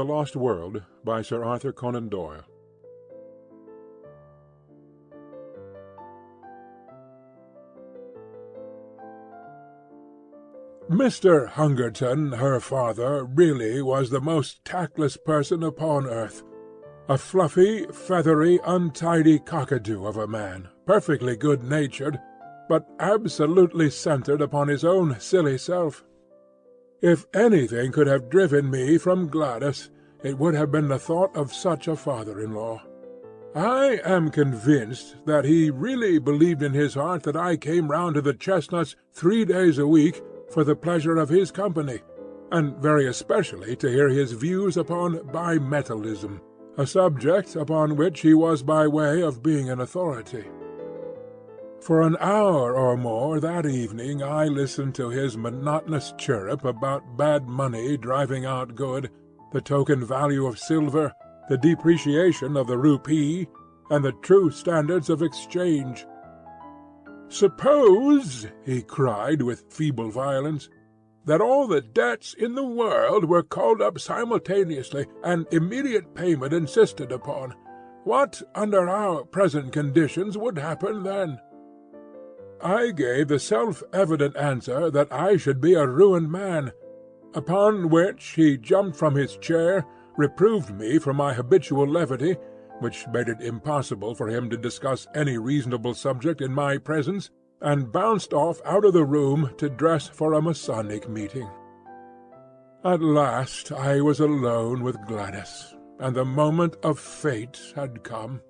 the Lost World, by Sir Arthur Conan Doyle. Mr. Hungerton, her father, really was the most tactless person upon earth. A fluffy, feathery, untidy cockatoo of a man, perfectly good-natured, but absolutely centred upon his own silly self. If anything could have driven me from Gladys, it would have been the thought of such a father-in-law. I am convinced that he really believed in his heart that I came round to the Chestnuts 3 days a week for the pleasure of his company, and very especially to hear his views upon bimetallism, a subject upon which he was by way of being an authority. For an hour or more that evening I listened to his monotonous chirrup about bad money driving out good, the token value of silver, the depreciation of the rupee, and the true standards of exchange. "Suppose," he cried with feeble violence, "that all the debts in the world were called up simultaneously, and immediate payment insisted upon. What, under our present conditions, would happen then?" I gave the self-evident answer that I should be a ruined man, upon which he jumped from his chair, reproved me for my habitual levity, which made it impossible for him to discuss any reasonable subject in my presence, and bounced off out of the room to dress for a Masonic meeting. At last I was alone with Gladys, and the moment of fate had come.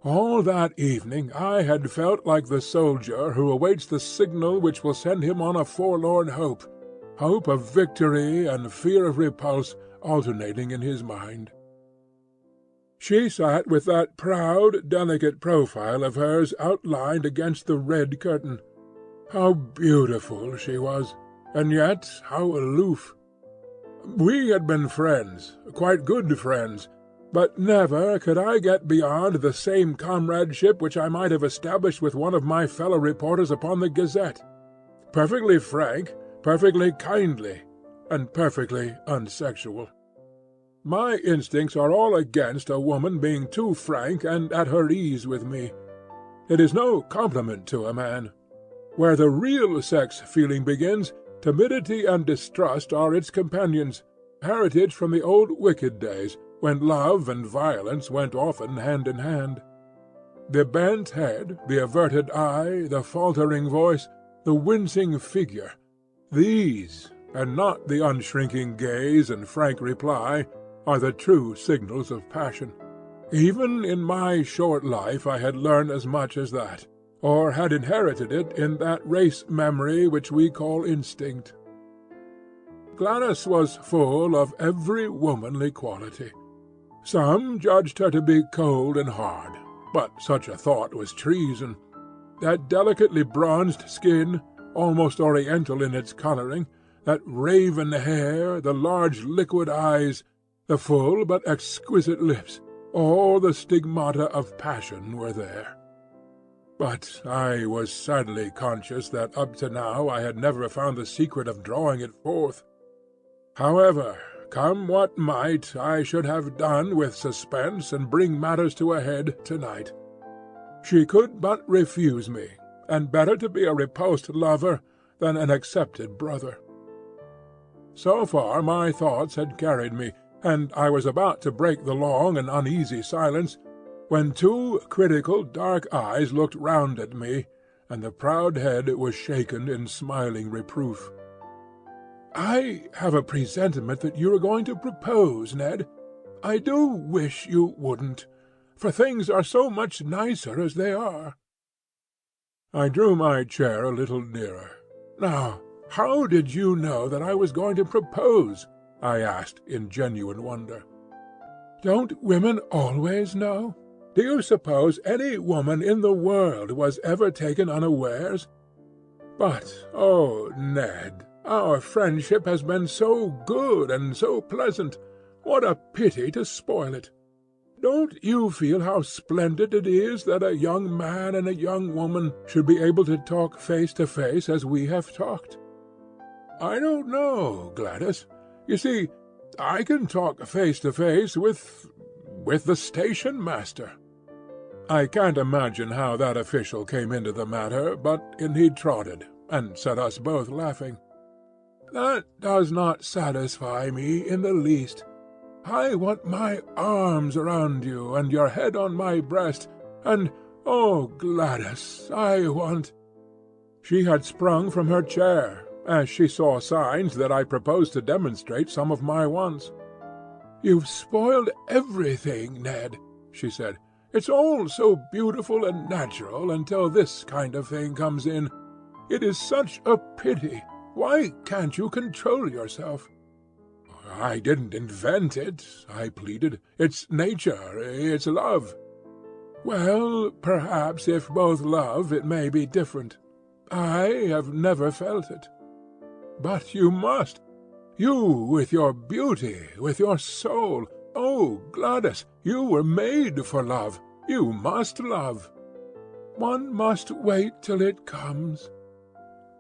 All that evening I had felt like the soldier who awaits the signal which will send him on a forlorn hope of victory and fear of repulse alternating in his mind. She sat with that proud, delicate profile of hers outlined against the red curtain. How beautiful she was, and yet how aloof! We had been friends, quite good friends, but never could I get beyond the same comradeship which I might have established with one of my fellow reporters upon the Gazette. Perfectly frank, perfectly kindly, and perfectly unsexual. My instincts are all against a woman being too frank and at her ease with me. It is no compliment to a man. Where the real sex-feeling begins, timidity and distrust are its companions, heritage from the old wicked days, when love and violence went often hand in hand. The bent head, the averted eye, the faltering voice, the wincing figure, these, and not the unshrinking gaze and frank reply, are the true signals of passion. Even in my short life I had learned as much as that, or had inherited it in that race memory which we call instinct. Gladys was full of every womanly quality. Some judged her to be cold and hard, but such a thought was treason. That delicately bronzed skin, almost oriental in its colouring, that raven hair, the large liquid eyes, the full but exquisite lips, all the stigmata of passion were there. But I was sadly conscious that up to now I had never found the secret of drawing it forth. However, come what might, I should have done with suspense and bring matters to a head to-night. She could but refuse me, and better to be a repulsed lover than an accepted brother. So far my thoughts had carried me, and I was about to break the long and uneasy silence, when 2 critical dark eyes looked round at me, and the proud head was shaken in smiling reproof. "I have a presentiment that you are going to propose, Ned. I do wish you wouldn't, for things are so much nicer as they are." I drew my chair a little nearer. "Now, how did you know that I was going to propose?" I asked in genuine wonder. "Don't women always know? Do you suppose any woman in the world was ever taken unawares? But, oh, Ned, our friendship has been so good and so pleasant. What a pity to spoil it! Don't you feel how splendid it is that a young man and a young woman should be able to talk face to face as we have talked?" "I don't know, Gladys. You see, I can talk face to face with the station master." I can't imagine how that official came into the matter, but in he trotted, and set us both laughing. "That does not satisfy me in the least. I want my arms around you, and your head on my breast, and, oh, Gladys, I want—" She had sprung from her chair, as she saw signs that I proposed to demonstrate some of my wants. "You've spoiled everything, Ned," she said. "It's all so beautiful and natural until this kind of thing comes in. It is such a pity. Why can't you control yourself?" "I didn't invent it," I pleaded. "It's nature, it's love." "Well, perhaps if both love it may be different. I have never felt it." "But you must. You with your beauty, with your soul. Oh, Gladys, you were made for love. You must love." "One must wait till it comes."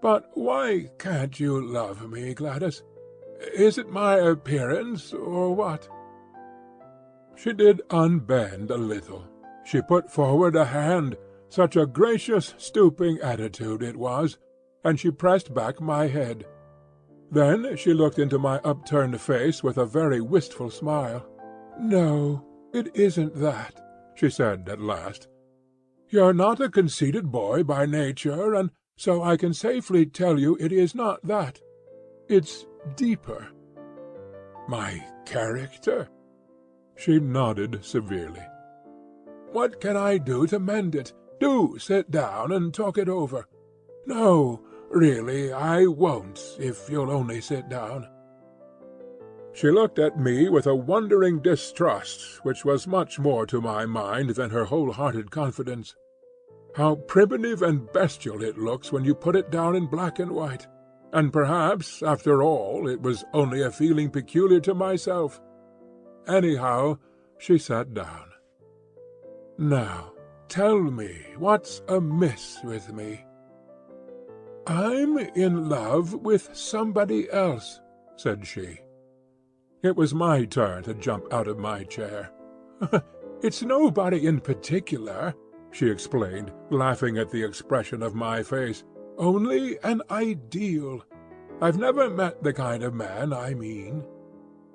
"But why can't you love me, Gladys? Is it my appearance, or what?" She did unbend a little. She put forward a hand, such a gracious stooping attitude it was, and she pressed back my head. Then she looked into my upturned face with a very wistful smile. "No, it isn't that," she said at last. "You're not a conceited boy by nature, and so I can safely tell you it is not that. It's deeper." "My character?" She nodded severely. "What can I do to mend it? Do sit down and talk it over." "No, really, I won't, if you'll only sit down." She looked at me with a wondering distrust which was much more to my mind than her whole-hearted confidence. How primitive and bestial it looks when you put it down in black and white! And perhaps, after all, it was only a feeling peculiar to myself. Anyhow, she sat down. "Now, tell me, what's amiss with me?" "I'm in love with somebody else," said she. It was my turn to jump out of my chair. "It's nobody in particular," she explained, laughing at the expression of my face. "Only an ideal. I've never met the kind of man I mean."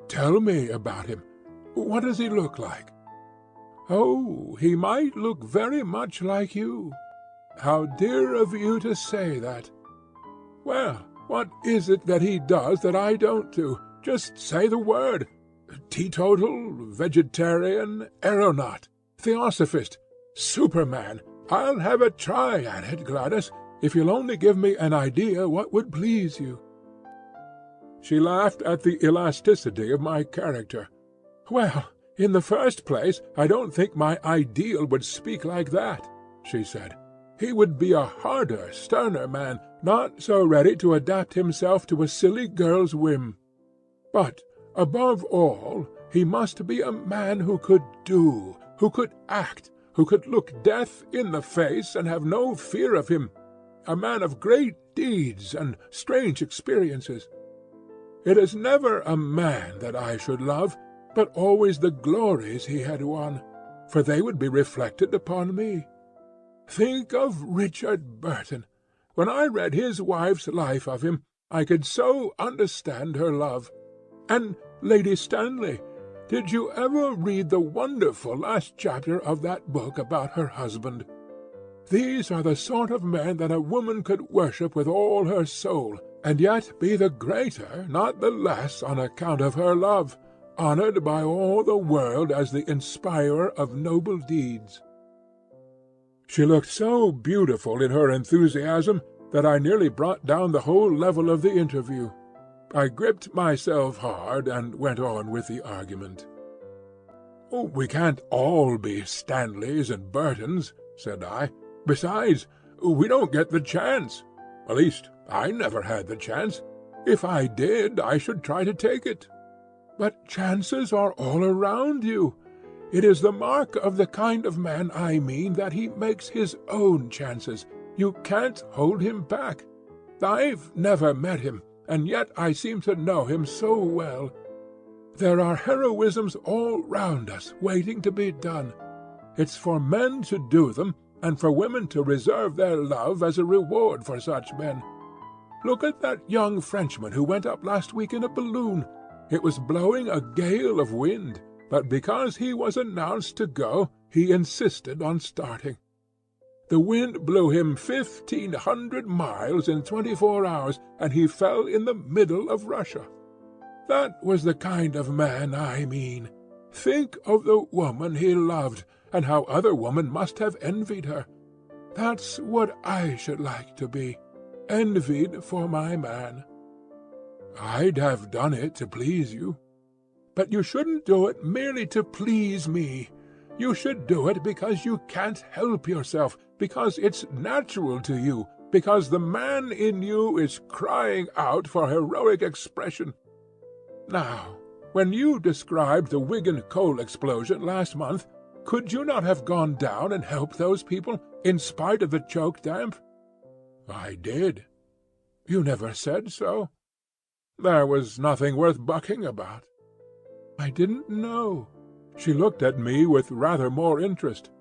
"Tell me about him. What does he look like?" "Oh, he might look very much like you." "How dear of you to say that." "Well, what is it that he does that I don't do? Just say the word. Teetotal, vegetarian, aeronaut, theosophist, Superman. I'll have a try at it, Gladys, if you'll only give me an idea what would please you." She laughed at the elasticity of my character. "Well, in the first place, I don't think my ideal would speak like that," she said. "He would be a harder, sterner man, not so ready to adapt himself to a silly girl's whim. But, above all, he must be a man who could do, who could act, who could look death in the face and have no fear of him, a man of great deeds and strange experiences. It is never a man that I should love, but always the glories he had won, for they would be reflected upon me. Think of Richard Burton. When I read his wife's life of him, I could so understand her love. And Lady Stanley, did you ever read the wonderful last chapter of that book about her husband? These are the sort of men that a woman could worship with all her soul, and yet be the greater, not the less, on account of her love, honoured by all the world as the inspirer of noble deeds." She looked so beautiful in her enthusiasm that I nearly brought down the whole level of the interview. I gripped myself hard and went on with the argument. "We can't all be Stanleys and Burtons," said I. "Besides, we don't get the chance. At least, I never had the chance. If I did, I should try to take it." "But chances are all around you. It is the mark of the kind of man I mean that he makes his own chances. You can't hold him back. I've never met him, and yet I seem to know him so well. There are heroisms all round us waiting to be done. It's for men to do them, and for women to reserve their love as a reward for such men. Look at that young Frenchman who went up last week in a balloon. It was blowing a gale of wind, but because he was announced to go, he insisted on starting. The wind blew him 1,500 miles in 24 hours, and he fell in the middle of Russia. That was the kind of man I mean. Think of the woman he loved, and how other women must have envied her. That's what I should like to be, envied for my man. I'd have done it to please you. But you shouldn't do it merely to please me. You should do it because you can't help yourself, because it's natural to you, because the man in you is crying out for heroic expression. Now, when you described the Wigan coal explosion last month, could you not have gone down and helped those people, in spite of the choke damp? I did. You never said so. There was nothing worth bucking about. I didn't know. She looked at me with rather more interest.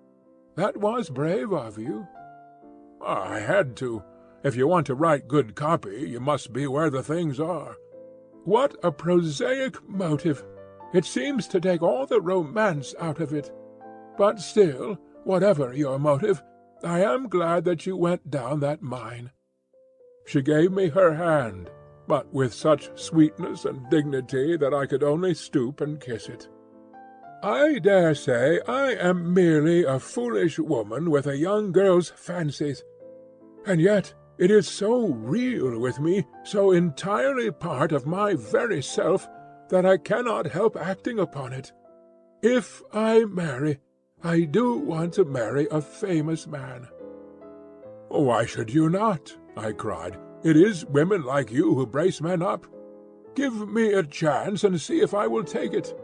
That was brave of you. I had to. If you want to write good copy, you must be where the things are. What a prosaic motive! It seems to take all the romance out of it. But still, whatever your motive, I am glad that you went down that mine. She gave me her hand, but with such sweetness and dignity that I could only stoop and kiss it. I dare say I am merely a foolish woman with a young girl's fancies, and yet it is so real with me, so entirely part of my very self, that I cannot help acting upon it. If I marry, I do want to marry a famous man. Why should you not? I cried. It is women like you who brace men up. Give me a chance and see if I will take it.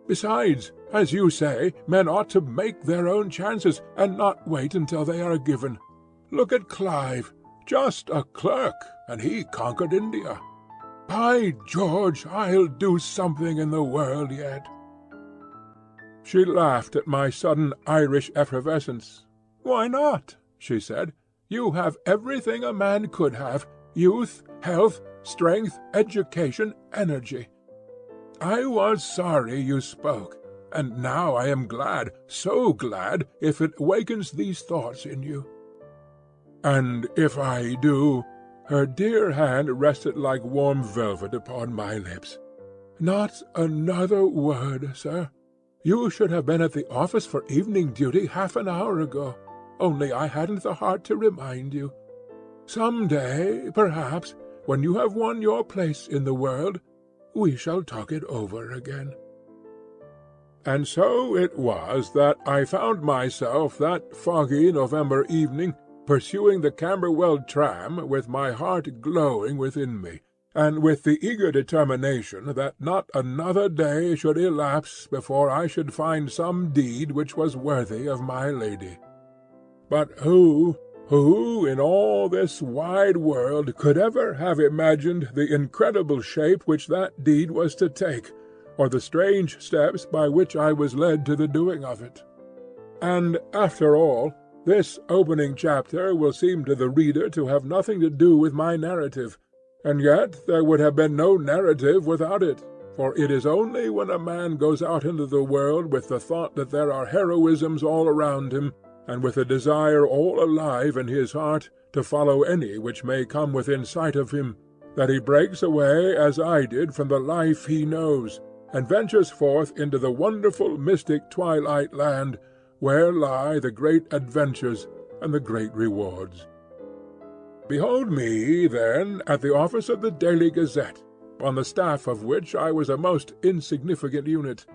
Besides, as you say, men ought to make their own chances, and not wait until they are given. Look at Clive. Just a clerk, and he conquered India. By George, I'll do something in the world yet. She laughed at my sudden Irish effervescence. Why not? She said. You have everything a man could have: youth, health, strength, education, energy. I was sorry you spoke, and now I am glad, so glad, if it wakens these thoughts in you. And if I do— Her dear hand rested like warm velvet upon my lips. Not another word, sir. You should have been at the office for evening duty half an hour ago, only I hadn't the heart to remind you. Some day, perhaps, when you have won your place in the world, we shall talk it over again. And so it was that I found myself that foggy November evening pursuing the Camberwell tram with my heart glowing within me, and with the eager determination that not another day should elapse before I should find some deed which was worthy of my lady. But who in all this wide world could ever have imagined the incredible shape which that deed was to take, or the strange steps by which I was led to the doing of it? And after all, this opening chapter will seem to the reader to have nothing to do with my narrative, and yet there would have been no narrative without it, for it is only when a man goes out into the world with the thought that there are heroisms all around him, and with a desire all alive in his heart to follow any which may come within sight of him, that he breaks away as I did from the life he knows, and ventures forth into the wonderful mystic twilight land, where lie the great adventures and the great rewards. Behold me, then, at the office of the Daily Gazette, on the staff of which I was a most insignificant unit,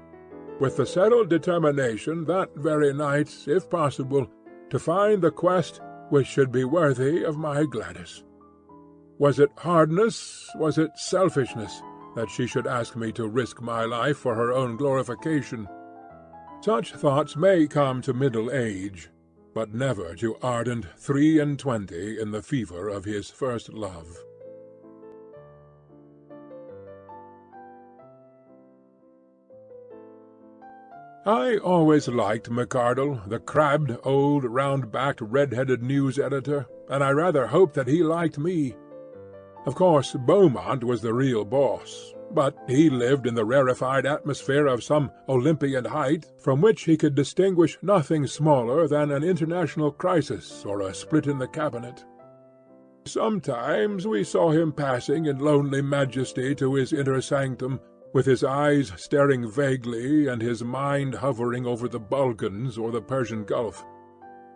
with the settled determination that very night, if possible, to find the quest which should be worthy of my Gladys. Was it hardness, was it selfishness, that she should ask me to risk my life for her own glorification? Such thoughts may come to middle age, but never to ardent 23 in the fever of his first love. I always liked McArdle, the crabbed, old, round-backed, red-headed news editor, and I rather hoped that he liked me. Of course, Beaumont was the real boss, but he lived in the rarefied atmosphere of some Olympian height from which he could distinguish nothing smaller than an international crisis or a split in the cabinet. Sometimes we saw him passing in lonely majesty to his inner sanctum, with his eyes staring vaguely and his mind hovering over the Balkans or the Persian Gulf.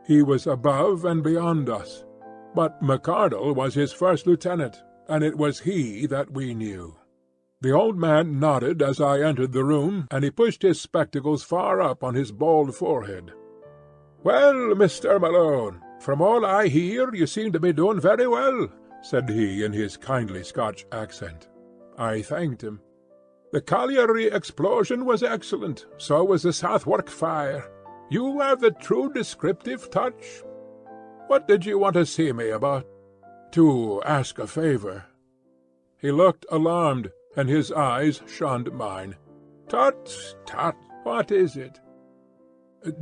He was above and beyond us, but McArdle was his first lieutenant, and it was he that we knew. The old man nodded as I entered the room, and he pushed his spectacles far up on his bald forehead. "Well, Mr. Malone, from all I hear you seem to be doing very well," said he in his kindly Scotch accent. I thanked him. "The colliery explosion was excellent, so was the Southwark fire. You have the true descriptive touch. What did you want to see me about?" "To ask a favour." He looked alarmed, and his eyes shunned mine. "Tut, tut, what is it?"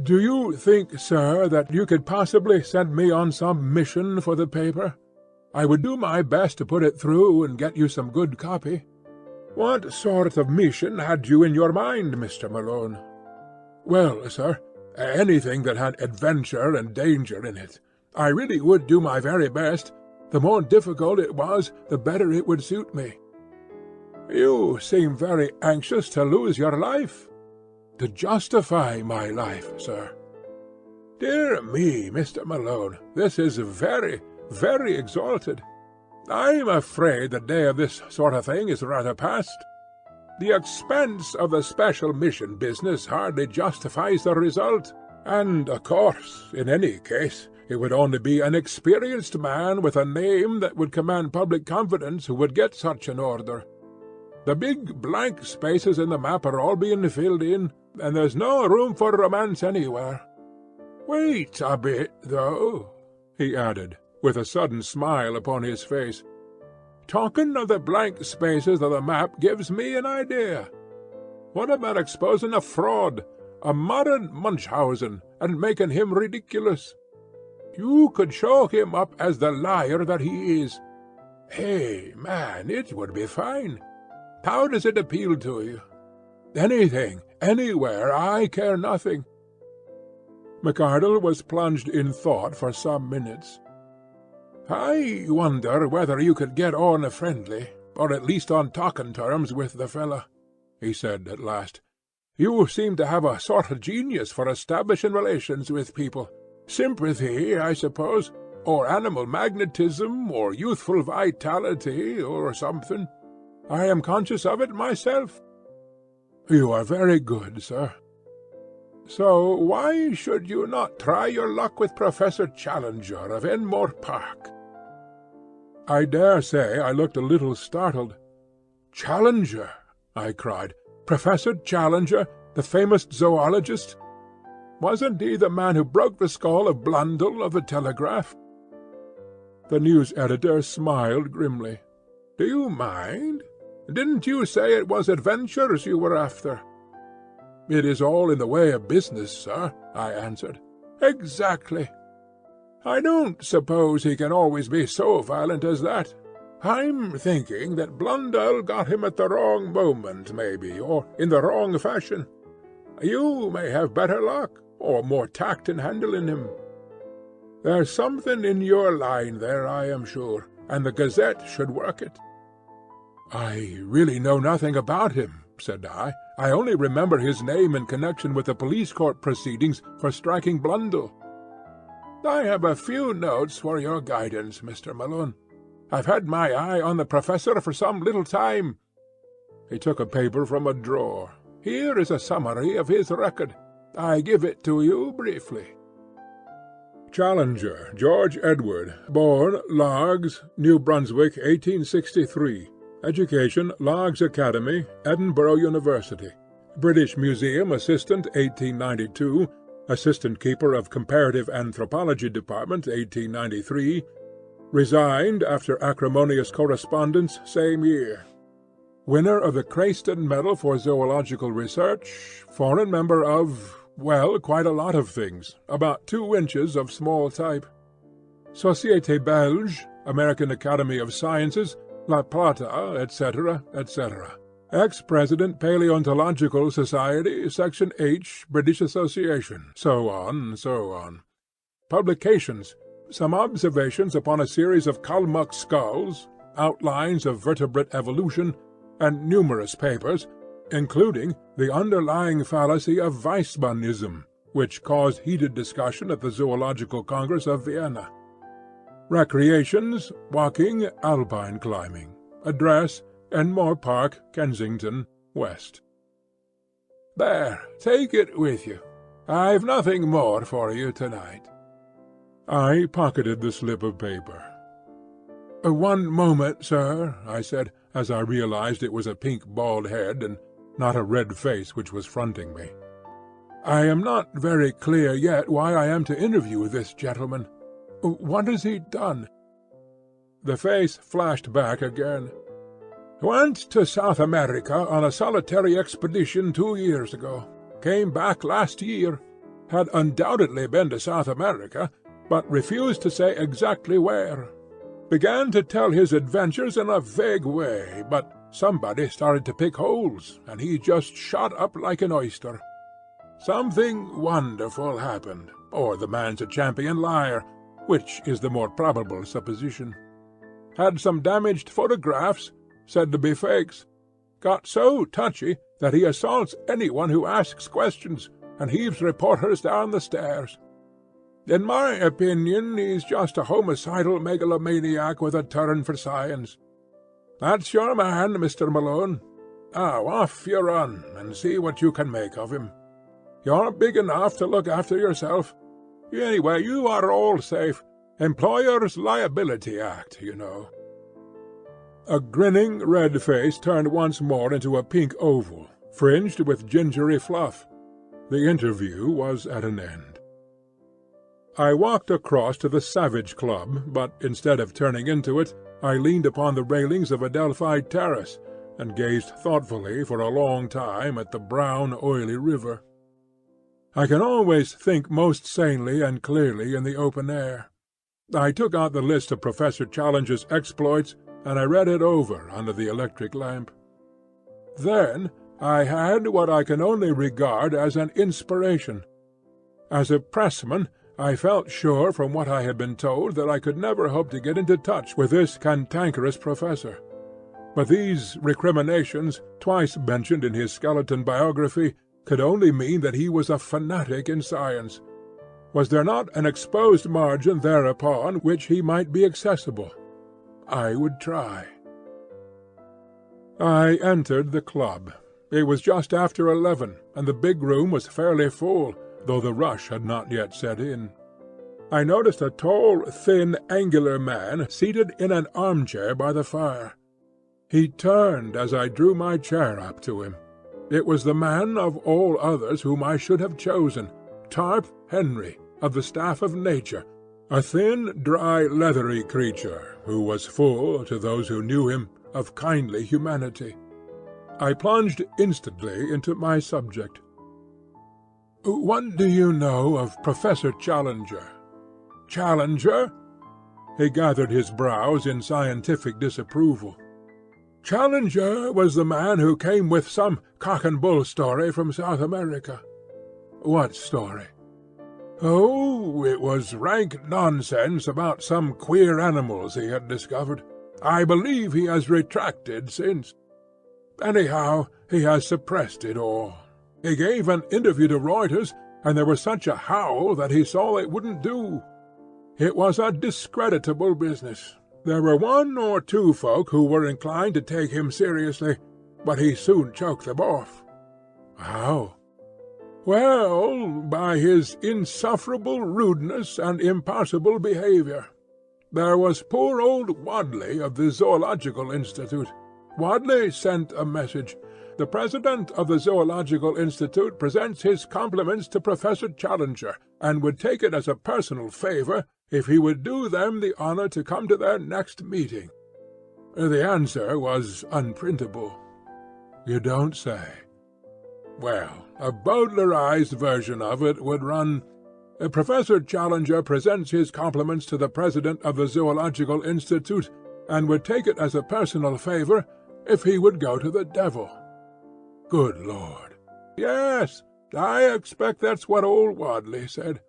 "Do you think, sir, that you could possibly send me on some mission for the paper? I would do my best to put it through and get you some good copy." "What sort of mission had you in your mind, Mr. Malone?" "Well, sir, anything that had adventure and danger in it. I really would do my very best. The more difficult it was, the better it would suit me." "You seem very anxious to lose your life." "To justify my life, sir." "Dear me, Mr. Malone, this is very, very exalted. I'm afraid the day of this sort of thing is rather past. The expense of the special mission business hardly justifies the result, and, of course, in any case, it would only be an experienced man with a name that would command public confidence who would get such an order. The big blank spaces in the map are all being filled in, and there's no room for romance anywhere. Wait a bit, though," he added, with a sudden smile upon his face. "Talking of the blank spaces of the map gives me an idea. What about exposing a fraud, a modern Munchausen, and making him ridiculous? You could show him up as the liar that he is. Hey, man, it would be fine. How does it appeal to you?" "Anything, anywhere, I care nothing." McArdle was plunged in thought for some minutes. "I wonder whether you could get on friendly, or at least on talking terms with the fellow," he said at last. "You seem to have a sort of genius for establishing relations with people. Sympathy, I suppose, or animal magnetism, or youthful vitality, or something. I am conscious of it myself." "You are very good, sir." "So why should you not try your luck with Professor Challenger of Enmore Park?" I dare say I looked a little startled. "Challenger!" I cried. "Professor Challenger, the famous zoologist? Wasn't he the man who broke the skull of Blundell of the Telegraph?" The news editor smiled grimly. "Do you mind? Didn't you say it was adventures you were after?" "It is all in the way of business, sir," I answered. "Exactly. I don't suppose he can always be so violent as that. I'm thinking that Blundell got him at the wrong moment, maybe, or in the wrong fashion. You may have better luck, or more tact in handling him. There's something in your line there, I am sure, and the Gazette should work it." "I really know nothing about him," said I. "I only remember his name in connection with the police court proceedings for striking Blundell." "I have a few notes for your guidance, Mr. Malone. I've had my eye on the Professor for some little time." He took a paper from a drawer. "Here is a summary of his record. I give it to you briefly. Challenger, George Edward, born Largs, New Brunswick, 1863. Education, Largs Academy, Edinburgh University. British Museum Assistant, 1892. Assistant Keeper of Comparative Anthropology Department, 1893. Resigned after acrimonious correspondence, same year. winner of the Crayston Medal for Zoological Research, foreign member of, well, quite a lot of things, about 2 inches of small type. Société Belge, American Academy of Sciences, La Plata, etc., etc. Ex-President Paleontological Society, Section H, British Association, so on, so on. Publications: some observations upon a series of Kalmuck skulls, outlines of vertebrate evolution, and numerous papers, including the underlying fallacy of Weismannism, which caused heated discussion at the Zoological Congress of Vienna. Recreations: walking, alpine climbing. Address: Enmore Park, Kensington, West. There, take it with you. I've nothing more for you tonight. I pocketed the slip of paper. "One moment, sir," I said, as I realized it was a pink bald head and not a red face which was fronting me. "I am not very clear yet why I am to interview this gentleman. What has he done?" The face flashed back again. "Went to South America on a solitary expedition 2 years ago. Came back last year. Had undoubtedly been to South America, but refused to say exactly where. Began to tell his adventures in a vague way, but somebody started to pick holes, and he just shot up like an oyster. Something wonderful happened, or the man's a champion liar, which is the more probable supposition. Had some damaged photographs, said to be fakes. Got so touchy that he assaults anyone who asks questions, and heaves reporters down the stairs. In my opinion, he's just a homicidal megalomaniac with a turn for science. That's your man, Mr. Malone. Now off you run, and see what you can make of him. You're big enough to look after yourself. Anyway, you are all safe. Employers' Liability Act, you know." A grinning red face turned once more into a pink oval, fringed with gingery fluff. The interview was at an end. I walked across to the Savage Club, but instead of turning into it, I leaned upon the railings of Adelphi Terrace, and gazed thoughtfully for a long time at the brown, oily river. I can always think most sanely and clearly in the open air. I took out the list of Professor Challenger's exploits, and I read it over under the electric lamp. Then I had what I can only regard as an inspiration. As a pressman, I felt sure from what I had been told that I could never hope to get into touch with this cantankerous professor. But these recriminations, twice mentioned in his skeleton biography, could only mean that he was a fanatic in science. Was there not an exposed margin thereupon which he might be accessible? I would try. I entered the club. It was just after 11, and the big room was fairly full, though the rush had not yet set in. I noticed a tall, thin, angular man seated in an armchair by the fire. He turned as I drew my chair up to him. It was the man of all others whom I should have chosen, Tarp Henry, of the staff of Nature, a thin, dry, leathery creature, who was full, to those who knew him, of kindly humanity. I plunged instantly into my subject. "What do you know of Professor Challenger?" "Challenger?" He gathered his brows in scientific disapproval. "Challenger was the man who came with some cock-and-bull story from South America." "What story?" "Oh, it was rank nonsense about some queer animals he had discovered. I believe he has retracted since. Anyhow, he has suppressed it all. He gave an interview to Reuters, and there was such a howl that he saw it wouldn't do. It was a discreditable business. There were 1 or 2 folk who were inclined to take him seriously, but he soon choked them off." "How?" "Well, by his insufferable rudeness and impossible behaviour. There was poor old Wadley of the Zoological Institute. Wadley sent a message. The president of the Zoological Institute presents his compliments to Professor Challenger, and would take it as a personal favour if he would do them the honour to come to their next meeting. The answer was unprintable. You don't say. Well, a Bowdlerized version of it would run, Professor Challenger presents his compliments to the president of the Zoological Institute, and would take it as a personal favor if he would go to the devil. Good Lord. Yes, I expect that's what old Wadley said.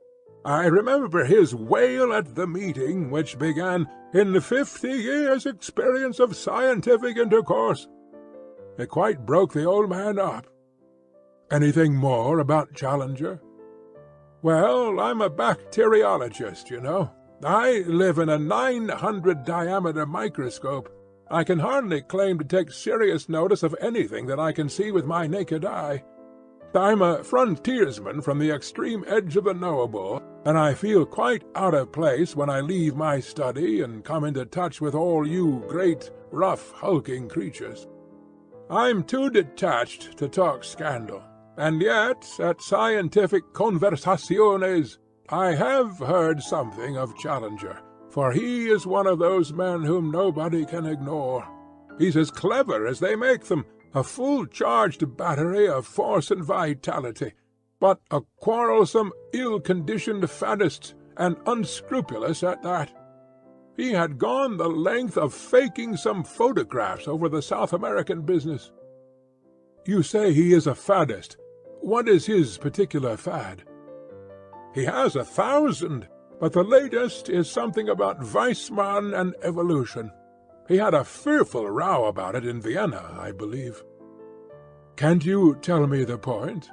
I remember his wail at the meeting, which began, "In 50 years' experience of scientific intercourse." It quite broke the old man up. Anything more about Challenger? Well, I'm a bacteriologist, you know. I live in a 900-diameter microscope. I can hardly claim to take serious notice of anything that I can see with my naked eye. I'm a frontiersman from the extreme edge of the knowable, and I feel quite out of place when I leave my study and come into touch with all you great, rough, hulking creatures. I'm too detached to talk scandal, and yet at scientific conversaciones I have heard something of Challenger, for he is one of those men whom nobody can ignore. He's as clever as they make them, a full-charged battery of force and vitality, but a quarrelsome, ill-conditioned faddist, and unscrupulous at that. He had gone the length of faking some photographs over the South American business. You say he is a faddist. What is his particular fad? He has 1,000, but the latest is something about Weissmann and evolution. He had a fearful row about it in Vienna, I believe. Can't you tell me the point?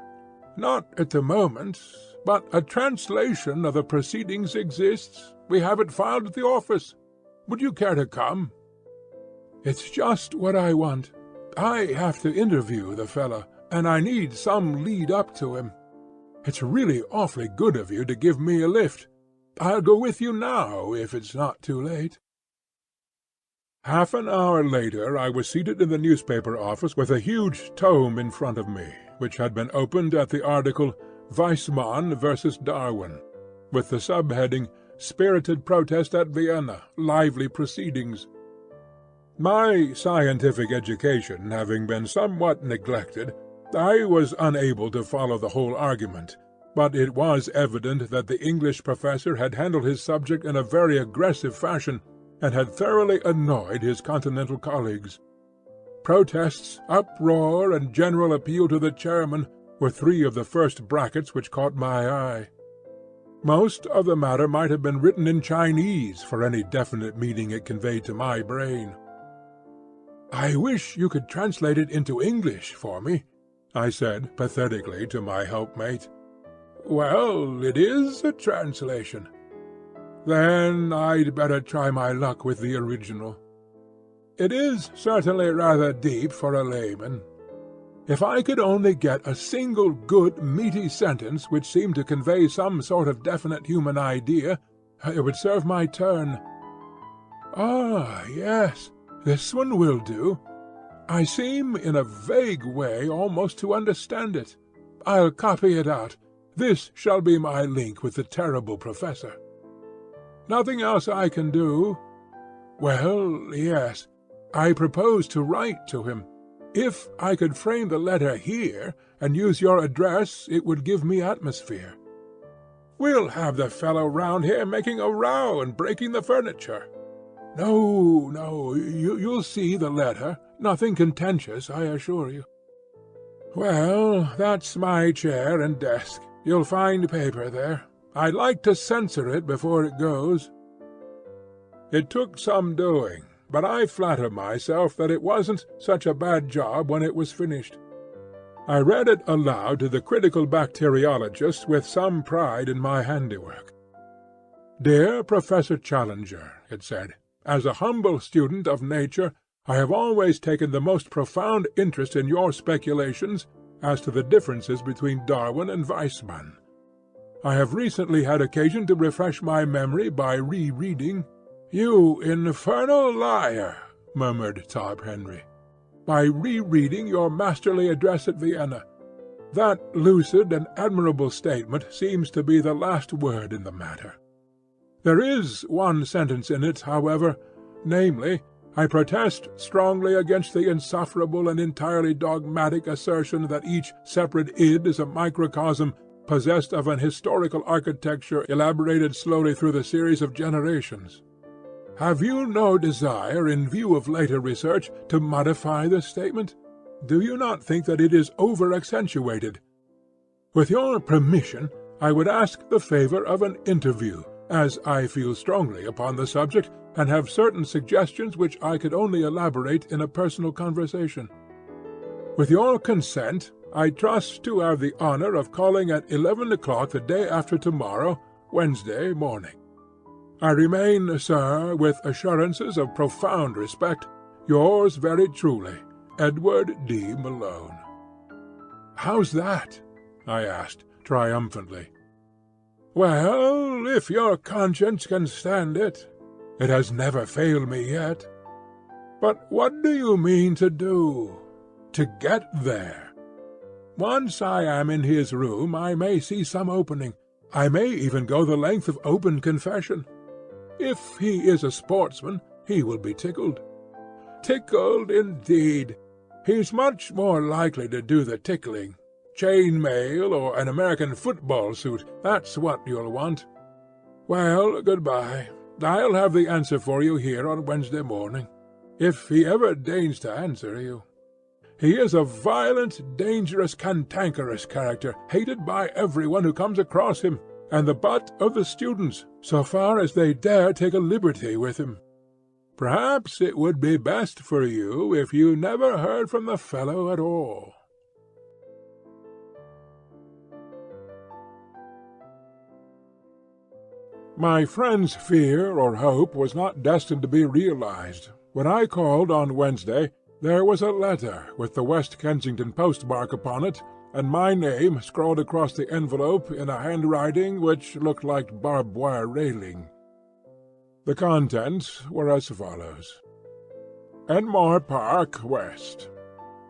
Not at the moment, but a translation of the proceedings exists. We have it filed at the office. Would you care to come? It's just what I want. I have to interview the fellow, and I need some lead up to him. It's really awfully good of you to give me a lift. I'll go with you now, if it's not too late. Half an hour later I was seated in the newspaper office with a huge tome in front of me, which had been opened at the article Weissmann versus Darwin, with the subheading Spirited Protest at Vienna, Lively Proceedings. My scientific education having been somewhat neglected, I was unable to follow the whole argument, but it was evident that the English professor had handled his subject in a very aggressive fashion, and had thoroughly annoyed his continental colleagues. Protests, uproar, and general appeal to the chairman were 3 of the first brackets which caught my eye. Most of the matter might have been written in Chinese for any definite meaning it conveyed to my brain. "I wish you could translate it into English for me," I said pathetically to my helpmate. "Well, it is a translation." "Then I'd better try my luck with the original. It is certainly rather deep for a layman. If I could only get a single good, meaty sentence which seemed to convey some sort of definite human idea, it would serve my turn. Ah, yes, this one will do. I seem, in a vague way, almost to understand it. I'll copy it out. This shall be my link with the terrible professor. Nothing else I can do? Well, yes. I propose to write to him. If I could frame the letter here, and use your address, it would give me atmosphere. We'll have the fellow round here making a row and breaking the furniture. No, you'll see the letter. Nothing contentious, I assure you. Well, that's my chair and desk. You'll find paper there. I'd like to censor it before it goes. It took some doing, but I flatter myself that it wasn't such a bad job when it was finished. I read it aloud to the critical bacteriologist with some pride in my handiwork. "Dear Professor Challenger," it said, "as a humble student of nature, I have always taken the most profound interest in your speculations as to the differences between Darwin and Weissmann. I have recently had occasion to refresh my memory by re-reading—" "You infernal liar!" murmured Top Henry. "By re-reading your masterly address at Vienna. That lucid and admirable statement seems to be the last word in the matter. There is one sentence in it, however, namely, I protest strongly against the insufferable and entirely dogmatic assertion that each separate id is a microcosm possessed of an historical architecture elaborated slowly through the series of generations. Have you no desire, in view of later research, to modify this statement? Do you not think that it is over-accentuated? With your permission, I would ask the favor of an interview, as I feel strongly upon the subject, and have certain suggestions which I could only elaborate in a personal conversation. With your consent, I trust to have the honor of calling at 11 o'clock the day after tomorrow, Wednesday morning. I remain, sir, with assurances of profound respect, yours very truly, Edward D. Malone. "How's that?" I asked, triumphantly. "Well, if your conscience can stand it. It has never failed me yet. But what do you mean to do? To get there? Once I am in his room I may see some opening. I may even go the length of open confession. If he is a sportsman, he will be tickled. Tickled, indeed. He's much more likely to do the tickling. Chain mail or an American football suit, that's what you'll want. Well, good-bye. I'll have the answer for you here on Wednesday morning, if he ever deigns to answer you. He is a violent, dangerous, cantankerous character, hated by everyone who comes across him, and the butt of the students, so far as they dare take a liberty with him. Perhaps it would be best for you if you never heard from the fellow at all." My friend's fear or hope was not destined to be realized. When I called on Wednesday, there was a letter with the West Kensington postmark upon it, and my name scrawled across the envelope in a handwriting which looked like barbed wire railing. The contents were as follows. Enmore Park, West.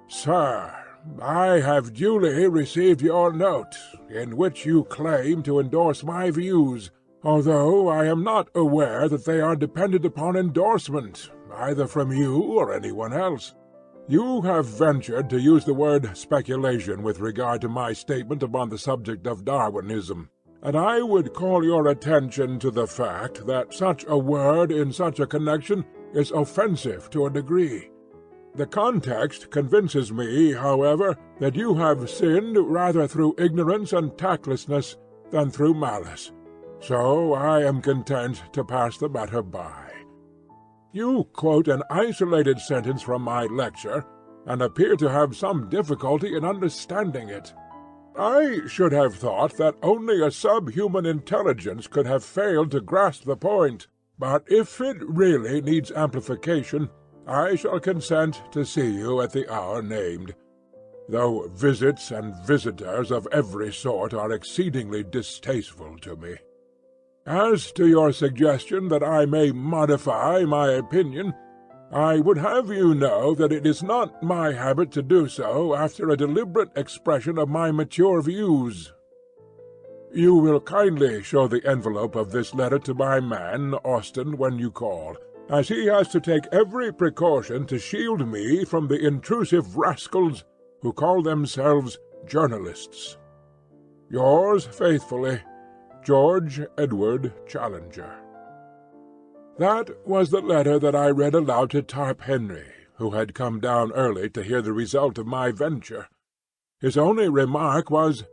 Sir, I have duly received your note, in which you claim to endorse my views, although I am not aware that they are dependent upon endorsement, either from you or anyone else. You have ventured to use the word speculation with regard to my statement upon the subject of Darwinism, and I would call your attention to the fact that such a word in such a connection is offensive to a degree. The context convinces me, however, that you have sinned rather through ignorance and tactlessness than through malice, so I am content to pass the matter by. You quote an isolated sentence from my lecture, and appear to have some difficulty in understanding it. I should have thought that only a subhuman intelligence could have failed to grasp the point, but if it really needs amplification, I shall consent to see you at the hour named, though visits and visitors of every sort are exceedingly distasteful to me. As to your suggestion that I may modify my opinion, I would have you know that it is not my habit to do so after a deliberate expression of my mature views. You will kindly show the envelope of this letter to my man, Austin, when you call, as he has to take every precaution to shield me from the intrusive rascals who call themselves journalists. Yours faithfully, George Edward Challenger. That was the letter that I read aloud to Tarp Henry, who had come down early to hear the result of my venture. His only remark was,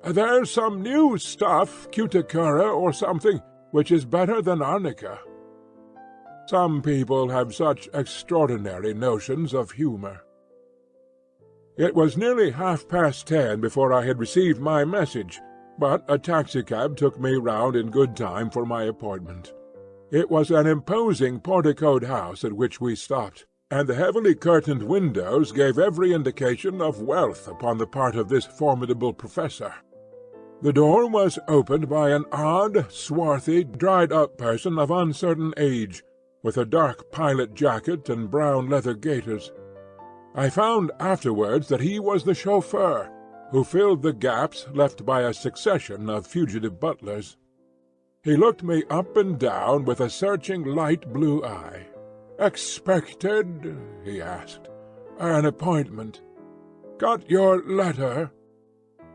"There's some new stuff, cuticura or something, which is better than arnica." Some people have such extraordinary notions of humour. It was nearly 10:30 before I had received my message, but a taxicab took me round in good time for my appointment. It was an imposing porticoed house at which we stopped, and the heavily curtained windows gave every indication of wealth upon the part of this formidable professor. The door was opened by an odd, swarthy, dried-up person of uncertain age, with a dark pilot jacket and brown leather gaiters. I found afterwards that he was the chauffeur, who filled the gaps left by a succession of fugitive butlers. He looked me up and down with a searching light blue eye. "Expected?" he asked. "An appointment. Got your letter?"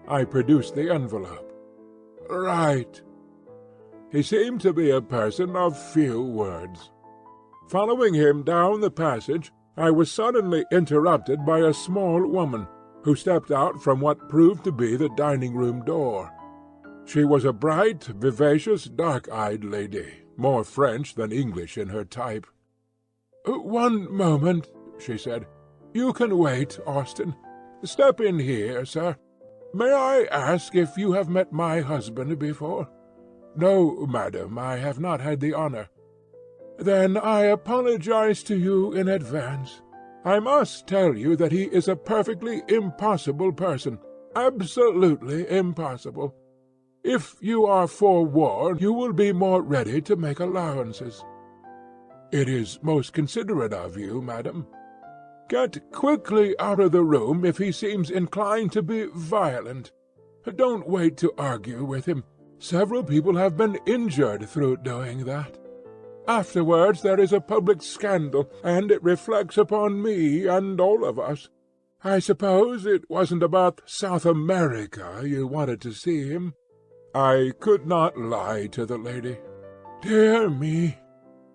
I produced the envelope. "Right." He seemed to be a person of few words. Following him down the passage, I was suddenly interrupted by a small woman, who stepped out from what proved to be the dining-room door. She was a bright, vivacious, dark-eyed lady, more French than English in her type. "One moment," she said. "You can wait, Austin. Step in here, sir. May I ask if you have met my husband before?" "No, madam, I have not had the honor." "Then I apologize to you in advance. I must tell you that he is a perfectly impossible person, absolutely impossible. If you are forewarned, you will be more ready to make allowances." "It is most considerate of you, madam." "Get quickly out of the room if he seems inclined to be violent. Don't wait to argue with him. Several people have been injured through doing that. Afterwards there is a public scandal, and it reflects upon me and all of us. I suppose it wasn't about South America you wanted to see him?" I could not lie to the lady. "Dear me,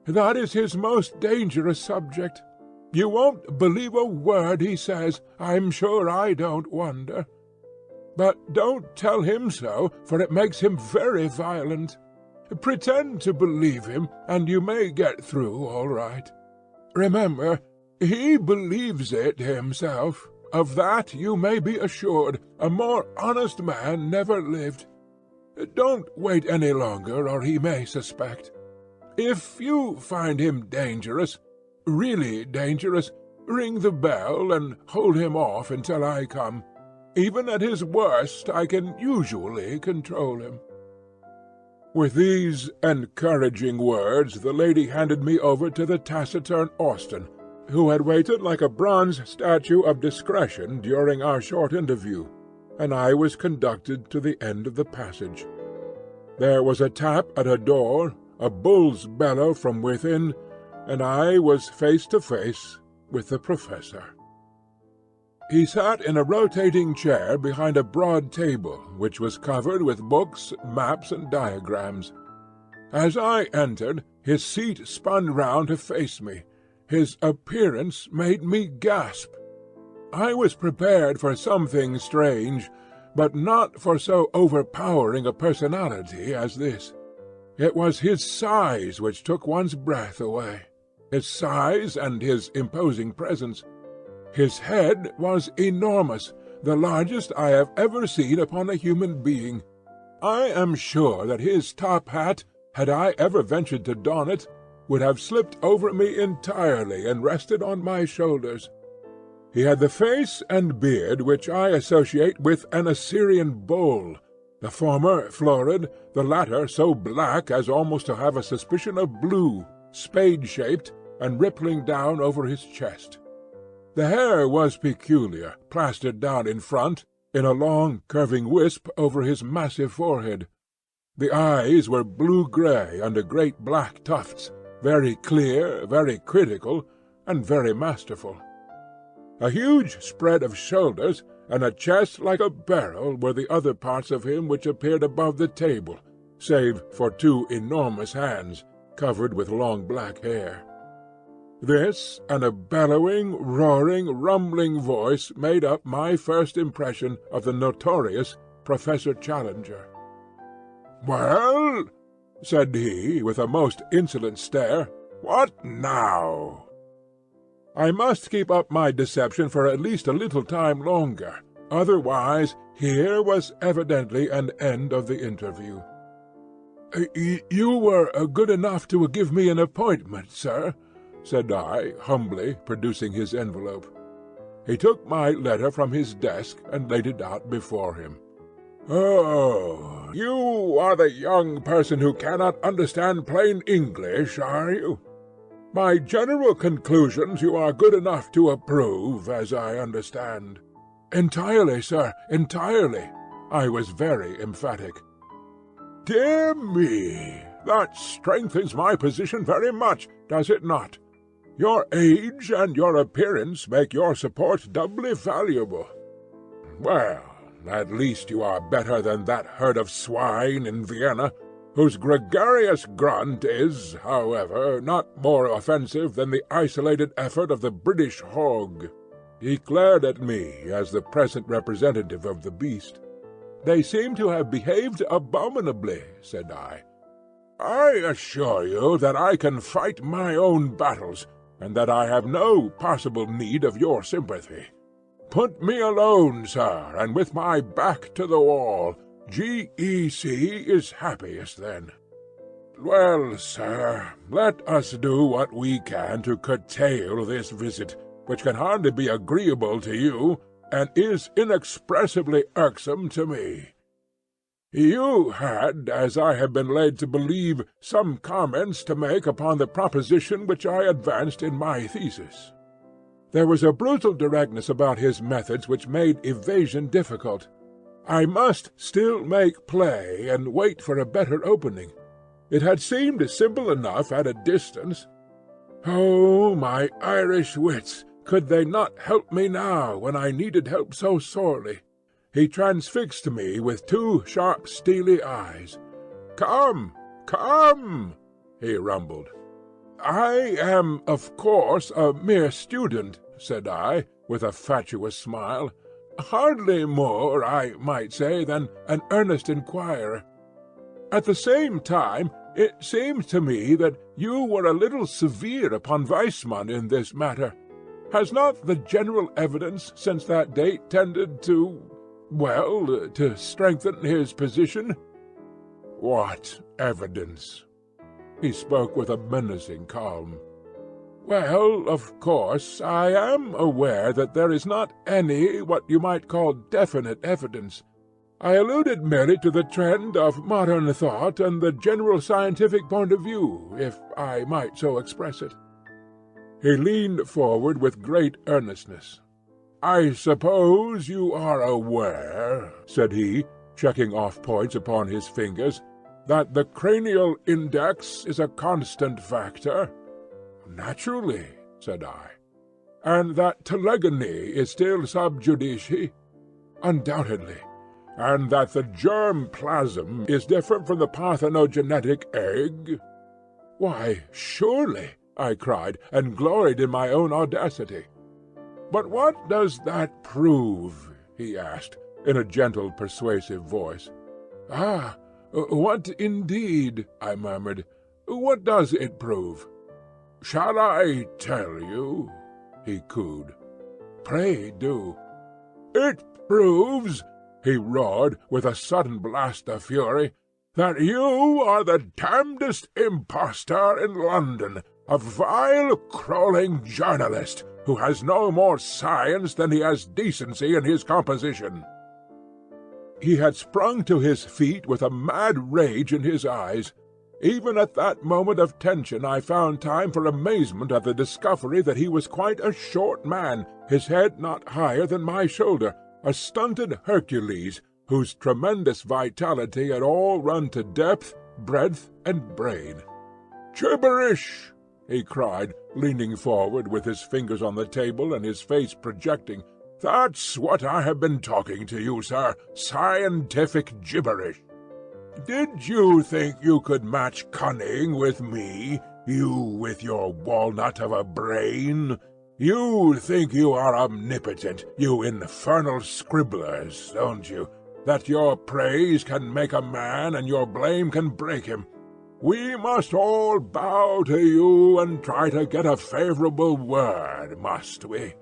that is his most dangerous subject. You won't believe a word he says. I'm sure I don't wonder. But don't tell him so, for it makes him very violent. Pretend to believe him, and you may get through all right. Remember, he believes it himself. Of that you may be assured. A more honest man never lived. Don't wait any longer, or he may suspect. If you find him dangerous, really dangerous, ring the bell and hold him off until I come. Even at his worst I can usually control him." With these encouraging words the lady handed me over to the taciturn Austin, who had waited like a bronze statue of discretion during our short interview, and I was conducted to the end of the passage. There was a tap at a door, a bull's bellow from within, and I was face to face with the Professor. He sat in a rotating chair behind a broad table, which was covered with books, maps, and diagrams. As I entered, his seat spun round to face me. His appearance made me gasp. I was prepared for something strange, but not for so overpowering a personality as this. It was his size which took one's breath away, his size and his imposing presence. His head was enormous, the largest I have ever seen upon a human being. I am sure that his top hat, had I ever ventured to don it, would have slipped over me entirely and rested on my shoulders. He had the face and beard which I associate with an Assyrian bull, the former florid, the latter so black as almost to have a suspicion of blue, spade-shaped, and rippling down over his chest. The hair was peculiar, plastered down in front, in a long curving wisp over his massive forehead. The eyes were blue-grey under great black tufts, very clear, very critical, and very masterful. A huge spread of shoulders and a chest like a barrel were the other parts of him which appeared above the table, save for two enormous hands, covered with long black hair. This, and a bellowing, roaring, rumbling voice made up my first impression of the notorious Professor Challenger. "Well," said he, with a most insolent stare, "what now?" I must keep up my deception for at least a little time longer, otherwise here was evidently an end of the interview. "You were good enough to give me an appointment, sir," said I, humbly, producing his envelope. He took my letter from his desk and laid it out before him. "Oh, you are the young person who cannot understand plain English, are you? My general conclusions you are good enough to approve, as I understand." "Entirely, sir, entirely." I was very emphatic. "Dear me, that strengthens my position very much, does it not? Your age and your appearance make your support doubly valuable. Well, at least you are better than that herd of swine in Vienna, whose gregarious grunt is, however, not more offensive than the isolated effort of the British hog." He glared at me as the present representative of the beast. "They seem to have behaved abominably," said I. "I assure you that I can fight my own battles, and that I have no possible need of your sympathy. Put me alone, sir, and with my back to the wall. G.E.C. is happiest then. Well, sir, let us do what we can to curtail this visit, which can hardly be agreeable to you, and is inexpressibly irksome to me. You had, as I have been led to believe, some comments to make upon the proposition which I advanced in my thesis." There was a brutal directness about his methods which made evasion difficult. I must still make play and wait for a better opening. It had seemed simple enough at a distance. Oh, my Irish wits! Could they not help me now, when I needed help so sorely? He transfixed me with two sharp, steely eyes. "Come, come!" he rumbled. "I am, of course, a mere student," said I, with a fatuous smile. "Hardly more, I might say, than an earnest inquirer. At the same time, it seems to me that you were a little severe upon Weissmann in this matter. Has not the general evidence since that date tended to strengthen his position?" "What evidence?" He spoke with a menacing calm. "Well, of course, I am aware that there is not any what you might call definite evidence. I alluded merely to the trend of modern thought and the general scientific point of view, if I might so express it." He leaned forward with great earnestness. "I suppose you are aware," said he, checking off points upon his fingers, "that the cranial index is a constant factor?" "Naturally," said I. "And that telegony is still sub judice?" "Undoubtedly." "And that the germ plasm is different from the parthenogenetic egg?" "Why, surely!" I cried, and gloried in my own audacity. "But what does that prove?" he asked, in a gentle, persuasive voice. "Ah, what indeed?" I murmured. "What does it prove?" "Shall I tell you?" he cooed. "Pray do." "It proves," he roared, with a sudden blast of fury, "that you are the damnedest impostor in London, a vile, crawling journalist, who has no more science than he has decency in his composition." He had sprung to his feet with a mad rage in his eyes. Even at that moment of tension I found time for amazement at the discovery that he was quite a short man, his head not higher than my shoulder, a stunted Hercules, whose tremendous vitality had all run to depth, breadth, and brain. "Gibberish!" he cried, leaning forward with his fingers on the table and his face projecting. "That's what I have been talking to you, sir, scientific gibberish. Did you think you could match cunning with me, you with your walnut of a brain? You think you are omnipotent, you infernal scribblers, don't you? That your praise can make a man and your blame can break him. We must all bow to you and try to get a favourable word, must we?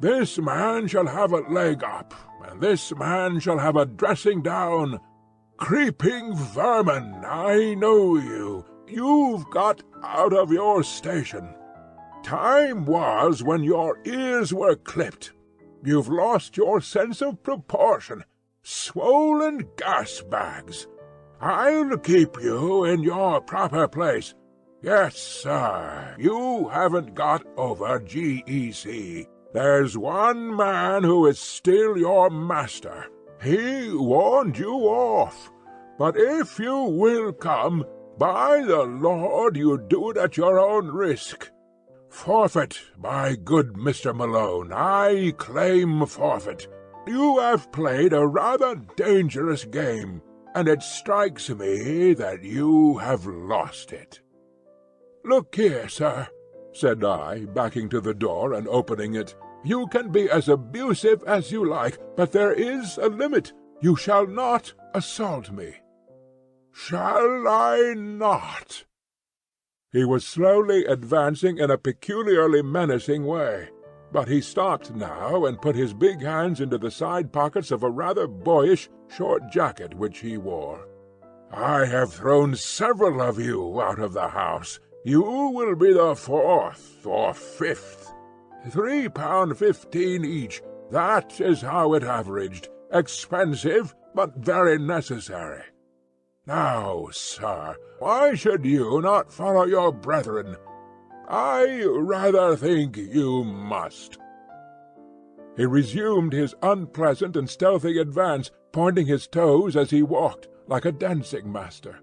This man shall have a leg up, and this man shall have a dressing down. Creeping vermin, I know you. You've got out of your station. Time was when your ears were clipped. You've lost your sense of proportion. Swollen gas-bags. I'll keep you in your proper place. Yes, sir, you haven't got over G.E.C. There's one man who is still your master. He warned you off. But if you will come, by the Lord, you do it at your own risk. "Forfeit, my good Mr. Malone, I claim forfeit. You have played a rather dangerous game, and it strikes me that you have lost it." "Look here, sir," said I, backing to the door and opening it. "You can be as abusive as you like, but there is a limit. You shall not assault me." "Shall I not?" He was slowly advancing in a peculiarly menacing way, but he stopped now and put his big hands into the side pockets of a rather boyish short jacket which he wore. "I have thrown several of you out of the house. You will be the fourth or fifth. £3.15 each, that is how it averaged. Expensive, but very necessary. Now, sir, why should you not follow your brethren? I rather think you must." He resumed his unpleasant and stealthy advance, pointing his toes as he walked, like a dancing-master.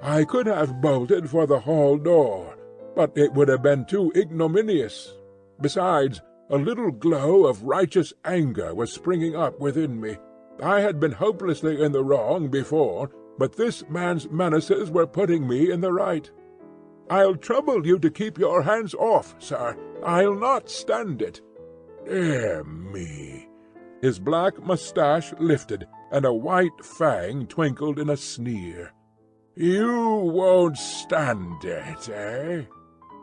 I could have bolted for the hall door, but it would have been too ignominious. Besides, a little glow of righteous anger was springing up within me. I had been hopelessly in the wrong before, but this man's menaces were putting me in the right. "I'll trouble you to keep your hands off, sir. I'll not stand it." "Dear me!" His black moustache lifted, and a white fang twinkled in a sneer. "You won't stand it, eh?"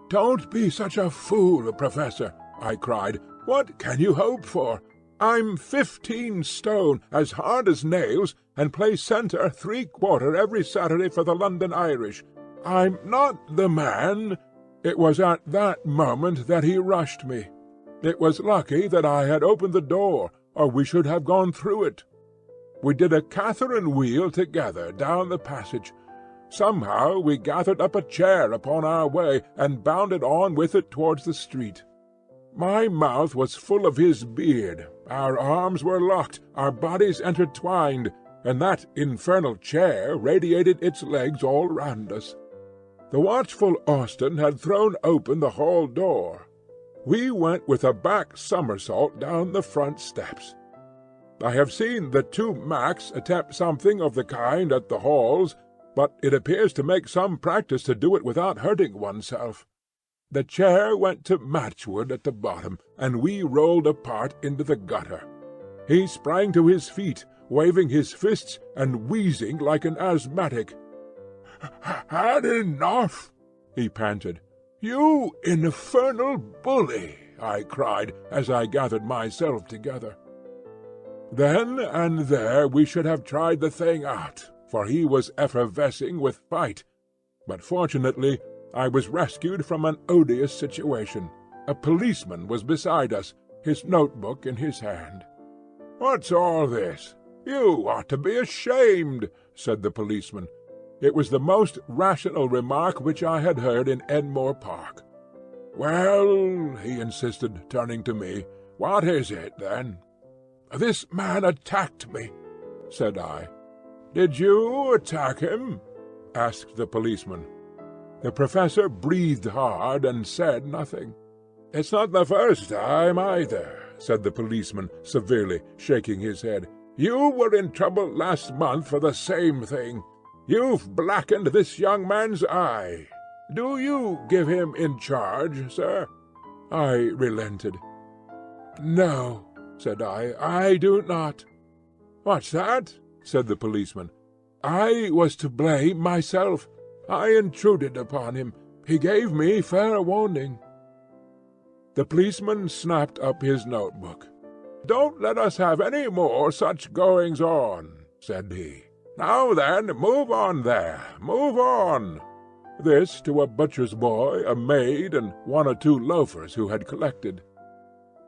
"Don't be such a fool, Professor," I cried. "What can you hope for? I'm 15 stone, as hard as nails, and play centre 3/4 every Saturday for the London Irish. I'm not the man—" It was at that moment that he rushed me. It was lucky that I had opened the door, or we should have gone through it. We did a Catherine wheel together down the passage. Somehow we gathered up a chair upon our way, and bounded on with it towards the street. My mouth was full of his beard, our arms were locked, our bodies intertwined, and that infernal chair radiated its legs all round us. The watchful Austin had thrown open the hall door. We went with a back somersault down the front steps. I have seen the two Macs attempt something of the kind at the halls, but it appears to make some practice to do it without hurting oneself. The chair went to matchwood at the bottom, and we rolled apart into the gutter. He sprang to his feet, waving his fists and wheezing like an asthmatic. "Had enough?" he panted. "You infernal bully!" I cried, as I gathered myself together. Then and there we should have tried the thing out, for he was effervescing with fight. But fortunately I was rescued from an odious situation. A policeman was beside us, his notebook in his hand. "What's all this? You ought to be ashamed," said the policeman. It was the most rational remark which I had heard in Enmore Park. "Well," he insisted, turning to me, "what is it, then?" "This man attacked me," said I. "Did you attack him?" asked the policeman. The professor breathed hard and said nothing. "It's not the first time, either," said the policeman, severely, shaking his head. "You were in trouble last month for the same thing. You've blackened this young man's eye. Do you give him in charge, sir?" I relented. "No," said I do not." "What's that?" said the policeman. "I was to blame myself. I intruded upon him. He gave me fair warning." The policeman snapped up his notebook. "Don't let us have any more such goings-on," said he. "Now then, move on there, move on." This to a butcher's boy, a maid, and one or two loafers who had collected.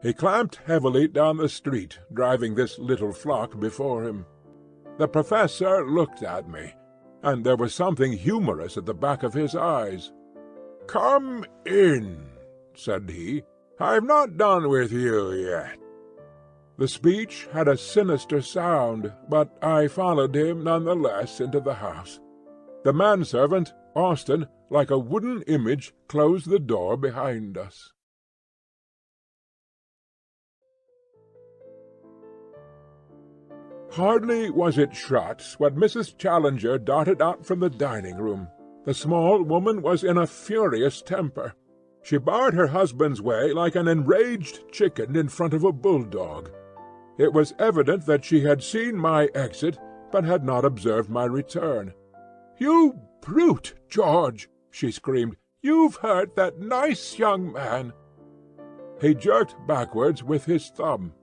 He clamped heavily down the street, driving this little flock before him. The professor looked at me, and there was something humorous at the back of his eyes. "Come in," said he. "I've not done with you yet." The speech had a sinister sound, but I followed him none the less into the house. The manservant, Austin, like a wooden image, closed the door behind us. Hardly was it shut when Mrs. Challenger darted out from the dining-room. The small woman was in a furious temper. She barred her husband's way like an enraged chicken in front of a bulldog. It was evident that she had seen my exit, but had not observed my return. "You brute, George!" she screamed. "You've hurt that nice young man." He jerked backwards with his thumb.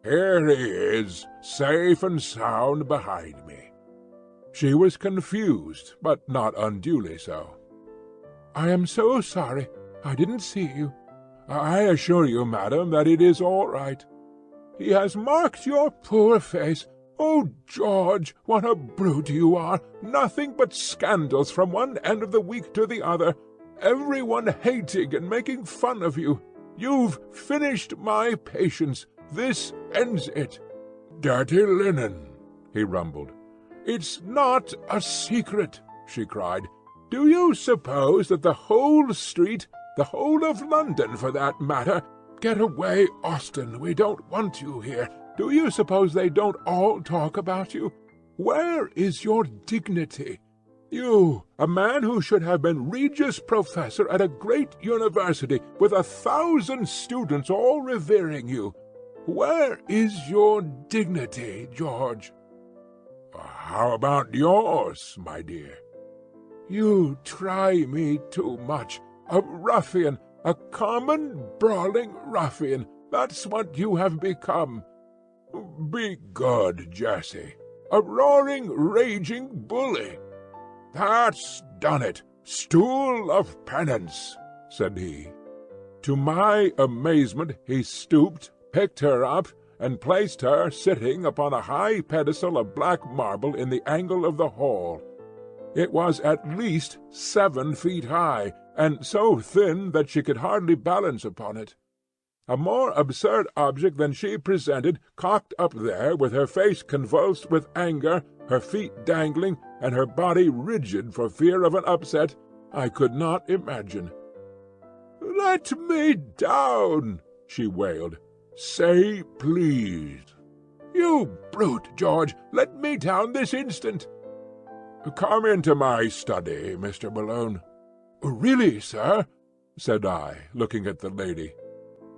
"Here he is, safe and sound behind me." She was confused, but not unduly so. "I am so sorry. I didn't see you." "I assure you, madam, that it is all right." "He has marked your poor face. Oh, George, what a brute you are! Nothing but scandals from one end of the week to the other. Everyone hating and making fun of you. You've finished my patience. This ends it." "Dirty linen," he rumbled. "It's not a secret," she cried. "Do you suppose that the whole street, the whole of London for that matter— Get away, Austen, we don't want you here. Do you suppose they don't all talk about you? Where is your dignity? You, a man who should have been Regius Professor at a great university, with 1,000 students all revering you. Where is your dignity, George?" "How about yours, my dear?" "You try me too much. A ruffian, a common, brawling ruffian. That's what you have become." "Be good, Jessie." "A roaring, raging bully." "That's done it. Stool of penance," said he. To my amazement he stooped, picked her up, and placed her sitting upon a high pedestal of black marble in the angle of the hall. It was at least 7 feet high, and so thin that she could hardly balance upon it. A more absurd object than she presented, cocked up there, with her face convulsed with anger, her feet dangling, and her body rigid for fear of an upset, I could not imagine. "Let me down!" she wailed. "Say please." "You brute, George! Let me down this instant!" "Come into my study, Mr. Malone." "Really, sir?" said I, looking at the lady.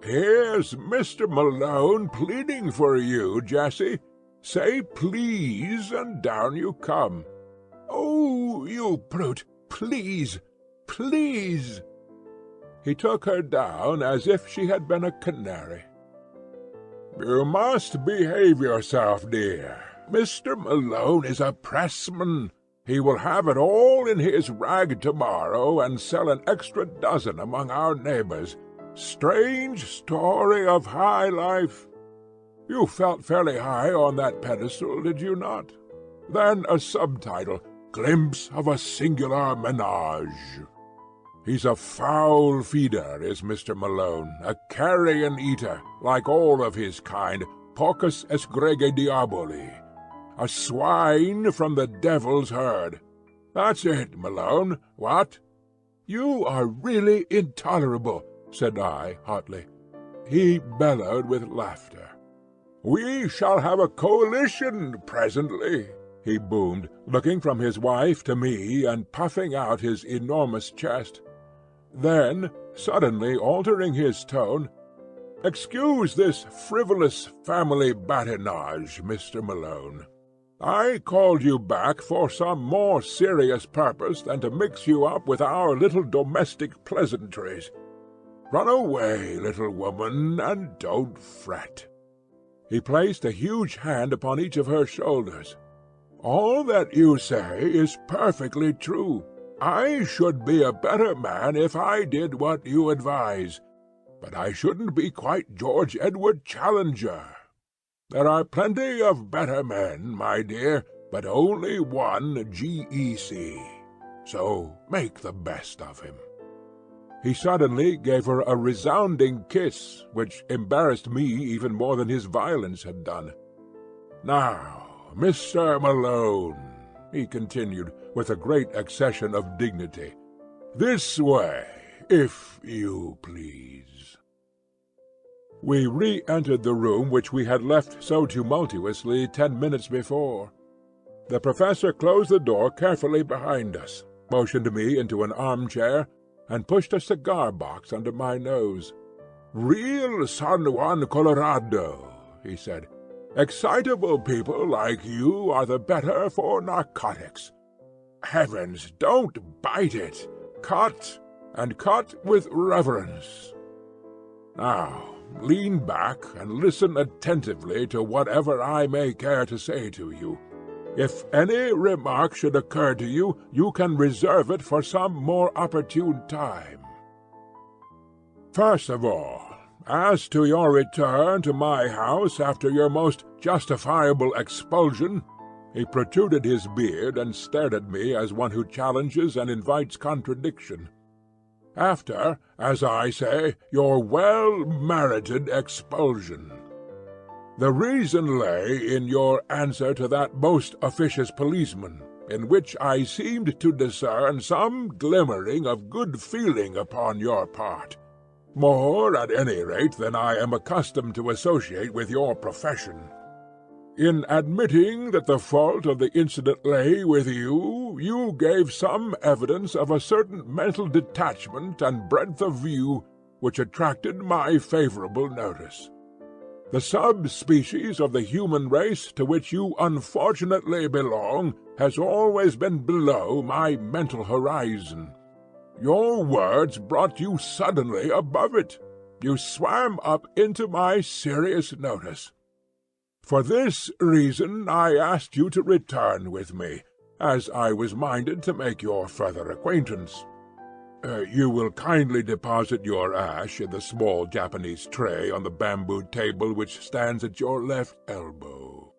"Here's Mr. Malone pleading for you, Jessie. Say please, and down you come." "Oh, you brute! Please! Please!" He took her down as if she had been a canary. "You must behave yourself, dear. Mr. Malone is a pressman. He will have it all in his rag tomorrow, and sell an extra dozen among our neighbours. Strange story of high life. You felt fairly high on that pedestal, did you not? Then a subtitle, 'Glimpse of a Singular Menage.' He's a foul feeder, is Mr. Malone, a carrion eater, like all of his kind, porcus esgrege diaboli. A swine from the devil's herd. That's it, Malone, what?" "You are really intolerable," said I, hotly. He bellowed with laughter. "We shall have a coalition presently," he boomed, looking from his wife to me and puffing out his enormous chest. Then, suddenly altering his tone, "Excuse this frivolous family badinage, Mr. Malone. I called you back for some more serious purpose than to mix you up with our little domestic pleasantries. Run away, little woman, and don't fret." He placed a huge hand upon each of her shoulders. "All that you say is perfectly true. I should be a better man if I did what you advise, but I shouldn't be quite George Edward Challenger. There are plenty of better men, my dear, but only one G.E.C. So make the best of him." He suddenly gave her a resounding kiss, which embarrassed me even more than his violence had done. "Now, Mr. Malone," he continued, with a great accession of dignity, This way, if you please." We re-entered the room which we had left so tumultuously 10 minutes before. The professor closed the door carefully behind us, motioned me into an armchair, and pushed a cigar-box under my nose. "Real San Juan Colorado," he said. "Excitable people like you are the better for narcotics. Heavens, don't bite it! Cut, and cut with reverence. Now, lean back and listen attentively to whatever I may care to say to you. If any remark should occur to you, you can reserve it for some more opportune time. First of all, as to your return to my house after your most justifiable expulsion," he protruded his beard and stared at me as one who challenges and invites contradiction. "After, as I say, your well-merited expulsion. The reason lay in your answer to that most officious policeman, in which I seemed to discern some glimmering of good feeling upon your part, more, at any rate, than I am accustomed to associate with your profession. In admitting that the fault of the incident lay with you, you gave some evidence of a certain mental detachment and breadth of view which attracted my favourable notice. The sub-species of the human race to which you unfortunately belong has always been below my mental horizon. Your words brought you suddenly above it. You swam up into my serious notice. For this reason I asked you to return with me, as I was minded to make your further acquaintance. You will kindly deposit your ash in the small Japanese tray on the bamboo table which stands at your left elbow."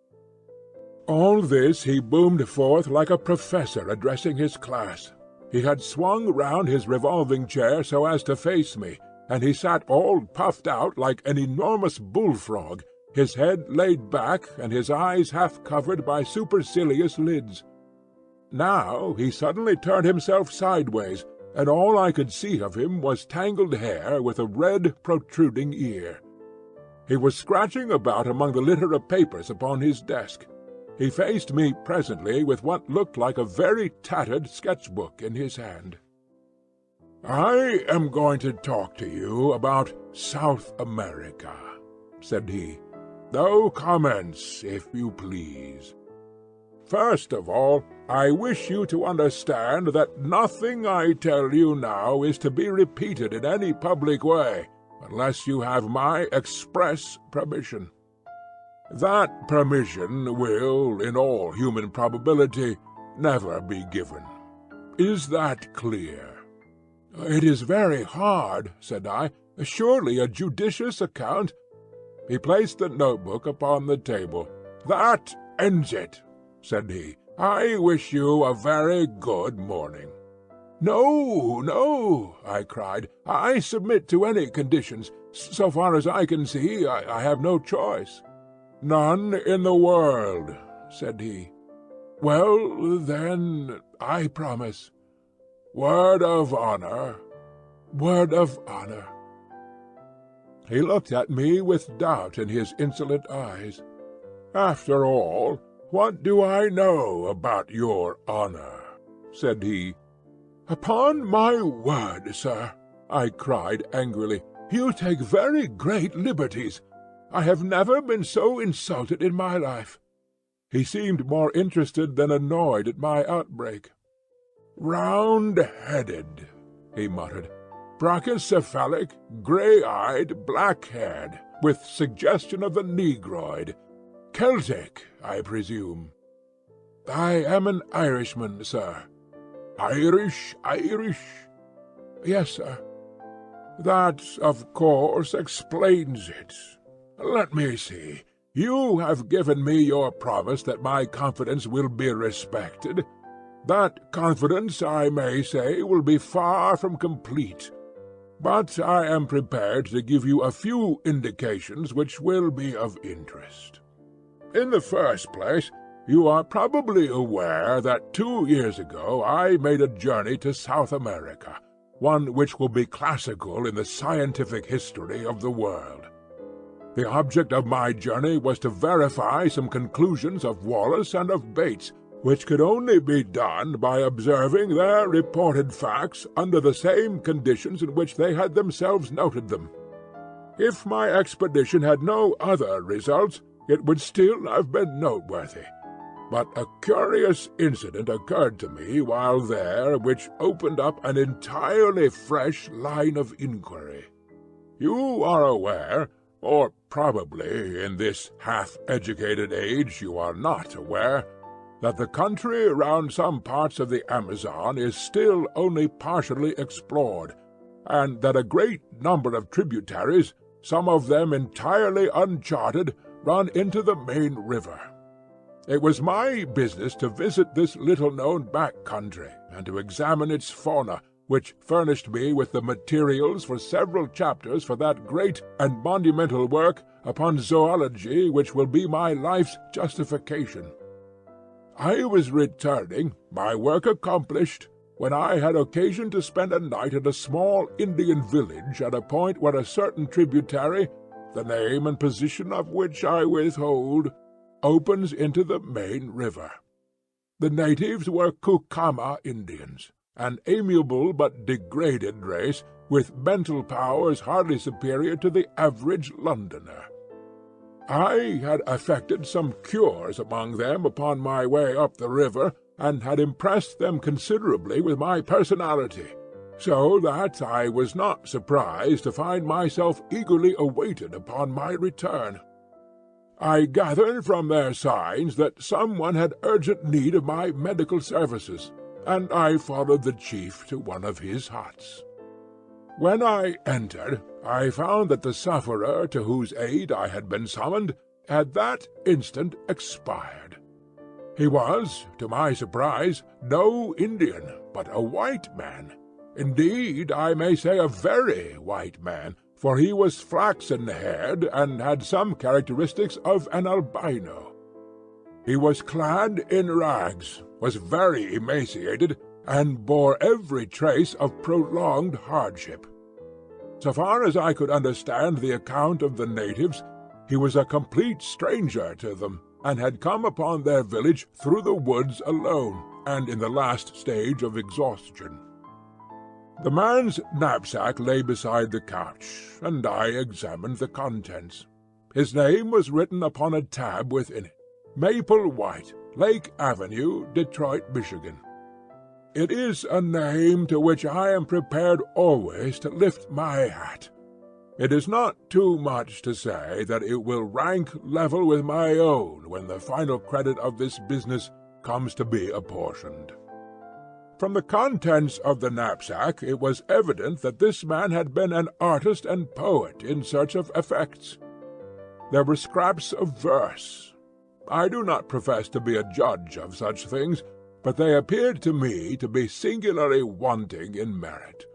All this he boomed forth like a professor addressing his class. He had swung round his revolving chair so as to face me, and he sat all puffed out like an enormous bullfrog, his head laid back and his eyes half covered by supercilious lids. Now he suddenly turned himself sideways, and all I could see of him was tangled hair with a red protruding ear. He was scratching about among the litter of papers upon his desk. He faced me presently with what looked like a very tattered sketch-book in his hand. "I am going to talk to you about South America," said he. "No comments, if you please. First of all, I wish you to understand that nothing I tell you now is to be repeated in any public way, unless you have my express permission. That permission will, in all human probability, never be given. Is that clear?" "It is very hard," said I. "Surely a judicious account—" He placed the notebook upon the table. "That ends it," said he. "I wish you a very good morning." "No, no," I cried. "I submit to any conditions. So far as I can see, I have no choice." "None in the world," said he. "Well, then, I promise." "Word of honor?" "Word of honor." He looked at me with doubt in his insolent eyes. "After all, what do I know about your honor?" said he. "Upon my word, sir," I cried angrily, "you take very great liberties. I have never been so insulted in my life." He seemed more interested than annoyed at my outbreak. "Round-headed," he muttered. "Brachycephalic, grey-eyed, black-haired, with suggestion of the negroid. Celtic, I presume." "I am an Irishman, sir." "Irish? "Yes, sir." "That, of course, explains it. Let me see. You have given me your promise that my confidence will be respected. That confidence, I may say, will be far from complete. But I am prepared to give you a few indications which will be of interest. In the first place, you are probably aware that 2 years ago I made a journey to South America, one which will be classical in the scientific history of the world. The object of my journey was to verify some conclusions of Wallace and of Bates, which could only be done by observing their reported facts under the same conditions in which they had themselves noted them. If my expedition had no other results, it would still have been noteworthy. But a curious incident occurred to me while there which opened up an entirely fresh line of inquiry. You are aware, or probably in this half-educated age you are not aware, that the country round some parts of the Amazon is still only partially explored, and that a great number of tributaries, some of them entirely uncharted, run into the main river. It was my business to visit this little-known back country, and to examine its fauna, which furnished me with the materials for several chapters for that great and monumental work upon zoology which will be my life's justification. I was returning, my work accomplished, when I had occasion to spend a night at a small Indian village at a point where a certain tributary, the name and position of which I withhold, opens into the main river. The natives were Kukama Indians, an amiable but degraded race, with mental powers hardly superior to the average Londoner. I had effected some cures among them upon my way up the river, and had impressed them considerably with my personality, so that I was not surprised to find myself eagerly awaited upon my return. I gathered from their signs that someone had urgent need of my medical services, and I followed the chief to one of his huts. When I entered, I found that the sufferer to whose aid I had been summoned had that instant expired. He was, to my surprise, no Indian, but a white man. Indeed, I may say a very white man, for he was flaxen-haired and had some characteristics of an albino. He was clad in rags, was very emaciated, and bore every trace of prolonged hardship. So far as I could understand the account of the natives, he was a complete stranger to them, and had come upon their village through the woods alone, and in the last stage of exhaustion. The man's knapsack lay beside the couch, and I examined the contents. His name was written upon a tab within it, Maple White, Lake Avenue, Detroit, Michigan. It is a name to which I am prepared always to lift my hat. It is not too much to say that it will rank level with my own when the final credit of this business comes to be apportioned. From the contents of the knapsack it was evident that this man had been an artist and poet in search of effects. There were scraps of verse. I do not profess to be a judge of such things, but they appeared to me to be singularly wanting in merit.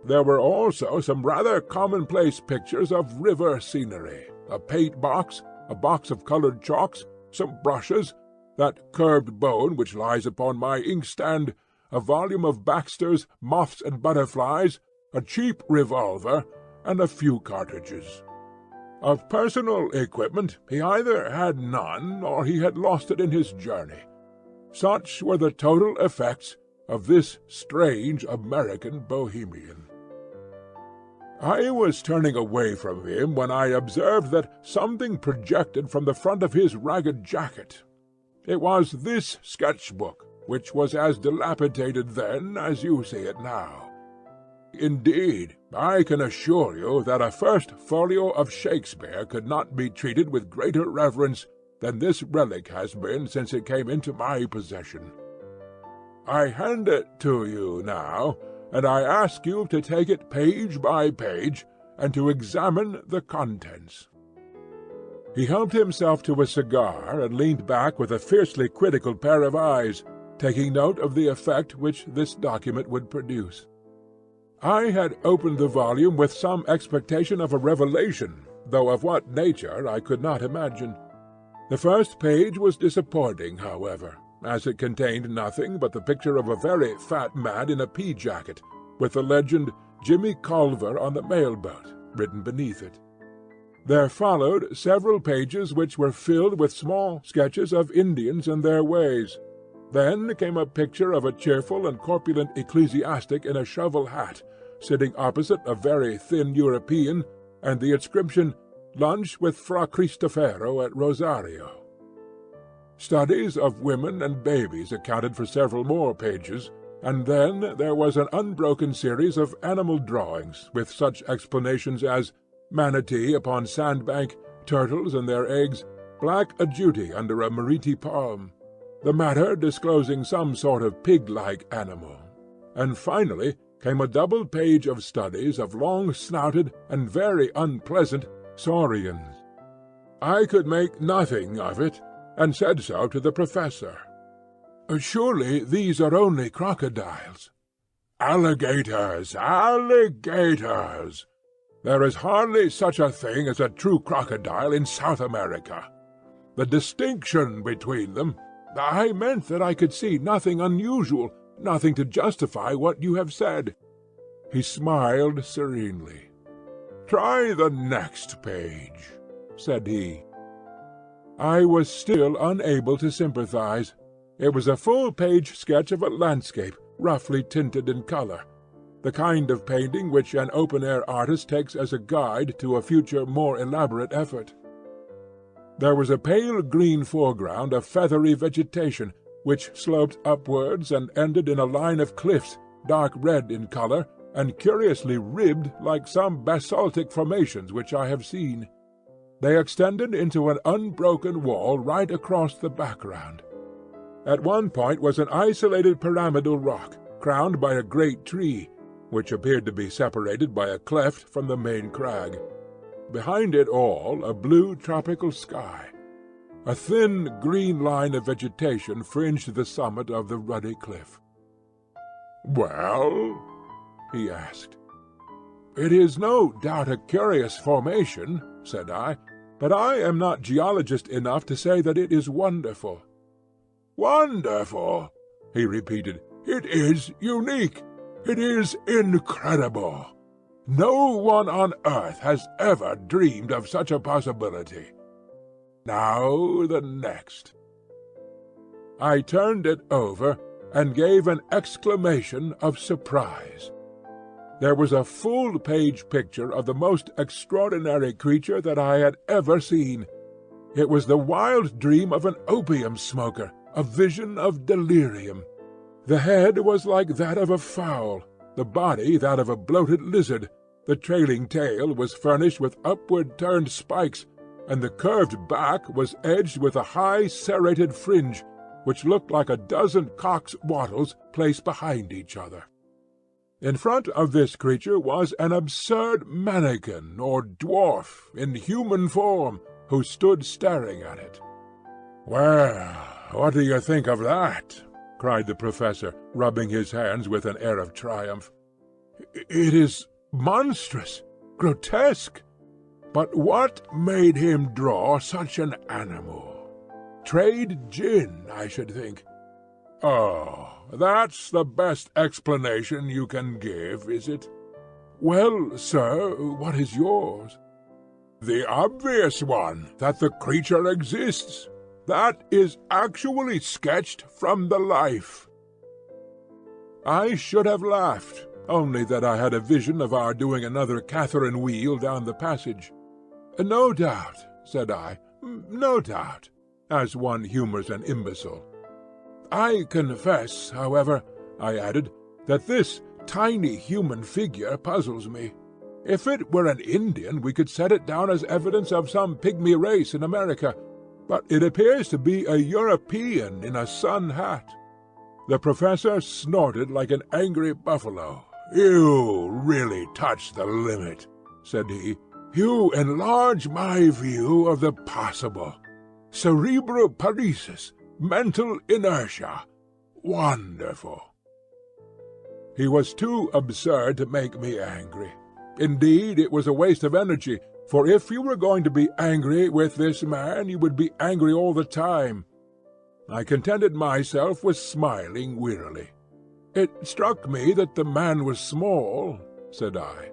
There were also some rather commonplace pictures of river scenery, a paint-box, a box of coloured chalks, some brushes, that curved bone which lies upon my inkstand, a volume of Baxter's Moths and Butterflies, a cheap revolver, and a few cartridges. Of personal equipment he either had none, or he had lost it in his journey. Such were the total effects of this strange American bohemian. I was turning away from him when I observed that something projected from the front of his ragged jacket. It was this sketch-book, which was as dilapidated then as you see it now. Indeed, I can assure you that a first folio of Shakespeare could not be treated with greater reverence than this relic has been since it came into my possession. I hand it to you now, and I ask you to take it page by page, and to examine the contents." He helped himself to a cigar, and leaned back with a fiercely critical pair of eyes, taking note of the effect which this document would produce. I had opened the volume with some expectation of a revelation, though of what nature I could not imagine. The first page was disappointing, however, as it contained nothing but the picture of a very fat man in a pea-jacket, with the legend "Jimmy Culver on the Mailboat" written beneath it. There followed several pages which were filled with small sketches of Indians and their ways. Then came a picture of a cheerful and corpulent ecclesiastic in a shovel hat, sitting opposite a very thin European, and the inscription, "Lunch with Fra Cristofero at Rosario." Studies of women and babies accounted for several more pages, and then there was an unbroken series of animal drawings, with such explanations as manatee upon sandbank, turtles and their eggs, black ajouti under a meriti palm, the matter disclosing some sort of pig-like animal, and finally came a double page of studies of long-snouted and very unpleasant saurians. I could make nothing of it, and said so to the professor. "Surely these are only crocodiles." "Alligators, alligators! There is hardly such a thing as a true crocodile in South America. The distinction between them—" "I meant that I could see nothing unusual, nothing to justify what you have said." He smiled serenely. "Try the next page," said he. I was still unable to sympathize. It was a full-page sketch of a landscape, roughly tinted in color, the kind of painting which an open-air artist takes as a guide to a future more elaborate effort. There was a pale green foreground of feathery vegetation, which sloped upwards and ended in a line of cliffs, dark red in color, and curiously ribbed like some basaltic formations which I have seen. They extended into an unbroken wall right across the background. At one point was an isolated pyramidal rock, crowned by a great tree, which appeared to be separated by a cleft from the main crag. Behind it all a blue tropical sky. A thin green line of vegetation fringed the summit of the ruddy cliff. "Well?" he asked. "It is no doubt a curious formation," said I, "but I am not geologist enough to say that it is wonderful." "Wonderful!" he repeated. "It is unique. It is incredible. No one on earth has ever dreamed of such a possibility. Now the next." I turned it over and gave an exclamation of surprise. There was a full-page picture of the most extraordinary creature that I had ever seen. It was the wild dream of an opium smoker, a vision of delirium. The head was like that of a fowl, the body that of a bloated lizard, the trailing tail was furnished with upward-turned spikes, and the curved back was edged with a high serrated fringe, which looked like a dozen cock's wattles placed behind each other. In front of this creature was an absurd mannequin or dwarf in human form, who stood staring at it. "Well, what do you think of that?" cried the professor, rubbing his hands with an air of triumph. "It is monstrous, grotesque. But what made him draw such an animal? Trade gin, I should think." "Oh, that's the best explanation you can give, is it?" "Well, sir, what is yours?" "The obvious one, that the creature exists. That is actually sketched from the life." I should have laughed, only that I had a vision of our doing another Catherine wheel down the passage. "No doubt," said I, "no doubt," as one humours an imbecile. "I confess, however," I added, "that this tiny human figure puzzles me. If it were an Indian we could set it down as evidence of some pygmy race in America, but it appears to be a European in a sun hat." The professor snorted like an angry buffalo. "You really touch the limit," said he. "You enlarge my view of the possible. Cerebroparesis, mental inertia. Wonderful." He was too absurd to make me angry. Indeed, it was a waste of energy, for if you were going to be angry with this man, you would be angry all the time. I contented myself with smiling wearily. "It struck me that the man was small," said I.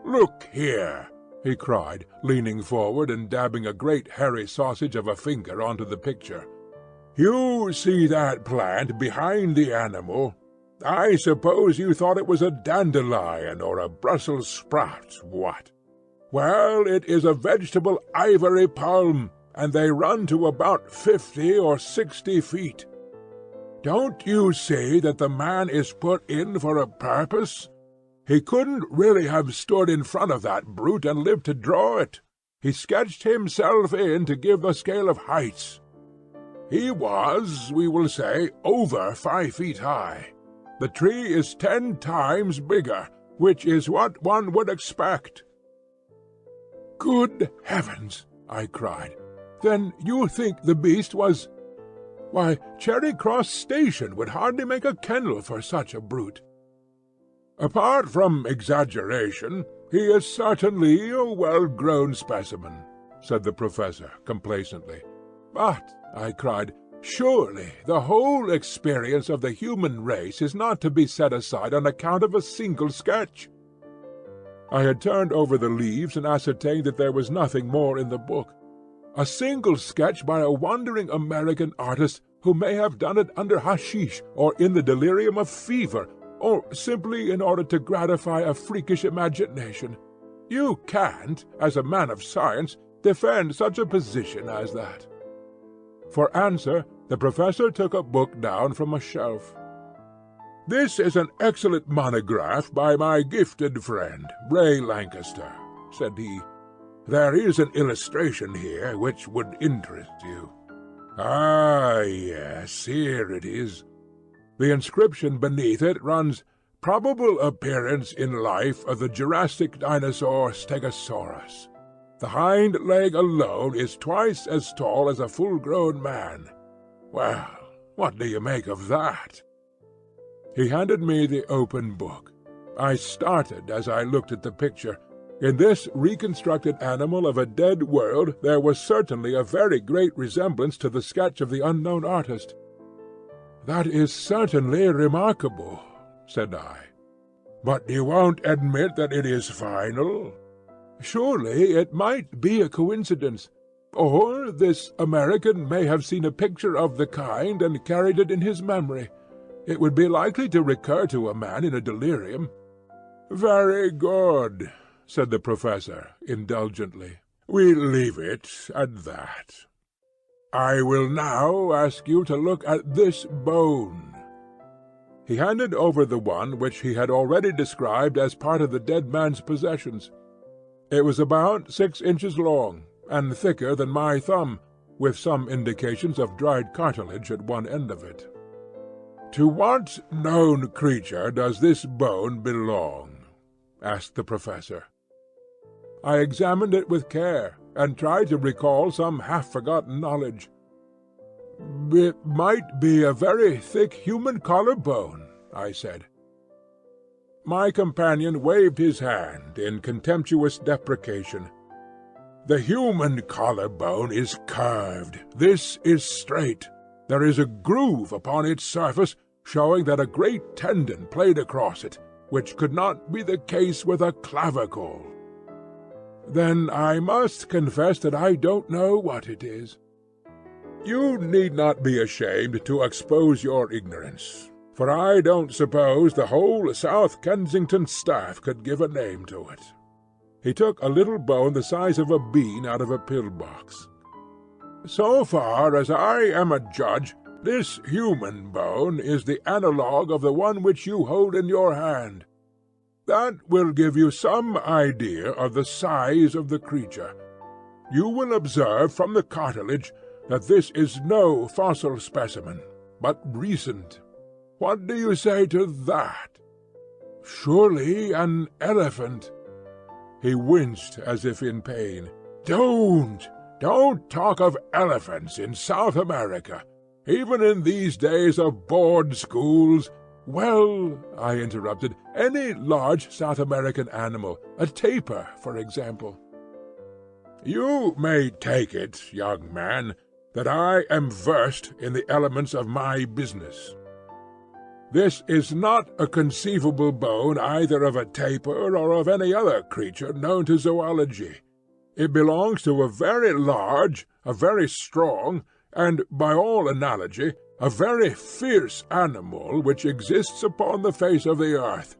"Look here," he cried, leaning forward and dabbing a great hairy sausage of a finger onto the picture. "You see that plant behind the animal? I suppose you thought it was a dandelion or a Brussels sprout, what? Well, it is a vegetable ivory palm, and they run to about 50 or 60 feet. Don't you see that the man is put in for a purpose? He couldn't really have stood in front of that brute and lived to draw it. He sketched himself in to give the scale of heights. He was, we will say, over 5 feet high. The tree is 10 times bigger, which is what one would expect." "Good heavens!" I cried. "Then you think the beast was— Why, Charing Cross Station would hardly make a kennel for such a brute." "Apart from exaggeration, he is certainly a well-grown specimen," said the Professor complacently. "But," I cried, "surely the whole experience of the human race is not to be set aside on account of a single sketch." I had turned over the leaves and ascertained that there was nothing more in the book. A single sketch by a wandering American artist who may have done it under hashish or in the delirium of fever, or simply in order to gratify a freakish imagination. You can't, as a man of science, defend such a position as that." For answer, the Professor took a book down from a shelf. "This is an excellent monograph by my gifted friend, Ray Lancaster," said he. "There is an illustration here which would interest you. Ah, yes, here it is. The inscription beneath it runs, 'Probable appearance in life of the Jurassic dinosaur Stegosaurus. The hind leg alone is twice as tall as a full-grown man.' Well, what do you make of that?" He handed me the open book. I started as I looked at the picture. In this reconstructed animal of a dead world there was certainly a very great resemblance to the sketch of the unknown artist. "That is certainly remarkable," said I. "But you won't admit that it is final? Surely it might be a coincidence. Or this American may have seen a picture of the kind and carried it in his memory. It would be likely to recur to a man in a delirium." "Very good," said the Professor indulgently. "We'll leave it at that. I will now ask you to look at this bone." He handed over the one which he had already described as part of the dead man's possessions. It was about 6 inches long, and thicker than my thumb, with some indications of dried cartilage at one end of it. "To what known creature does this bone belong?" asked the Professor. I examined it with care, and tried to recall some half-forgotten knowledge. "It might be a very thick human collar-bone," I said. My companion waved his hand in contemptuous deprecation. "The human collar-bone is curved. This is straight. There is a groove upon its surface, showing that a great tendon played across it, which could not be the case with a clavicle." "Then I must confess that I don't know what it is." "You need not be ashamed to expose your ignorance, for I don't suppose the whole South Kensington staff could give a name to it." He took a little bone the size of a bean out of a pill-box. "So far as I am a judge, this human bone is the analogue of the one which you hold in your hand. That will give you some idea of the size of the creature. You will observe from the cartilage that this is no fossil specimen, but recent. What do you say to that?" "Surely an elephant." He winced as if in pain. Don't talk of elephants in South America, even in these days of board schools." "Well," I interrupted, "any large South American animal, a tapir, for example." "You may take it, young man, that I am versed in the elements of my business. This is not a conceivable bone either of a tapir or of any other creature known to zoology. It belongs to a very large, a very strong, and, by all analogy, a very fierce animal which exists upon the face of the earth,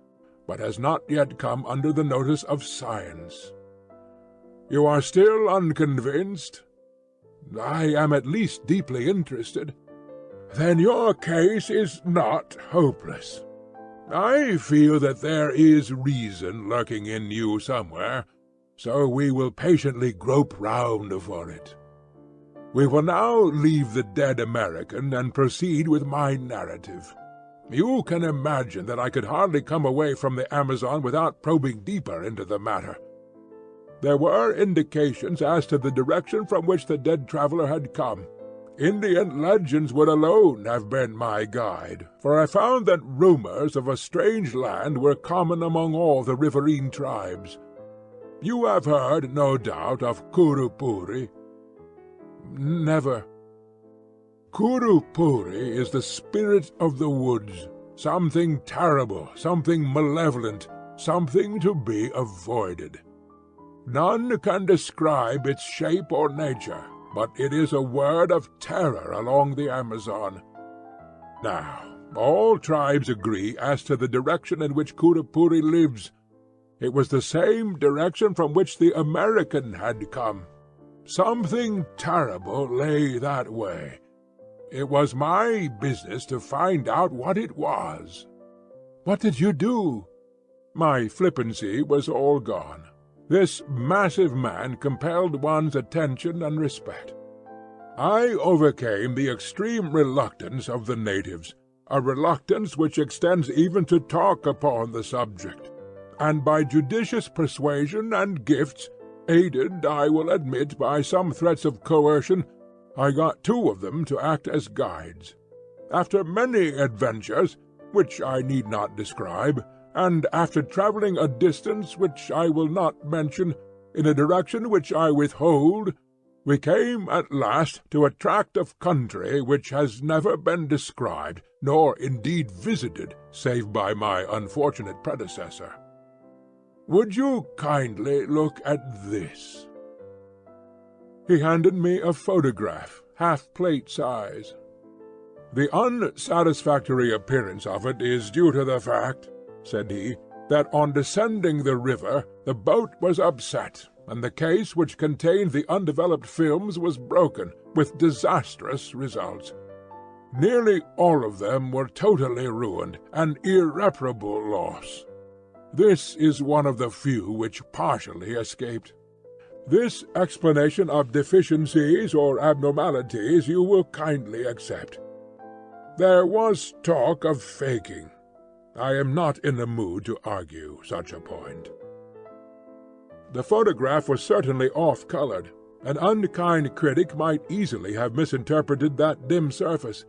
but has not yet come under the notice of science. You are still unconvinced? I am at least deeply interested. Then your case is not hopeless. I feel that there is reason lurking in you somewhere, so we will patiently grope round for it. We will now leave the dead American and proceed with my narrative. You can imagine that I could hardly come away from the Amazon without probing deeper into the matter. There were indications as to the direction from which the dead traveler had come. Indian legends would alone have been my guide, for I found that rumors of a strange land were common among all the riverine tribes. You have heard, no doubt, of Kurupuri. Never. Kurupuri is the spirit of the woods, something terrible, something malevolent, something to be avoided. None can describe its shape or nature, but it is a word of terror along the Amazon. Now, all tribes agree as to the direction in which Kurupuri lives. It was the same direction from which the American had come. Something terrible lay that way. It was my business to find out what it was. What did you do? My flippancy was all gone. This massive man compelled one's attention and respect. I overcame the extreme reluctance of the natives, a reluctance which extends even to talk upon the subject, and by judicious persuasion and gifts, aided, I will admit, by some threats of coercion, I got 2 of them to act as guides. After many adventures, which I need not describe, and after travelling a distance which I will not mention, in a direction which I withhold, we came at last to a tract of country which has never been described, nor indeed visited, save by my unfortunate predecessor. Would you kindly look at this?" He handed me a photograph, half-plate size. "The unsatisfactory appearance of it is due to the fact," said he, "that on descending the river the boat was upset, and the case which contained the undeveloped films was broken, with disastrous results. Nearly all of them were totally ruined, an irreparable loss. This is one of the few which partially escaped. This explanation of deficiencies or abnormalities you will kindly accept. There was talk of faking. I am not in the mood to argue such a point." The photograph was certainly off-colored. An unkind critic might easily have misinterpreted that dim surface.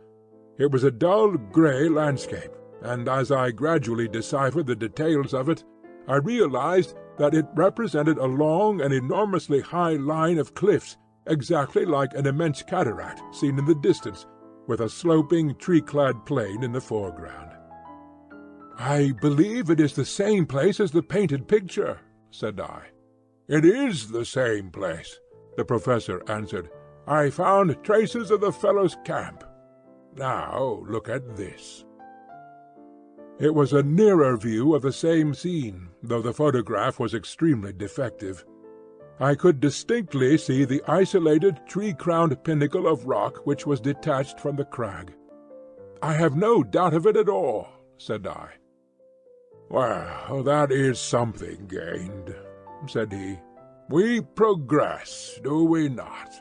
It was a dull grey landscape, and as I gradually deciphered the details of it, I realized that it represented a long and enormously high line of cliffs, exactly like an immense cataract seen in the distance, with a sloping, tree-clad plain in the foreground. "I believe it is the same place as the painted picture," said I. "It is the same place," the professor answered. "I found traces of the fellow's camp. Now look at this." It was a nearer view of the same scene, though the photograph was extremely defective. I could distinctly see the isolated, tree-crowned pinnacle of rock which was detached from the crag. "I have no doubt of it at all," said I. "Well, that is something gained," said he. "We progress, do we not?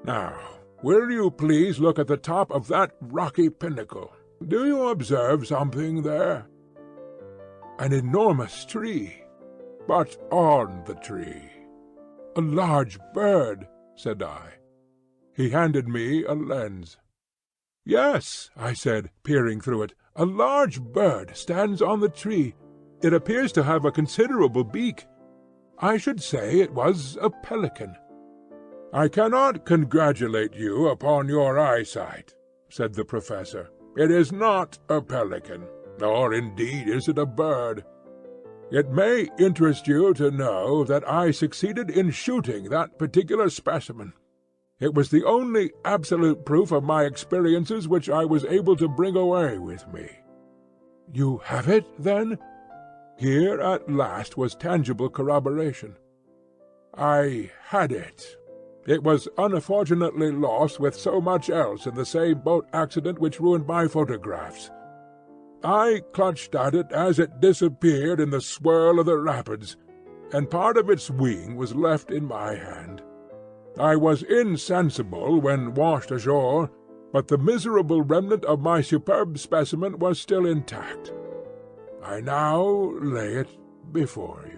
Now, will you please look at the top of that rocky pinnacle? Do you observe something there?" "An enormous tree." "But on the tree?" "A large bird," said I. He handed me a lens. "Yes," I said, peering through it, "a large bird stands on the tree. It appears to have a considerable beak. I should say it was a pelican." "I cannot congratulate you upon your eyesight," said the professor. It is not a pelican, nor indeed is it a bird. It may interest you to know that I succeeded in shooting that particular specimen. It was the only absolute proof of my experiences which I was able to bring away with me." "You have it, then?" Here at last was tangible corroboration. "I had it. It was unfortunately lost with so much else in the same boat accident which ruined my photographs. I clutched at it as it disappeared in the swirl of the rapids, and part of its wing was left in my hand. I was insensible when washed ashore, but the miserable remnant of my superb specimen was still intact. I now lay it before you."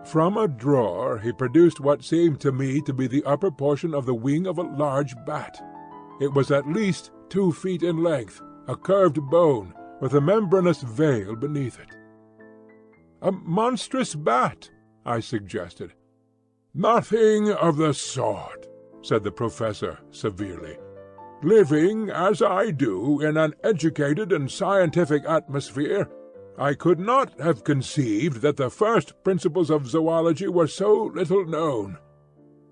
From a drawer he produced what seemed to me to be the upper portion of the wing of a large bat. It was at least 2 feet in length, a curved bone, with a membranous veil beneath it. "A monstrous bat," I suggested. "Nothing of the sort," said the professor severely. "Living, as I do, in an educated and scientific atmosphere, I could not have conceived that the first principles of zoology were so little known.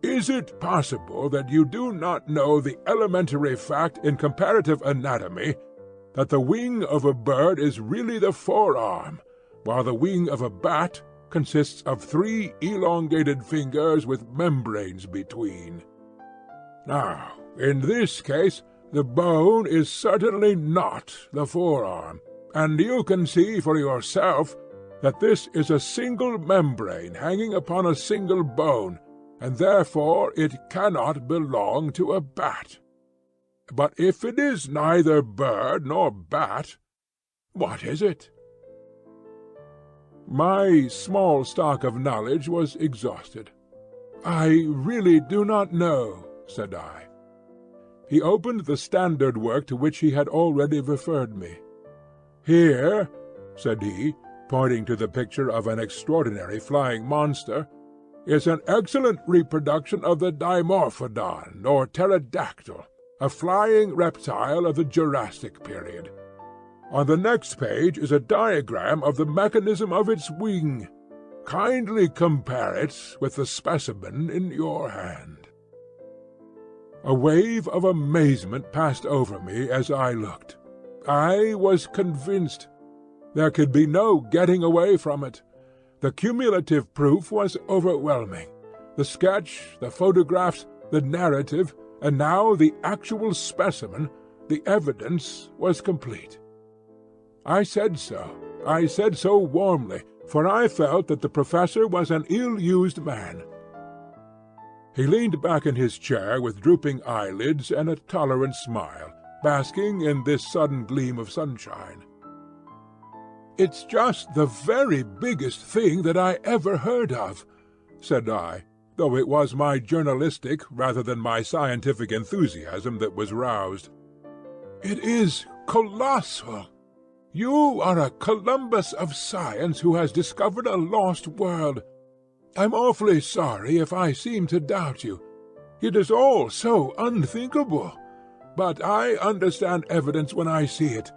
Is it possible that you do not know the elementary fact in comparative anatomy that the wing of a bird is really the forearm, while the wing of a bat consists of 3 elongated fingers with membranes between? Now, in this case, the bone is certainly not the forearm, and you can see for yourself that this is a single membrane hanging upon a single bone, and therefore it cannot belong to a bat. But if it is neither bird nor bat, what is it?" My small stock of knowledge was exhausted. "I really do not know," said I. He opened the standard work to which he had already referred me. "Here," said he, pointing to the picture of an extraordinary flying monster, "is an excellent reproduction of the Dimorphodon, or pterodactyl, a flying reptile of the Jurassic period. On the next page is a diagram of the mechanism of its wing. Kindly compare it with the specimen in your hand." A wave of amazement passed over me as I looked. I was convinced. There could be no getting away from it. The cumulative proof was overwhelming. The sketch, the photographs, the narrative, and now the actual specimen, the evidence was complete. I said so. I said so warmly, for I felt that the professor was an ill-used man. He leaned back in his chair with drooping eyelids and a tolerant smile, basking in this sudden gleam of sunshine. "It's just the very biggest thing that I ever heard of," said I, though it was my journalistic rather than my scientific enthusiasm that was roused. "It is colossal. You are a Columbus of science who has discovered a lost world. I'm awfully sorry if I seem to doubt you. It is all so unthinkable. But I understand evidence when I see it,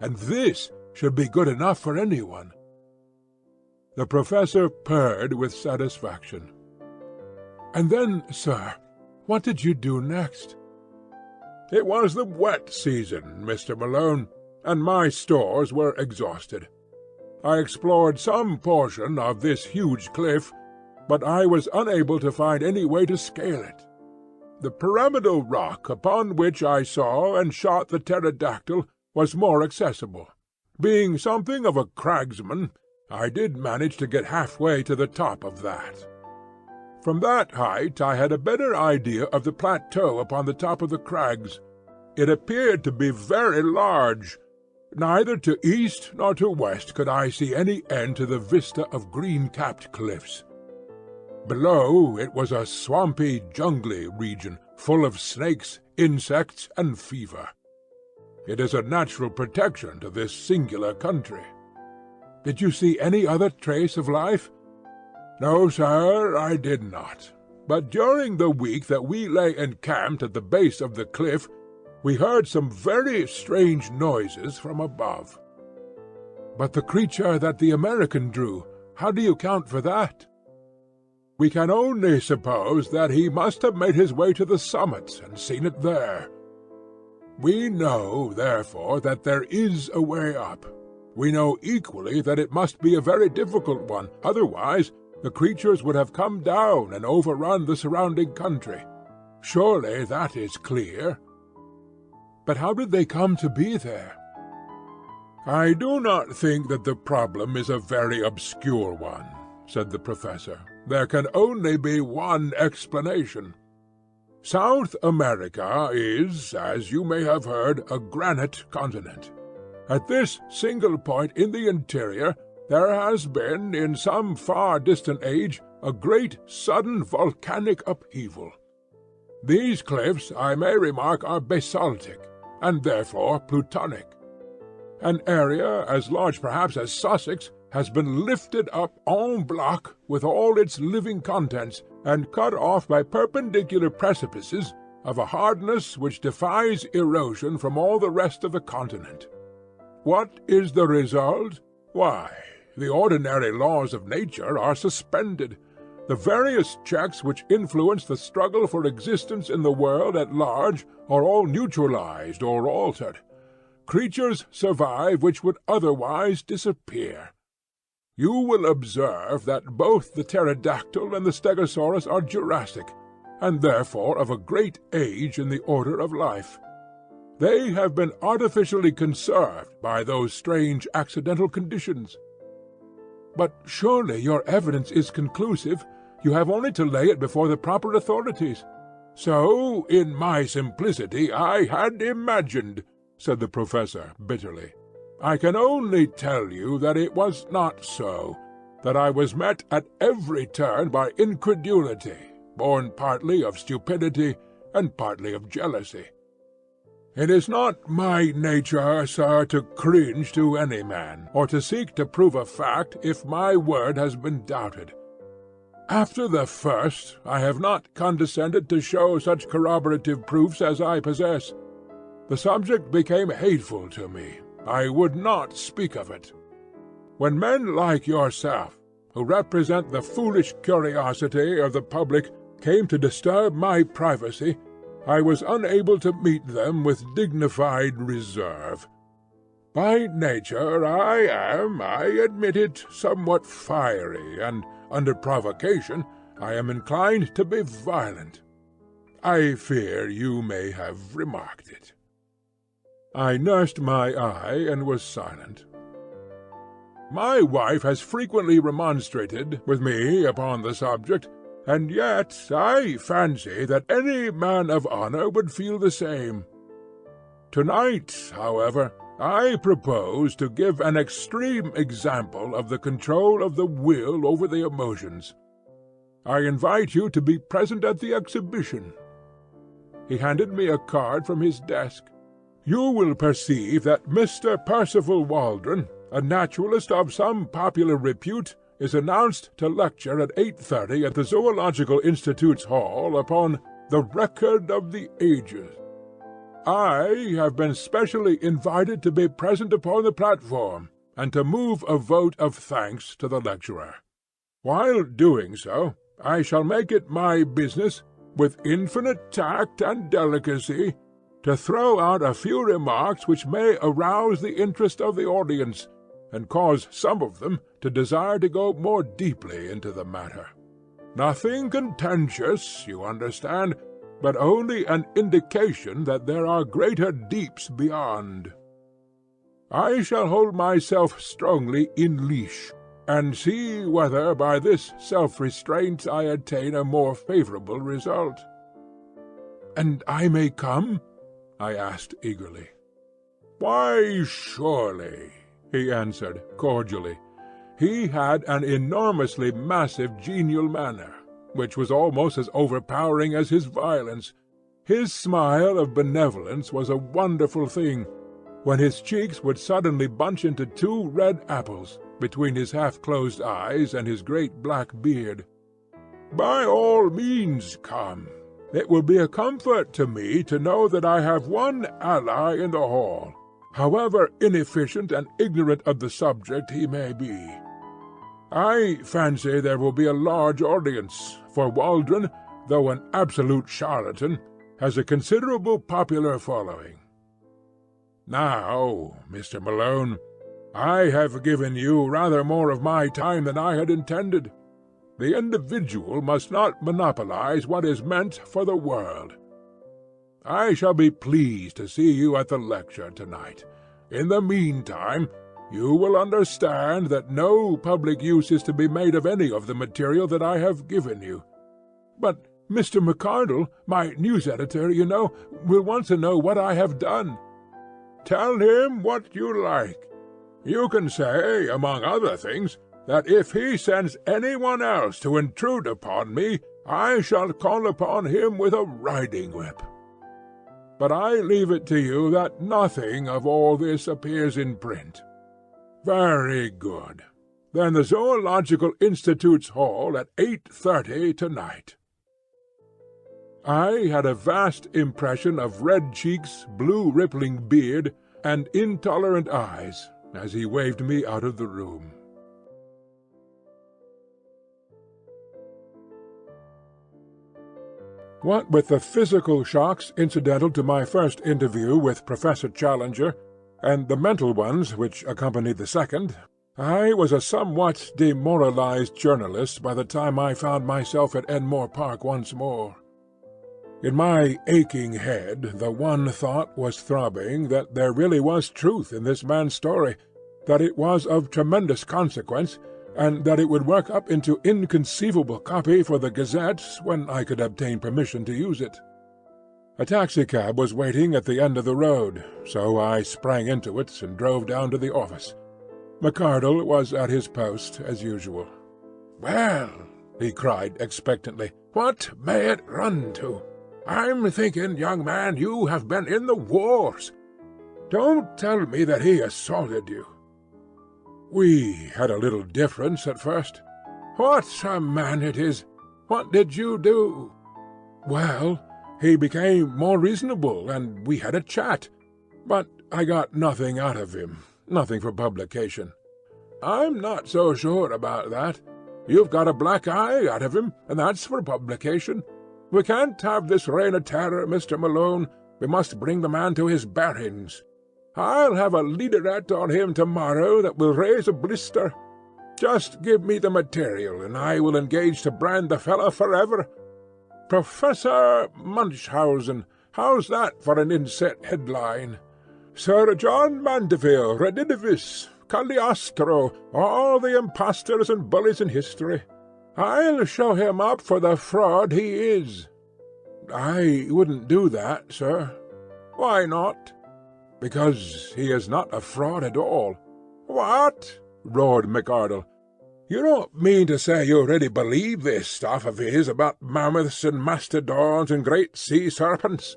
and this should be good enough for anyone." The professor purred with satisfaction. "And then, sir, what did you do next?" "It was the wet season, Mr. Malone, and my stores were exhausted. I explored some portion of this huge cliff, but I was unable to find any way to scale it. The pyramidal rock upon which I saw and shot the pterodactyl was more accessible. Being something of a cragsman, I did manage to get halfway to the top of that. From that height I had a better idea of the plateau upon the top of the crags. It appeared to be very large. Neither to east nor to west could I see any end to the vista of green-capped cliffs. Below it was a swampy, jungly region, full of snakes, insects, and fever. It is a natural protection to this singular country." "Did you see any other trace of life?" "No, sir, I did not. But during the week that we lay encamped at the base of the cliff, We heard some very strange noises from above." "But the creature that the American drew, how do you account for that?" "We can only suppose that he must have made his way to the summit and seen it there. We know, therefore, that there is a way up. We know equally that it must be a very difficult one, otherwise the creatures would have come down and overrun the surrounding country. Surely that is clear." "But how did they come to be there?" "I do not think that the problem is a very obscure one," said the professor. "There can only be one explanation. South America is, as you may have heard, a granite continent. At this single point in the interior there has been, in some far distant age, a great sudden volcanic upheaval. These cliffs, I may remark, are basaltic, and therefore plutonic. An area as large perhaps as Sussex has been lifted up en bloc with all its living contents, and cut off by perpendicular precipices of a hardness which defies erosion from all the rest of the continent. What is the result? Why, the ordinary laws of nature are suspended. The various checks which influence the struggle for existence in the world at large are all neutralized or altered. Creatures survive which would otherwise disappear. You will observe that both the pterodactyl and the stegosaurus are Jurassic, and therefore of a great age in the order of life. They have been artificially conserved by those strange accidental conditions." "But surely your evidence is conclusive. You have only to lay it before the proper authorities." "So, in my simplicity, I had imagined," said the professor bitterly. "I can only tell you that it was not so, that I was met at every turn by incredulity, born partly of stupidity and partly of jealousy. It is not my nature, sir, to cringe to any man, or to seek to prove a fact if my word has been doubted. After the first, I have not condescended to show such corroborative proofs as I possess. The subject became hateful to me. I would not speak of it. When men like yourself, who represent the foolish curiosity of the public, came to disturb my privacy, I was unable to meet them with dignified reserve. By nature I am, I admit it, somewhat fiery, and under provocation I am inclined to be violent. I fear you may have remarked it." I nursed my eye and was silent. "My wife has frequently remonstrated with me upon the subject, and yet I fancy that any man of honor would feel the same. To-night, however, I propose to give an extreme example of the control of the will over the emotions. I invite you to be present at the exhibition." He handed me a card from his desk. "You will perceive that Mr. Percival Waldron, a naturalist of some popular repute, is announced to lecture at 8:30 at the Zoological Institute's Hall upon the Record of the Ages. I have been specially invited to be present upon the platform, and to move a vote of thanks to the lecturer. While doing so, I shall make it my business, with infinite tact and delicacy, to throw out a few remarks which may arouse the interest of the audience, and cause some of them to desire to go more deeply into the matter. Nothing contentious, you understand, but only an indication that there are greater deeps beyond. I shall hold myself strongly in leash, and see whether by this self-restraint I attain a more favourable result." "And I may come?" I asked eagerly. "Why, surely," he answered cordially. He had an enormously massive genial manner, which was almost as overpowering as his violence. His smile of benevolence was a wonderful thing, when his cheeks would suddenly bunch into two red apples between his half-closed eyes and his great black beard. "By all means come. It will be a comfort to me to know that I have one ally in the hall, however inefficient and ignorant of the subject he may be. I fancy there will be a large audience, for Waldron, though an absolute charlatan, has a considerable popular following. Now, Mr. Malone, I have given you rather more of my time than I had intended. The individual must not monopolize what is meant for the world. I shall be pleased to see you at the lecture tonight. In the meantime, you will understand that no public use is to be made of any of the material that I have given you. But Mr. McArdle, my news editor, you know, will want to know what I have done. Tell him what you like. You can say, among other things, that if he sends anyone else to intrude upon me, I shall call upon him with a riding-whip. But I leave it to you that nothing of all this appears in print. Very good. Then the Zoological Institute's hall at 8:30 tonight. I had a vast impression of red cheeks, blue rippling beard, and intolerant eyes as he waved me out of the room. What with the physical shocks incidental to my first interview with Professor Challenger, and the mental ones which accompanied the second, I was a somewhat demoralized journalist by the time I found myself at Enmore Park once more. In my aching head the one thought was throbbing that there really was truth in this man's story, that it was of tremendous consequence, and that it would work up into inconceivable copy for the Gazette when I could obtain permission to use it. A taxicab was waiting at the end of the road, so I sprang into it and drove down to the office. McArdle was at his post as usual. "Well," he cried expectantly, "what may it run to? I'm thinking, young man, you have been in the wars. Don't tell me that he assaulted you." "We had a little difference at first." "What a man it is! What did you do?" "Well, he became more reasonable, and we had a chat. But I got nothing out of him, nothing for publication." "I'm not so sure about that. You've got a black eye out of him, and that's for publication. We can't have this reign of terror, Mr. Malone. We must bring the man to his bearings. I'll have a leaderette on him tomorrow that will raise a blister. Just give me the material, and I will engage to brand the fellow forever. Professor Munchausen, how's that for an inset headline? Sir John Mandeville, Redivivus, Cagliostro, all the impostors and bullies in history. I'll show him up for the fraud he is." "I wouldn't do that, sir." "Why not?" "Because he is not a fraud at all." "What?" roared McArdle. "You don't mean to say you really believe this stuff of his about mammoths and mastodons and great sea serpents?"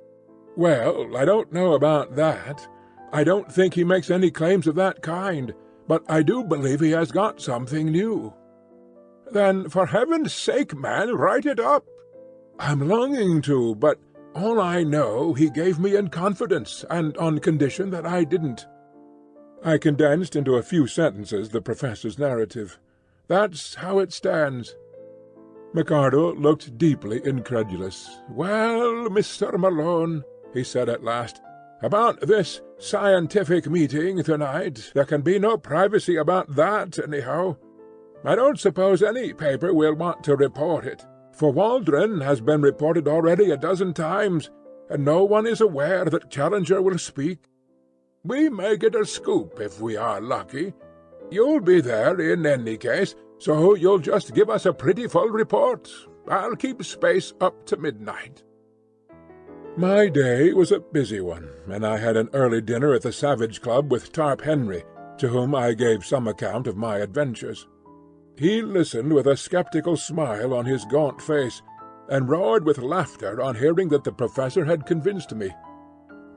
"Well, I don't know about that. I don't think he makes any claims of that kind, but I do believe he has got something new." "Then, for heaven's sake, man, write it up." "I'm longing to, but all I know he gave me in confidence, and on condition that I didn't." I condensed into a few sentences the professor's narrative. "That's how it stands." McArdle looked deeply incredulous. "Well, Mr. Malone," he said at last, "about this scientific meeting tonight, there can be no privacy about that, anyhow. I don't suppose any paper will want to report it, for Waldron has been reported already a dozen times, and no one is aware that Challenger will speak. We may get a scoop if we are lucky. You'll be there in any case, so you'll just give us a pretty full report. I'll keep space up to midnight." My day was a busy one, and I had an early dinner at the Savage Club with Tarp Henry, to whom I gave some account of my adventures. He listened with a sceptical smile on his gaunt face, and roared with laughter on hearing that the professor had convinced me.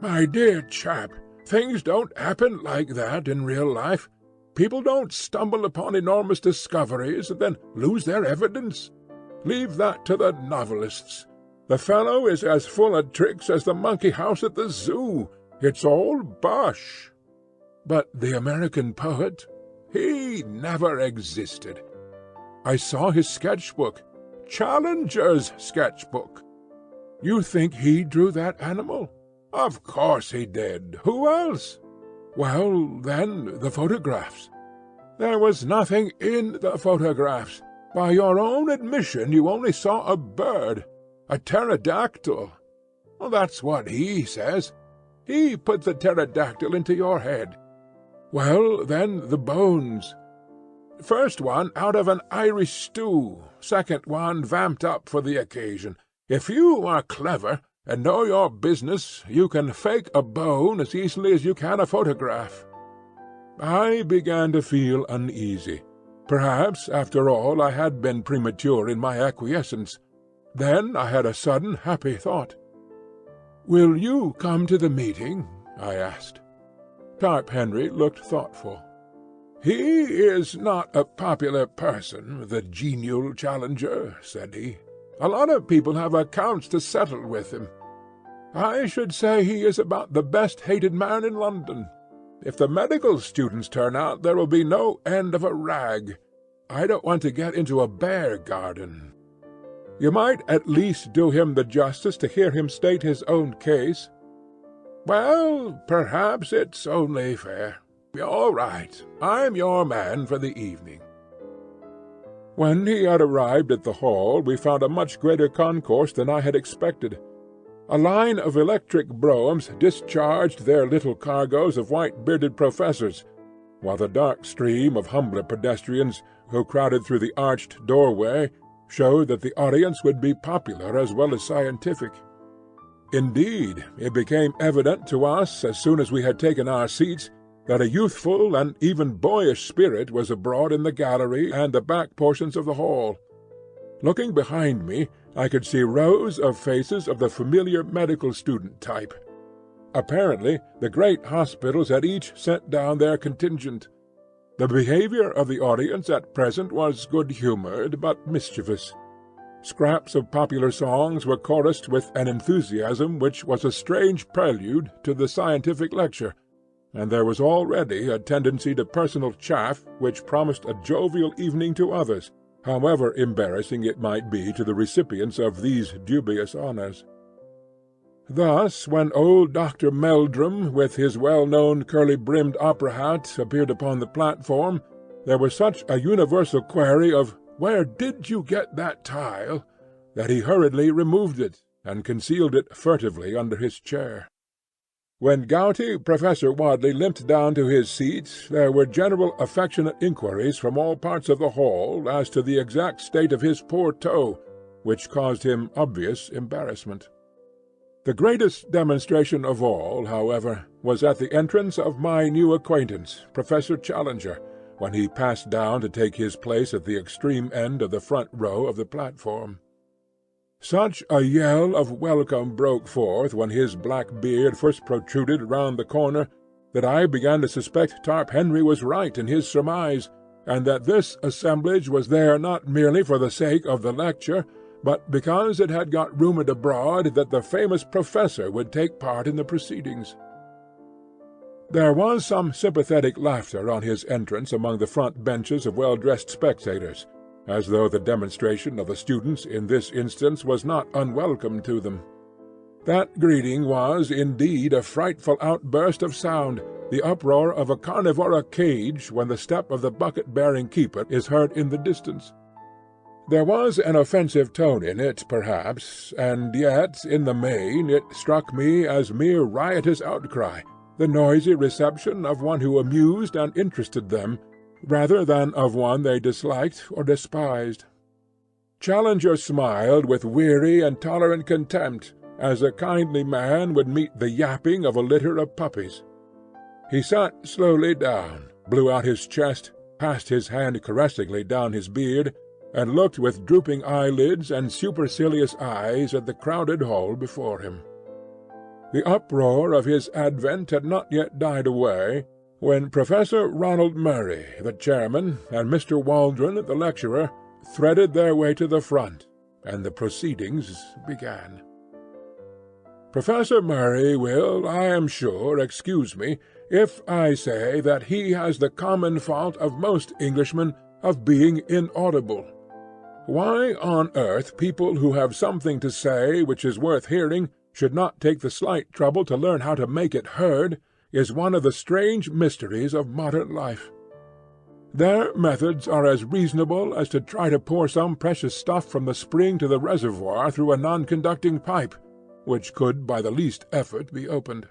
"My dear chap, things don't happen like that in real life. People don't stumble upon enormous discoveries and then lose their evidence. Leave that to the novelists. The fellow is as full of tricks as the monkey house at the zoo. It's all bosh. But the American poet? He never existed. I saw his sketchbook. Challenger's sketchbook. You think he drew that animal? Of course he did. Who else? Well, then, the photographs. There was nothing in the photographs. By your own admission, you only saw a bird, a pterodactyl. Well, that's what he says. He put the pterodactyl into your head. Well, then, the bones. First one out of an Irish stew, second one vamped up for the occasion. If you are clever and know your business, you can fake a bone as easily as you can a photograph. I began to feel uneasy. Perhaps, after all, I had been premature in my acquiescence. Then I had a sudden happy thought. "Will you come to the meeting?" I asked. Tarp Henry looked thoughtful. "He is not a popular person, the genial Challenger," said he. "A lot of people have accounts to settle with him. I should say he is about the best-hated man in London. If the medical students turn out, there will be no end of a rag. I don't want to get into a bear garden. You might at least do him the justice to hear him state his own case." "Well, perhaps it's only fair. All right, I'm your man for the evening." When he had arrived at the hall, we found a much greater concourse than I had expected. A line of electric broughams discharged their little cargoes of white-bearded professors, while the dark stream of humbler pedestrians, who crowded through the arched doorway, showed that the audience would be popular as well as scientific. Indeed, it became evident to us as soon as we had taken our seats that a youthful and even boyish spirit was abroad in the gallery and the back portions of the hall. Looking behind me, I could see rows of faces of the familiar medical student type. Apparently, the great hospitals had each sent down their contingent. The behavior of the audience at present was good-humored but mischievous. Scraps of popular songs were chorused with an enthusiasm which was a strange prelude to the scientific lecture, and there was already a tendency to personal chaff which promised a jovial evening to others, however embarrassing it might be to the recipients of these dubious honours. Thus, when old Dr. Meldrum, with his well-known curly-brimmed opera hat, appeared upon the platform, there was such a universal query of "Where did you get that tile?" that he hurriedly removed it, and concealed it furtively under his chair. When gouty Professor Wadley limped down to his seat, there were general affectionate inquiries from all parts of the hall as to the exact state of his poor toe, which caused him obvious embarrassment. The greatest demonstration of all, however, was at the entrance of my new acquaintance, Professor Challenger, when he passed down to take his place at the extreme end of the front row of the platform. Such a yell of welcome broke forth when his black beard first protruded round the corner, that I began to suspect Tarp Henry was right in his surmise, and that this assemblage was there not merely for the sake of the lecture, but because it had got rumoured abroad that the famous professor would take part in the proceedings. There was some sympathetic laughter on his entrance among the front benches of well-dressed spectators, as though the demonstration of the students in this instance was not unwelcome to them. That greeting was, indeed, a frightful outburst of sound, the uproar of a carnivora cage when the step of the bucket-bearing keeper is heard in the distance. There was an offensive tone in it, perhaps, and yet, in the main, it struck me as mere riotous outcry, the noisy reception of one who amused and interested them, rather than of one they disliked or despised. Challenger smiled with weary and tolerant contempt, as a kindly man would meet the yapping of a litter of puppies. He sat slowly down, blew out his chest, passed his hand caressingly down his beard, and looked with drooping eyelids and supercilious eyes at the crowded hall before him. The uproar of his advent had not yet died away, when Professor Ronald Murray, the chairman, and Mr. Waldron, the lecturer, threaded their way to the front, and the proceedings began. Professor Murray will, I am sure, excuse me if I say that he has the common fault of most Englishmen of being inaudible. Why on earth people who have something to say which is worth hearing should not take the slight trouble to learn how to make it heard is one of the strange mysteries of modern life. Their methods are as reasonable as to try to pour some precious stuff from the spring to the reservoir through a non-conducting pipe, which could by the least effort be opened.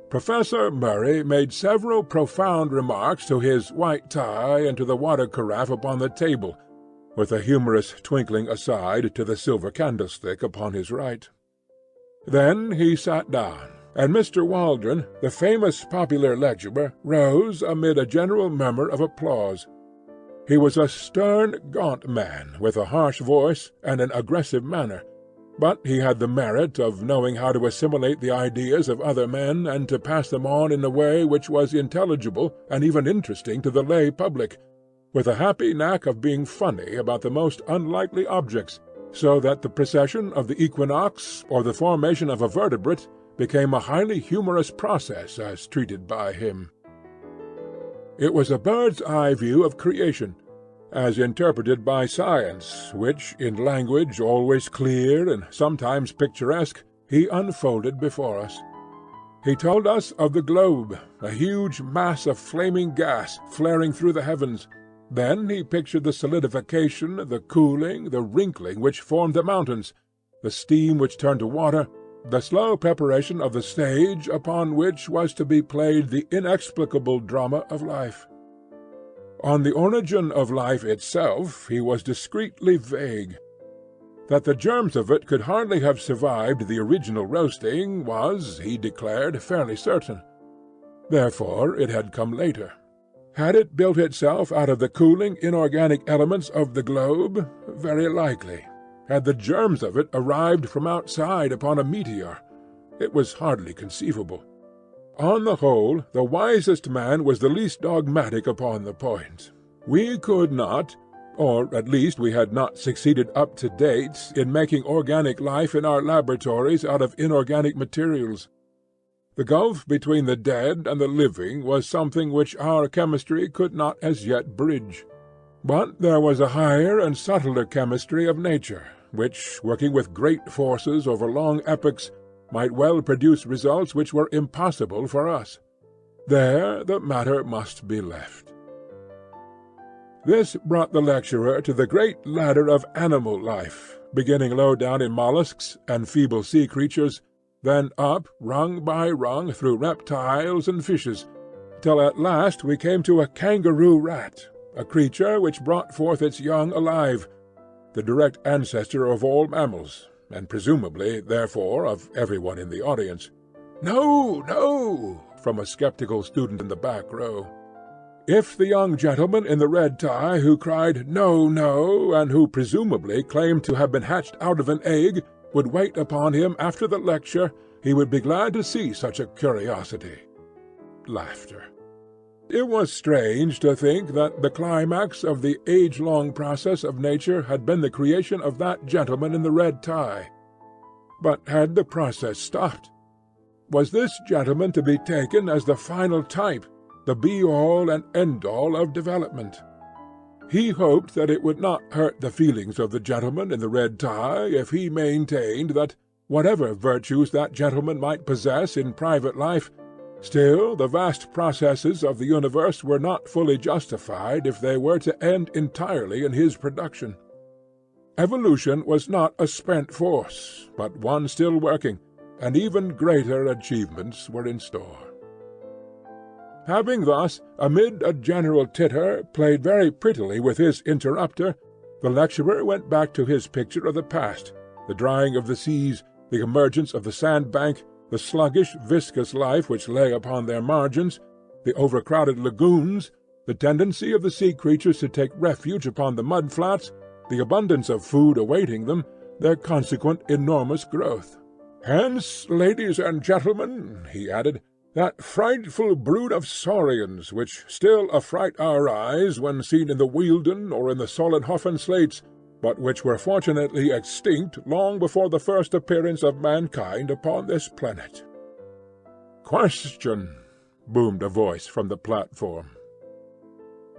Professor Murray made several profound remarks to his white tie and to the water carafe upon the table, with a humorous twinkling aside to the silver candlestick upon his right. Then he sat down, and Mr. Waldron, the famous popular lecturer, rose amid a general murmur of applause. He was a stern, gaunt man, with a harsh voice and an aggressive manner, but he had the merit of knowing how to assimilate the ideas of other men and to pass them on in a way which was intelligible and even interesting to the lay public, with a happy knack of being funny about the most unlikely objects, so that the precession of the equinox or the formation of a vertebrate became a highly humorous process as treated by him. It was a bird's-eye view of creation, as interpreted by science, which, in language always clear and sometimes picturesque, he unfolded before us. He told us of the globe, a huge mass of flaming gas flaring through the heavens. Then he pictured the solidification, the cooling, the wrinkling which formed the mountains, the steam which turned to water, the slow preparation of the stage upon which was to be played the inexplicable drama of life. On the origin of life itself he was discreetly vague. That the germs of it could hardly have survived the original roasting was, he declared, fairly certain. Therefore it had come later. Had it built itself out of the cooling inorganic elements of the globe? Very likely. Had the germs of it arrived from outside upon a meteor? It was hardly conceivable. On the whole, the wisest man was the least dogmatic upon the point. We could not, or at least we had not succeeded up to date, in making organic life in our laboratories out of inorganic materials. The gulf between the dead and the living was something which our chemistry could not as yet bridge. But there was a higher and subtler chemistry of nature, which, working with great forces over long epochs, might well produce results which were impossible for us. There the matter must be left. This brought the lecturer to the great ladder of animal life, beginning low down in mollusks and feeble sea creatures, then up rung by rung through reptiles and fishes, till at last we came to a kangaroo rat, a creature which brought forth its young alive, the direct ancestor of all mammals, and presumably, therefore, of every one in the audience. "No, no!" from a sceptical student in the back row. If the young gentleman in the red tie who cried "No, no," and who presumably claimed to have been hatched out of an egg, would wait upon him after the lecture, he would be glad to see such a curiosity. Laughter. It was strange to think that the climax of the age-long process of nature had been the creation of that gentleman in the red tie. But had the process stopped? Was this gentleman to be taken as the final type, the be-all and end-all of development? He hoped that it would not hurt the feelings of the gentleman in the red tie if he maintained that, whatever virtues that gentleman might possess in private life, still the vast processes of the universe were not fully justified if they were to end entirely in his production. Evolution was not a spent force, but one still working, and even greater achievements were in store. Having thus, amid a general titter, played very prettily with his interrupter, the lecturer went back to his picture of the past, the drying of the seas, the emergence of the sandbank, the sluggish, viscous life which lay upon their margins, the overcrowded lagoons, the tendency of the sea creatures to take refuge upon the mud-flats, the abundance of food awaiting them, their consequent enormous growth. "Hence, ladies and gentlemen," he added, "that frightful brood of saurians which still affright our eyes when seen in the Wealden or in the Solnhofen slates, but which were fortunately extinct long before the first appearance of mankind upon this planet. "Question!" boomed a voice from the platform.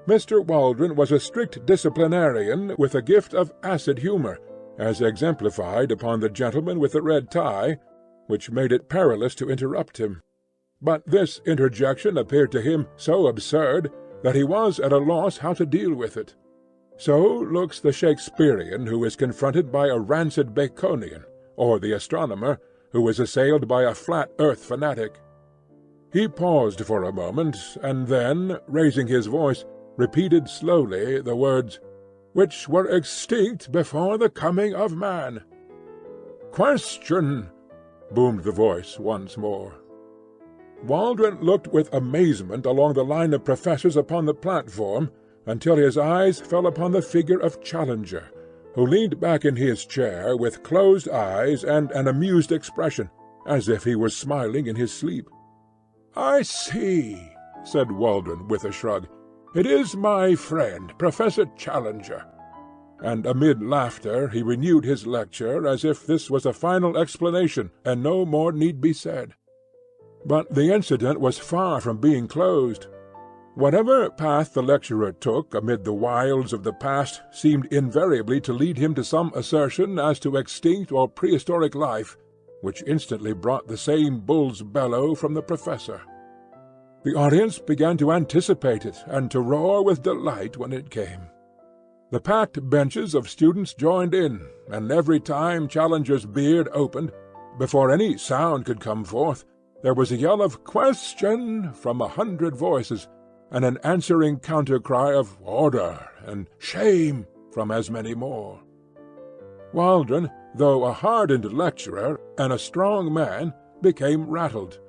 Mr. Waldron was a strict disciplinarian with a gift of acid humour, as exemplified upon the gentleman with the red tie, which made it perilous to interrupt him. But this interjection appeared to him so absurd that he was at a loss how to deal with it. So looks the Shakespearean who is confronted by a rancid Baconian, or the astronomer who is assailed by a flat-earth fanatic. He paused for a moment, and then, raising his voice, repeated slowly the words, "which were extinct before the coming of man." "Question!" boomed the voice once more. Waldron looked with amazement along the line of professors upon the platform until his eyes fell upon the figure of Challenger, who leaned back in his chair with closed eyes and an amused expression, as if he were smiling in his sleep. "I see," said Waldron with a shrug. "It is my friend, Professor Challenger." And amid laughter he renewed his lecture as if this was a final explanation and no more need be said. But the incident was far from being closed. Whatever path the lecturer took amid the wilds of the past seemed invariably to lead him to some assertion as to extinct or prehistoric life, which instantly brought the same bull's bellow from the professor. The audience began to anticipate it and to roar with delight when it came. The packed benches of students joined in, and every time Challenger's beard opened, before any sound could come forth, there was a yell of "Question!" from 100 voices, and an answering counter-cry of "Order!" and "Shame!" from as many more. Waldron, though a hardened lecturer and a strong man, became rattled.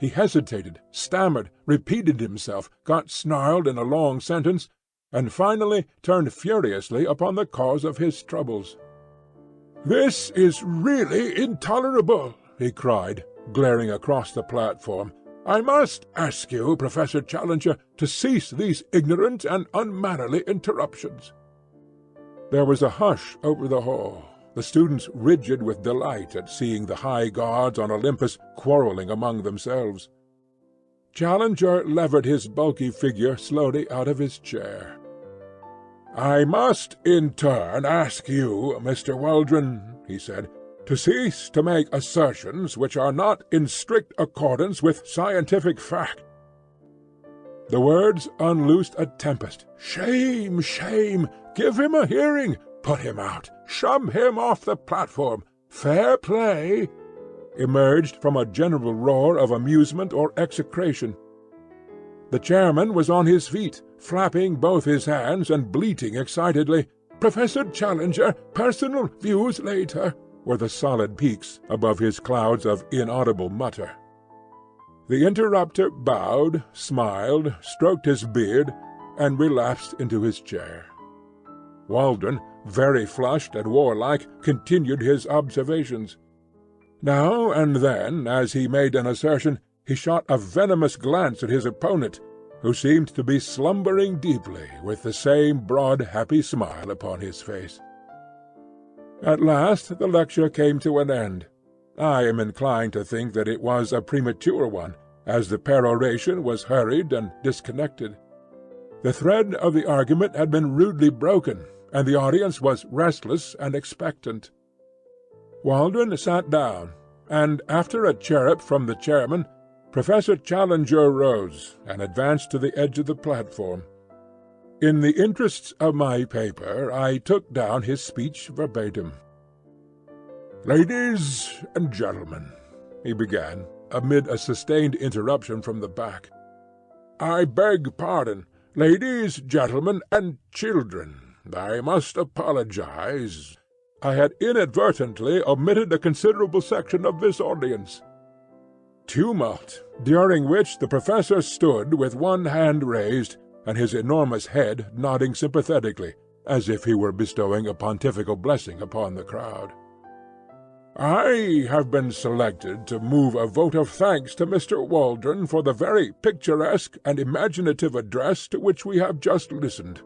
He hesitated, stammered, repeated himself, got snarled in a long sentence, and finally turned furiously upon the cause of his troubles. "This is really intolerable!" he cried, glaring across the platform. "I must ask you, Professor Challenger, to cease these ignorant and unmannerly interruptions." There was a hush over the hall, the students rigid with delight at seeing the high gods on Olympus quarrelling among themselves. Challenger levered his bulky figure slowly out of his chair. "I must in turn ask you, Mr. Waldron," he said, "to cease to make assertions which are not in strict accordance with scientific fact." The words unloosed a tempest. "Shame! Shame! Give him a hearing! Put him out! Shove him off the platform! Fair play!" emerged from a general roar of amusement or execration. The chairman was on his feet, flapping both his hands and bleating excitedly. "Professor Challenger, personal views later," were the solid peaks above his clouds of inaudible mutter. The interrupter bowed, smiled, stroked his beard, and relapsed into his chair. Waldron, very flushed and warlike, continued his observations. Now and then, as he made an assertion, he shot a venomous glance at his opponent, who seemed to be slumbering deeply with the same broad happy smile upon his face. At last the lecture came to an end. I am inclined to think that it was a premature one, as the peroration was hurried and disconnected. The thread of the argument had been rudely broken, and the audience was restless and expectant. Waldron sat down, and after a chirrup from the chairman, Professor Challenger rose and advanced to the edge of the platform. In the interests of my paper I took down his speech verbatim. "Ladies and gentlemen," he began, amid a sustained interruption from the back. "I beg pardon. Ladies, gentlemen, and children, I must apologize. I had inadvertently omitted a considerable section of this audience." Tumult, during which the professor stood with one hand raised and his enormous head nodding sympathetically, as if he were bestowing a pontifical blessing upon the crowd. "I have been selected to move a vote of thanks to Mr. Waldron for the very picturesque and imaginative address to which we have just listened.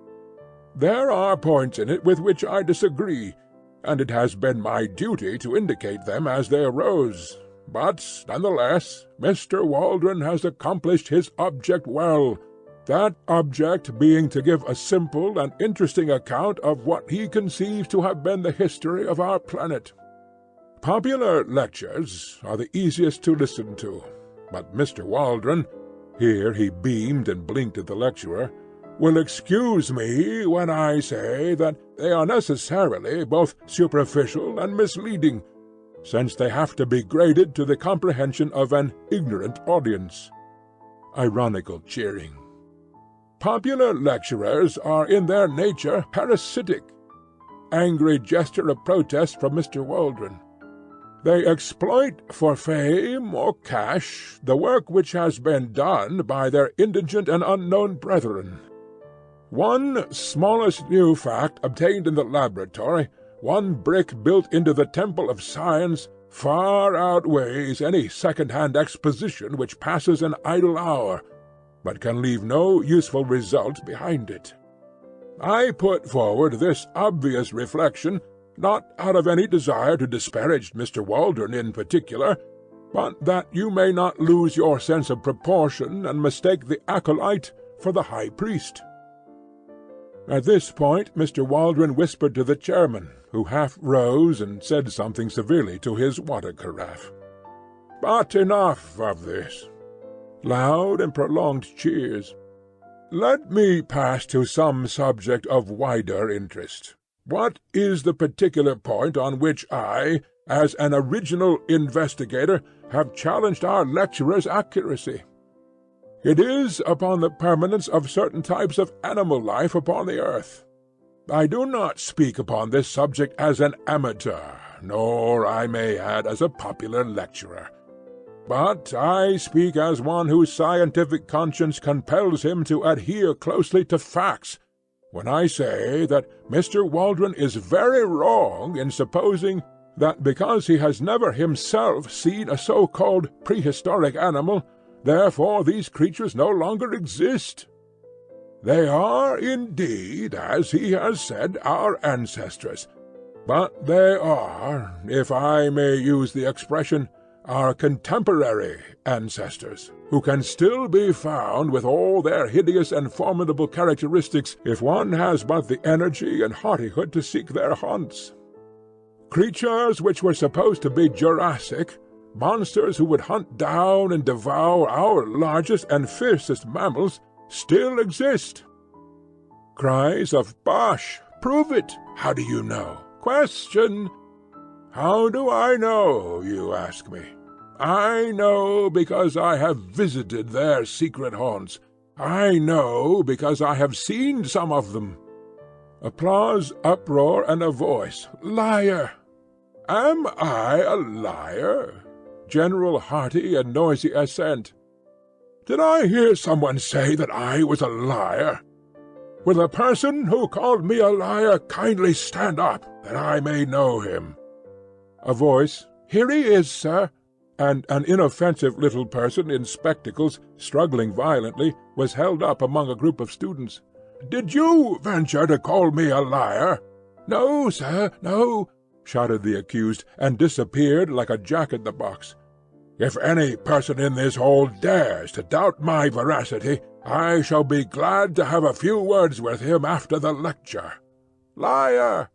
There are points in it with which I disagree, and it has been my duty to indicate them as they arose. But, nonetheless, Mr. Waldron has accomplished his object well, that object being to give a simple and interesting account of what he conceives to have been the history of our planet. Popular lectures are the easiest to listen to, but Mr. Waldron," here he beamed and blinked at the lecturer, "will excuse me when I say that they are necessarily both superficial and misleading, since they have to be graded to the comprehension of an ignorant audience." Ironical cheering. "Popular lecturers are in their nature parasitic." Angry gesture of protest from Mr. Waldron. "They exploit for fame or cash the work which has been done by their indigent and unknown brethren. One smallest new fact obtained in the laboratory, one brick built into the temple of science, far outweighs any second-hand exposition which passes an idle hour, but can leave no useful result behind it. I put forward this obvious reflection, not out of any desire to disparage Mr. Waldron in particular, but that you may not lose your sense of proportion and mistake the acolyte for the high priest." At this point Mr. Waldron whispered to the chairman, who half rose and said something severely to his water-carafe. "But enough of this." Loud and prolonged cheers. "Let me pass to some subject of wider interest. What is the particular point on which I, as an original investigator, have challenged our lecturer's accuracy? It is upon the permanence of certain types of animal life upon the earth. I do not speak upon this subject as an amateur, nor, I may add, as a popular lecturer. But I speak as one whose scientific conscience compels him to adhere closely to facts, when I say that Mr. Waldron is very wrong in supposing that because he has never himself seen a so-called prehistoric animal, therefore these creatures no longer exist. They are indeed, as he has said, our ancestors, but they are, if I may use the expression, our contemporary ancestors, who can still be found with all their hideous and formidable characteristics if one has but the energy and hardihood to seek their haunts. Creatures which were supposed to be Jurassic, monsters who would hunt down and devour our largest and fiercest mammals, still exist. Cries of "Bosh! Prove it! How do you know? Question! How do I know, you ask me? I know because I have visited their secret haunts. I know because I have seen some of them." Applause, uproar, and a voice. "Liar! Am I a liar?" General hearty and noisy assent. "Did I hear someone say that I was a liar? Will the person who called me a liar kindly stand up, that I may know him?" A voice. "Here he is, sir," and an inoffensive little person in spectacles, struggling violently, was held up among a group of students. "Did you venture to call me a liar?" "No, sir, no," shouted the accused, and disappeared like a jack-in-the-box. "If any person in this hall dares to doubt my veracity, I shall be glad to have a few words with him after the lecture." "Liar!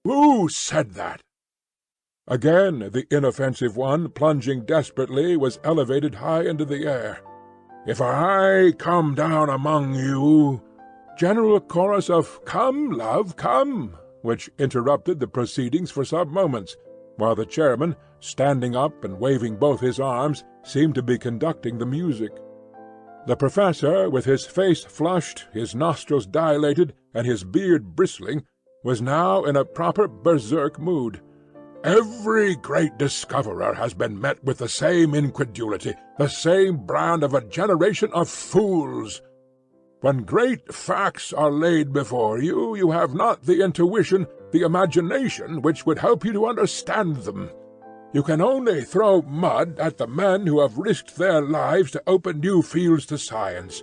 Who said that?" Again the inoffensive one, plunging desperately, was elevated high into the air. "If I come down among you—" General chorus of "Come, love, come," which interrupted the proceedings for some moments, while the chairman, standing up and waving both his arms, seemed to be conducting the music. The professor, with his face flushed, his nostrils dilated, and his beard bristling, was now in a proper berserk mood. "Every great discoverer has been met with the same incredulity, the same brand of a generation of fools. When great facts are laid before you, you have not the intuition, the imagination which would help you to understand them. You can only throw mud at the men who have risked their lives to open new fields to science.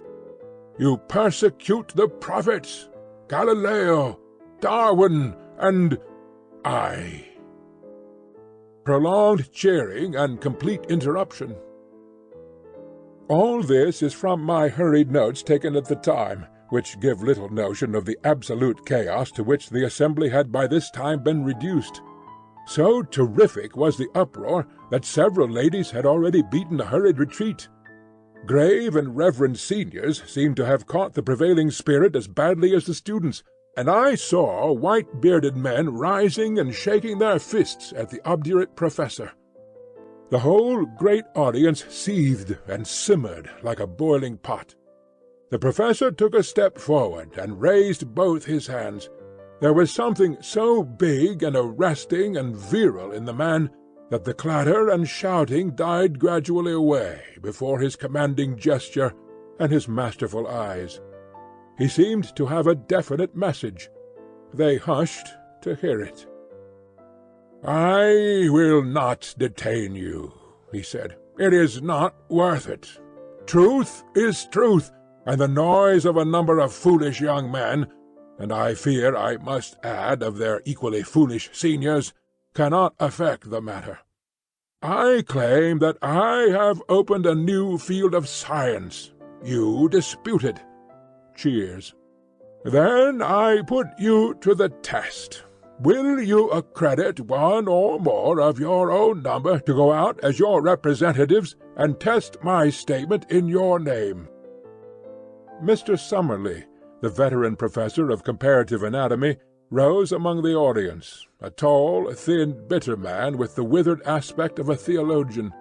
You persecute the prophets. Galileo, Darwin, and I." Prolonged cheering and complete interruption. All this is from my hurried notes taken at the time, which give little notion of the absolute chaos to which the assembly had by this time been reduced. So terrific was the uproar that several ladies had already beaten a hurried retreat. Grave and reverend seniors seemed to have caught the prevailing spirit as badly as the students, and I saw white-bearded men rising and shaking their fists at the obdurate professor. The whole great audience seethed and simmered like a boiling pot. The professor took a step forward and raised both his hands. There was something so big and arresting and virile in the man that the clatter and shouting died gradually away before his commanding gesture and his masterful eyes. He seemed to have a definite message. They hushed to hear it. "I will not detain you," he said. "It is not worth it. Truth is truth, and the noise of a number of foolish young men, and I fear I must add of their equally foolish seniors, cannot affect the matter. I claim that I have opened a new field of science. You dispute it." Cheers. "Then I put you to the test. Will you accredit one or more of your own number to go out as your representatives and test my statement in your name?" Mr. Summerlee, the veteran professor of comparative anatomy, rose among the audience, a tall, thin, bitter man with the withered aspect of a theologian.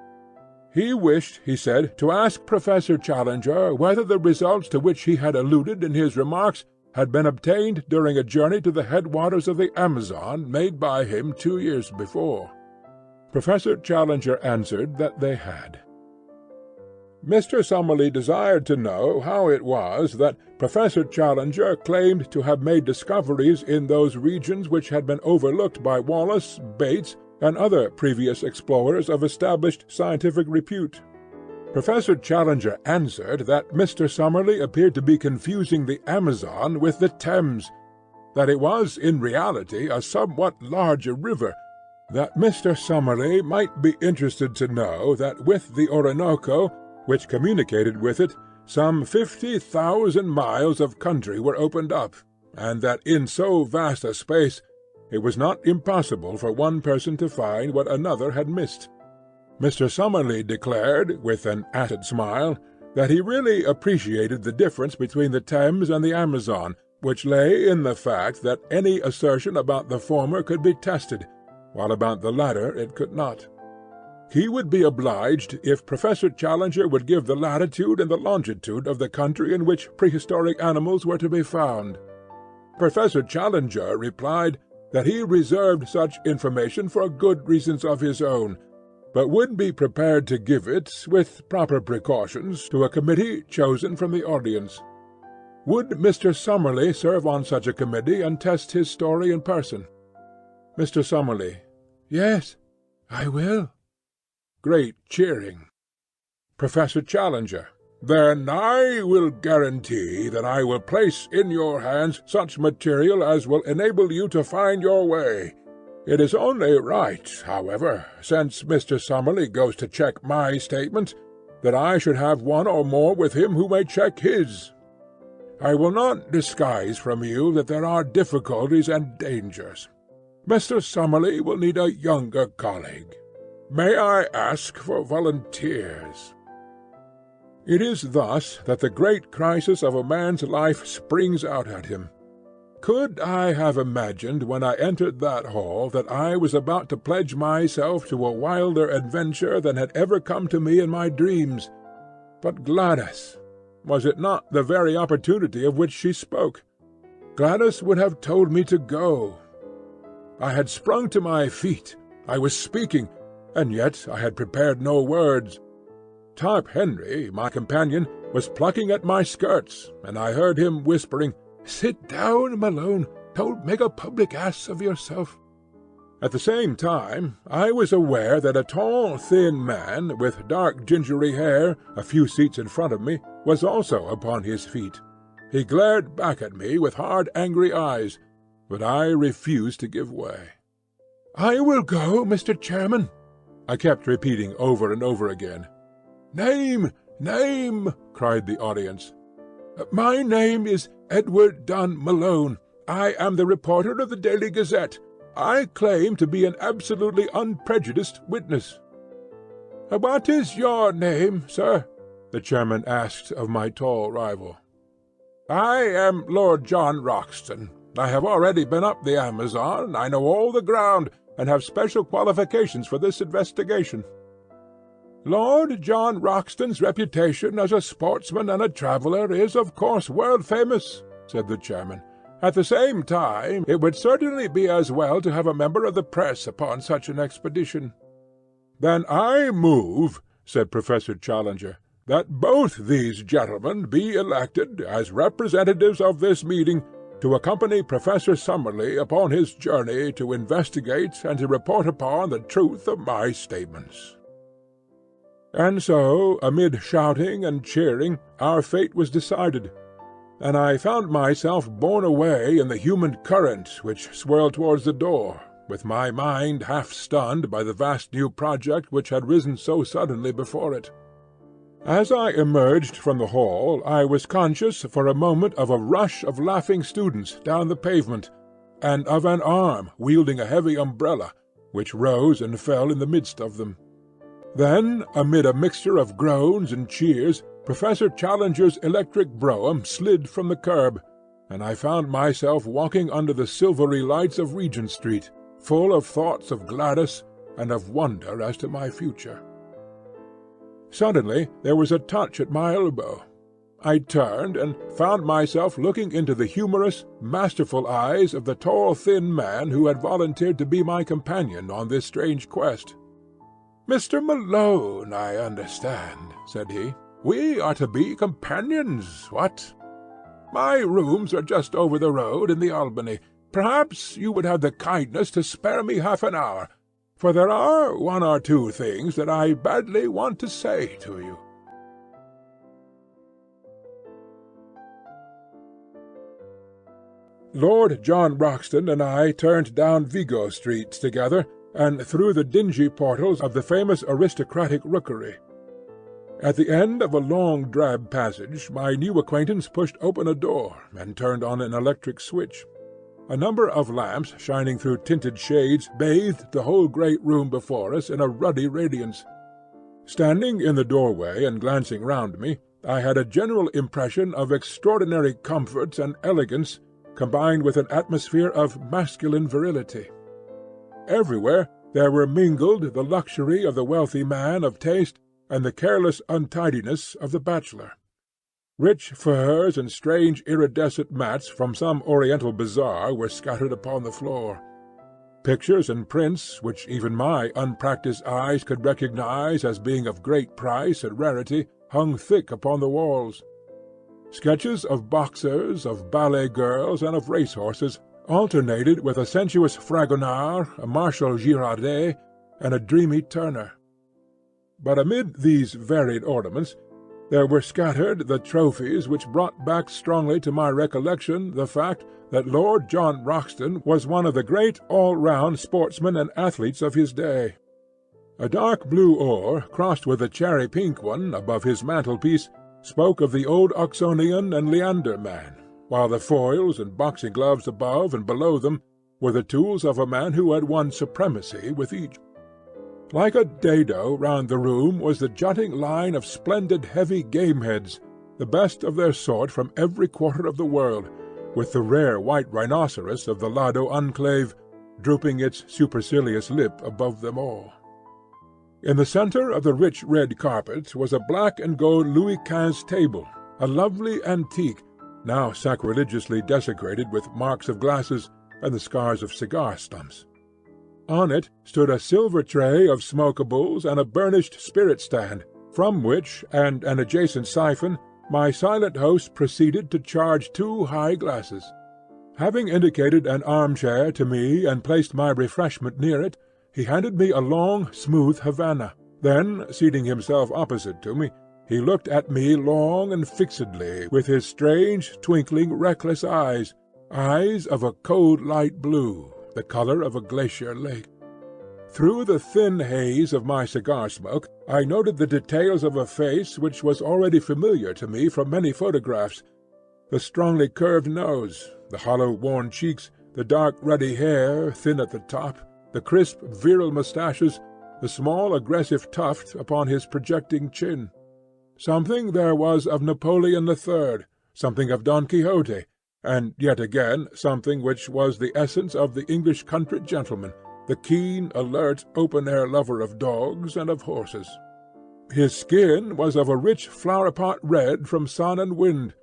He wished, he said, to ask Professor Challenger whether the results to which he had alluded in his remarks had been obtained during a journey to the headwaters of the Amazon made by him 2 years before. Professor Challenger answered that they had. Mr. Summerlee desired to know how it was that Professor Challenger claimed to have made discoveries in those regions which had been overlooked by Wallace, Bates, and other previous explorers of established scientific repute. Professor Challenger answered that Mr. Summerlee appeared to be confusing the Amazon with the Thames, that it was in reality a somewhat larger river, that Mr. Summerlee might be interested to know that with the Orinoco, which communicated with it, some 50,000 miles of country were opened up, and that in so vast a space it was not impossible for one person to find what another had missed. Mr. Summerlee declared, with an acid smile, that he really appreciated the difference between the Thames and the Amazon, which lay in the fact that any assertion about the former could be tested, while about the latter it could not. He would be obliged if Professor Challenger would give the latitude and the longitude of the country in which prehistoric animals were to be found. Professor Challenger replied that he reserved such information for good reasons of his own, but would be prepared to give it, with proper precautions, to a committee chosen from the audience. Would Mr. Summerlee serve on such a committee and test his story in person? Mr. Summerlee: "Yes, I will." Great cheering. Professor Challenger: "Then I will guarantee that I will place in your hands such material as will enable you to find your way. It is only right, however, since Mr. Summerlee goes to check my statement, that I should have one or more with him who may check his. I will not disguise from you that there are difficulties and dangers. Mr. Summerlee will need a younger colleague. May I ask for volunteers?" It is thus that the great crisis of a man's life springs out at him. Could I have imagined when I entered that hall that I was about to pledge myself to a wilder adventure than had ever come to me in my dreams? But Gladys, was it not the very opportunity of which she spoke? Gladys would have told me to go. I had sprung to my feet, I was speaking, and yet I had prepared no words. Tarp Henry, my companion, was plucking at my skirts, and I heard him whispering, "Sit down, Malone. Don't make a public ass of yourself." At the same time I was aware that a tall, thin man, with dark gingery hair, a few seats in front of me, was also upon his feet. He glared back at me with hard, angry eyes, but I refused to give way. "I will go, Mr. Chairman," I kept repeating over and over again. "Name! Name!" cried the audience. "My name is Edward Dunn Malone. I am the reporter of the Daily Gazette. I claim to be an absolutely unprejudiced witness." "What is your name, sir?" the chairman asked of my tall rival. "I am Lord John Roxton. I have already been up the Amazon. I know all the ground, and have special qualifications for this investigation." "Lord John Roxton's reputation as a sportsman and a traveller is, of course, world-famous," said the chairman. "At the same time, it would certainly be as well to have a member of the press upon such an expedition." "Then I move," said Professor Challenger, "that both these gentlemen be elected, as representatives of this meeting, to accompany Professor Summerlee upon his journey to investigate and to report upon the truth of my statements." And so, amid shouting and cheering, our fate was decided, and I found myself borne away in the human current which swirled towards the door, with my mind half stunned by the vast new project which had risen so suddenly before it. As I emerged from the hall, I was conscious for a moment of a rush of laughing students down the pavement, and of an arm wielding a heavy umbrella, which rose and fell in the midst of them. Then, amid a mixture of groans and cheers, Professor Challenger's electric brougham slid from the curb, and I found myself walking under the silvery lights of Regent Street, full of thoughts of Gladys and of wonder as to my future. Suddenly there was a touch at my elbow. I turned, and found myself looking into the humorous, masterful eyes of the tall, thin man who had volunteered to be my companion on this strange quest. "Mr. Malone, I understand," said he. "We are to be companions, what? My rooms are just over the road in the Albany. Perhaps you would have the kindness to spare me half an hour, for there are one or two things that I badly want to say to you." Lord John Roxton and I turned down Vigo Street together, and through the dingy portals of the famous aristocratic rookery. At the end of a long drab passage my new acquaintance pushed open a door and turned on an electric switch. A number of lamps shining through tinted shades bathed the whole great room before us in a ruddy radiance. Standing in the doorway and glancing round me, I had a general impression of extraordinary comfort and elegance combined with an atmosphere of masculine virility. Everywhere there were mingled the luxury of the wealthy man of taste and the careless untidiness of the bachelor. Rich furs and strange iridescent mats from some oriental bazaar were scattered upon the floor. Pictures and prints, which even my unpractised eyes could recognize as being of great price and rarity, hung thick upon the walls. Sketches of boxers, of ballet girls, and of race-horses alternated with a sensuous Fragonard, a Marshal Girardet, and a dreamy Turner. But amid these varied ornaments there were scattered the trophies which brought back strongly to my recollection the fact that Lord John Roxton was one of the great all-round sportsmen and athletes of his day. A dark blue oar, crossed with a cherry-pink one above his mantelpiece, spoke of the old Oxonian and Leander man, while the foils and boxing gloves above and below them were the tools of a man who had won supremacy with each. Like a dado round the room was the jutting line of splendid heavy game-heads, the best of their sort from every quarter of the world, with the rare white rhinoceros of the Lado enclave drooping its supercilious lip above them all. In the centre of the rich red carpet was a black and gold Louis XV table, a lovely antique, now sacrilegiously desecrated with marks of glasses and the scars of cigar stumps. On it stood a silver tray of smokables and a burnished spirit-stand, from which and an adjacent siphon my silent host proceeded to charge 2 high glasses. Having indicated an arm-chair to me and placed my refreshment near it, he handed me a long, smooth Havana. Then, seating himself opposite to me, He looked at me long and fixedly with his strange, twinkling, reckless eyes of a cold light blue, the colour of a glacier lake. Through the thin haze of my cigar smoke I noted the details of a face which was already familiar to me from many photographs: the strongly curved nose, the hollow worn cheeks, the dark ruddy hair, thin at the top, the crisp virile moustaches, the small aggressive tuft upon his projecting chin. Something there was of Napoleon III, something of Don Quixote, and yet again something which was the essence of the English country gentleman, the keen, alert, open-air lover of dogs and of horses. His skin was of a rich flower-pot red from sun and wind.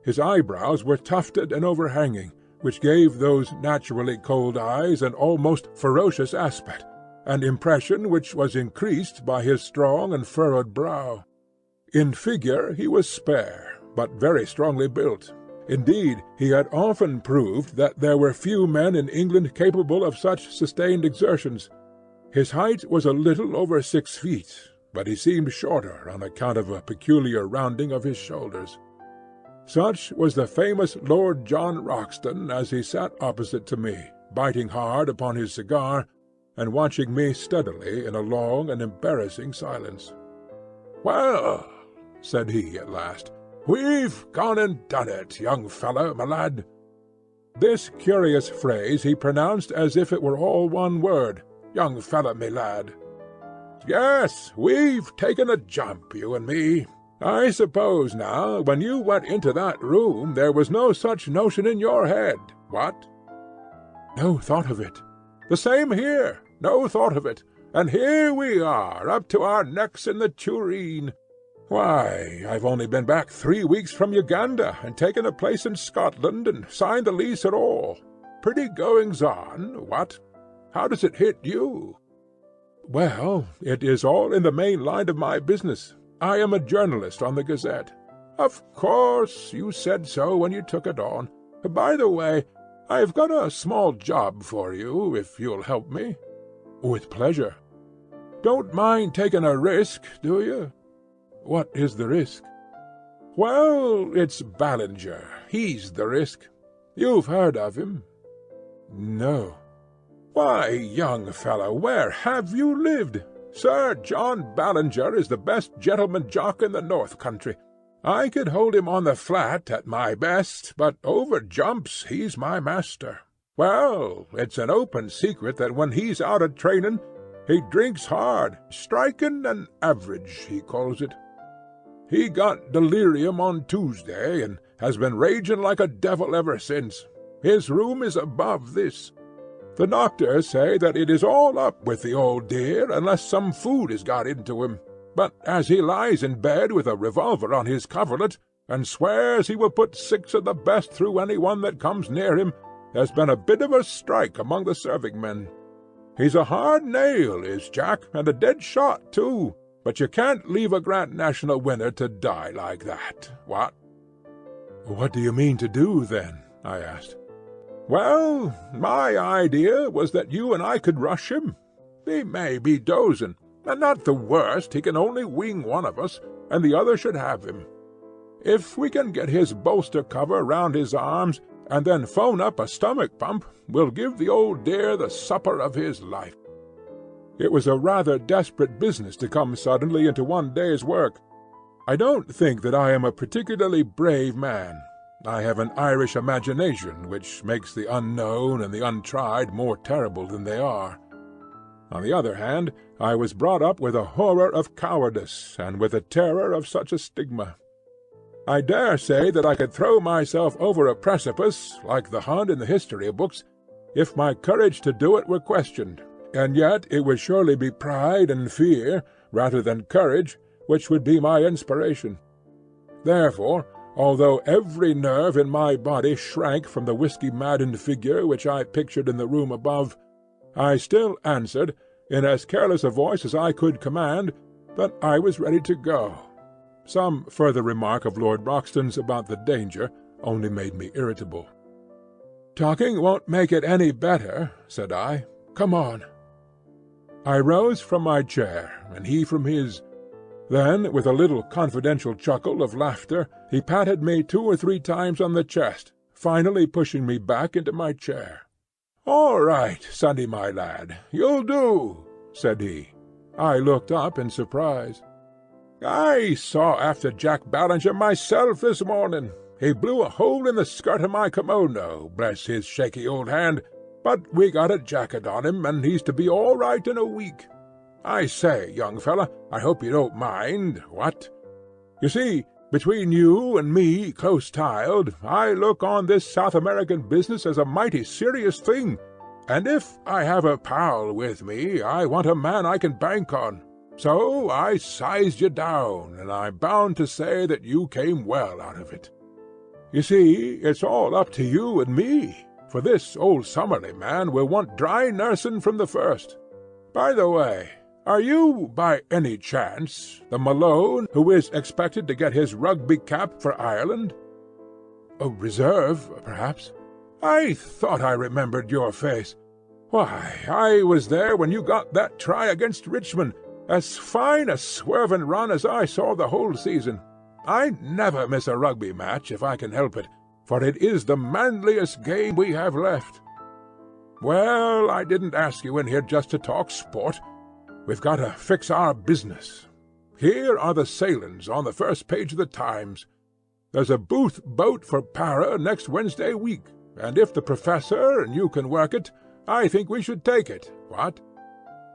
His eyebrows were tufted and overhanging, which gave those naturally cold eyes an almost ferocious aspect, an impression which was increased by his strong and furrowed brow. In figure he was spare, but very strongly built. Indeed, he had often proved that there were few men in England capable of such sustained exertions. His height was a little over 6 feet, but he seemed shorter on account of a peculiar rounding of his shoulders. Such was the famous Lord John Roxton as he sat opposite to me, biting hard upon his cigar, and watching me steadily in a long and embarrassing silence. "Well," said he at last, "we've gone and done it, young fellow, my lad." This curious phrase he pronounced as if it were all one word, "young fellow, me lad." "Yes, we've taken a jump, you and me. I suppose, now, when you went into that room there was no such notion in your head, what?" "No thought of it." "The same here, no thought of it. And here we are, up to our necks in the tureen. Why, I've only been back 3 weeks from Uganda, and taken a place in Scotland, and signed the lease and all. Pretty goings-on, what? How does it hit you?" "Well, it is all in the main line of my business. I am a journalist on the Gazette." "Of course, you said so when you took it on. By the way, I've got a small job for you, if you'll help me." "With pleasure." "Don't mind taking a risk, do you?" "What is the risk?" "Well, it's Ballinger. He's the risk. You've heard of him?" "No." "Why, young fellow, where have you lived? Sir John Ballinger is the best gentleman jock in the North Country. I could hold him on the flat at my best, but over jumps he's my master. Well, it's an open secret that when he's out a trainin' he drinks hard, strikin' and average, he calls it. He got delirium on Tuesday, and has been raging like a devil ever since. His room is above this. The doctors say that it is all up with the old dear, unless some food is got into him. But as he lies in bed with a revolver on his coverlet, and swears he will put 6 of the best through any one that comes near him, there's been a bit of a strike among the serving-men. He's a hard nail, is Jack, and a dead shot, too, but you can't leave a Grand National winner to die like that, what?" "What do you mean to do, then?" I asked. "Well, my idea was that you and I could rush him. He may be dozing, and not the worst, he can only wing one of us, and the other should have him. If we can get his bolster cover round his arms, and then phone up a stomach pump, we'll give the old dear the supper of his life." It was a rather desperate business to come suddenly into one day's work. I don't think that I am a particularly brave man. I have an Irish imagination which makes the unknown and the untried more terrible than they are. On the other hand, I was brought up with a horror of cowardice, and with a terror of such a stigma. I dare say that I could throw myself over a precipice, like the Hun in the history books, if my courage to do it were questioned, and yet it would surely be pride and fear, rather than courage, which would be my inspiration. Therefore, although every nerve in my body shrank from the whiskey-maddened figure which I pictured in the room above, I still answered, in as careless a voice as I could command, that I was ready to go. Some further remark of Lord Roxton's about the danger only made me irritable. "Talking won't make it any better," said I. "Come on." I rose from my chair, and he from his. Then, with a little confidential chuckle of laughter, he patted me 2 or 3 times on the chest, finally pushing me back into my chair. "All right, sonny my lad, you'll do," said he. I looked up in surprise. "I saw after Jack Ballinger myself this morning. He blew a hole in the skirt of my kimono, bless his shaky old hand, but we got a jacket on him, and he's to be all right in a week. I say, young fella, I hope you don't mind, what? You see, between you and me, close-tiled, I look on this South American business as a mighty serious thing, and if I have a pal with me, I want a man I can bank on. So I sized you down, and I'm bound to say that you came well out of it. You see, it's all up to you and me, for this old Summerlee man will want dry nursing from the first. By the way, are you, by any chance, the Malone who is expected to get his rugby cap for Ireland?" "A reserve, perhaps." "I thought I remembered your face. Why, I was there when you got that try against Richmond, as fine a swerving run as I saw the whole season. I never miss a rugby match if I can help it, for it is the manliest game we have left. Well, I didn't ask you in here just to talk sport. We've got to fix our business. Here are the sailings on the first page of the Times. There's a Booth boat for Para next Wednesday week, and if the Professor and you can work it, I think we should take it. What?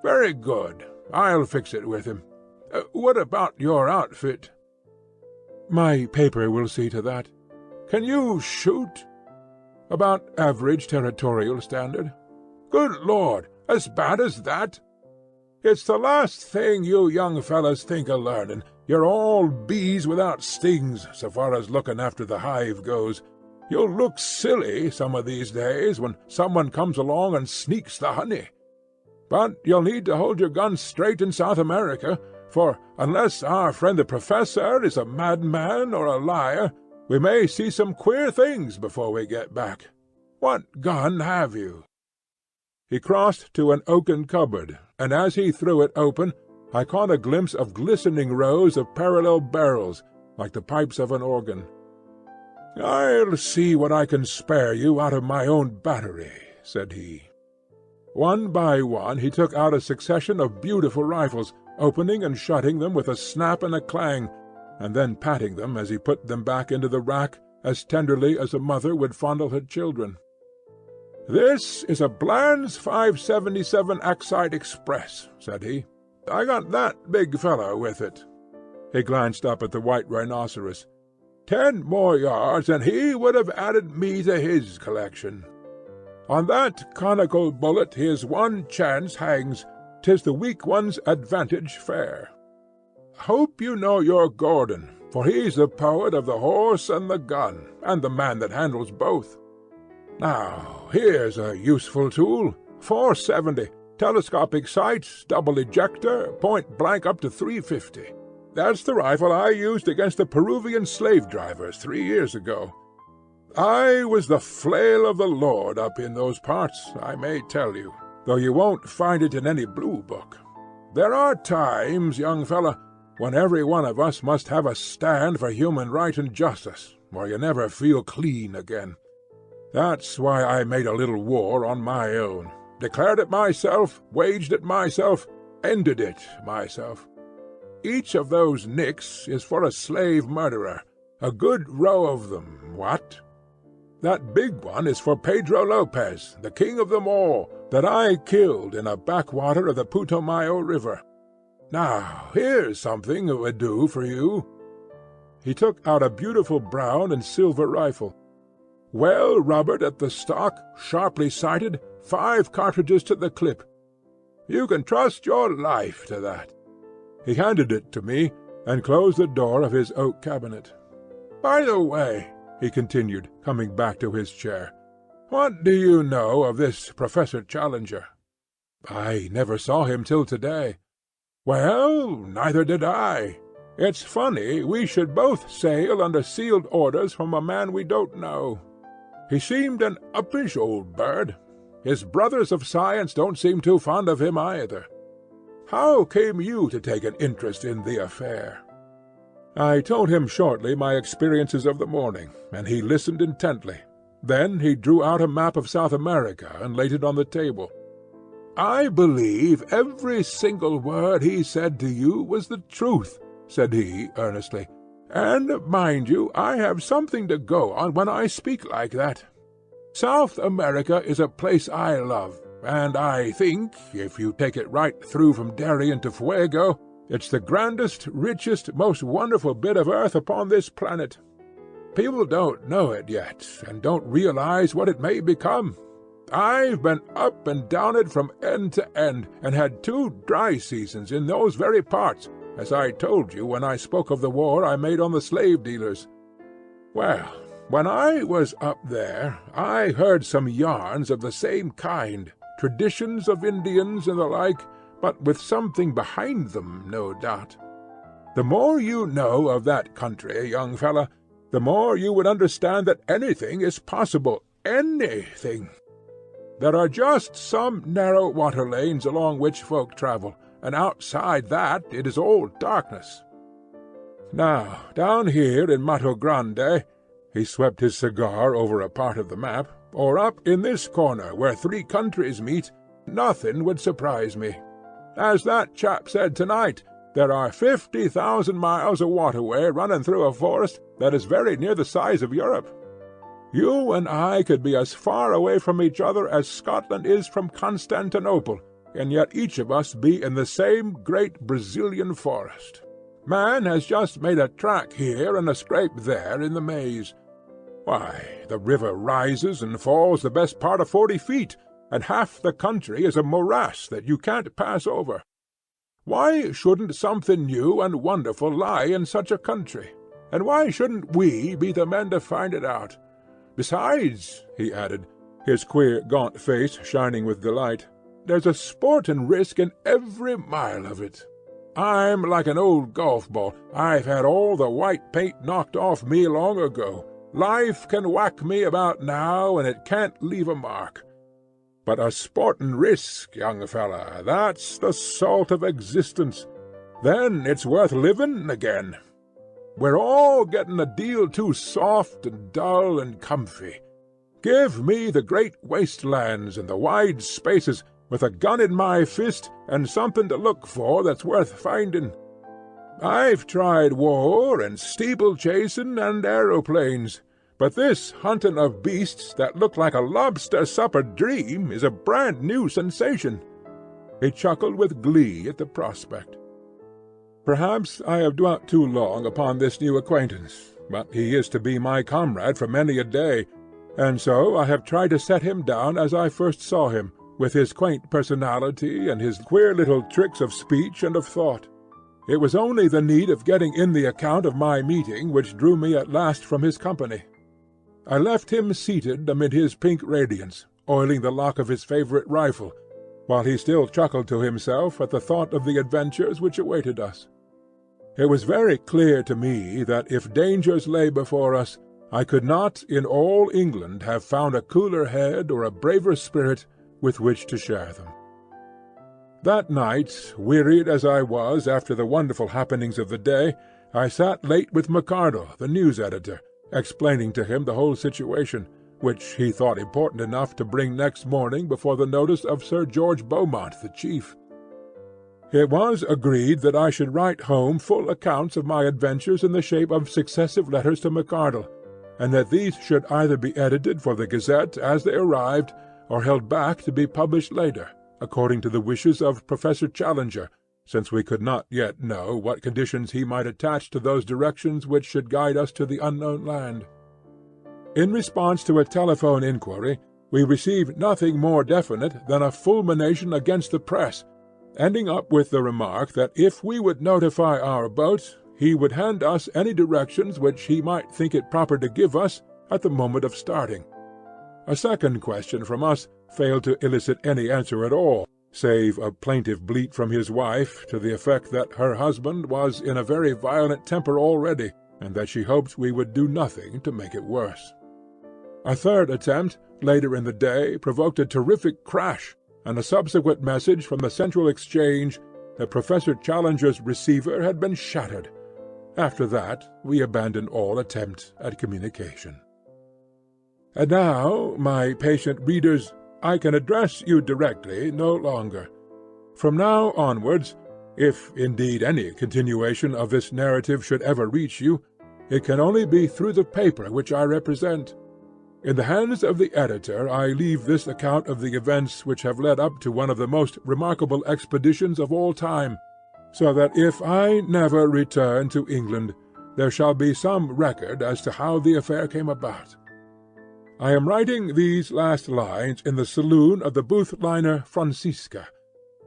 Very good. I'll fix it with him. What about your outfit?" "My paper will see to that." "Can you shoot?" "About average territorial standard." "Good Lord, as bad as that?" "It's the last thing you young fellows think of learning. You're all bees without stings, so far as looking after the hive goes. You'll look silly some of these days when someone comes along and sneaks the honey. But you'll need to hold your guns straight in South America, for unless our friend the Professor is a madman or a liar, we may see some queer things before we get back. What gun have you?" He crossed to an oaken cupboard, and as he threw it open, I caught a glimpse of glistening rows of parallel barrels, like the pipes of an organ. "I'll see what I can spare you out of my own battery," said he. One by one he took out a succession of beautiful rifles, opening and shutting them with a snap and a clang, and then patting them as he put them back into the rack as tenderly as a mother would fondle her children. "This is a Bland's 577 Axide Express," said he. "I got that big fellow with it." He glanced up at the white rhinoceros. 10 more yards, and he would have added me to his collection. On that conical bullet his one chance hangs. 'Tis the weak one's advantage fair. Hope you know your Gordon, for he's the poet of the horse and the gun, and the man that handles both. Now, here's a useful tool. 470, telescopic sight, double ejector, point blank up to 350. That's the rifle I used against the Peruvian slave drivers 3 years ago. I was the flail of the Lord up in those parts, I may tell you, though you won't find it in any blue book. There are times, young fella, when every one of us must have a stand for human right and justice, or you never feel clean again. That's why I made a little war on my own, declared it myself, waged it myself, ended it myself. Each of those nicks is for a slave murderer, a good row of them, what? That big one is for Pedro Lopez, the king of them all, that I killed in a backwater of the Putumayo River. Now, here's something that would do for you." He took out a beautiful brown and silver rifle. Well rubbered at the stock, sharply sighted, 5 cartridges to the clip. You can trust your life to that. He handed it to me, and closed the door of his oak cabinet. "By the way," he continued, coming back to his chair, "what do you know of this Professor Challenger?" "I never saw him till to-day." "Well, neither did I. It's funny we should both sail under sealed orders from a man we don't know. He seemed an uppish old bird. His brothers of science don't seem too fond of him either. How came you to take an interest in the affair?" I told him shortly my experiences of the morning, and he listened intently. Then he drew out a map of South America and laid it on the table. "I believe every single word he said to you was the truth," said he, earnestly. "And, mind you, I have something to go on when I speak like that. South America is a place I love, and I think, if you take it right through from Darien to Fuego, it's the grandest, richest, most wonderful bit of earth upon this planet. People don't know it yet, and don't realize what it may become. I've been up and down it from end to end, and had 2 dry seasons in those very parts, as I told you when I spoke of the war I made on the slave-dealers. Well, when I was up there, I heard some yarns of the same kind, traditions of Indians and the like, but with something behind them, no doubt. The more you know of that country, young fellow, the more you would understand that anything is possible, anything. There are just some narrow water lanes along which folk travel, and outside that it is all darkness. Now, down here in Mato Grande," he swept his cigar over a part of the map, "or up in this corner where 3 countries meet, nothing would surprise me. As that chap said tonight, there are 50,000 miles of waterway running through a forest that is very near the size of Europe. You and I could be as far away from each other as Scotland is from Constantinople, and yet each of us be in the same great Brazilian forest. Man has just made a track here and a scrape there in the maze. Why, the river rises and falls the best part of 40 feet, and half the country is a morass that you can't pass over. Why shouldn't something new and wonderful lie in such a country? And why shouldn't we be the men to find it out? Besides," he added, his queer gaunt face shining with delight, "there's a sport and risk in every mile of it. I'm like an old golf ball. I've had all the white paint knocked off me long ago. Life can whack me about now, and it can't leave a mark. But a sportin' risk, young feller, that's the salt of existence. Then it's worth livin' again. We're all getting a deal too soft and dull and comfy. Give me the great wastelands and the wide spaces, with a gun in my fist and something to look for that's worth finding. I've tried war and steeple-chasing and aeroplanes, but this hunting of beasts that look like a lobster-supper dream is a brand-new sensation." He chuckled with glee at the prospect. "Perhaps I have dwelt too long upon this new acquaintance, but he is to be my comrade for many a day, and so I have tried to set him down as I first saw him, with his quaint personality and his queer little tricks of speech and of thought. It was only the need of getting in the account of my meeting which drew me at last from his company. I left him seated amid his pink radiance, oiling the lock of his favourite rifle, while he still chuckled to himself at the thought of the adventures which awaited us. It was very clear to me that if dangers lay before us, I could not in all England have found a cooler head or a braver spirit with which to share them. That night, wearied as I was after the wonderful happenings of the day, I sat late with McArdle, the news editor, explaining to him the whole situation, which he thought important enough to bring next morning before the notice of Sir George Beaumont, the chief. It was agreed that I should write home full accounts of my adventures in the shape of successive letters to McArdle, and that these should either be edited for the Gazette as they arrived, or held back to be published later, according to the wishes of Professor Challenger, since we could not yet know what conditions he might attach to those directions which should guide us to the unknown land. In response to a telephone inquiry, we received nothing more definite than a fulmination against the press, ending up with the remark that if we would notify our boat, he would hand us any directions which he might think it proper to give us at the moment of starting. A second question from us failed to elicit any answer at all, save a plaintive bleat from his wife to the effect that her husband was in a very violent temper already, and that she hoped we would do nothing to make it worse. A third attempt, later in the day, provoked a terrific crash, and a subsequent message from the Central Exchange that Professor Challenger's receiver had been shattered. After that we abandoned all attempt at communication. And now, my patient readers, I can address you directly no longer. From now onwards, if indeed any continuation of this narrative should ever reach you, it can only be through the paper which I represent. In the hands of the editor I leave this account of the events which have led up to one of the most remarkable expeditions of all time, so that if I never return to England, there shall be some record as to how the affair came about. I am writing these last lines in the saloon of the Booth liner Francisca,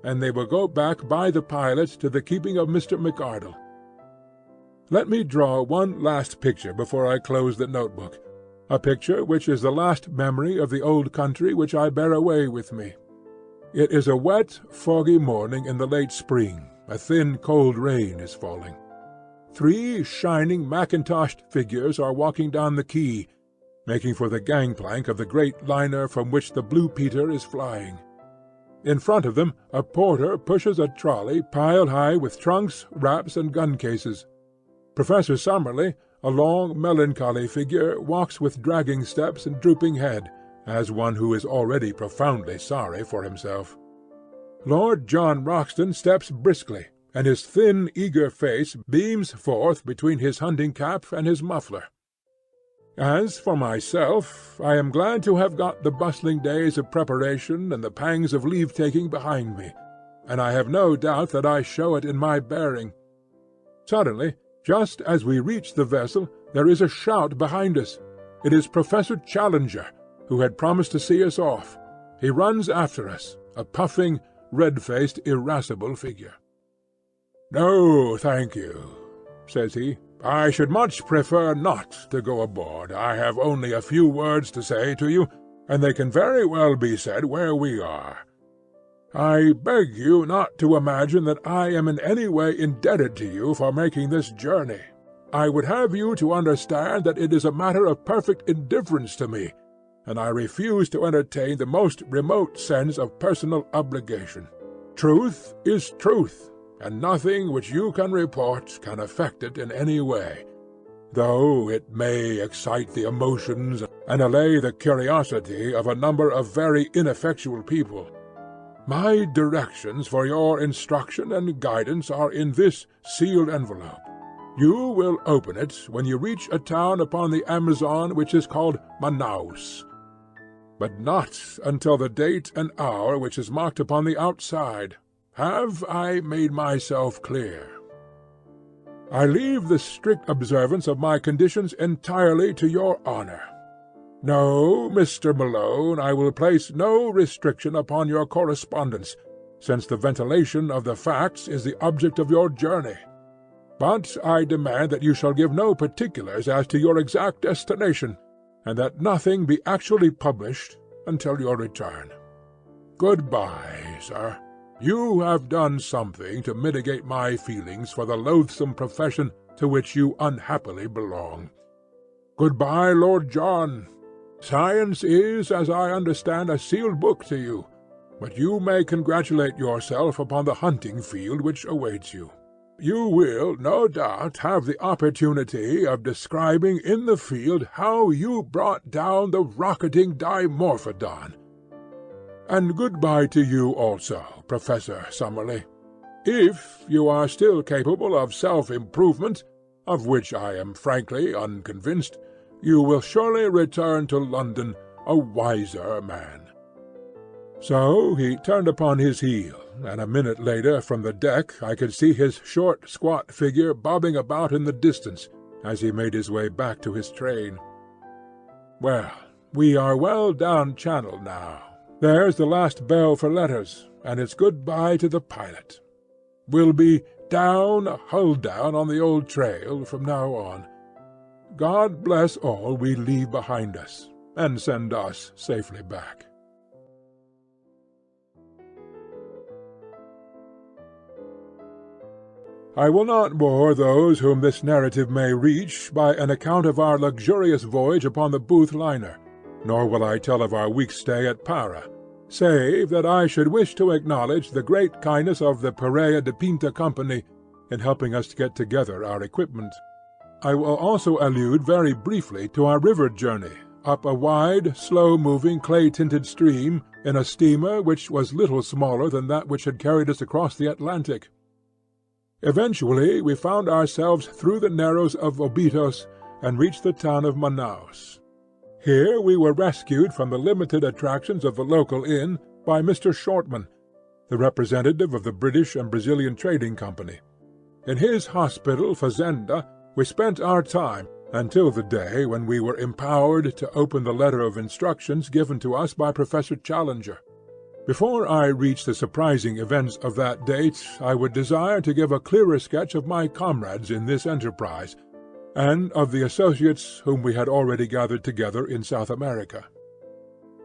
and they will go back by the pilot to the keeping of Mr. McArdle. Let me draw one last picture before I close the notebook, a picture which is the last memory of the old country which I bear away with me. It is a wet, foggy morning in the late spring. A thin, cold rain is falling. 3 shining mackintoshed figures are walking down the quay, making for the gangplank of the great liner from which the Blue Peter is flying. In front of them a porter pushes a trolley piled high with trunks, wraps, and gun cases. Professor Summerlee, a long, melancholy figure, walks with dragging steps and drooping head, as one who is already profoundly sorry for himself. Lord John Roxton steps briskly, and his thin, eager face beams forth between his hunting-cap and his muffler. As for myself, I am glad to have got the bustling days of preparation and the pangs of leave-taking behind me, and I have no doubt that I show it in my bearing. Suddenly, just as we reach the vessel, there is a shout behind us. It is Professor Challenger, who had promised to see us off. He runs after us, a puffing, red-faced, irascible figure. "No, thank you," says he. "I should much prefer not to go aboard. I have only a few words to say to you, and they can very well be said where we are. I beg you not to imagine that I am in any way indebted to you for making this journey. I would have you to understand that it is a matter of perfect indifference to me, and I refuse to entertain the most remote sense of personal obligation. Truth is truth, and nothing which you can report can affect it in any way, though it may excite the emotions and allay the curiosity of a number of very ineffectual people. My directions for your instruction and guidance are in this sealed envelope. You will open it when you reach a town upon the Amazon which is called Manaus, but not until the date and hour which is marked upon the outside. Have I made myself clear? I leave the strict observance of my conditions entirely to your honor. No, Mr. Malone, I will place no restriction upon your correspondence, since the ventilation of the facts is the object of your journey. But I demand that you shall give no particulars as to your exact destination, and that nothing be actually published until your return. Good-bye, sir. You have done something to mitigate my feelings for the loathsome profession to which you unhappily belong. Good-bye, Lord John. Science is, as I understand, a sealed book to you, but you may congratulate yourself upon the hunting field which awaits you. You will, no doubt, have the opportunity of describing in the field how you brought down the rocketing Dimorphodon. And good-bye to you also, Professor Summerlee. If you are still capable of self-improvement, of which I am frankly unconvinced, you will surely return to London a wiser man." So he turned upon his heel, and a minute later from the deck I could see his short, squat figure bobbing about in the distance as he made his way back to his train. Well, we are well down Channel now. There's the last bell for letters, and it's good-bye to the pilot. We'll be down, hull down on the old trail from now on. God bless all we leave behind us, and send us safely back. I will not bore those whom this narrative may reach by an account of our luxurious voyage upon the Booth liner, nor will I tell of our week's stay at Para, save that I should wish to acknowledge the great kindness of the Perea de Pinta Company in helping us to get together our equipment. I will also allude very briefly to our river journey, up a wide, slow-moving, clay-tinted stream in a steamer which was little smaller than that which had carried us across the Atlantic. Eventually we found ourselves through the narrows of Obitos and reached the town of Manaus. Here we were rescued from the limited attractions of the local inn by Mr. Shortman, the representative of the British and Brazilian Trading Company. In his hospital fazenda we spent our time until the day when we were empowered to open the letter of instructions given to us by Professor Challenger. Before I reach the surprising events of that date, I would desire to give a clearer sketch of my comrades in this enterprise, and of the associates whom we had already gathered together in South America.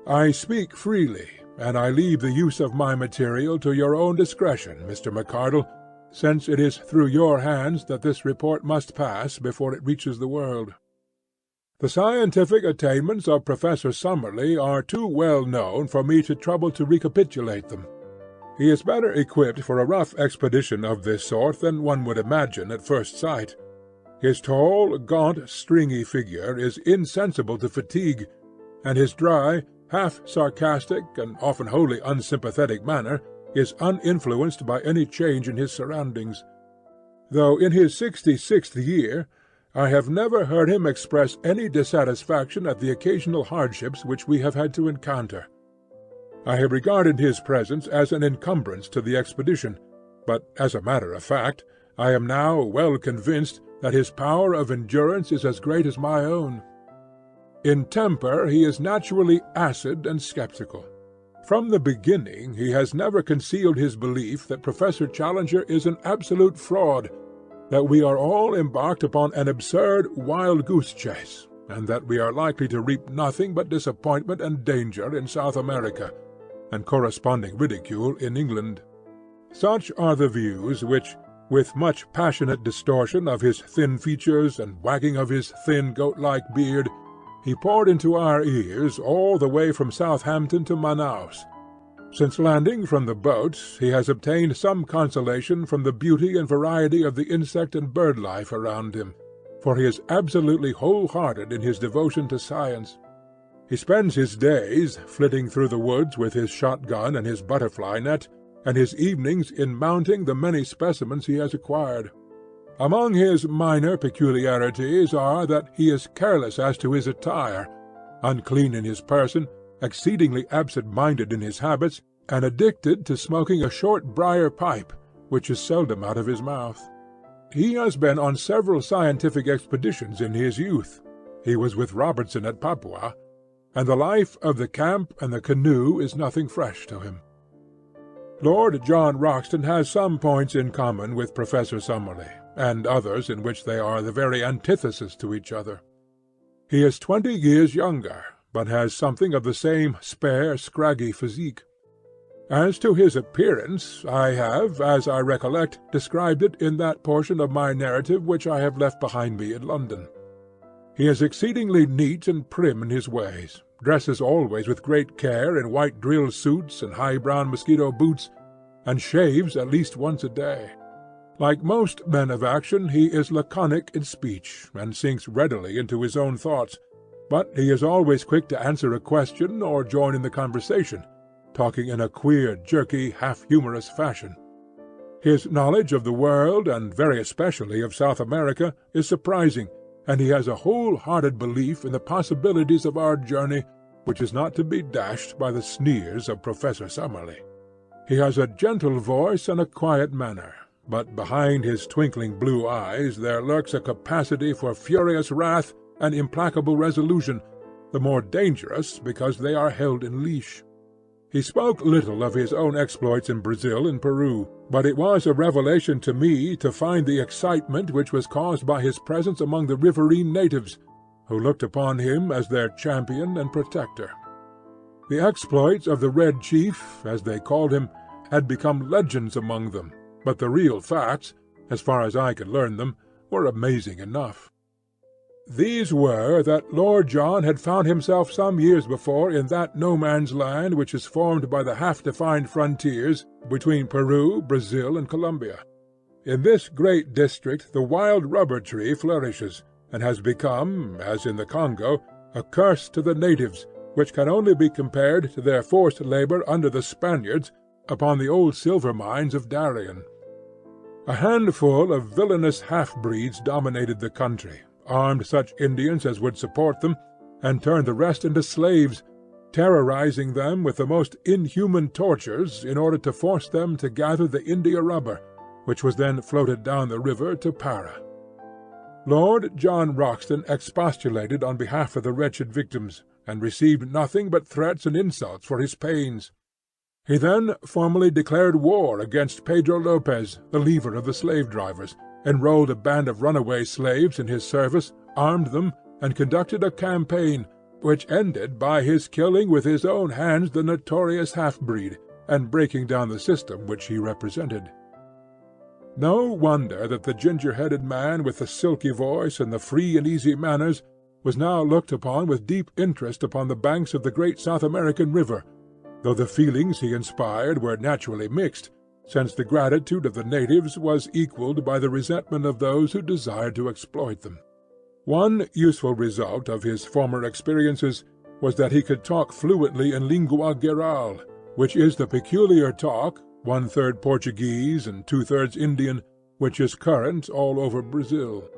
I speak freely, and I leave the use of my material to your own discretion, Mr. McArdle, since it is through your hands that this report must pass before it reaches the world. The scientific attainments of Professor Summerlee are too well known for me to trouble to recapitulate them. He is better equipped for a rough expedition of this sort than one would imagine at first sight. His tall, gaunt, stringy figure is insensible to fatigue, and his dry, half-sarcastic, and often wholly unsympathetic manner is uninfluenced by any change in his surroundings. Though in his 66th year, I have never heard him express any dissatisfaction at the occasional hardships which we have had to encounter. I have regarded his presence as an encumbrance to the expedition, but as a matter of fact, I am now well convinced that his power of endurance is as great as my own. In temper he is naturally acid and sceptical. From the beginning he has never concealed his belief that Professor Challenger is an absolute fraud, that we are all embarked upon an absurd wild-goose chase, and that we are likely to reap nothing but disappointment and danger in South America, and corresponding ridicule in England. Such are the views which, with much passionate distortion of his thin features and wagging of his thin goat-like beard, he poured into our ears all the way from Southampton to Manaus. Since landing from the boat he has obtained some consolation from the beauty and variety of the insect and bird life around him, for he is absolutely whole-hearted in his devotion to science. He spends his days flitting through the woods with his shotgun and his butterfly net, and his evenings in mounting the many specimens he has acquired. Among his minor peculiarities are that he is careless as to his attire, unclean in his person, exceedingly absent-minded in his habits, and addicted to smoking a short briar pipe, which is seldom out of his mouth. He has been on several scientific expeditions in his youth. He was with Robertson at Papua, and the life of the camp and the canoe is nothing fresh to him. Lord John Roxton has some points in common with Professor Summerlee, and others in which they are the very antithesis to each other. He is 20 years younger, but has something of the same spare, scraggy physique. As to his appearance, I have, as I recollect, described it in that portion of my narrative which I have left behind me in London. He is exceedingly neat and prim in his ways, dresses always with great care in white drill suits and high-brown mosquito boots, and shaves at least once a day. Like most men of action, he is laconic in speech, and sinks readily into his own thoughts, but he is always quick to answer a question or join in the conversation, talking in a queer, jerky, half-humorous fashion. His knowledge of the world, and very especially of South America, is surprising, and he has a whole-hearted belief in the possibilities of our journey, which is not to be dashed by the sneers of Professor Summerlee. He has a gentle voice and a quiet manner, but behind his twinkling blue eyes there lurks a capacity for furious wrath and implacable resolution, the more dangerous because they are held in leash. He spoke little of his own exploits in Brazil and Peru, but it was a revelation to me to find the excitement which was caused by his presence among the riverine natives, who looked upon him as their champion and protector. The exploits of the Red Chief, as they called him, had become legends among them, but the real facts, as far as I could learn them, were amazing enough. These were that Lord John had found himself some years before in that no-man's land which is formed by the half-defined frontiers between Peru, Brazil, and Colombia. In this great district the wild rubber tree flourishes, and has become, as in the Congo, a curse to the natives, which can only be compared to their forced labor under the Spaniards upon the old silver mines of Darien. A handful of villainous half-breeds dominated the country, armed such Indians as would support them, and turned the rest into slaves, terrorizing them with the most inhuman tortures in order to force them to gather the India rubber, which was then floated down the river to Para. Lord John Roxton expostulated on behalf of the wretched victims, and received nothing but threats and insults for his pains. He then formally declared war against Pedro Lopez, the leader of the slave-drivers, enrolled a band of runaway slaves in his service, armed them, and conducted a campaign, which ended by his killing with his own hands the notorious half-breed, and breaking down the system which he represented. No wonder that the ginger-headed man with the silky voice and the free and easy manners was now looked upon with deep interest upon the banks of the great South American river, though the feelings he inspired were naturally mixed, since the gratitude of the natives was equalled by the resentment of those who desired to exploit them. One useful result of his former experiences was that he could talk fluently in lingua geral, which is the peculiar talk, 1/3 Portuguese and 2/3 Indian, which is current all over Brazil.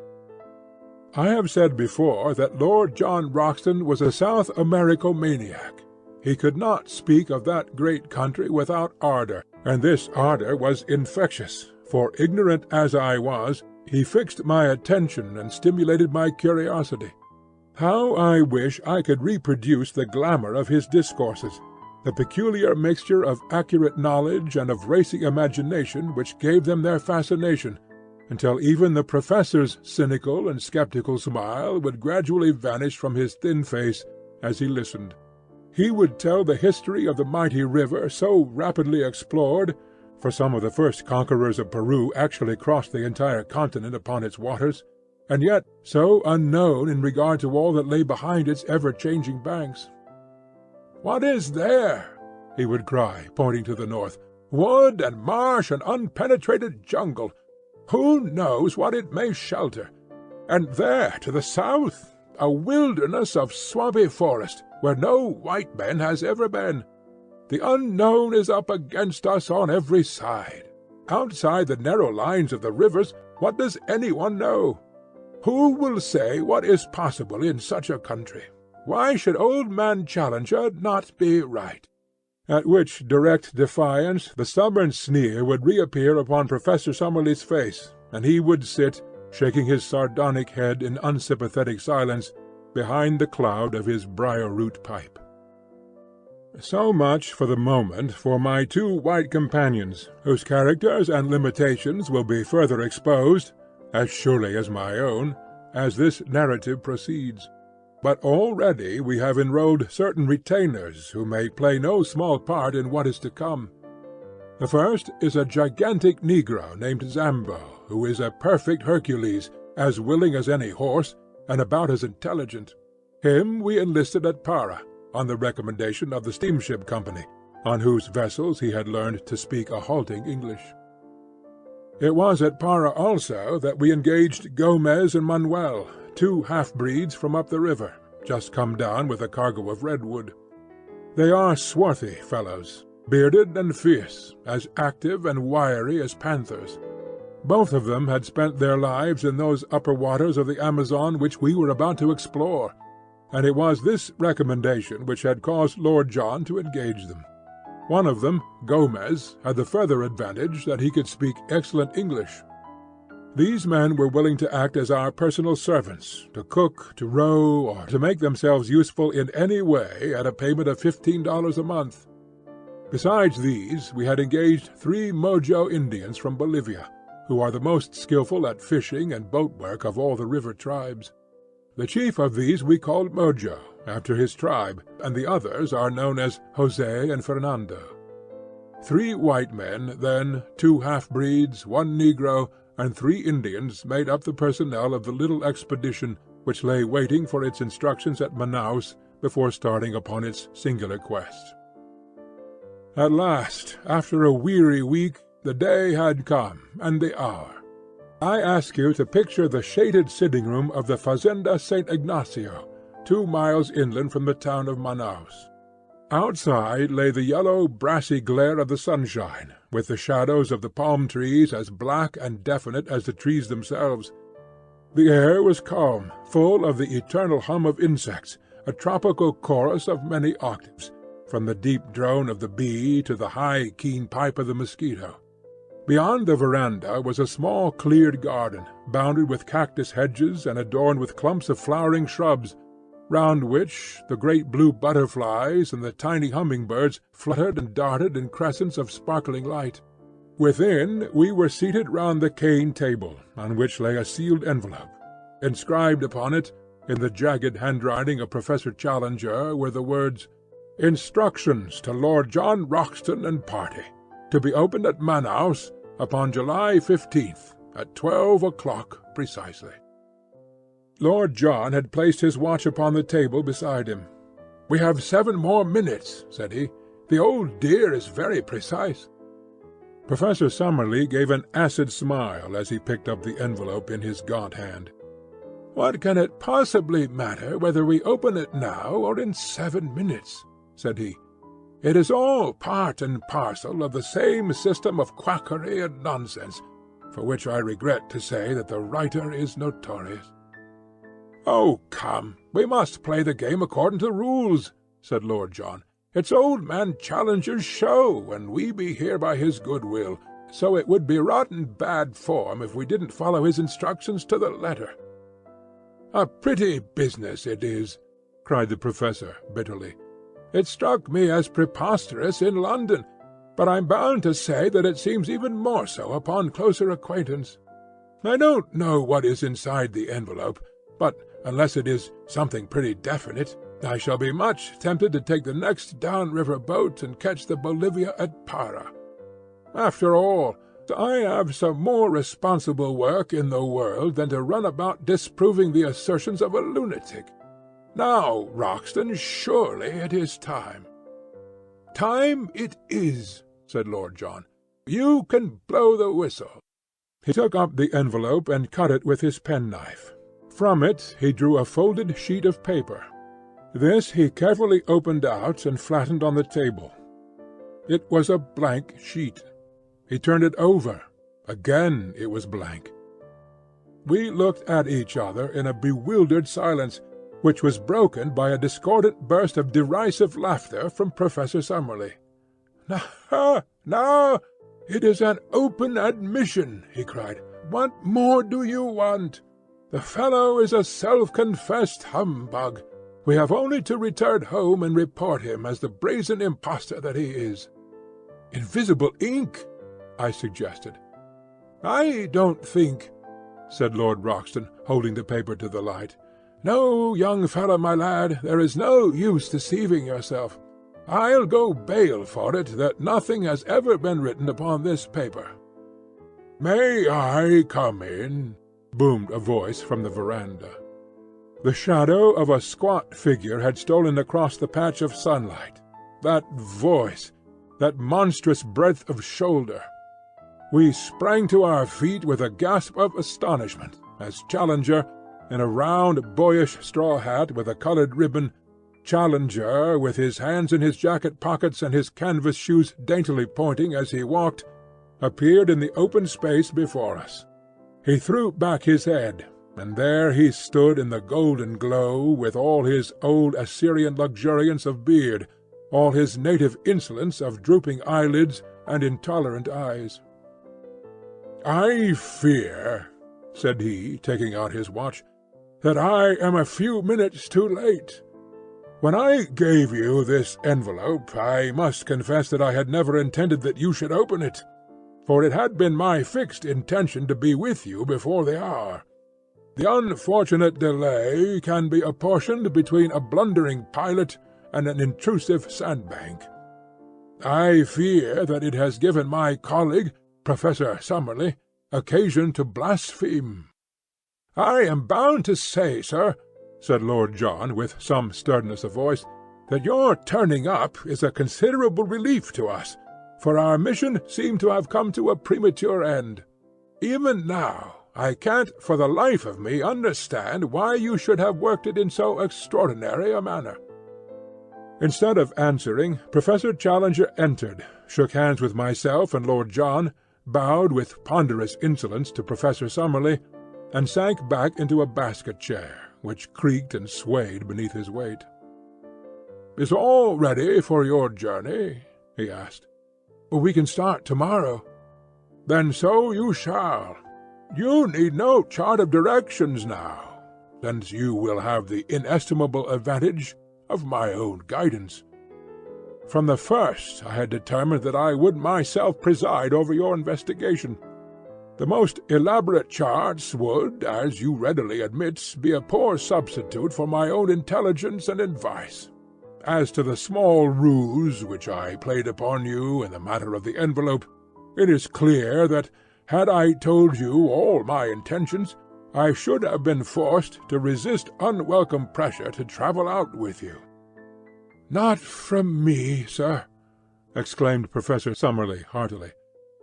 I have said before that Lord John Roxton was a South Americomaniac. He could not speak of that great country without ardour, and this ardour was infectious, for, ignorant as I was, he fixed my attention and stimulated my curiosity. How I wish I could reproduce the glamour of his discourses, the peculiar mixture of accurate knowledge and of racy imagination which gave them their fascination, until even the professor's cynical and sceptical smile would gradually vanish from his thin face as he listened. He would tell the history of the mighty river so rapidly explored, for some of the first conquerors of Peru actually crossed the entire continent upon its waters, and yet so unknown in regard to all that lay behind its ever-changing banks. "What is there?" he would cry, pointing to the north. "Wood and marsh and unpenetrated jungle. Who knows what it may shelter? And there, to the south, a wilderness of swampy forest, where no white man has ever been. The unknown is up against us on every side. Outside the narrow lines of the rivers, what does anyone know? Who will say what is possible in such a country? Why should old man Challenger not be right?" At which direct defiance the stubborn sneer would reappear upon Professor Summerlee's face, and he would sit, shaking his sardonic head in unsympathetic silence, behind the cloud of his briar-root pipe. So much for the moment for my two white companions, whose characters and limitations will be further exposed, as surely as my own, as this narrative proceeds. But already we have enrolled certain retainers who may play no small part in what is to come. The first is a gigantic negro named Zambo, who is a perfect Hercules, as willing as any horse, and about as intelligent. Him we enlisted at Para, on the recommendation of the steamship company, on whose vessels he had learned to speak a halting English. It was at Para also that we engaged Gomez and Manuel, two half-breeds from up the river, just come down with a cargo of redwood. They are swarthy fellows, bearded and fierce, as active and wiry as panthers. Both of them had spent their lives in those upper waters of the Amazon which we were about to explore, and it was this recommendation which had caused Lord John to engage them. One of them, Gomez, had the further advantage that he could speak excellent English. These men were willing to act as our personal servants, to cook, to row, or to make themselves useful in any way at a payment of $15 a month. Besides these, we had engaged 3 Mojo Indians from Bolivia, who are the most skilful at fishing and boat-work of all the river tribes. The chief of these we called Mojo, after his tribe, and the others are known as Jose and Fernando. 3 white men, then, 2 half-breeds, 1 negro, and 3 Indians made up the personnel of the little expedition which lay waiting for its instructions at Manaus before starting upon its singular quest. At last, after a weary week, the day had come, and the hour. I ask you to picture the shaded sitting-room of the Fazenda St. Ignacio, 2 miles inland from the town of Manaus. Outside lay the yellow, brassy glare of the sunshine, with the shadows of the palm-trees as black and definite as the trees themselves. The air was calm, full of the eternal hum of insects, a tropical chorus of many octaves, from the deep drone of the bee to the high, keen pipe of the mosquito. Beyond the veranda was a small cleared garden, bounded with cactus hedges and adorned with clumps of flowering shrubs, round which the great blue butterflies and the tiny hummingbirds fluttered and darted in crescents of sparkling light. Within we were seated round the cane table, on which lay a sealed envelope. Inscribed upon it, in the jagged handwriting of Professor Challenger, were the words, "Instructions to Lord John Roxton and party, to be opened at Manaus upon July 15th, at 12 o'clock precisely." Lord John had placed his watch upon the table beside him. "We have 7 more minutes," said he. "The old dear is very precise." Professor Summerlee gave an acid smile as he picked up the envelope in his gaunt hand. "What can it possibly matter whether we open it now or in 7 minutes?" said he. "It is all part and parcel of the same system of quackery and nonsense, for which I regret to say that the writer is notorious." "Oh, come, we must play the game according to the rules," said Lord John. "It's old man Challenger's show, and we be here by his good will, so it would be rotten bad form if we didn't follow his instructions to the letter." "A pretty business it is," cried the Professor bitterly. "It struck me as preposterous in London, but I'm bound to say that it seems even more so upon closer acquaintance. I don't know what is inside the envelope, but unless it is something pretty definite, I shall be much tempted to take the next down-river boat and catch the Bolivia at Para. After all, I have some more responsible work in the world than to run about disproving the assertions of a lunatic. Now, Roxton, surely it is time." "Time it is," said Lord John. "You can blow the whistle." He took up the envelope and cut it with his penknife. From it he drew a folded sheet of paper. This he carefully opened out and flattened on the table. It was a blank sheet. He turned it over. Again it was blank. We looked at each other in a bewildered silence, which was broken by a discordant burst of derisive laughter from Professor Summerlee. "Now, it is an open admission," he cried. "What more do you want? The fellow is a self-confessed humbug. We have only to return home and report him as the brazen impostor that he is." "Invisible ink," I suggested. "I don't think," said Lord Roxton, holding the paper to the light. "No, young fellow, my lad, there is no use deceiving yourself. I'll go bail for it that nothing has ever been written upon this paper." "May I come in?" boomed a voice from the veranda. The shadow of a squat figure had stolen across the patch of sunlight. That voice! That monstrous breadth of shoulder! We sprang to our feet with a gasp of astonishment, as Challenger, in a round, boyish straw hat with a coloured ribbon, Challenger, with his hands in his jacket pockets and his canvas shoes daintily pointing as he walked, appeared in the open space before us. He threw back his head, and there he stood in the golden glow, with all his old Assyrian luxuriance of beard, all his native insolence of drooping eyelids and intolerant eyes. "I fear," said he, taking out his watch, "that I am a few minutes too late. When I gave you this envelope, I must confess that I had never intended that you should open it, for it had been my fixed intention to be with you before the hour. The unfortunate delay can be apportioned between a blundering pilot and an intrusive sandbank. I fear that it has given my colleague, Professor Summerlee, occasion to blaspheme. "I am bound to say, sir," said Lord John, with some sternness of voice, "that your turning up is a considerable relief to us, for our mission seemed to have come to a premature end. Even now I can't for the life of me understand why you should have worked it in so extraordinary a manner." Instead of answering, Professor Challenger entered, shook hands with myself and Lord John, bowed with ponderous insolence to Professor Summerlee, and sank back into a basket-chair, which creaked and swayed beneath his weight. "Is all ready for your journey?" he asked. "We can start tomorrow." "Then so you shall. You need no chart of directions now, since you will have the inestimable advantage of my own guidance. From the first I had determined that I would myself preside over your investigation. The most elaborate charts would, as you readily admit, be a poor substitute for my own intelligence and advice. As to the small ruse which I played upon you in the matter of the envelope, it is clear that, had I told you all my intentions, I should have been forced to resist unwelcome pressure to travel out with you." "Not from me, sir," exclaimed Professor Summerlee heartily,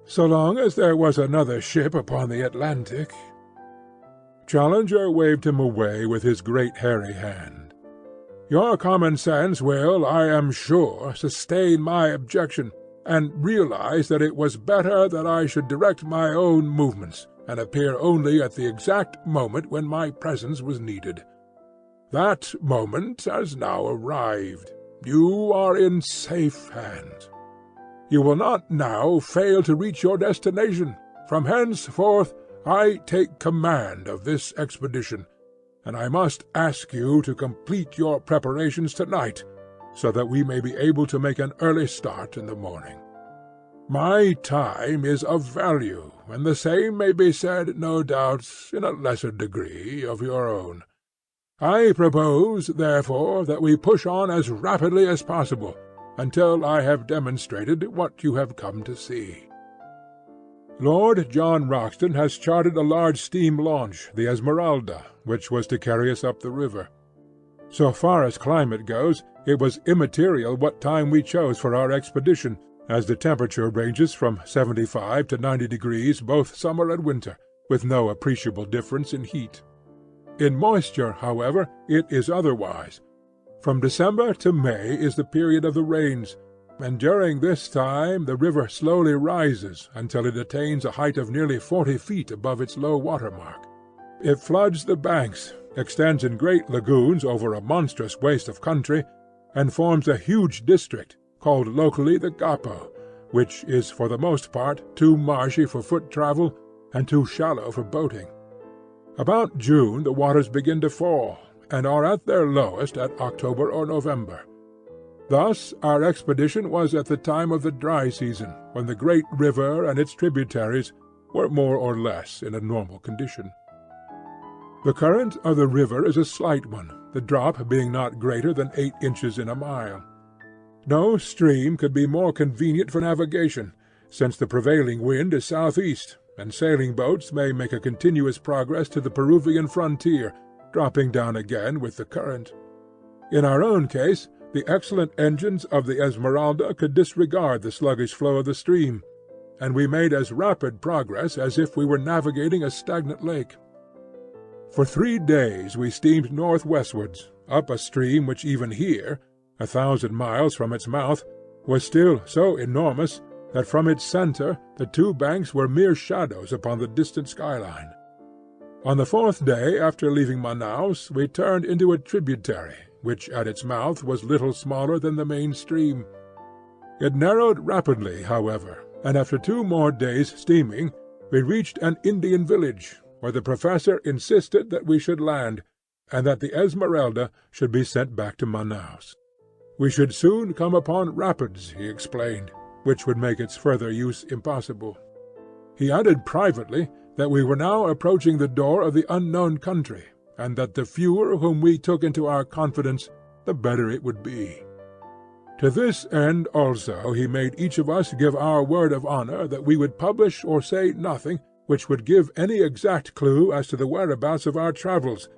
"so long as there was another ship upon the Atlantic." Challenger waved him away with his great hairy hand. "Your common sense will, I am sure, sustain my objection, and realize that it was better that I should direct my own movements, and appear only at the exact moment when my presence was needed. That moment has now arrived. You are in safe hands. You will not now fail to reach your destination. From henceforth I take command of this expedition, and I must ask you to complete your preparations tonight, so that we may be able to make an early start in the morning. My time is of value, and the same may be said, no doubt, in a lesser degree, of your own. I propose, therefore, that we push on as rapidly as possible, until I have demonstrated what you have come to see. Lord John Roxton has chartered a large steam launch, the Esmeralda, which was to carry us up the river. So far as climate goes, it was immaterial what time we chose for our expedition, as the temperature ranges from 75 to 90 degrees both summer and winter, with no appreciable difference in heat. In moisture, however, it is otherwise. From December to May is the period of the rains, and during this time the river slowly rises until it attains a height of nearly 40 feet above its low water mark. It floods the banks, extends in great lagoons over a monstrous waste of country, and forms a huge district, called locally the Gapo, which is for the most part too marshy for foot travel and too shallow for boating. About June the waters begin to fall, and are at their lowest at October or November. Thus our expedition was at the time of the dry season, when the great river and its tributaries were more or less in a normal condition. The current of the river is a slight one, the drop being not greater than 8 inches in a mile. No stream could be more convenient for navigation, since the prevailing wind is southeast, and sailing boats may make a continuous progress to the Peruvian frontier, dropping down again with the current. In our own case, the excellent engines of the Esmeralda could disregard the sluggish flow of the stream, and we made as rapid progress as if we were navigating a stagnant lake. For 3 days we steamed northwestwards, up a stream which even here, 1,000 miles from its mouth, was still so enormous that from its centre the 2 banks were mere shadows upon the distant skyline. On the 4th day after leaving Manaus we turned into a tributary, which at its mouth was little smaller than the main stream. It narrowed rapidly, however, and after 2 more days' steaming we reached an Indian village, where the professor insisted that we should land, and that the Esmeralda should be sent back to Manaus. We should soon come upon rapids, he explained, which would make its further use impossible. He added privately that we were now approaching the door of the unknown country, and that the fewer whom we took into our confidence, the better it would be. To this end also he made each of us give our word of honor that we would publish or say nothing which would give any exact clue as to the whereabouts of our travels,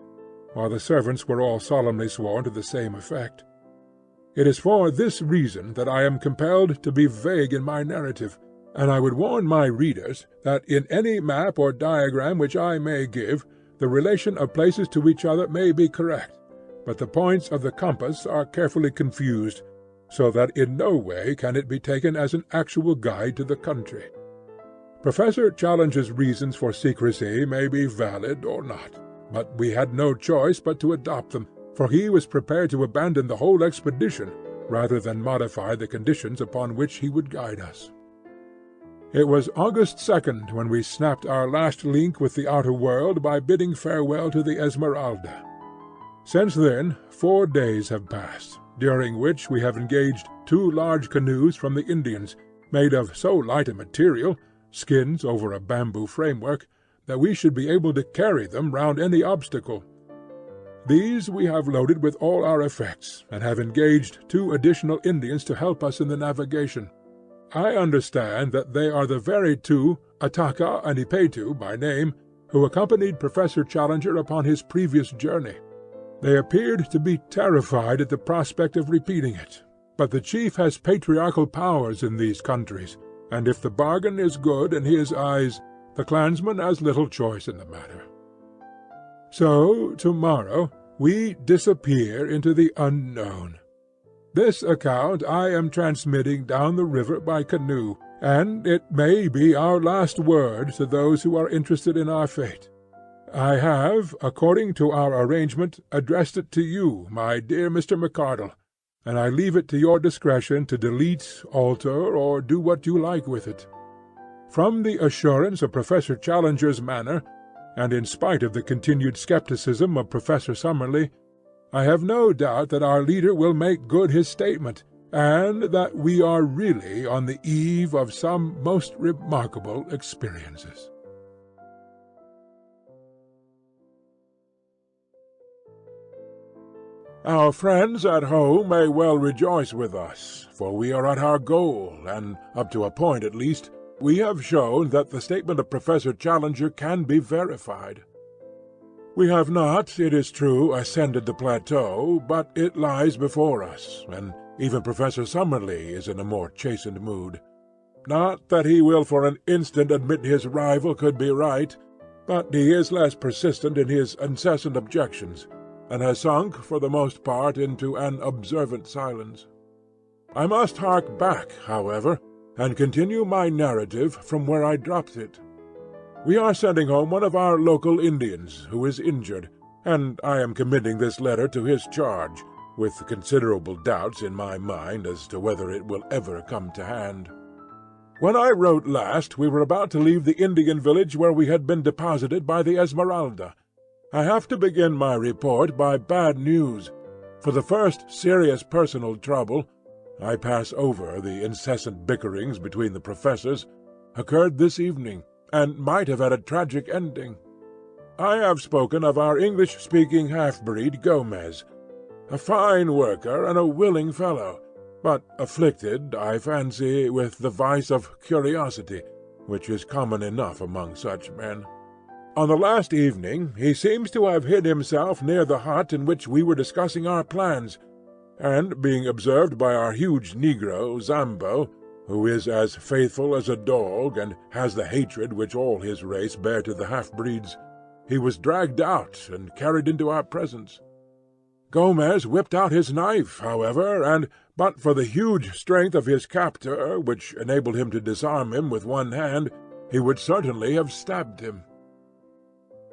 while the servants were all solemnly sworn to the same effect. It is for this reason that I am compelled to be vague in my narrative, and I would warn my readers that in any map or diagram which I may give, the relation of places to each other may be correct, but the points of the compass are carefully confused, so that in no way can it be taken as an actual guide to the country. Professor Challenger's reasons for secrecy may be valid or not, but we had no choice but to adopt them, for he was prepared to abandon the whole expedition rather than modify the conditions upon which he would guide us. It was August 2nd when we snapped our last link with the outer world by bidding farewell to the Esmeralda. Since then 4 days have passed, during which we have engaged 2 large canoes from the Indians, made of so light a material, skins over a bamboo framework, that we should be able to carry them round any obstacle. These we have loaded with all our effects, and have engaged 2 additional Indians to help us in the navigation. I understand that they are the very 2, Ataka and Ipetu by name, who accompanied Professor Challenger upon his previous journey. They appeared to be terrified at the prospect of repeating it, but the chief has patriarchal powers in these countries, and if the bargain is good in his eyes, the clansman has little choice in the matter. So, tomorrow, we disappear into the unknown. This account I am transmitting down the river by canoe, and it may be our last word to those who are interested in our fate. I have, according to our arrangement, addressed it to you, my dear Mr. McArdle, and I leave it to your discretion to delete, alter, or do what you like with it. From the assurance of Professor Challenger's manner, and in spite of the continued skepticism of Professor Summerlee, I have no doubt that our leader will make good his statement, and that we are really on the eve of some most remarkable experiences. Our friends at home may well rejoice with us, for we are at our goal, and, up to a point at least, we have shown that the statement of Professor Challenger can be verified. We have not, it is true, ascended the plateau, but it lies before us, and even Professor Summerlee is in a more chastened mood. Not that he will for an instant admit his rival could be right, but he is less persistent in his incessant objections, and has sunk, for the most part, into an observant silence. I must hark back, however, and continue my narrative from where I dropped it. We are sending home one of our local Indians, who is injured, and I am committing this letter to his charge, with considerable doubts in my mind as to whether it will ever come to hand. When I wrote last, we were about to leave the Indian village where we had been deposited by the Esmeralda. I have to begin my report by bad news. For the first serious personal trouble, I pass over the incessant bickerings between the professors, occurred this evening, and might have had a tragic ending. I have spoken of our English-speaking half-breed Gomez, a fine worker and a willing fellow, but afflicted, I fancy, with the vice of curiosity, which is common enough among such men. On the last evening he seems to have hid himself near the hut in which we were discussing our plans, and, being observed by our huge negro, Zambo, who is as faithful as a dog and has the hatred which all his race bear to the half-breeds, he was dragged out and carried into our presence. Gomez whipped out his knife, however, and, but for the huge strength of his captor, which enabled him to disarm him with one hand, he would certainly have stabbed him.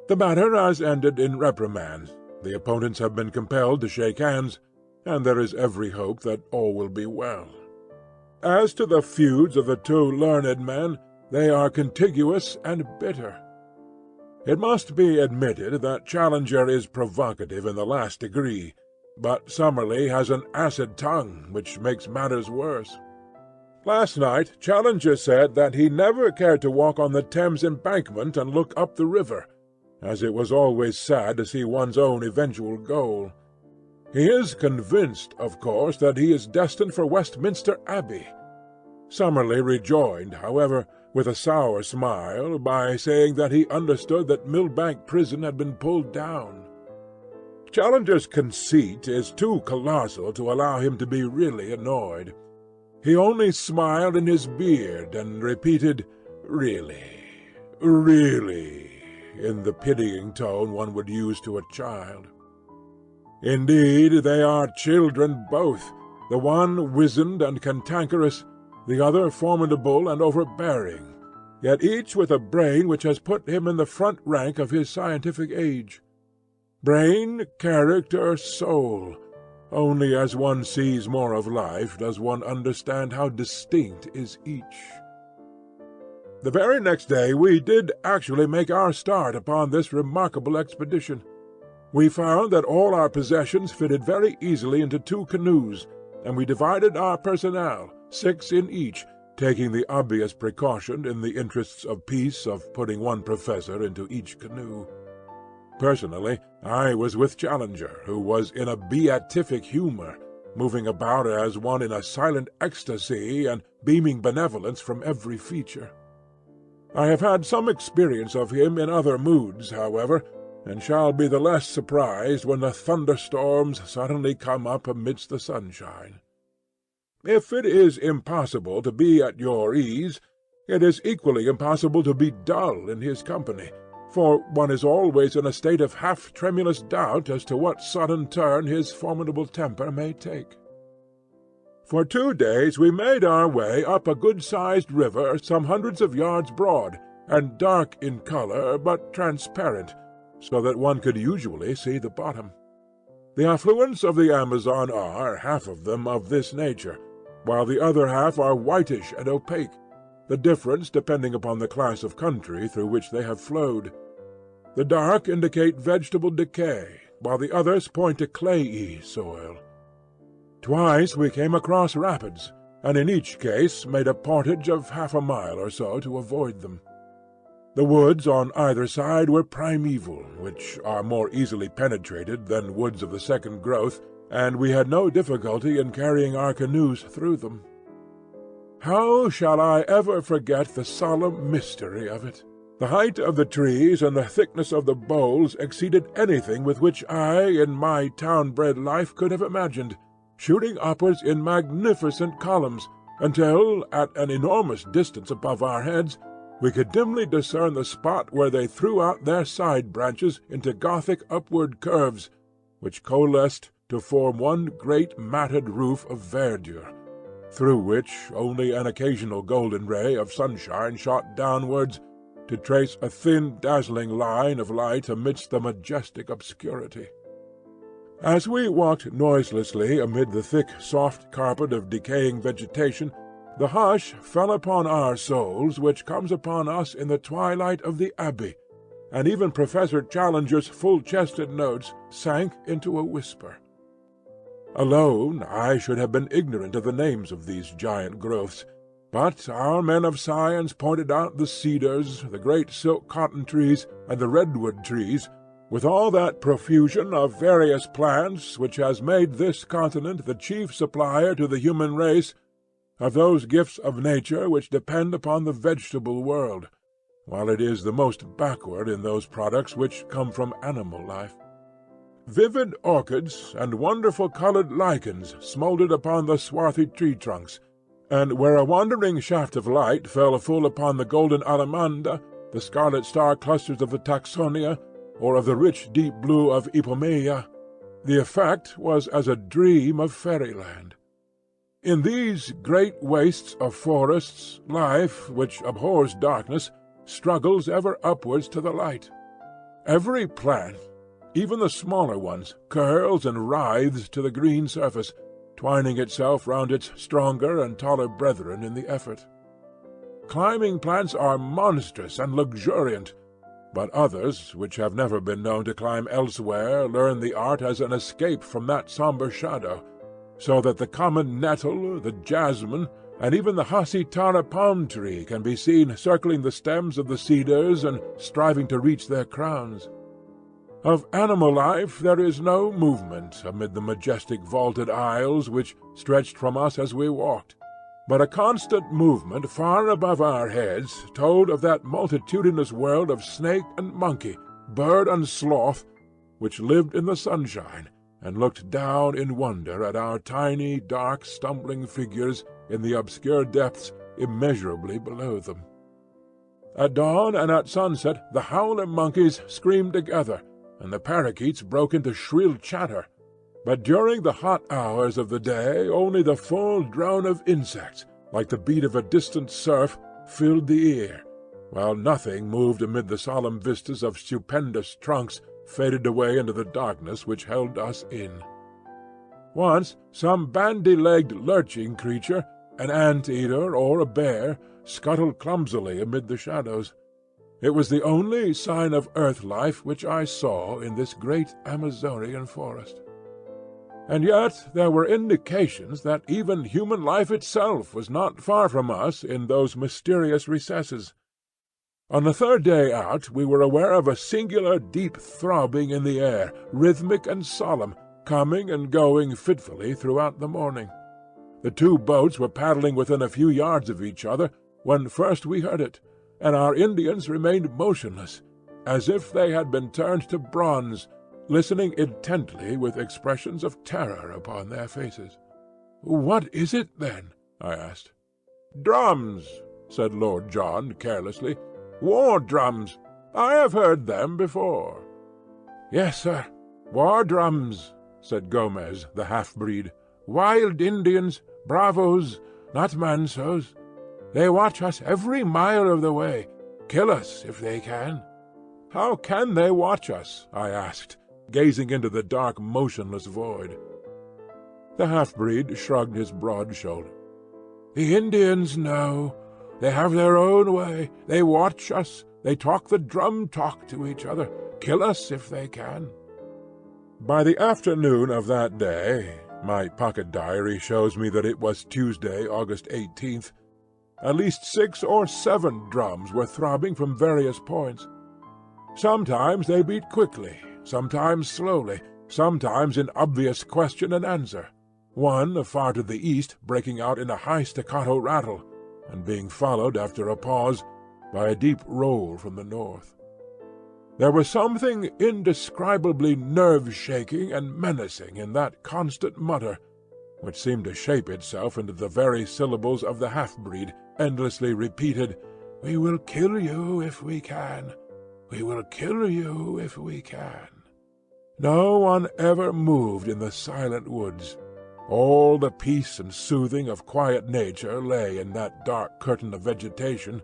The matter has ended in reprimands. The opponents have been compelled to shake hands, and there is every hope that all will be well. As to the feuds of the 2 learned men, they are contiguous and bitter. It must be admitted that Challenger is provocative in the last degree, but Summerlee has an acid tongue, which makes matters worse. Last night Challenger said that he never cared to walk on the Thames embankment and look up the river, as it was always sad to see one's own eventual goal. He is convinced, of course, that he is destined for Westminster Abbey. Summerlee rejoined, however, with a sour smile, by saying that he understood that Millbank Prison had been pulled down. Challenger's conceit is too colossal to allow him to be really annoyed. He only smiled in his beard and repeated, "Really, really," in the pitying tone one would use to a child. Indeed, they are children both, the one wizened and cantankerous, the other formidable and overbearing, yet each with a brain which has put him in the front rank of his scientific age. Brain, character, soul. Only as one sees more of life does one understand how distinct is each. The very next day we did actually make our start upon this remarkable expedition. We found that all our possessions fitted very easily into 2 canoes, and we divided our personnel, 6 in each, taking the obvious precaution, in the interests of peace, of putting 1 professor into each canoe. Personally, I was with Challenger, who was in a beatific humor, moving about as one in a silent ecstasy, and beaming benevolence from every feature. I have had some experience of him in other moods, however, and shall be the less surprised when the thunderstorms suddenly come up amidst the sunshine. If it is impossible to be at your ease, it is equally impossible to be dull in his company, for one is always in a state of half-tremulous doubt as to what sudden turn his formidable temper may take. For 2 days we made our way up a good-sized river some hundreds of yards broad, and dark in colour, but transparent, so that one could usually see the bottom. The affluents of the Amazon are, half of them, of this nature, while the other half are whitish and opaque, the difference depending upon the class of country through which they have flowed. The dark indicate vegetable decay, while the others point to clayey soil. Twice we came across rapids, and in each case made a portage of half a mile or so to avoid them. The woods on either side were primeval, which are more easily penetrated than woods of the second growth, and we had no difficulty in carrying our canoes through them. How shall I ever forget the solemn mystery of it? The height of the trees and the thickness of the boles exceeded anything with which I, in my town-bred life, could have imagined, shooting upwards in magnificent columns, until, at an enormous distance above our heads, we could dimly discern the spot where they threw out their side branches into Gothic upward curves, which coalesced to form one great matted roof of verdure, through which only an occasional golden ray of sunshine shot downwards, to trace a thin dazzling line of light amidst the majestic obscurity. As we walked noiselessly amid the thick soft carpet of decaying vegetation, the hush fell upon our souls which comes upon us in the twilight of the Abbey, and even Professor Challenger's full-chested notes sank into a whisper. Alone, I should have been ignorant of the names of these giant growths, but our men of science pointed out the cedars, the great silk-cotton trees, and the redwood trees, with all that profusion of various plants which has made this continent the chief supplier to the human race of those gifts of nature which depend upon the vegetable world, while it is the most backward in those products which come from animal life. Vivid orchids and wonderful coloured lichens smouldered upon the swarthy tree-trunks, and where a wandering shaft of light fell full upon the golden alamanda, the scarlet star clusters of the tacsonia, or of the rich deep blue of ipomaea, the effect was as a dream of fairyland. In these great wastes of forests, life, which abhors darkness, struggles ever upwards to the light. Every plant, even the smaller ones, curls and writhes to the green surface, twining itself round its stronger and taller brethren in the effort. Climbing plants are monstrous and luxuriant, but others, which have never been known to climb elsewhere, learn the art as an escape from that sombre shadow, so that the common nettle, the jasmine, and even the hasitara palm-tree can be seen circling the stems of the cedars and striving to reach their crowns. Of animal life there is no movement amid the majestic vaulted aisles which stretched from us as we walked. but a constant movement far above our heads told of that multitudinous world of snake and monkey, bird and sloth, which lived in the sunshine, and looked down in wonder at our tiny, dark, stumbling figures in the obscure depths immeasurably below them. At dawn and at sunset the howler monkeys screamed together, and the parakeets broke into shrill chatter, but during the hot hours of the day only the full drone of insects, like the beat of a distant surf, filled the ear, while nothing moved amid the solemn vistas of stupendous trunks faded away into the darkness which held us in. Once some bandy-legged lurching creature, an ant-eater or a bear, scuttled clumsily amid the shadows. It was the only sign of earth life which I saw in this great Amazonian forest. And yet there were indications that even human life itself was not far from us in those mysterious recesses. On the third day out we were aware of a singular deep throbbing in the air, rhythmic and solemn, coming and going fitfully throughout the morning. The two boats were paddling within a few yards of each other when first we heard it, and our Indians remained motionless, as if they had been turned to bronze, listening intently with expressions of terror upon their faces. "What is it, then?" I asked. "Drums," said Lord John carelessly. "War drums. I have heard them before." "Yes, sir, war drums," said Gomez, the half-breed. "Wild Indians, bravos, not mansos. They watch us every mile of the way, kill us if they can." "How can they watch us?" I asked, gazing into the dark, motionless void. The half-breed shrugged his broad shoulder. "The Indians know. They have their own way. They watch us. They talk the drum talk to each other. Kill us if they can." By the afternoon of that day, my pocket diary shows me that it was Tuesday, August 18th, at least 6 or 7 drums were throbbing from various points. Sometimes they beat quickly, sometimes slowly, sometimes in obvious question and answer, one far to the east breaking out in a high staccato rattle, and being followed after a pause by a deep roll from the north. There was something indescribably nerve-shaking and menacing in that constant mutter, which seemed to shape itself into the very syllables of the half-breed, endlessly repeated, "We will kill you if we can. We will kill you if we can." No one ever moved in the silent woods. All the peace and soothing of quiet nature lay in that dark curtain of vegetation,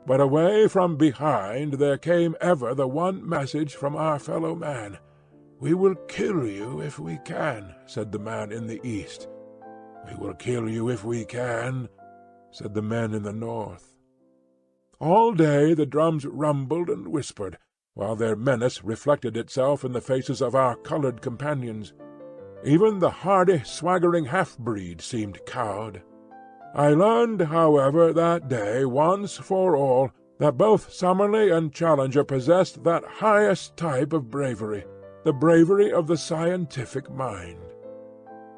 but away from behind there came ever the one message from our fellow man. "We will kill you if we can," said the man in the east. "We will kill you if we can," said the men in the north. All day the drums rumbled and whispered, while their menace reflected itself in the faces of our colored companions. Even the hardy, swaggering half-breed seemed cowed. I learned, however, that day, once for all, that both Summerlee and Challenger possessed that highest type of bravery, the bravery of the scientific mind.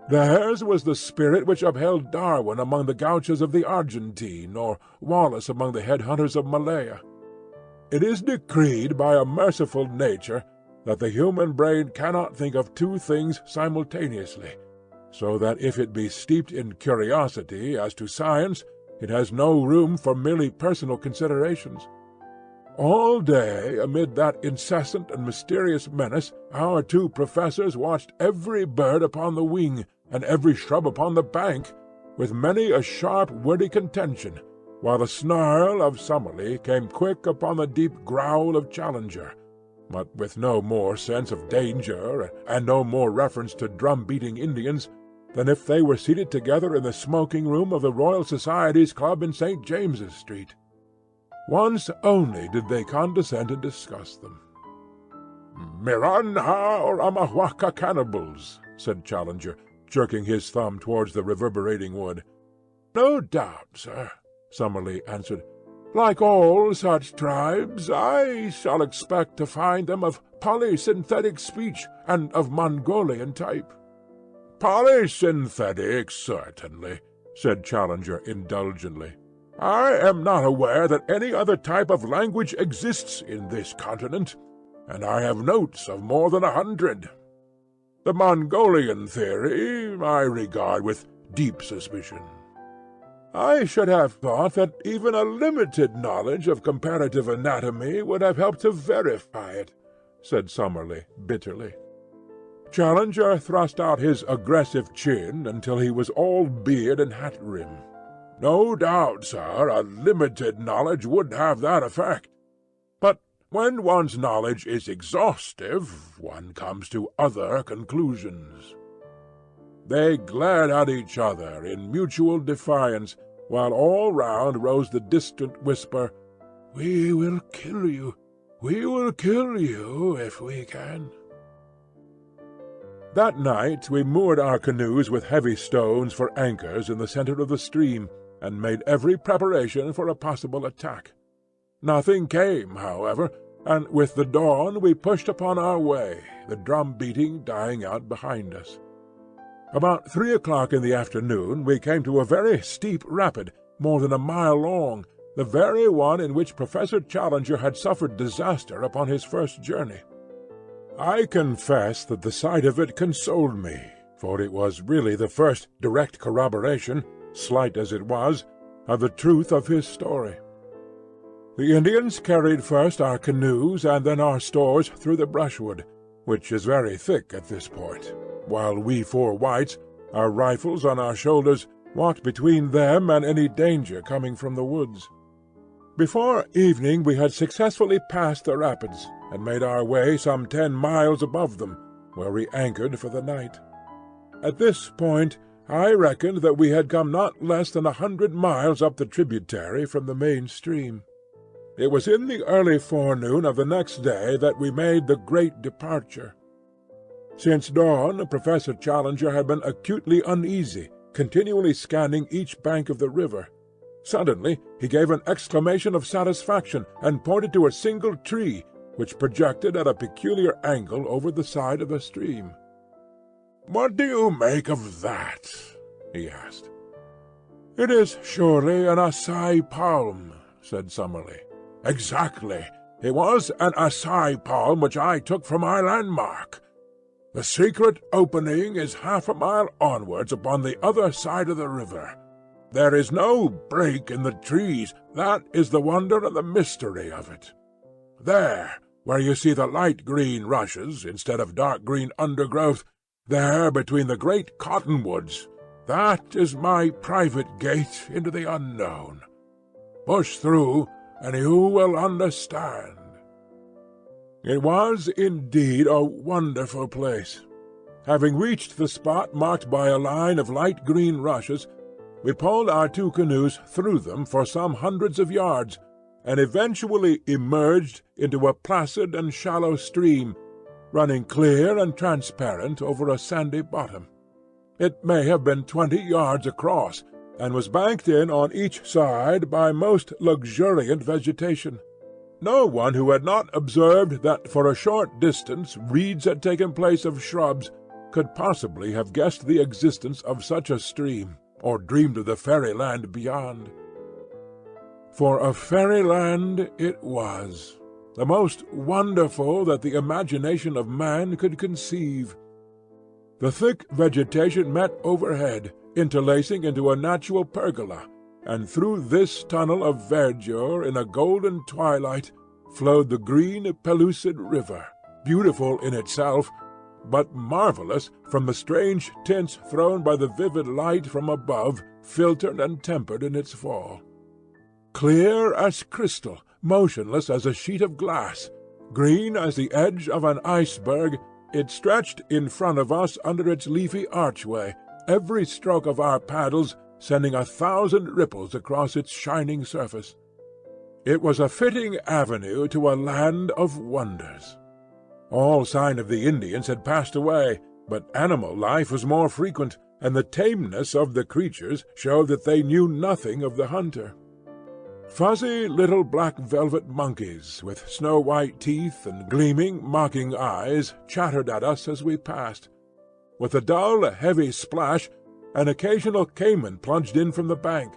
Theirs was the spirit which upheld Darwin among the gauchos of the Argentine, or Wallace among the head-hunters of Malaya. It is decreed by a merciful nature that the human brain cannot think of two things simultaneously, so that if it be steeped in curiosity as to science, it has no room for merely personal considerations. All day, amid that incessant and mysterious menace, our two professors watched every bird upon the wing, and every shrub upon the bank, with many a sharp, wordy contention, while the snarl of Summerlee came quick upon the deep growl of Challenger, but with no more sense of danger, and no more reference to drum-beating Indians, than if they were seated together in the smoking-room of the Royal Society's Club in St. James's Street. Once only did they condescend to discuss them. "Miranda or Amahuaca cannibals," said Challenger, jerking his thumb towards the reverberating wood. "No doubt, sir," Summerlee answered. "Like all such tribes, I shall expect to find them of polysynthetic speech and of Mongolian type." "Polysynthetic, certainly," said Challenger indulgently. "I am not aware that any other type of language exists in this continent, and I have notes of more than 100. The Mongolian theory I regard with deep suspicion. I should have thought that even a limited knowledge of comparative anatomy would have helped to verify it," said Summerlee bitterly. Challenger thrust out his aggressive chin until he was all beard and hat-rim. "No doubt, sir, a limited knowledge would have that effect. But when one's knowledge is exhaustive, one comes to other conclusions." They glared at each other in mutual defiance, while all round rose the distant whisper, "We will kill you. We will kill you if we can." That night we moored our canoes with heavy stones for anchors in the centre of the stream, and made every preparation for a possible attack. Nothing came, however, and with the dawn we pushed upon our way, the drum-beating dying out behind us. About 3 o'clock in the afternoon we came to a very steep rapid, more than a mile long, the very one in which Professor Challenger had suffered disaster upon his first journey. I confess that the sight of it consoled me, for it was really the first direct corroboration, slight as it was, of the truth of his story. The Indians carried first our canoes and then our stores through the brushwood, which is very thick at this point, while we 4 whites, our rifles on our shoulders, walked between them and any danger coming from the woods. Before evening we had successfully passed the rapids, and made our way some 10 miles above them, where we anchored for the night. At this point I reckoned that we had come not less than 100 miles up the tributary from the main stream. It was in the early forenoon of the next day that we made the great departure. Since dawn Professor Challenger had been acutely uneasy, continually scanning each bank of the river. Suddenly he gave an exclamation of satisfaction, and pointed to a single tree, which projected at a peculiar angle over the side of the stream. "What do you make of that?" he asked. "It is surely an Acai palm," said Summerlee. "Exactly. It was an Acai palm which I took for my landmark. The secret opening is 1/2 mile onwards upon the other side of the river. There is no break in the trees. That is the wonder and the mystery of it. There, where you see the light green rushes instead of dark green undergrowth, there between the great cottonwoods, that is my private gate into the unknown. Push through, and you will understand." It was indeed a wonderful place. Having reached the spot marked by a line of light green rushes, we pulled our 2 canoes through them for some hundreds of yards, and eventually emerged into a placid and shallow stream, running clear and transparent over a sandy bottom. It may have been 20 yards across, and was banked in on each side by most luxuriant vegetation. No one who had not observed that for a short distance reeds had taken place of shrubs could possibly have guessed the existence of such a stream, or dreamed of the fairyland beyond. For a fairyland it was, the most wonderful that the imagination of man could conceive. The thick vegetation met overhead, interlacing into a natural pergola, and through this tunnel of verdure in a golden twilight flowed the green pellucid river, beautiful in itself, but marvellous from the strange tints thrown by the vivid light from above, filtered and tempered in its fall. Clear as crystal, motionless as a sheet of glass, green as the edge of an iceberg, it stretched in front of us under its leafy archway, every stroke of our paddles sending 1,000 ripples across its shining surface. It was a fitting avenue to a land of wonders. All sign of the Indians had passed away, but animal life was more frequent, and the tameness of the creatures showed that they knew nothing of the hunter. Fuzzy little black velvet monkeys, with snow-white teeth and gleaming, mocking eyes, chattered at us as we passed. With a dull, heavy splash, An occasional cayman plunged in from the bank.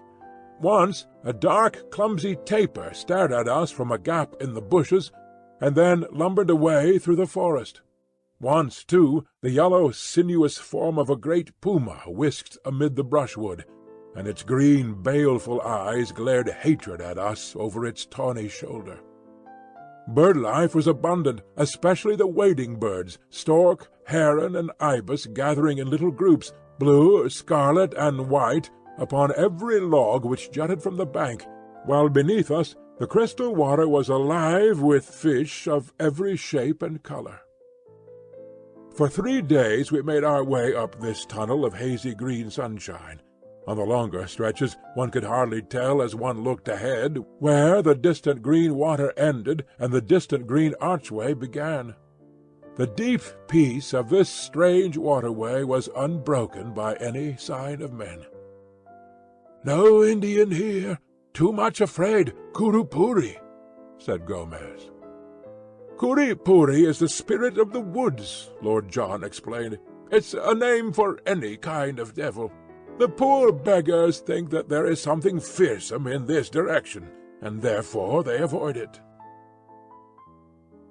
Once a dark, clumsy tapir stared at us from a gap in the bushes, and then lumbered away through the forest. Once, too, the yellow, sinuous form of a great puma whisked amid the brushwood, and its green, baleful eyes glared hatred at us over its tawny shoulder. Bird life was abundant, especially the wading birds, stork, heron, and ibis gathering in little groups, blue, scarlet, and white, upon every log which jutted from the bank, while beneath us the crystal water was alive with fish of every shape and colour. For 3 days we made our way up this tunnel of hazy green sunshine. On the longer stretches one could hardly tell as one looked ahead where the distant green water ended and the distant green archway began. The deep peace of this strange waterway was unbroken by any sign of men. "No Indian here. Too much afraid. Curupuri," said Gomez. "Curupuri is the spirit of the woods," Lord John explained. "It's a name for any kind of devil. The poor beggars think that there is something fearsome in this direction, and therefore they avoid it."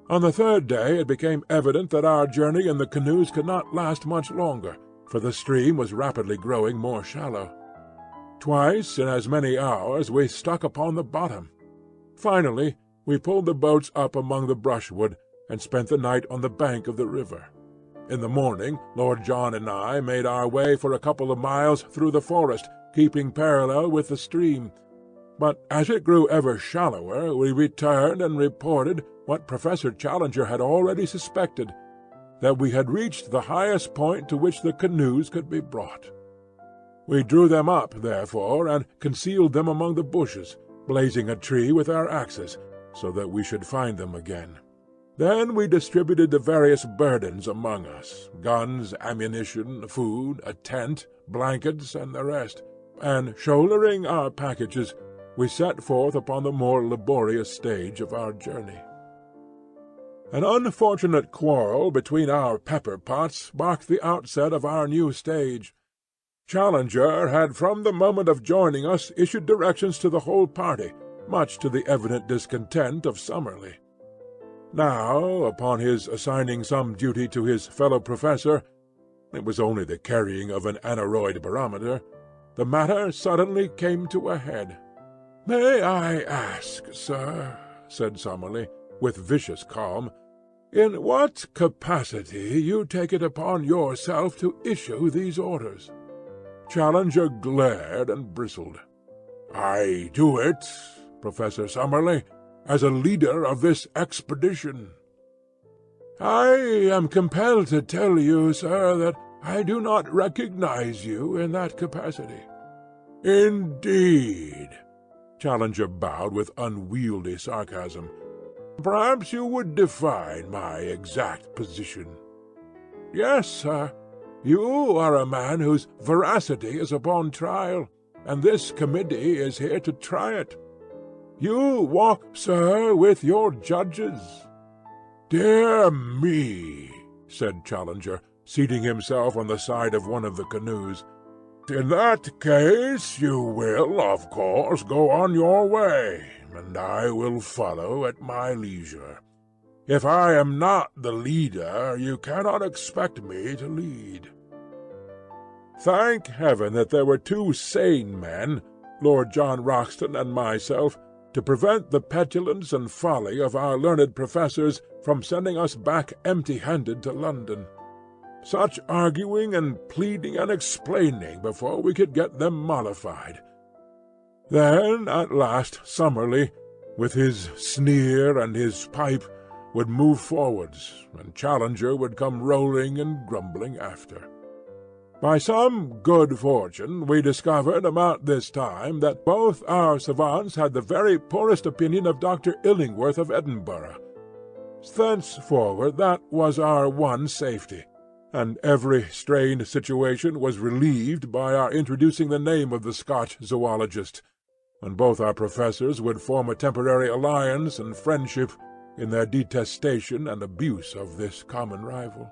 On the 3rd day it became evident that our journey in the canoes could not last much longer, for the stream was rapidly growing more shallow. Twice in as many hours we stuck upon the bottom. Finally we pulled the boats up among the brushwood, and spent the night on the bank of the river. In the morning Lord John and I made our way for a couple of miles through the forest, keeping parallel with the stream. But as it grew ever shallower we returned and reported what Professor Challenger had already suspected, that we had reached the highest point to which the canoes could be brought. We drew them up, therefore, and concealed them among the bushes, blazing a tree with our axes, so that we should find them again. Then we distributed the various burdens among us, guns, ammunition, food, a tent, blankets, and the rest, and, shouldering our packages, we set forth upon the more laborious stage of our journey. An unfortunate quarrel between our pepper-pots marked the outset of our new stage. Challenger had from the moment of joining us issued directions to the whole party, much to the evident discontent of Summerlee. Now, upon his assigning some duty to his fellow professor, it was only the carrying of an aneroid barometer, the matter suddenly came to a head. "May I ask, sir," said Summerlee, with vicious calm, "in what capacity you take it upon yourself to issue these orders?" Challenger glared and bristled. "I do it, Professor Summerlee, as a leader of this expedition." "I am compelled to tell you, sir, that I do not recognize you in that capacity." "Indeed?" Challenger bowed with unwieldy sarcasm. "Perhaps you would define my exact position." "Yes, sir. You are a man whose veracity is upon trial, and this committee is here to try it. You walk, sir, with your judges." "Dear me," said Challenger, seating himself on the side of one of the canoes. "In that case you will, of course, go on your way, and I will follow at my leisure. If I am not the leader, you cannot expect me to lead." Thank heaven that there were 2 sane men, Lord John Roxton and myself, to prevent the petulance and folly of our learned professors from sending us back empty-handed to London. Such arguing and pleading and explaining before we could get them mollified. Then at last Summerlee, with his sneer and his pipe, would move forwards, and Challenger would come rolling and grumbling after. By some good fortune we discovered about this time that both our savants had the very poorest opinion of Dr. Illingworth of Edinburgh. Thenceforward that was our one safety, and every strained situation was relieved by our introducing the name of the Scotch zoologist, when both our professors would form a temporary alliance and friendship in their detestation and abuse of this common rival.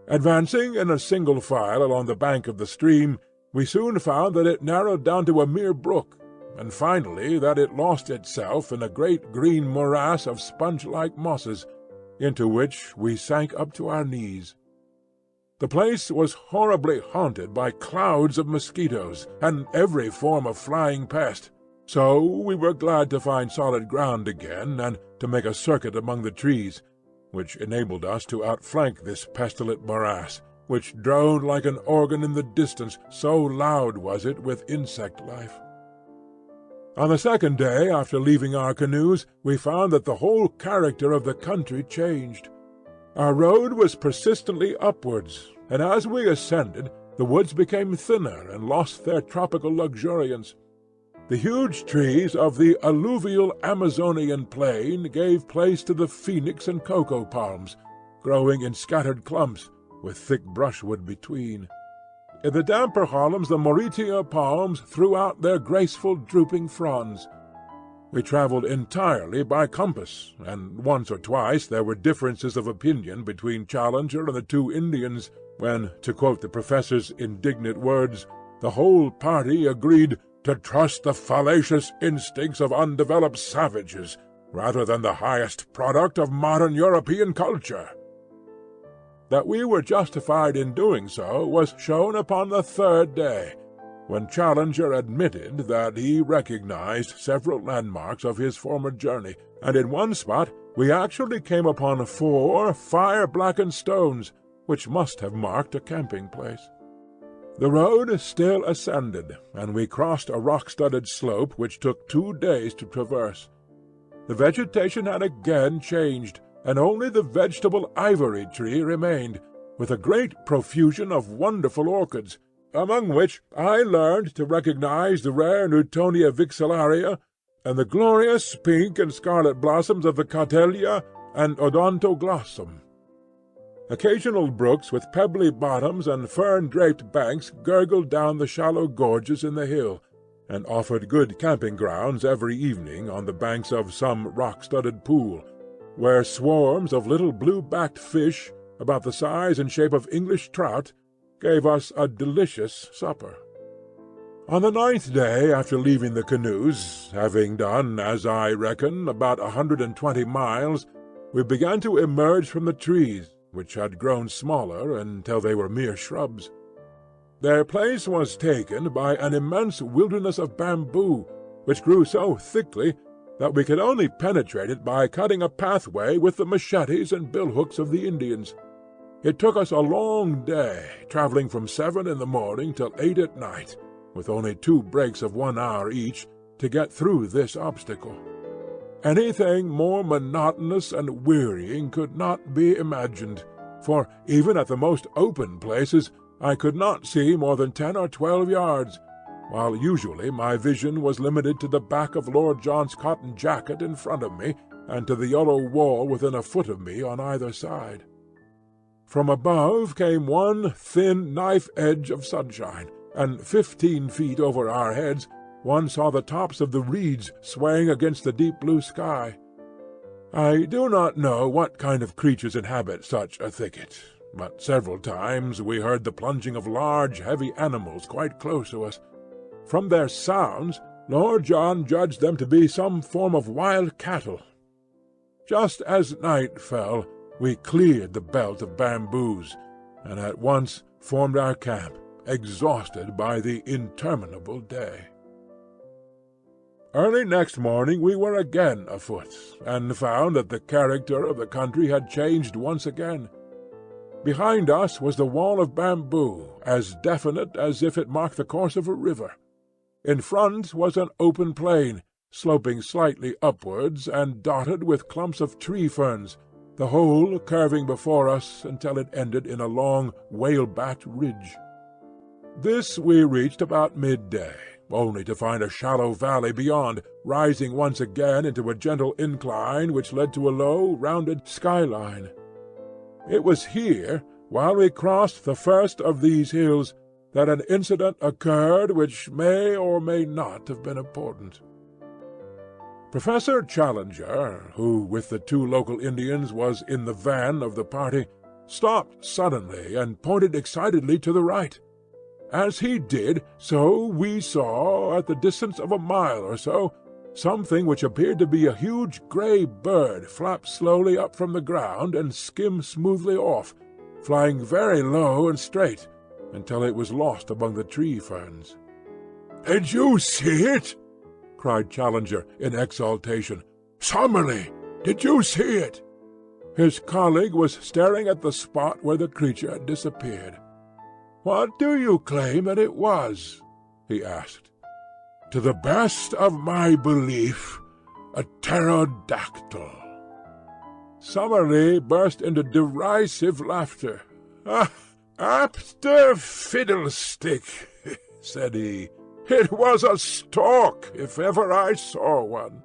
Advancing in a single file along the bank of the stream, we soon found that it narrowed down to a mere brook, and finally that it lost itself in a great green morass of sponge-like mosses, into which we sank up to our knees. The place was horribly haunted by clouds of mosquitoes, and every form of flying pest, so we were glad to find solid ground again, and to make a circuit among the trees, which enabled us to outflank this pestilent morass, which droned like an organ in the distance, so loud was it with insect life. On the second day after leaving our canoes, we found that the whole character of the country changed. Our road was persistently upwards, and as we ascended, the woods became thinner and lost their tropical luxuriance. The huge trees of the alluvial Amazonian plain gave place to the phoenix and cocoa palms, growing in scattered clumps, with thick brushwood between. In the damper hollows the Mauritia palms threw out their graceful drooping fronds. We travelled entirely by compass, and once or twice there were differences of opinion between Challenger and the two Indians, when, to quote the professor's indignant words, the whole party agreed to trust the fallacious instincts of undeveloped savages, rather than the highest product of modern European culture. That we were justified in doing so was shown upon the third day, when Challenger admitted that he recognized several landmarks of his former journey, and in one spot we actually came upon 4 fire-blackened stones, which must have marked a camping-place. The road still ascended, and we crossed a rock-studded slope which took 2 days to traverse. The vegetation had again changed, and only the vegetable ivory tree remained, with a great profusion of wonderful orchids, among which I learned to recognize the rare Newtonia vixillaria, and the glorious pink and scarlet blossoms of the Catellia and Odontoglossum. Occasional brooks with pebbly bottoms and fern-draped banks gurgled down the shallow gorges in the hill, and offered good camping-grounds every evening on the banks of some rock-studded pool, where swarms of little blue-backed fish, about the size and shape of English trout, gave us a delicious supper. On the 9th day after leaving the canoes, having done, as I reckon, about 120 miles, we began to emerge from the trees, which had grown smaller until they were mere shrubs. Their place was taken by an immense wilderness of bamboo, which grew so thickly that we could only penetrate it by cutting a pathway with the machetes and billhooks of the Indians. It took us a long day, travelling from 7 in the morning till 8 at night, with only 2 breaks of 1 hour each, to get through this obstacle. Anything more monotonous and wearying could not be imagined, for even at the most open places I could not see more than 10 or 12 yards, while usually my vision was limited to the back of Lord John's cotton jacket in front of me, and to the yellow wall within a foot of me on either side. From above came one thin knife-edge of sunshine, and 15 feet over our heads one saw the tops of the reeds swaying against the deep blue sky. I do not know what kind of creatures inhabit such a thicket, but several times we heard the plunging of large, heavy animals quite close to us. From their sounds, Lord John judged them to be some form of wild cattle. Just as night fell, we cleared the belt of bamboos, and at once formed our camp, exhausted by the interminable day. Early next morning we were again afoot, and found that the character of the country had changed once again. Behind us was the wall of bamboo, as definite as if it marked the course of a river. In front was an open plain, sloping slightly upwards and dotted with clumps of tree-ferns, the whole curving before us until it ended in a long, whale-backed ridge. This we reached about midday, only to find a shallow valley beyond, rising once again into a gentle incline which led to a low, rounded skyline. It was here, while we crossed the first of these hills, that an incident occurred which may or may not have been important. Professor Challenger, who with the 2 local Indians was in the van of the party, stopped suddenly and pointed excitedly to the right. As he did so, we saw, at the distance of a mile or so, something which appeared to be a huge grey bird flap slowly up from the ground and skim smoothly off, flying very low and straight, until it was lost among the tree ferns. "Did you see it?" cried Challenger in exultation. "Summerlee, did you see it?" His colleague was staring at the spot where the creature had disappeared. "What do you claim that it was?" he asked. "To the best of my belief, a pterodactyl." Summerlee burst into derisive laughter. "After fiddlestick," said he. "It was a stork, if ever I saw one."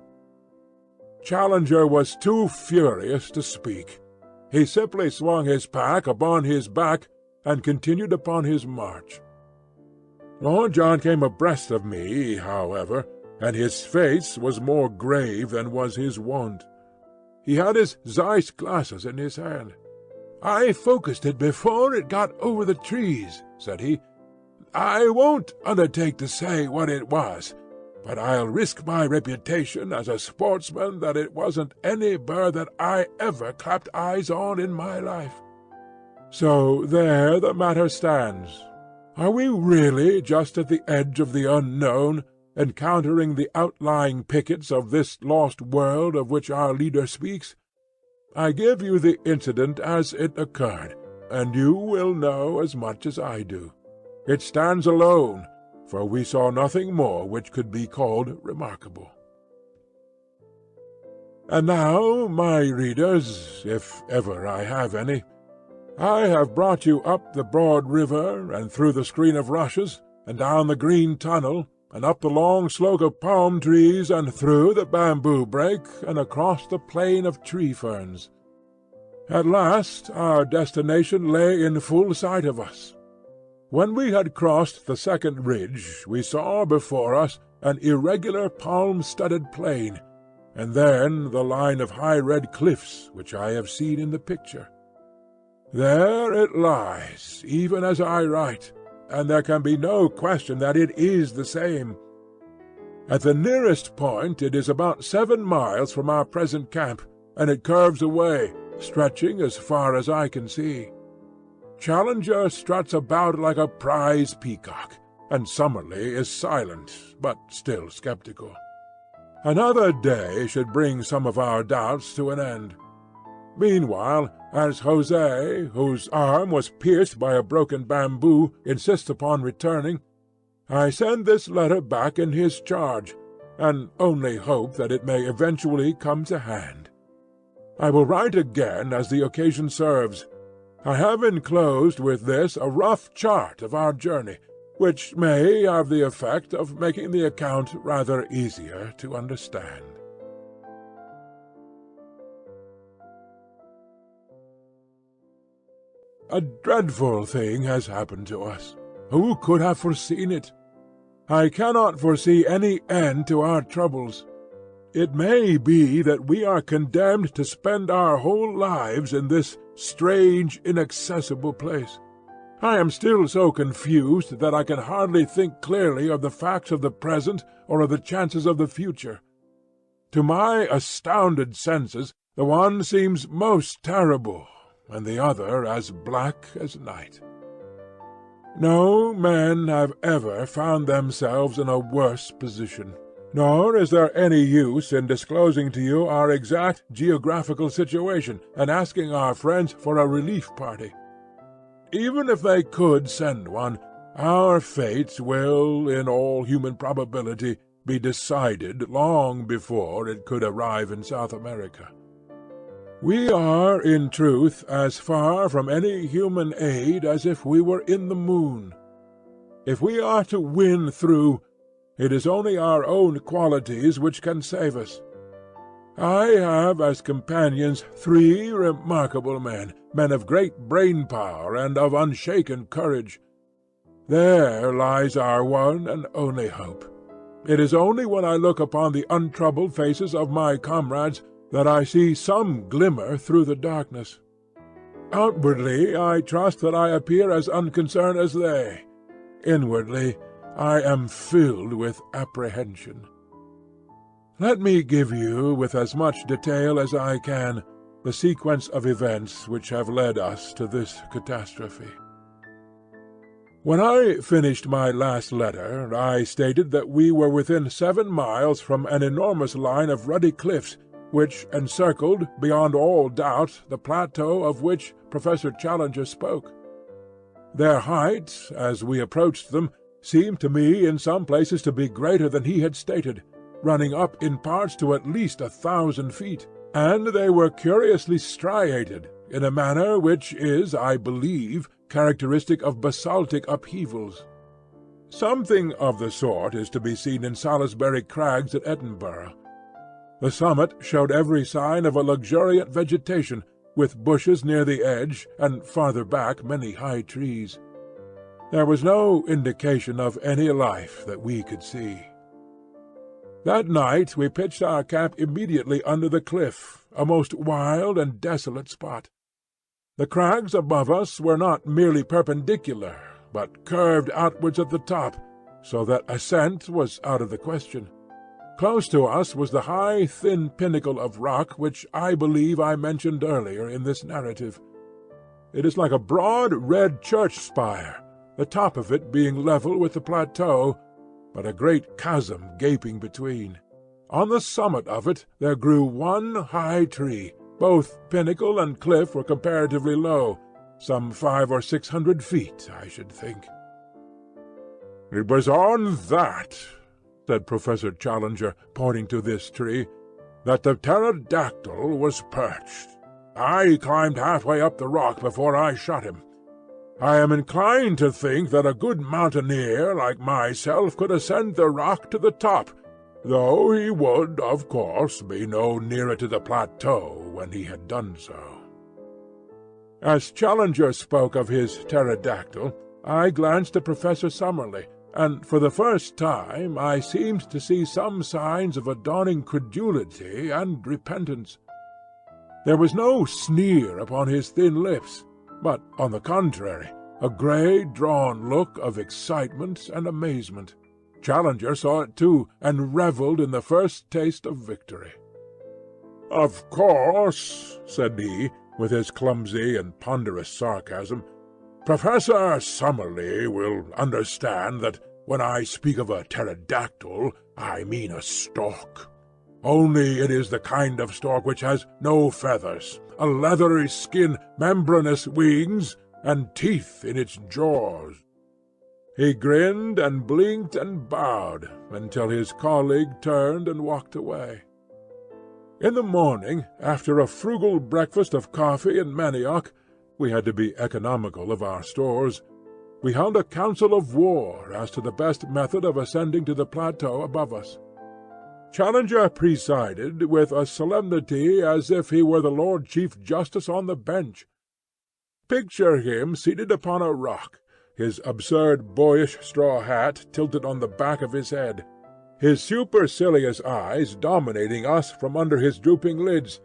Challenger was too furious to speak. He simply swung his pack upon his back and continued upon his march. Lord John came abreast of me, however, and his face was more grave than was his wont. He had his Zeiss glasses in his hand. "I focused it before it got over the trees," said he. "I won't undertake to say what it was, but I'll risk my reputation as a sportsman that it wasn't any bird that I ever clapped eyes on in my life. So there the matter stands. Are we really just at the edge of the unknown, encountering the outlying pickets of this lost world of which our leader speaks? I give you the incident as it occurred, and you will know as much as I do. It stands alone, for we saw nothing more which could be called remarkable. And now, my readers, if ever I have any, I have brought you up the broad river, and through the screen of rushes, and down the green tunnel, and up the long slope of palm trees, and through the bamboo brake, and across the plain of tree ferns. At last our destination lay in full sight of us. When we had crossed the second ridge, we saw before us an irregular palm-studded plain, and then the line of high red cliffs which I have seen in the picture. There it lies, even as I write, and there can be no question that it is the same. At the nearest point it is about 7 miles from our present camp, and it curves away, stretching as far as I can see. Challenger struts about like a prize peacock, and Summerlee is silent, but still sceptical. Another day should bring some of our doubts to an end. Meanwhile, as José, whose arm was pierced by a broken bamboo, insists upon returning, I send this letter back in his charge, and only hope that it may eventually come to hand. I will write again as the occasion serves. I have enclosed with this a rough chart of our journey, which may have the effect of making the account rather easier to understand. A dreadful thing has happened to us. Who could have foreseen it? I cannot foresee any end to our troubles. It may be that we are condemned to spend our whole lives in this strange, inaccessible place. I am still so confused that I can hardly think clearly of the facts of the present or of the chances of the future. To my astounded senses, the one seems most terrible, and the other as black as night. No men have ever found themselves in a worse position, nor is there any use in disclosing to you our exact geographical situation and asking our friends for a relief party. Even if they could send one, our fate will, in all human probability, be decided long before it could arrive in South America. We are, in truth, as far from any human aid as if we were in the moon. If we are to win through, it is only our own qualities which can save us. I have as companions 3 remarkable men of great brain-power and of unshaken courage. There lies our one and only hope. It is only when I look upon the untroubled faces of my comrades that I see some glimmer through the darkness. Outwardly, I trust that I appear as unconcerned as they. Inwardly, I am filled with apprehension. Let me give you, with as much detail as I can, the sequence of events which have led us to this catastrophe. When I finished my last letter, I stated that we were within 7 miles from an enormous line of ruddy cliffs, which encircled, beyond all doubt, the plateau of which Professor Challenger spoke. Their height, as we approached them, seemed to me in some places to be greater than he had stated, running up in parts to at least 1,000 feet, and they were curiously striated, in a manner which is, I believe, characteristic of basaltic upheavals. Something of the sort is to be seen in Salisbury Crags at Edinburgh. The summit showed every sign of a luxuriant vegetation, with bushes near the edge, and farther back many high trees. There was no indication of any life that we could see. That night we pitched our camp immediately under the cliff, a most wild and desolate spot. The crags above us were not merely perpendicular, but curved outwards at the top, so that ascent was out of the question. Close to us was the high, thin pinnacle of rock which I believe I mentioned earlier in this narrative. It is like a broad red church spire, the top of it being level with the plateau, but a great chasm gaping between. On the summit of it there grew one high tree. Both pinnacle and cliff were comparatively low, some 500 or 600 feet, I should think. "It was on that," said Professor Challenger, pointing to this tree, "that the pterodactyl was perched. I climbed halfway up the rock before I shot him. I am inclined to think that a good mountaineer like myself could ascend the rock to the top, though he would, of course, be no nearer to the plateau when he had done so." As Challenger spoke of his pterodactyl, I glanced at Professor Summerlee, and for the first time I seemed to see some signs of a dawning credulity and repentance. There was no sneer upon his thin lips, but, on the contrary, a grey, drawn look of excitement and amazement. Challenger saw it too, and revelled in the first taste of victory. "Of course," said he, with his clumsy and ponderous sarcasm, "Professor Summerlee will understand that when I speak of a pterodactyl, I mean a stork. Only it is the kind of stork which has no feathers, a leathery skin, membranous wings, and teeth in its jaws." He grinned and blinked and bowed until his colleague turned and walked away. In the morning, after a frugal breakfast of coffee and manioc, we had to be economical of our stores, we held a council of war as to the best method of ascending to the plateau above us. Challenger presided with a solemnity as if he were the Lord Chief Justice on the bench. Picture him seated upon a rock, his absurd boyish straw hat tilted on the back of his head, his supercilious eyes dominating us from under his drooping lids,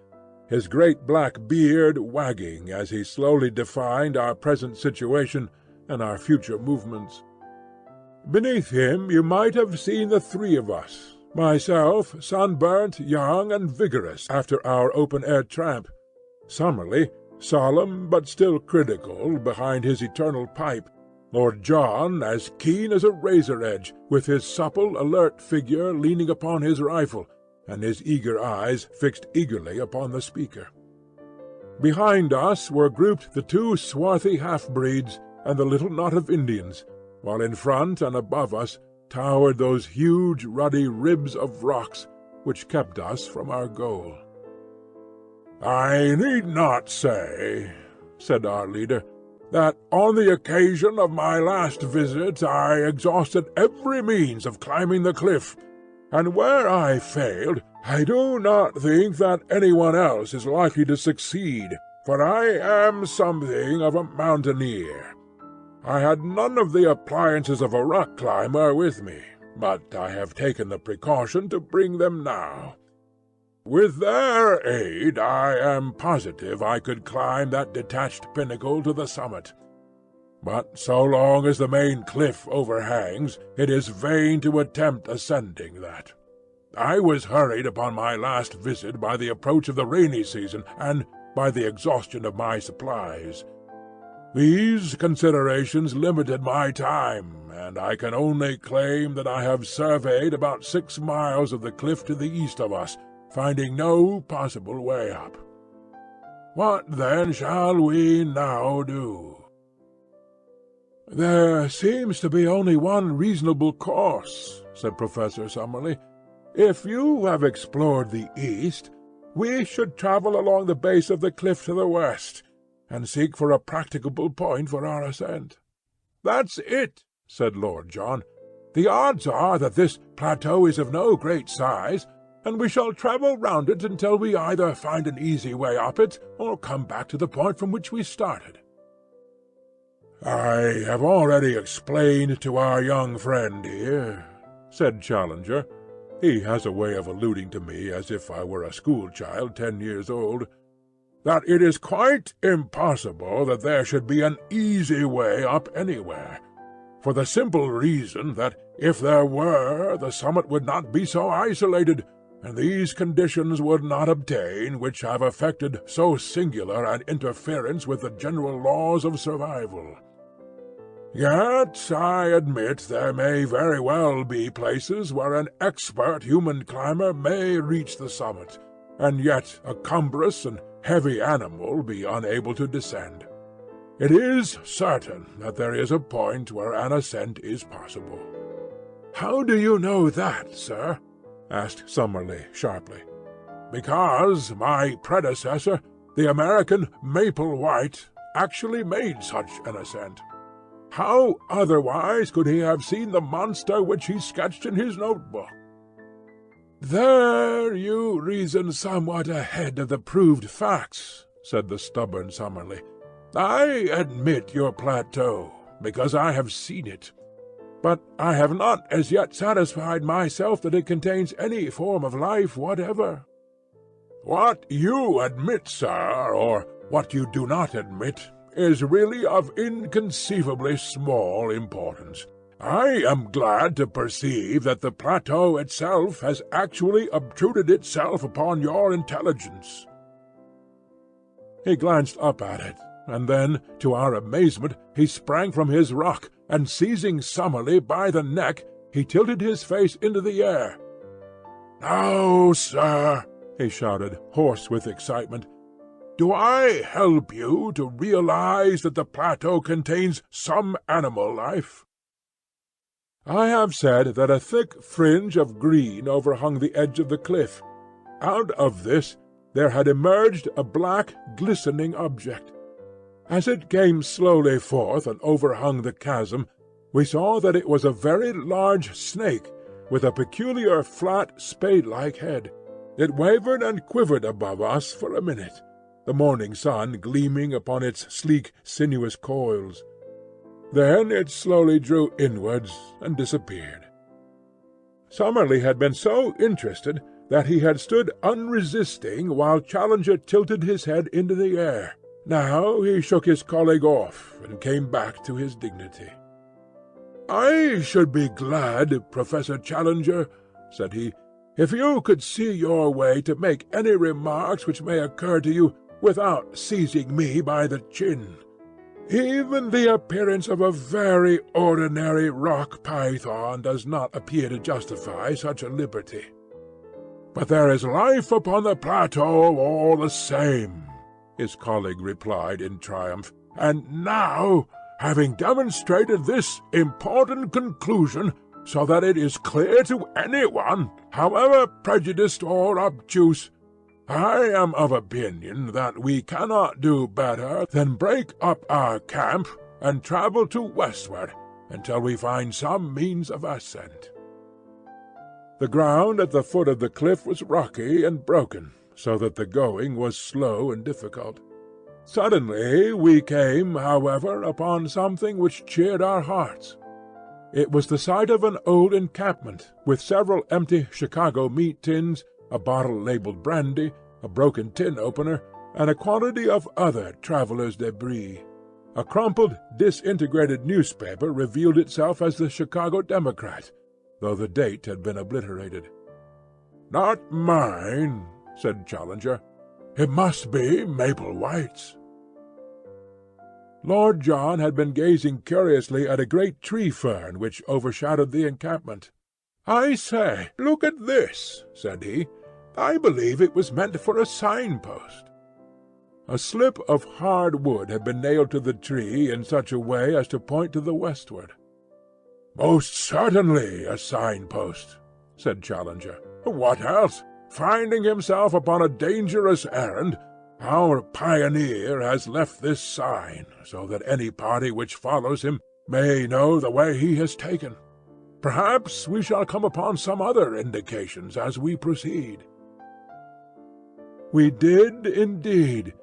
his great black beard wagging as he slowly defined our present situation and our future movements. Beneath him you might have seen the three of us, myself sunburnt, young, and vigorous after our open-air tramp, Summerlee, solemn but still critical behind his eternal pipe, Lord John as keen as a razor-edge, with his supple, alert figure leaning upon his rifle, and his eager eyes fixed eagerly upon the speaker. Behind us were grouped the two swarthy half-breeds and the little knot of Indians, while in front and above us towered those huge ruddy ribs of rocks which kept us from our goal. "I need not say," said our leader, "that on the occasion of my last visit I exhausted every means of climbing the cliff, and where I failed, I do not think that anyone else is likely to succeed, for I am something of a mountaineer. I had none of the appliances of a rock climber with me, but I have taken the precaution to bring them now. With their aid, I am positive I could climb that detached pinnacle to the summit. But so long as the main cliff overhangs, it is vain to attempt ascending that. I was hurried upon my last visit by the approach of the rainy season, and by the exhaustion of my supplies. These considerations limited my time, and I can only claim that I have surveyed about 6 miles of the cliff to the east of us, finding no possible way up. What then shall we now do?" "There seems to be only one reasonable course," said Professor Summerlee. "If you have explored the east, we should travel along the base of the cliff to the west, and seek for a practicable point for our ascent." "That's it," said Lord John. "The odds are that this plateau is of no great size, and we shall travel round it until we either find an easy way up it, or come back to the point from which we started." "I have already explained to our young friend here," said Challenger. He has a way of alluding to me as if I were a school-child 10 years old, "that it is quite impossible that there should be an easy way up anywhere, for the simple reason that if there were, the summit would not be so isolated, and these conditions would not obtain which have effected so singular an interference with the general laws of survival. Yet I admit there may very well be places where an expert human climber may reach the summit, and yet a cumbrous and heavy animal be unable to descend. It is certain that there is a point where an ascent is possible." "How do you know that, sir?" asked Summerlee sharply. "Because my predecessor, the American Maple White, actually made such an ascent. How otherwise could he have seen the monster which he sketched in his notebook?" "There you reason somewhat ahead of the proved facts," said the stubborn Summerlee. "I admit your plateau, because I have seen it. But I have not as yet satisfied myself that it contains any form of life whatever." "What you admit, sir, or what you do not admit, is really of inconceivably small importance. I am glad to perceive that the plateau itself has actually obtruded itself upon your intelligence." He glanced up at it, and then, to our amazement, he sprang from his rock, and seizing Summerlee by the neck, he tilted his face into the air. "Now, sir," he shouted, hoarse with excitement, "do I help you to realize that the plateau contains some animal life?" I have said that a thick fringe of green overhung the edge of the cliff. Out of this there had emerged a black, glistening object. As it came slowly forth and overhung the chasm, we saw that it was a very large snake, with a peculiar flat spade-like head. It wavered and quivered above us for a minute, the morning sun gleaming upon its sleek, sinuous coils. Then it slowly drew inwards and disappeared. Summerlee had been so interested that he had stood unresisting while Challenger tilted his head into the air. Now he shook his colleague off and came back to his dignity. "I should be glad, Professor Challenger," said he, "if you could see your way to make any remarks which may occur to you without seizing me by the chin. Even the appearance of a very ordinary rock python does not appear to justify such a liberty. But there is life upon the plateau all the same," his colleague replied in triumph. "And now, having demonstrated this important conclusion, so that it is clear to anyone, however prejudiced or obtuse, I am of opinion that we cannot do better than break up our camp and travel to westward until we find some means of ascent." The ground at the foot of the cliff was rocky and broken, so that the going was slow and difficult. Suddenly we came, however, upon something which cheered our hearts. It was the sight of an old encampment, with several empty Chicago meat tins, a bottle labeled brandy, a broken tin opener, and a quantity of other travelers' debris. A crumpled, disintegrated newspaper revealed itself as the Chicago Democrat, though the date had been obliterated. "Not mine," said Challenger. "It must be Maple White's." Lord John had been gazing curiously at a great tree-fern which overshadowed the encampment. "I say, look at this," said he. "I believe it was meant for a signpost." A slip of hard wood had been nailed to the tree in such a way as to point to the westward. "Most certainly a signpost," said Challenger. "What else? Finding himself upon a dangerous errand, our pioneer has left this sign, so that any party which follows him may know the way he has taken. Perhaps we shall come upon some other indications as we proceed." We did indeed,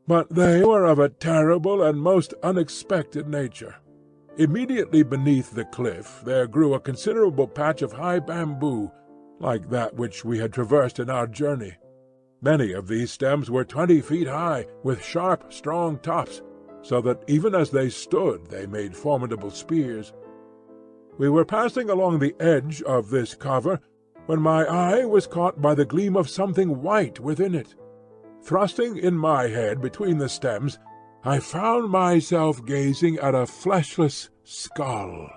but they were of a terrible and most unexpected nature. Immediately beneath the cliff there grew a considerable patch of high bamboo, like that which we had traversed in our journey. Many of these stems were 20 feet high, with sharp, strong tops, so that even as they stood they made formidable spears. We were passing along the edge of this cover, when my eye was caught by the gleam of something white within it. Thrusting in my head between the stems, I found myself gazing at a fleshless skull.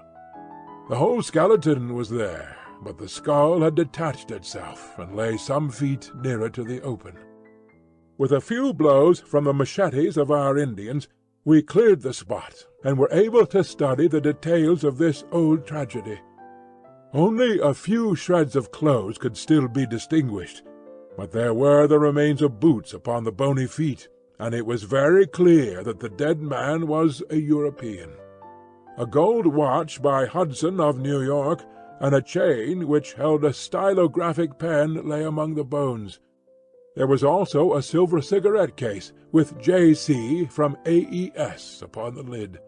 The whole skeleton was there, but the skull had detached itself and lay some feet nearer to the open. With a few blows from the machetes of our Indians, we cleared the spot, and were able to study the details of this old tragedy. Only a few shreds of clothes could still be distinguished, but there were the remains of boots upon the bony feet, and it was very clear that the dead man was a European. A gold watch by Hudson of New York, and a chain which held a stylographic pen lay among the bones. There was also a silver cigarette case, with J.C. from AES upon the lid.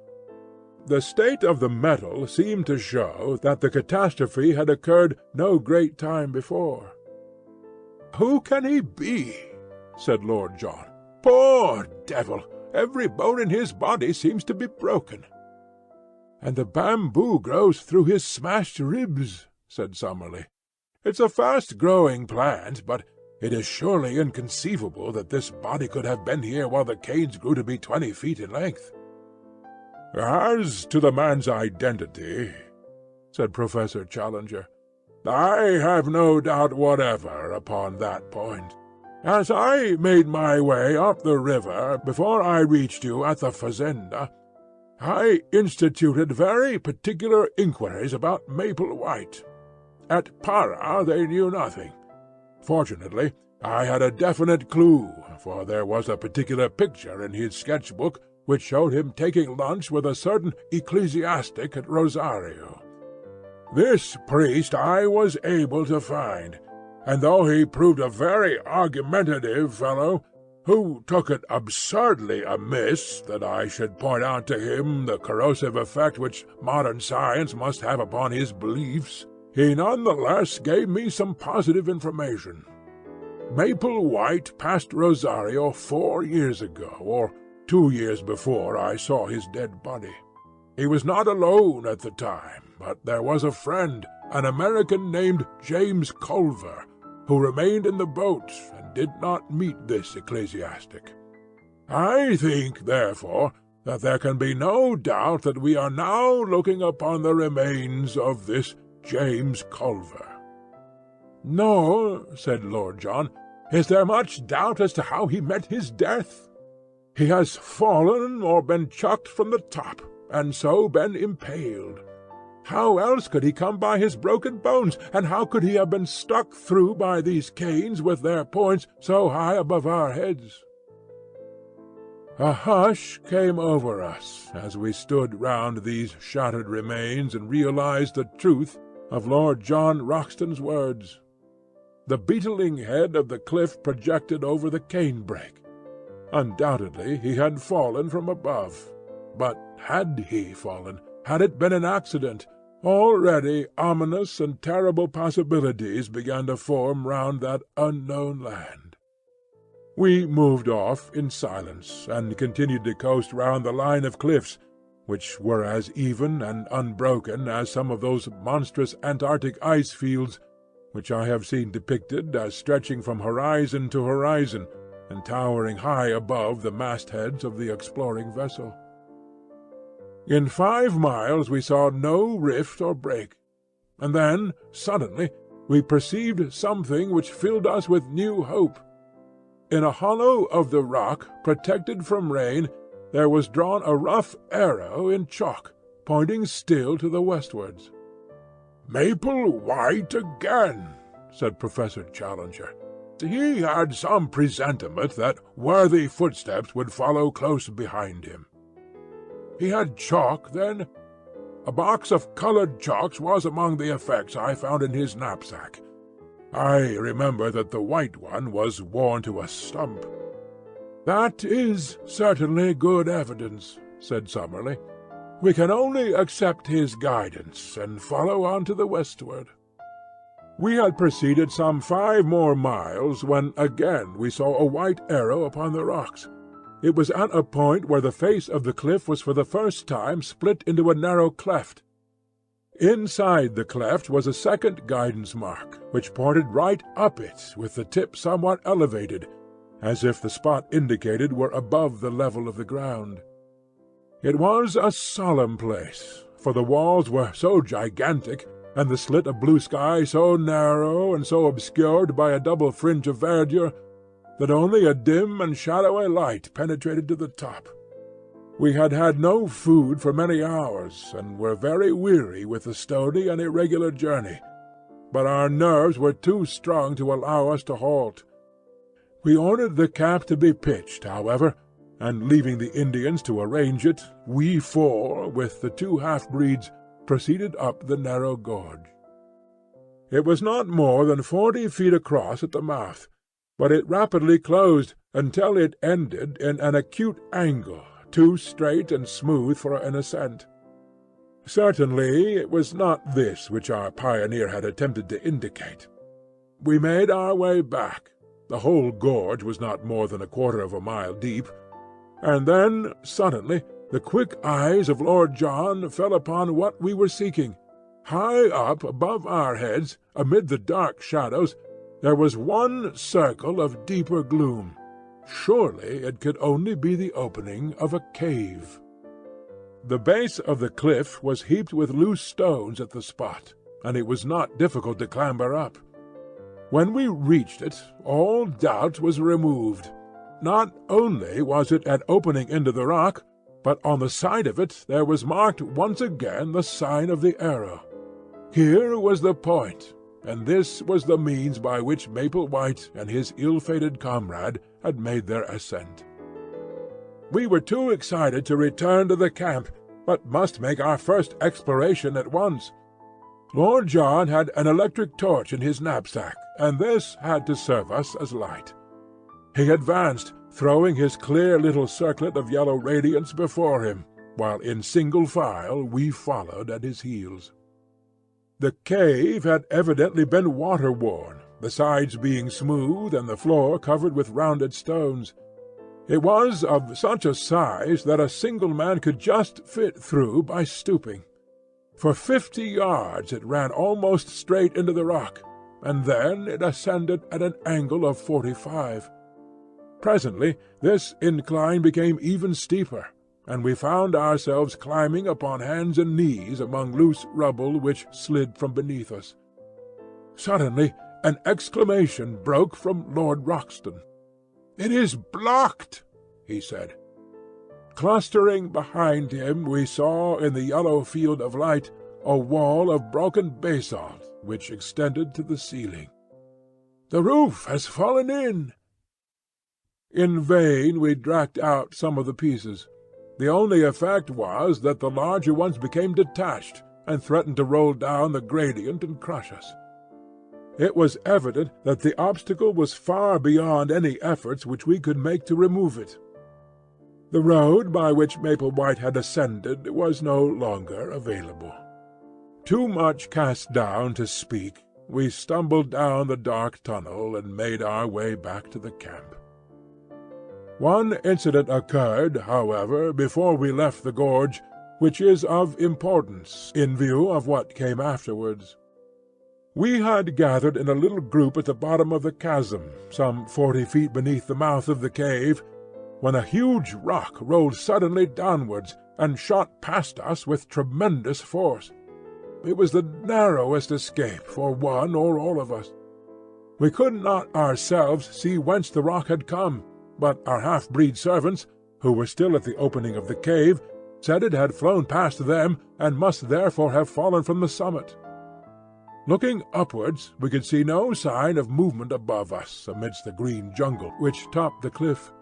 The state of the metal seemed to show that the catastrophe had occurred no great time before. "Who can he be?" said Lord John. "Poor devil! Every bone in his body seems to be broken." "And the bamboo grows through his smashed ribs," said Summerlee. "It's a fast-growing plant, but it is surely inconceivable that this body could have been here while the canes grew to be 20 feet in length." "As to the man's identity," said Professor Challenger, "I have no doubt whatever upon that point. As I made my way up the river before I reached you at the fazenda, I instituted very particular inquiries about Maple White. At Para they knew nothing. Fortunately, I had a definite clue, for there was a particular picture in his sketch-book which showed him taking lunch with a certain ecclesiastic at Rosario. This priest I was able to find, and though he proved a very argumentative fellow, who took it absurdly amiss that I should point out to him the corrosive effect which modern science must have upon his beliefs, he none the less gave me some positive information. Maple White passed Rosario 4 years ago, or 2 years before I saw his dead body. He was not alone at the time, but there was a friend, an American named James Culver, who remained in the boat and did not meet this ecclesiastic. I think, therefore, that there can be no doubt that we are now looking upon the remains of this James Culver." "Nor," said Lord John, "is there much doubt as to how he met his death. He has fallen or been chucked from the top, and so been impaled. How else could he come by his broken bones, and how could he have been stuck through by these canes with their points so high above our heads?" A hush came over us as we stood round these shattered remains and realized the truth of Lord John Roxton's words. The beetling head of the cliff projected over the cane-brake. Undoubtedly he had fallen from above. But had he fallen? Had it been an accident? Already ominous and terrible possibilities began to form round that unknown land. We moved off in silence, and continued to coast round the line of cliffs, which were as even and unbroken as some of those monstrous Antarctic ice fields which I have seen depicted as stretching from horizon to horizon, and towering high above the mastheads of the exploring vessel. In 5 miles we saw no rift or break, and then, suddenly, we perceived something which filled us with new hope. In a hollow of the rock, protected from rain, there was drawn a rough arrow in chalk, pointing still to the westwards. "Maple White again," said Professor Challenger. "He had some presentiment that worthy footsteps would follow close behind him." "He had chalk, then?" "A box of coloured chalks was among the effects I found in his knapsack. I remember that the white one was worn to a stump." "That is certainly good evidence," said Summerlee. "We can only accept his guidance, and follow on to the westward." We had proceeded some 5 more miles when again we saw a white arrow upon the rocks. It was at a point where the face of the cliff was for the first time split into a narrow cleft. Inside the cleft was a second guidance mark, which pointed right up it, with the tip somewhat elevated, as if the spot indicated were above the level of the ground. It was a solemn place, for the walls were so gigantic, and the slit of blue sky so narrow and so obscured by a double fringe of verdure, that only a dim and shadowy light penetrated to the top. We had had no food for many hours, and were very weary with the stony and irregular journey, but our nerves were too strong to allow us to halt. We ordered the camp to be pitched, however, and leaving the Indians to arrange it, we 4, with the 2 half-breeds, proceeded up the narrow gorge. It was not more than 40 feet across at the mouth, but it rapidly closed until it ended in an acute angle, too straight and smooth for an ascent. Certainly it was not this which our pioneer had attempted to indicate. We made our way back. The whole gorge was not more than 1/4 of a mile deep, and then, suddenly, the quick eyes of Lord John fell upon what we were seeking. High up above our heads, amid the dark shadows, there was one circle of deeper gloom. Surely it could only be the opening of a cave. The base of the cliff was heaped with loose stones at the spot, and it was not difficult to clamber up. When we reached it, all doubt was removed. Not only was it an opening into the rock, but on the side of it there was marked once again the sign of the arrow. Here was the point, and this was the means by which Maple White and his ill-fated comrade had made their ascent. We were too excited to return to the camp, but must make our first exploration at once. Lord John had an electric torch in his knapsack, and this had to serve us as light. He advanced, throwing his clear little circlet of yellow radiance before him, while in single file we followed at his heels. The cave had evidently been water-worn, the sides being smooth and the floor covered with rounded stones. It was of such a size that a single man could just fit through by stooping. For 50 yards it ran almost straight into the rock, and then it ascended at an angle of 45. Presently this incline became even steeper, and we found ourselves climbing upon hands and knees among loose rubble which slid from beneath us. Suddenly an exclamation broke from Lord Roxton. "It is blocked!" he said. Clustering behind him we saw in the yellow field of light a wall of broken basalt which extended to the ceiling. "The roof has fallen in!" In vain we dragged out some of the pieces. The only effect was that the larger ones became detached, and threatened to roll down the gradient and crush us. It was evident that the obstacle was far beyond any efforts which we could make to remove it. The road by which Maple White had ascended was no longer available. Too much cast down to speak, we stumbled down the dark tunnel and made our way back to the camp. One incident occurred, however, before we left the gorge, which is of importance in view of what came afterwards. We had gathered in a little group at the bottom of the chasm, some 40 feet beneath the mouth of the cave, when a huge rock rolled suddenly downwards and shot past us with tremendous force. It was the narrowest escape for one or all of us. We could not ourselves see whence the rock had come, but our half-breed servants, who were still at the opening of the cave, said it had flown past them and must therefore have fallen from the summit. Looking upwards, we could see no sign of movement above us amidst the green jungle which topped the cliff.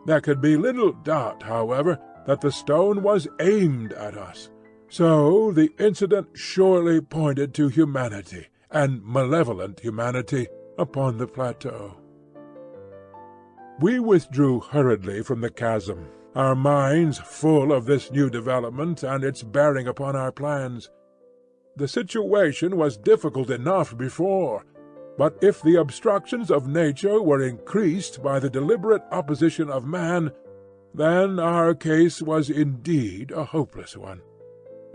There could be little doubt, however, that the stone was aimed at us. So the incident surely pointed to humanity, and malevolent humanity, upon the plateau. We withdrew hurriedly from the chasm, our minds full of this new development and its bearing upon our plans. The situation was difficult enough before, but if the obstructions of nature were increased by the deliberate opposition of man, then our case was indeed a hopeless one.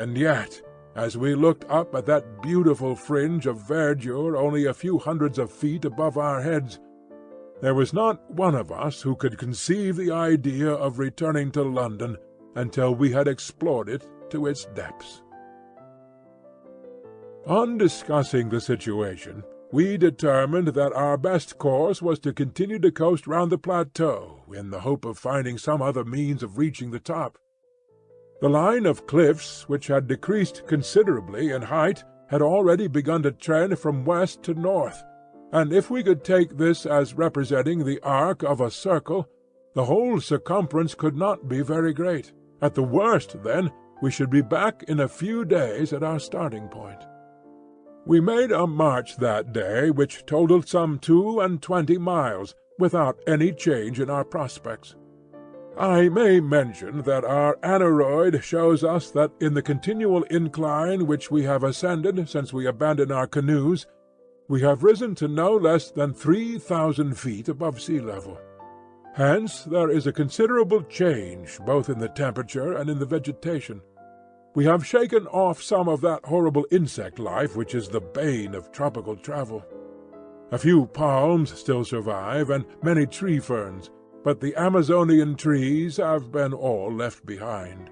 And yet, as we looked up at that beautiful fringe of verdure only a few hundreds of feet above our heads, there was not one of us who could conceive the idea of returning to London until we had explored it to its depths. On discussing the situation, we determined that our best course was to continue to coast round the plateau in the hope of finding some other means of reaching the top. The line of cliffs, which had decreased considerably in height, had already begun to trend from west to north, and if we could take this as representing the arc of a circle, the whole circumference could not be very great. At the worst, then, we should be back in a few days at our starting point. We made a march that day which totalled some 22 miles, without any change in our prospects. I may mention that our aneroid shows us that in the continual incline which we have ascended since we abandoned our canoes, we have risen to no less than 3,000 feet above sea level. Hence there is a considerable change both in the temperature and in the vegetation. We have shaken off some of that horrible insect life which is the bane of tropical travel. A few palms still survive, and many tree ferns, but the Amazonian trees have been all left behind.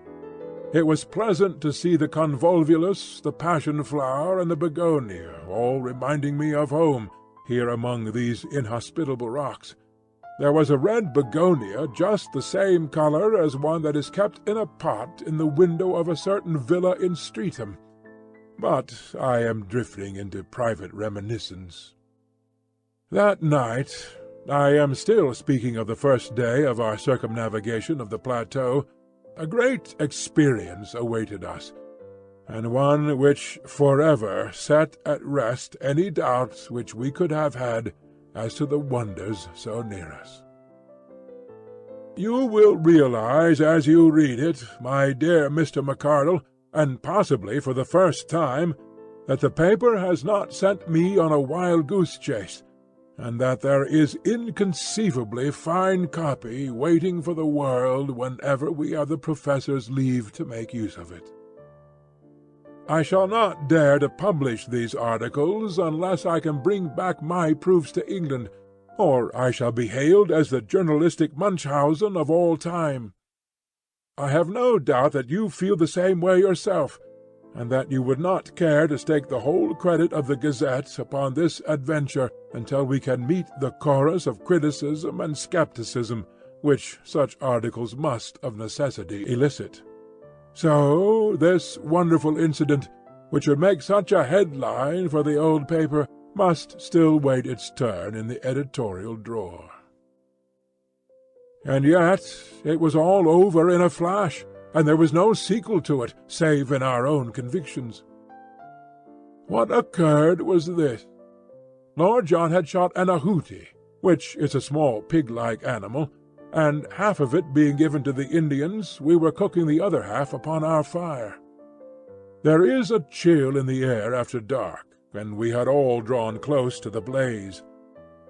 It was pleasant to see the convolvulus, the passion-flower, and the begonia, all reminding me of home, here among these inhospitable rocks. There was a red begonia just the same colour as one that is kept in a pot in the window of a certain villa in Streatham. But I am drifting into private reminiscence. That night, I am still speaking of the first day of our circumnavigation of the plateau, a great experience awaited us, and one which forever set at rest any doubts which we could have had as to the wonders so near us. You will realize as you read it, my dear Mr. McArdle, and possibly for the first time, that the paper has not sent me on a wild-goose chase, and that there is inconceivably fine copy waiting for the world whenever we have the Professor's leave to make use of it. I shall not dare to publish these articles unless I can bring back my proofs to England, or I shall be hailed as the journalistic Munchausen of all time. I have no doubt that you feel the same way yourself, and that you would not care to stake the whole credit of the Gazette upon this adventure until we can meet the chorus of criticism and scepticism which such articles must of necessity elicit. So this wonderful incident, which would make such a headline for the old paper, must still wait its turn in the editorial drawer. And yet it was all over in a flash, and there was no sequel to it, save in our own convictions. What occurred was this. Lord John had shot an ahouti, which is a small pig-like animal, and half of it being given to the Indians, we were cooking the other half upon our fire. There is a chill in the air after dark, and we had all drawn close to the blaze.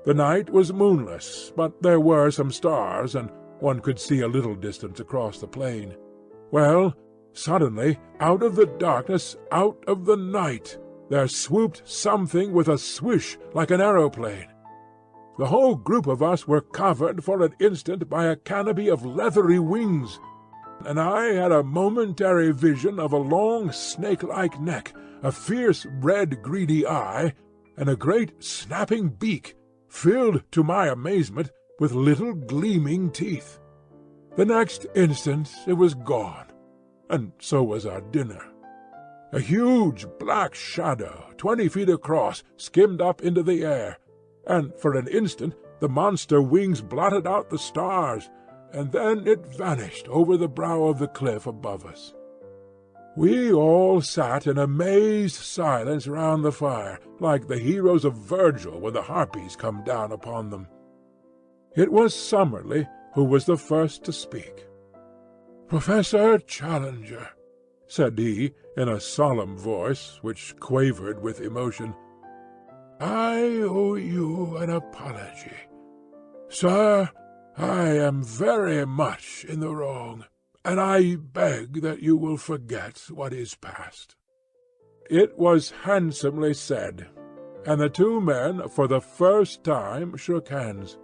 The night was moonless, but there were some stars, and one could see a little distance across the plain. Well, suddenly, out of the darkness, out of the night, there swooped something with a swish like an aeroplane. The whole group of us were covered for an instant by a canopy of leathery wings, and I had a momentary vision of a long snake-like neck, a fierce red greedy eye, and a great snapping beak, filled, to my amazement, with little gleaming teeth. The next instant it was gone, and so was our dinner. A huge black shadow, 20 feet across, skimmed up into the air, and for an instant the monster wings blotted out the stars, and then it vanished over the brow of the cliff above us. We all sat in amazed silence round the fire, like the heroes of Virgil when the harpies come down upon them. It was Summerlee who was the first to speak. "Professor Challenger," said he, in a solemn voice which quavered with emotion, "I owe you an apology. Sir, I am very much in the wrong, and I beg that you will forget what is past." It was handsomely said, and the two men for the first time shook hands.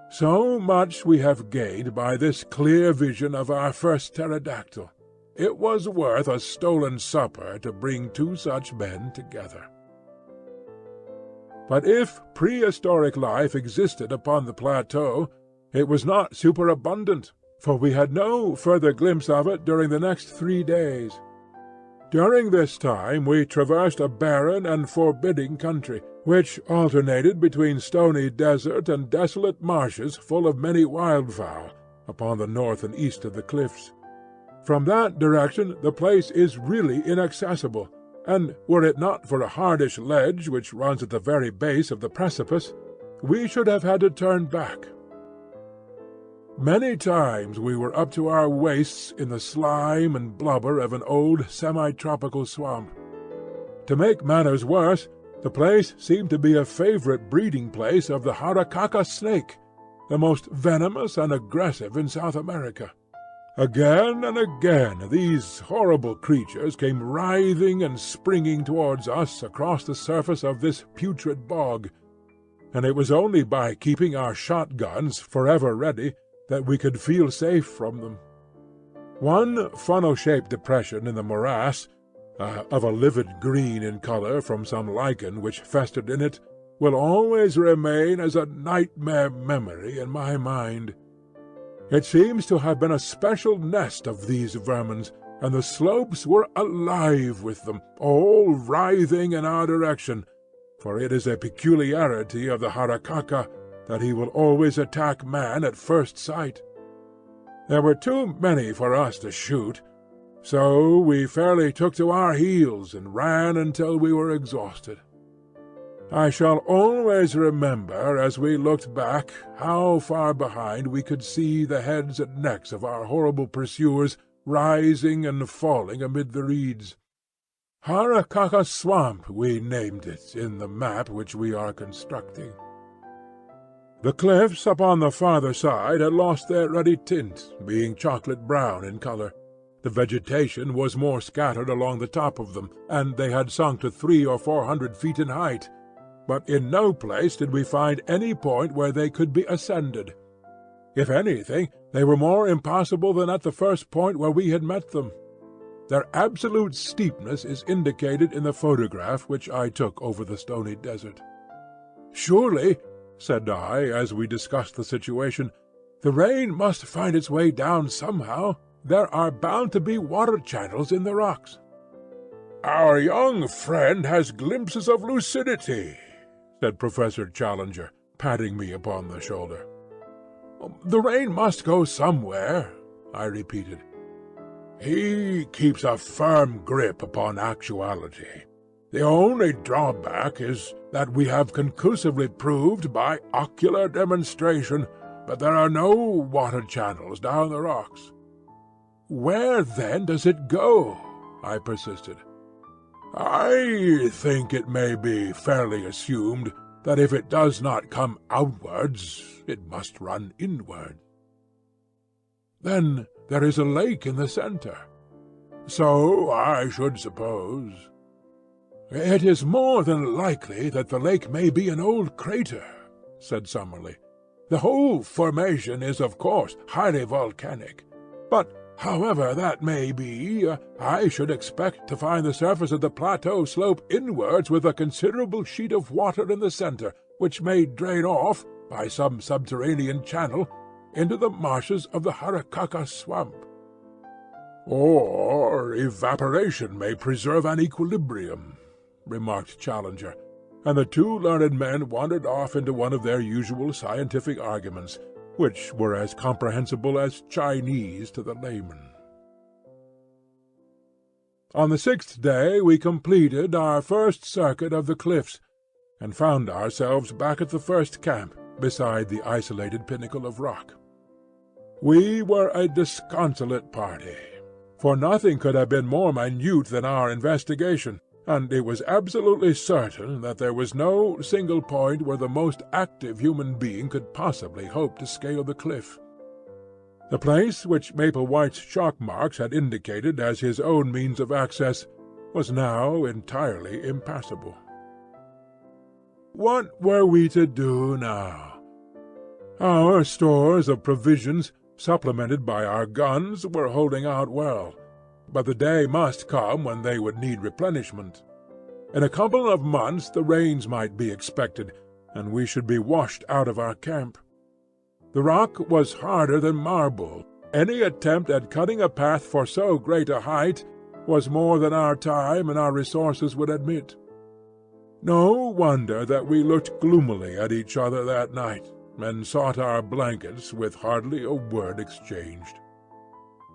So much we have gained by this clear vision of our first pterodactyl. It was worth a stolen supper to bring two such men together. But if prehistoric life existed upon the plateau, it was not superabundant, for we had no further glimpse of it during the next 3 days. During this time we traversed a barren and forbidding country, which alternated between stony desert and desolate marshes full of many wildfowl, upon the north and east of the cliffs. From that direction the place is really inaccessible, and were it not for a hardish ledge which runs at the very base of the precipice, we should have had to turn back. Many times we were up to our waists in the slime and blubber of an old semi-tropical swamp. To make matters worse, the place seemed to be a favorite breeding place of the Harakaka snake, the most venomous and aggressive in South America. Again and again these horrible creatures came writhing and springing towards us across the surface of this putrid bog, and it was only by keeping our shotguns forever ready that we could feel safe from them. One funnel-shaped depression in the morass, of a livid green in colour from some lichen which festered in it, will always remain as a nightmare memory in my mind. It seems to have been a special nest of these vermins, and the slopes were alive with them, all writhing in our direction, for it is a peculiarity of the Harakaka that he will always attack man at first sight. There were too many for us to shoot, so we fairly took to our heels and ran until we were exhausted. I shall always remember, as we looked back, how far behind we could see the heads and necks of our horrible pursuers rising and falling amid the reeds. Harakaka Swamp we named it in the map which we are constructing. The cliffs upon the farther side had lost their ruddy tint, being chocolate-brown in colour. The vegetation was more scattered along the top of them, and they had sunk to 300 or 400 feet in height, but in no place did we find any point where they could be ascended. If anything, they were more impassable than at the first point where we had met them. Their absolute steepness is indicated in the photograph which I took over the stony desert. "Surely," said I, as we discussed the situation, "the rain must find its way down somehow. There are bound to be water channels in the rocks." "Our young friend has glimpses of lucidity," said Professor Challenger, patting me upon the shoulder. "The rain must go somewhere," I repeated. "He keeps a firm grip upon actuality. The only drawback is that we have conclusively proved by ocular demonstration that there are no water channels down the rocks." "Where, then, does it go?" I persisted. "I think it may be fairly assumed that if it does not come outwards, it must run inward." "Then there is a lake in the centre." "So I should suppose." "It is more than likely that the lake may be an old crater," said Summerlee. "The whole formation is, of course, highly volcanic. But however that may be, I should expect to find the surface of the plateau slope inwards with a considerable sheet of water in the centre, which may drain off, by some subterranean channel, into the marshes of the Harakaka swamp." "Or evaporation may preserve an equilibrium," remarked Challenger, and the two learned men wandered off into one of their usual scientific arguments, which were as comprehensible as Chinese to the layman. On the 6th day we completed our first circuit of the cliffs, and found ourselves back at the first camp, beside the isolated pinnacle of rock. We were a disconsolate party, for nothing could have been more minute than our investigation, and it was absolutely certain that there was no single point where the most active human being could possibly hope to scale the cliff. The place which Maplewhite's chalk marks had indicated as his own means of access was now entirely impassable. What were we to do now? Our stores of provisions, supplemented by our guns, were holding out well, but the day must come when they would need replenishment. In a couple of months the rains might be expected, and we should be washed out of our camp. The rock was harder than marble. Any attempt at cutting a path for so great a height was more than our time and our resources would admit. No wonder that we looked gloomily at each other that night, and sought our blankets with hardly a word exchanged.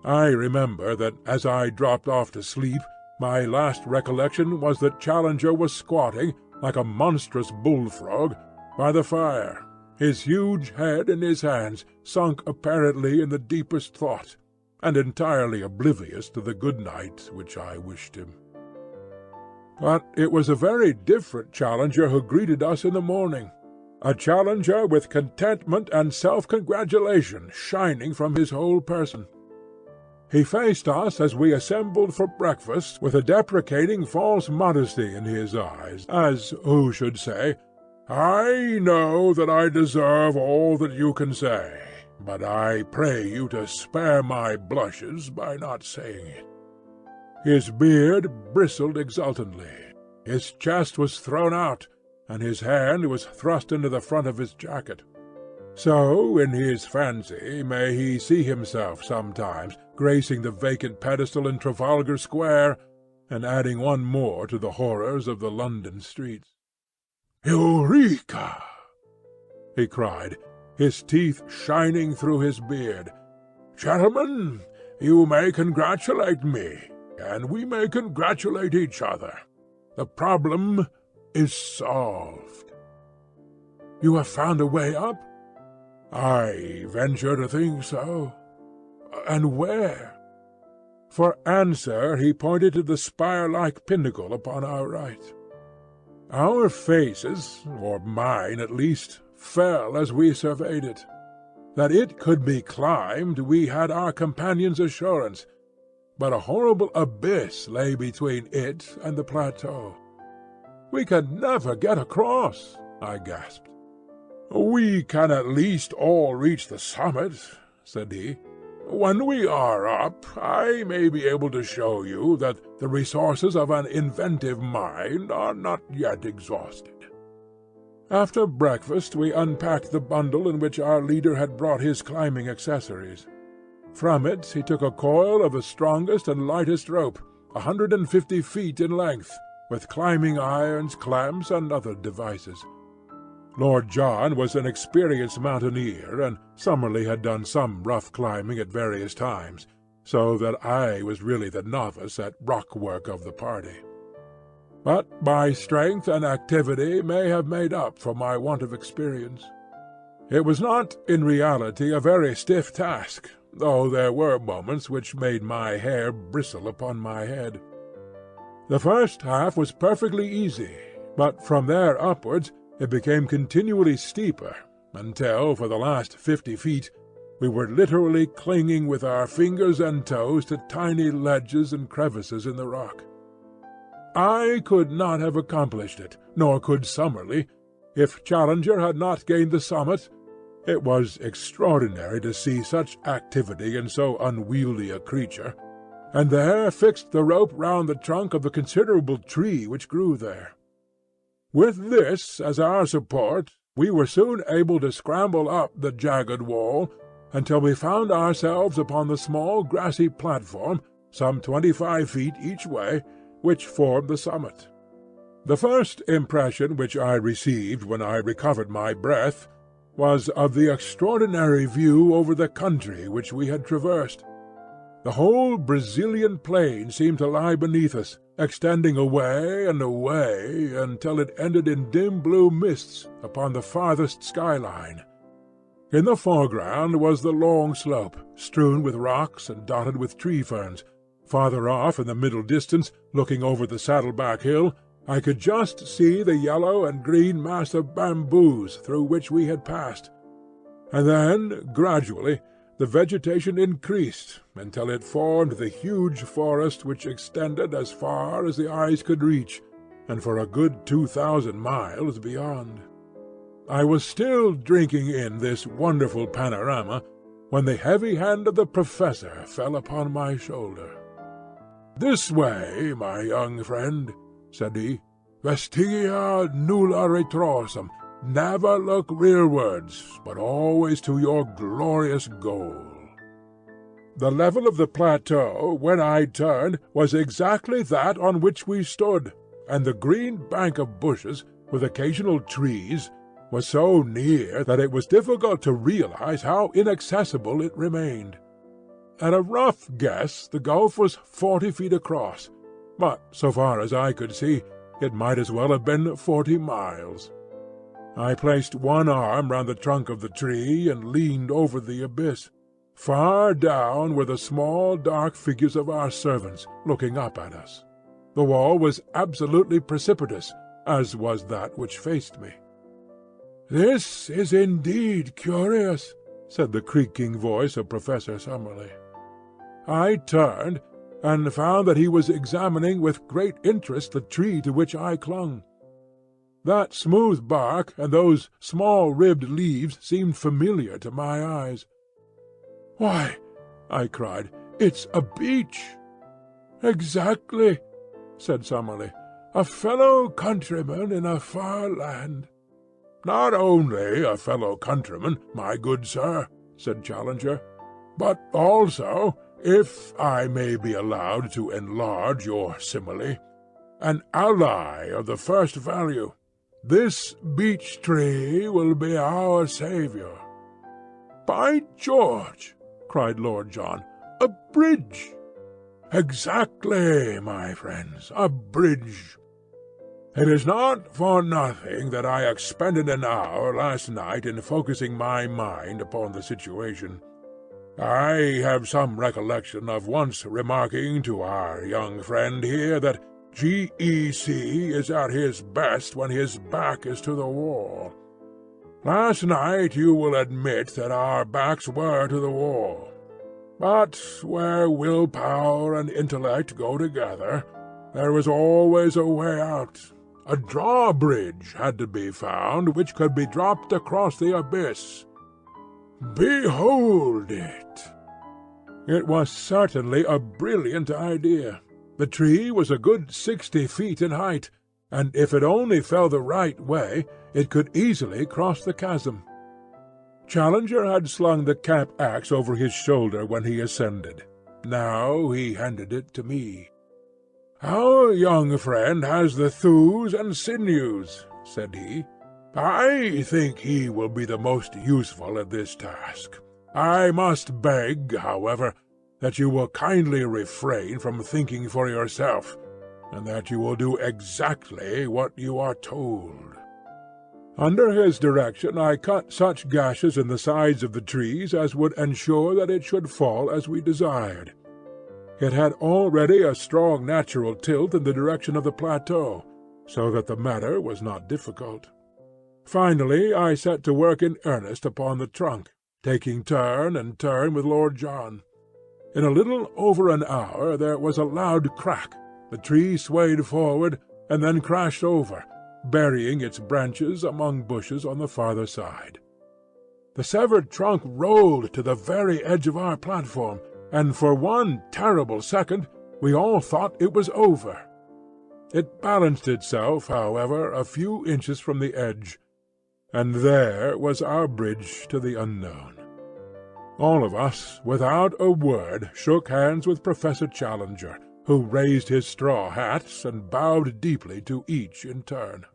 I remember that as I dropped off to sleep, my last recollection was that Challenger was squatting, like a monstrous bullfrog, by the fire, his huge head in his hands, sunk apparently in the deepest thought, and entirely oblivious to the good night which I wished him. But it was a very different Challenger who greeted us in the morning, a Challenger with contentment and self-congratulation shining from his whole person. He faced us as we assembled for breakfast with a deprecating false modesty in his eyes, as who should say, "I know that I deserve all that you can say, but I pray you to spare my blushes by not saying it." His beard bristled exultantly, his chest was thrown out, and his hand was thrust into the front of his jacket. So, in his fancy, may he see himself sometimes gracing the vacant pedestal in Trafalgar Square, and adding one more to the horrors of the London streets. "Eureka!" he cried, his teeth shining through his beard. "Gentlemen, you may congratulate me, and we may congratulate each other. The problem is solved." "You have found a way up?" "I venture to think so." "And where?" For answer he pointed to the spire-like pinnacle upon our right. Our faces, or mine at least, fell as we surveyed it. That it could be climbed we had our companion's assurance, but a horrible abyss lay between it and the plateau. "We can never get across," I gasped. "We can at least all reach the summit," said he. "When we are up, I may be able to show you that the resources of an inventive mind are not yet exhausted." After breakfast we unpacked the bundle in which our leader had brought his climbing accessories. From it he took a coil of the strongest and lightest rope, 150 feet in length, with climbing irons, clamps, and other devices. Lord John was an experienced mountaineer, and Summerlee had done some rough climbing at various times, so that I was really the novice at rock work of the party. But my strength and activity may have made up for my want of experience. It was not in reality a very stiff task, though there were moments which made my hair bristle upon my head. The first half was perfectly easy, but from there upwards it became continually steeper, until, for the last 50 feet, we were literally clinging with our fingers and toes to tiny ledges and crevices in the rock. I could not have accomplished it, nor could Summerlee, if Challenger had not gained the summit. It was extraordinary to see such activity in so unwieldy a creature, and there fixed the rope round the trunk of the considerable tree which grew there. With this as our support, we were soon able to scramble up the jagged wall until we found ourselves upon the small grassy platform, some 25 feet each way, which formed the summit. The first impression which I received when I recovered my breath was of the extraordinary view over the country which we had traversed. The whole Brazilian plain seemed to lie beneath us, extending away and away until it ended in dim blue mists upon the farthest skyline. In the foreground was the long slope, strewn with rocks and dotted with tree ferns. Farther off in the middle distance, looking over the Saddleback Hill, I could just see the yellow and green mass of bamboos through which we had passed. And then, gradually, the vegetation increased until it formed the huge forest which extended as far as the eyes could reach, and for a good 2,000 miles beyond. I was still drinking in this wonderful panorama when the heavy hand of the professor fell upon my shoulder. "This way, my young friend," said he. "Vestigia nulla retrorsum. Never look rearwards, but always to your glorious goal." The level of the plateau, when I turned, was exactly that on which we stood, and the green bank of bushes, with occasional trees, was so near that it was difficult to realize how inaccessible it remained. At a rough guess the gulf was 40 feet across, but so far as I could see, it might as well have been 40 miles. I placed one arm round the trunk of the tree and leaned over the abyss. Far down were the small dark figures of our servants, looking up at us. The wall was absolutely precipitous, as was that which faced me. "This is indeed curious," said the creaking voice of Professor Summerlee. I turned, and found that he was examining with great interest the tree to which I clung. That smooth bark and those small-ribbed leaves seemed familiar to my eyes. "Why," I cried, "it's a beech!" "Exactly," said Summerlee. "A fellow-countryman in a far land." "Not only a fellow-countryman, my good sir," said Challenger, "but also, if I may be allowed to enlarge your simile, an ally of the first value. This beech-tree will be our saviour." "By George!" cried Lord John. "A bridge!" "Exactly, my friends, a bridge. It is not for nothing that I expended an hour last night in focusing my mind upon the situation. I have some recollection of once remarking to our young friend here that G.E.C. is at his best when his back is to the wall. Last night you will admit that our backs were to the wall. But where will-power and intellect go together, there was always a way out. A drawbridge had to be found which could be dropped across the abyss. Behold it!" It was certainly a brilliant idea. The tree was a good 60 feet in height, and if it only fell the right way, it could easily cross the chasm. Challenger had slung the cap-axe over his shoulder when he ascended. Now he handed it to me. "Our young friend has the thews and sinews," said he. "I think he will be the most useful at this task. I must beg, however, that you will kindly refrain from thinking for yourself, and that you will do exactly what you are told." Under his direction I cut such gashes in the sides of the trees as would ensure that it should fall as we desired. It had already a strong natural tilt in the direction of the plateau, so that the matter was not difficult. Finally I set to work in earnest upon the trunk, taking turn and turn with Lord John. In a little over an hour there was a loud crack, the tree swayed forward, and then crashed over, burying its branches among bushes on the farther side. The severed trunk rolled to the very edge of our platform, and for one terrible second we all thought it was over. It balanced itself, however, a few inches from the edge, and there was our bridge to the unknown. All of us, without a word, shook hands with Professor Challenger, who raised his straw hats and bowed deeply to each in turn.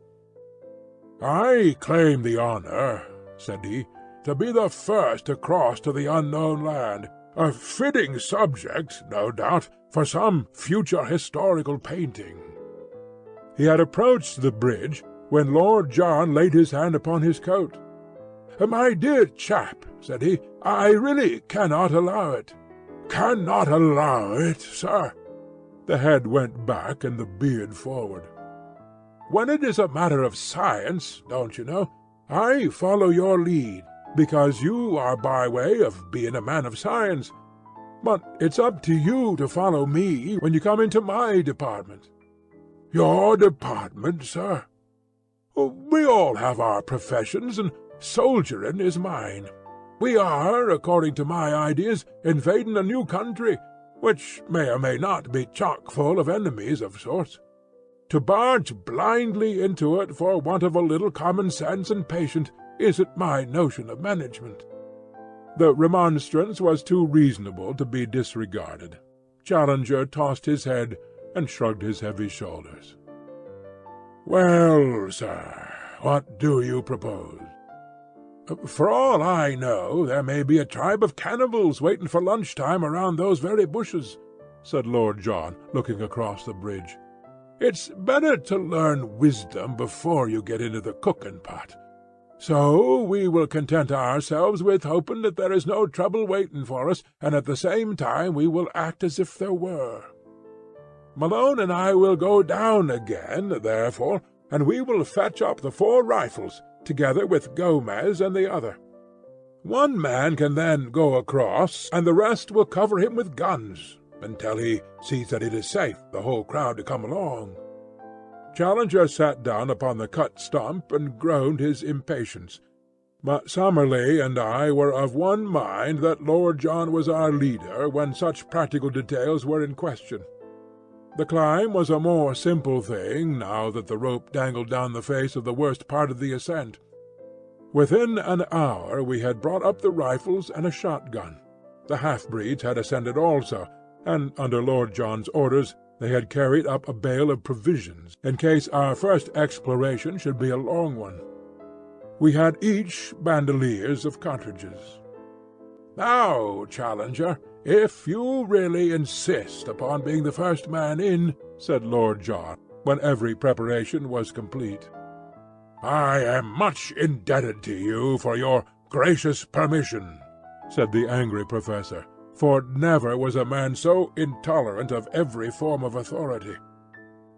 "I claim the honor," said he, "to be the first to cross to the unknown land, a fitting subject, no doubt, for some future historical painting." He had approached the bridge when Lord John laid his hand upon his coat. "My dear chap," said he, "I really cannot allow it." "Cannot allow it, sir?" The head went back and the beard forward. "When it is a matter of science, don't you know, I follow your lead, because you are by way of being a man of science. But it's up to you to follow me when you come into my department." "Your department, sir?" "We all have our professions, and soldiering is mine. We are, according to my ideas, invading a new country, which may or may not be chock full of enemies of sorts. To barge blindly into it for want of a little common sense and patience isn't my notion of management." The remonstrance was too reasonable to be disregarded. Challenger tossed his head and shrugged his heavy shoulders. "Well, sir, what do you propose?" "For all I know, there may be a tribe of cannibals waiting for lunch-time around those very bushes," said Lord John, looking across the bridge. "It's better to learn wisdom before you get into the cooking pot. So we will content ourselves with hoping that there is no trouble waiting for us, and at the same time we will act as if there were. Malone and I will go down again, therefore, and we will fetch up the 4 rifles, together with Gomez and the other. One man can then go across, and the rest will cover him with guns, until he sees that it is safe the whole crowd to come along." Challenger sat down upon the cut stump and groaned his impatience, but Summerlee and I were of one mind that Lord John was our leader when such practical details were in question. The climb was a more simple thing now that the rope dangled down the face of the worst part of the ascent. Within an hour we had brought up the rifles and a shotgun. The half-breeds had ascended also, and under Lord John's orders they had carried up a bale of provisions, in case our first exploration should be a long one. We had each bandoliers of cartridges. "Now, Challenger, if you really insist upon being the first man in," said Lord John, when every preparation was complete. "I am much indebted to you for your gracious permission," said the angry professor, for never was a man so intolerant of every form of authority.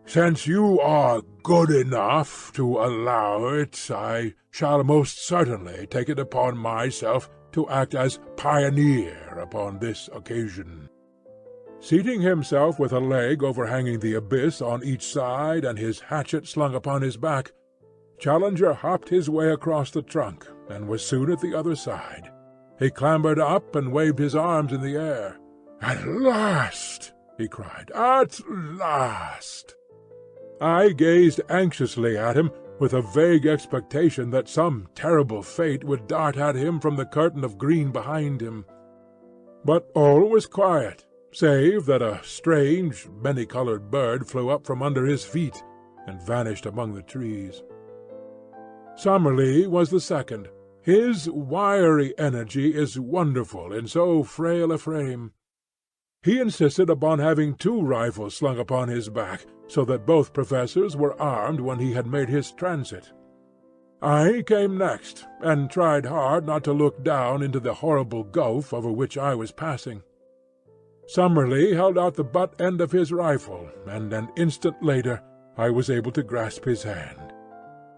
"Since you are good enough to allow it, I shall most certainly take it upon myself to act as pioneer upon this occasion." Seating himself with a leg overhanging the abyss on each side and his hatchet slung upon his back, Challenger hopped his way across the trunk, and was soon at the other side. He clambered up and waved his arms in the air. "At last!" he cried. "At last!" I gazed anxiously at him, with a vague expectation that some terrible fate would dart at him from the curtain of green behind him. But all was quiet, save that a strange, many-coloured bird flew up from under his feet and vanished among the trees. Summerlee was the second. His wiry energy is wonderful in so frail a frame. He insisted upon having 2 rifles slung upon his back, so that both professors were armed when he had made his transit. I came next, and tried hard not to look down into the horrible gulf over which I was passing. Summerlee held out the butt end of his rifle, and an instant later I was able to grasp his hand.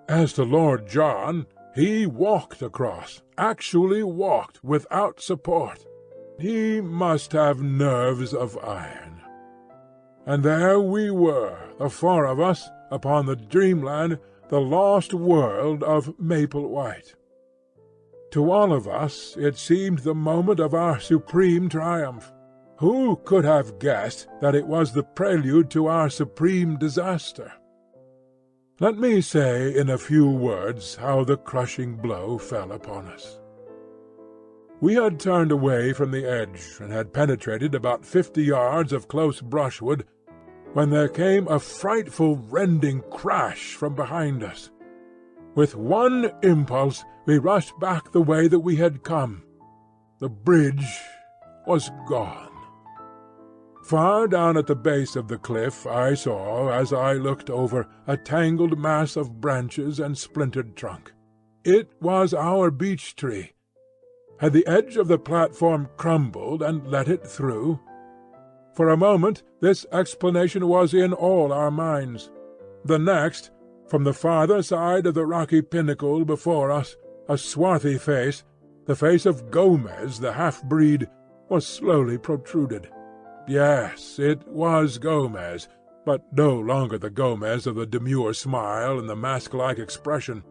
As to Lord John, he walked across, actually walked, without support. He must have nerves of iron. And there we were, the four of us, upon the dreamland, the lost world of Maple White. To all of us it seemed the moment of our supreme triumph. Who could have guessed that it was the prelude to our supreme disaster? Let me say in a few words how the crushing blow fell upon us. We had turned away from the edge, and had penetrated about 50 yards of close brushwood, when there came a frightful rending crash from behind us. With one impulse we rushed back the way that we had come. The bridge was gone. Far down at the base of the cliff I saw, as I looked over, a tangled mass of branches and splintered trunk. It was our beech-tree. Had the edge of the platform crumbled and let it through? For a moment this explanation was in all our minds. The next, from the farther side of the rocky pinnacle before us, a swarthy face, the face of Gomez the half-breed, was slowly protruded. Yes, it was Gomez, but no longer the Gomez of the demure smile and the mask-like expression.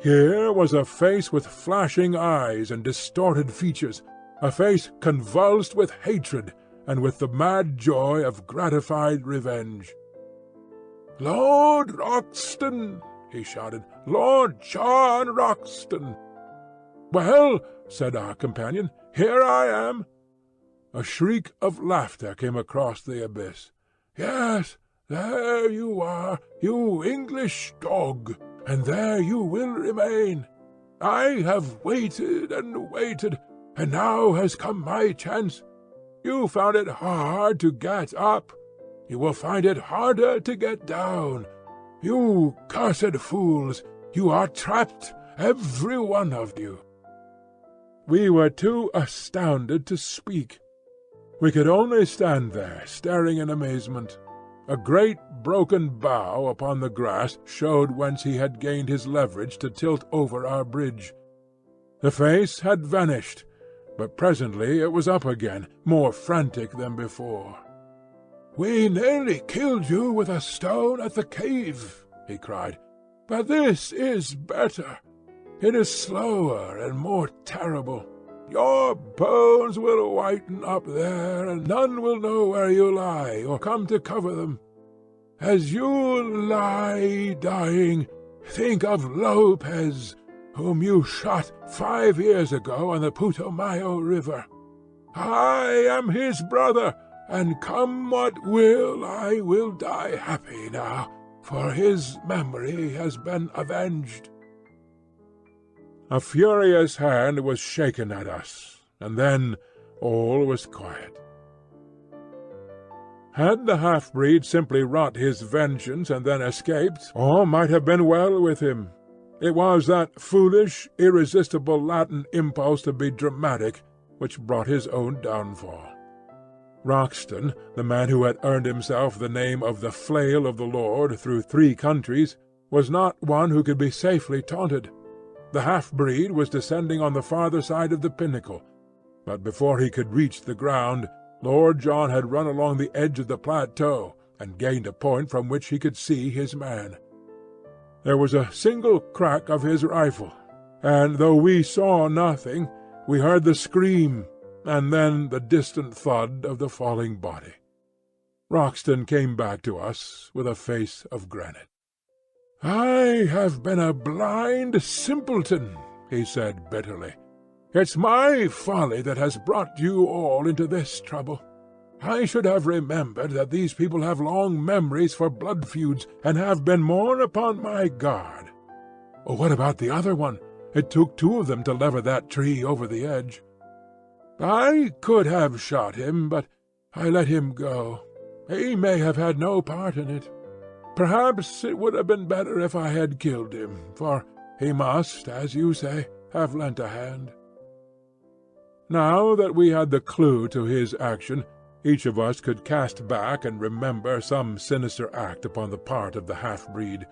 Here was a face with flashing eyes and distorted features, a face convulsed with hatred and with the mad joy of gratified revenge. "Lord Roxton!" he shouted. "Lord John Roxton!" "Well," said our companion, "here I am." A shriek of laughter came across the abyss. "Yes, there you are, you English dog, and there you will remain. I have waited and waited, and now has come my chance. You found it hard to get up. You will find it harder to get down. You cursed fools, you are trapped, every one of you." We were too astounded to speak. We could only stand there, staring in amazement. A great broken bough upon the grass showed whence he had gained his leverage to tilt over our bridge. The face had vanished, but presently it was up again, more frantic than before. "We nearly killed you with a stone at the cave," he cried, "but this is better. It is slower and more terrible. Your bones will whiten up there, and none will know where you lie, or come to cover them. As you lie dying, think of Lopez, whom you shot 5 years ago on the Putumayo River. I am his brother, and come what will, I will die happy now, for his memory has been avenged." A furious hand was shaken at us, and then all was quiet. Had the half-breed simply wrought his vengeance and then escaped, all might have been well with him. It was that foolish, irresistible Latin impulse to be dramatic which brought his own downfall. Roxton, the man who had earned himself the name of the Flail of the Lord through 3 countries, was not one who could be safely taunted. The half-breed was descending on the farther side of the pinnacle, but before he could reach the ground, Lord John had run along the edge of the plateau and gained a point from which he could see his man. There was a single crack of his rifle, and though we saw nothing, we heard the scream, and then the distant thud of the falling body. Roxton came back to us with a face of granite. "I have been a blind simpleton," he said bitterly. "It's my folly that has brought you all into this trouble. I should have remembered that these people have long memories for blood feuds, and have been more upon my guard. What about the other one? It took 2 of them to lever that tree over the edge." "I could have shot him, but I let him go. He may have had no part in it. Perhaps it would have been better if I had killed him, for he must, as you say, have lent a hand." Now that we had the clue to his action, Each of us could cast back and remember some sinister act upon the part of the half-breed.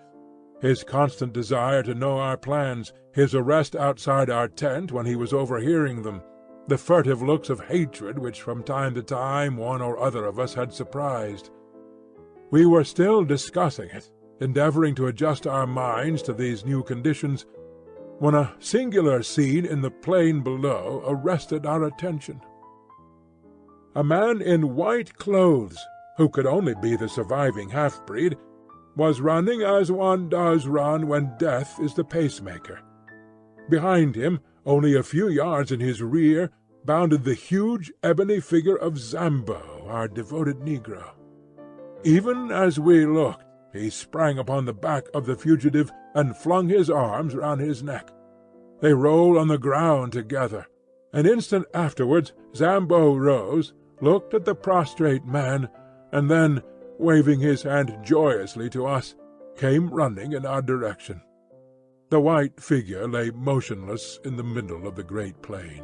His constant desire to know our plans, his arrest outside our tent when he was overhearing them, the furtive looks of hatred which from time to time one or other of us had surprised. We were still discussing it, endeavoring to adjust our minds to these new conditions, when a singular scene in the plain below arrested our attention. A man in white clothes, who could only be the surviving half-breed, was running as one does run when death is the pacemaker. Behind him, only a few yards in his rear, bounded the huge ebony figure of Zambo, our devoted negro. Even as we looked, he sprang upon the back of the fugitive and flung his arms round his neck. They rolled on the ground together. An instant afterwards Zambo rose, looked at the prostrate man, and then, waving his hand joyously to us, came running in our direction. The white figure lay motionless in the middle of the great plain.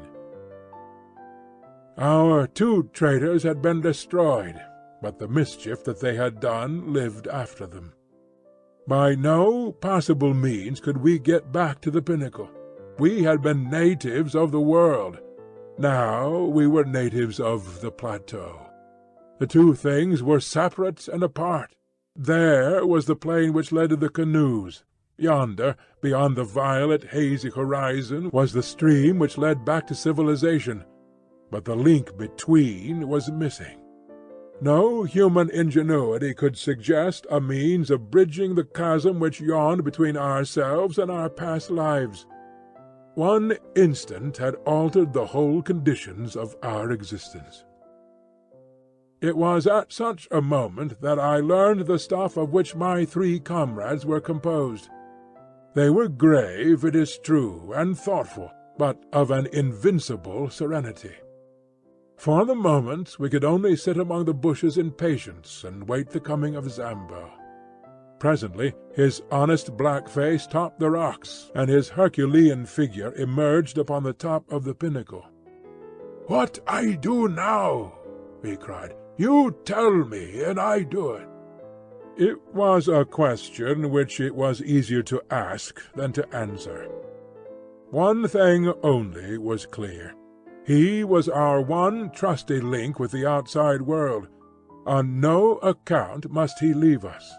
Our 2 traitors had been destroyed, but the mischief that they had done lived after them. By no possible means could we get back to the pinnacle. We had been natives of the world. Now we were natives of the plateau. The 2 things were separate and apart. There was the plain which led to the canoes. Yonder, beyond the violet, hazy horizon, was the stream which led back to civilization. But the link between was missing. No human ingenuity could suggest a means of bridging the chasm which yawned between ourselves and our past lives. One instant had altered the whole conditions of our existence. It was at such a moment that I learned the stuff of which my 3 comrades were composed. They were grave, it is true, and thoughtful, but of an invincible serenity. For the moment we could only sit among the bushes in patience and wait the coming of Zambo. Presently his honest black face topped the rocks, and his Herculean figure emerged upon the top of the pinnacle. "What I do now?" he cried. "You tell me, and I do it." It was a question which it was easier to ask than to answer. One thing only was clear. He was our one trusty link with the outside world. On no account must he leave us.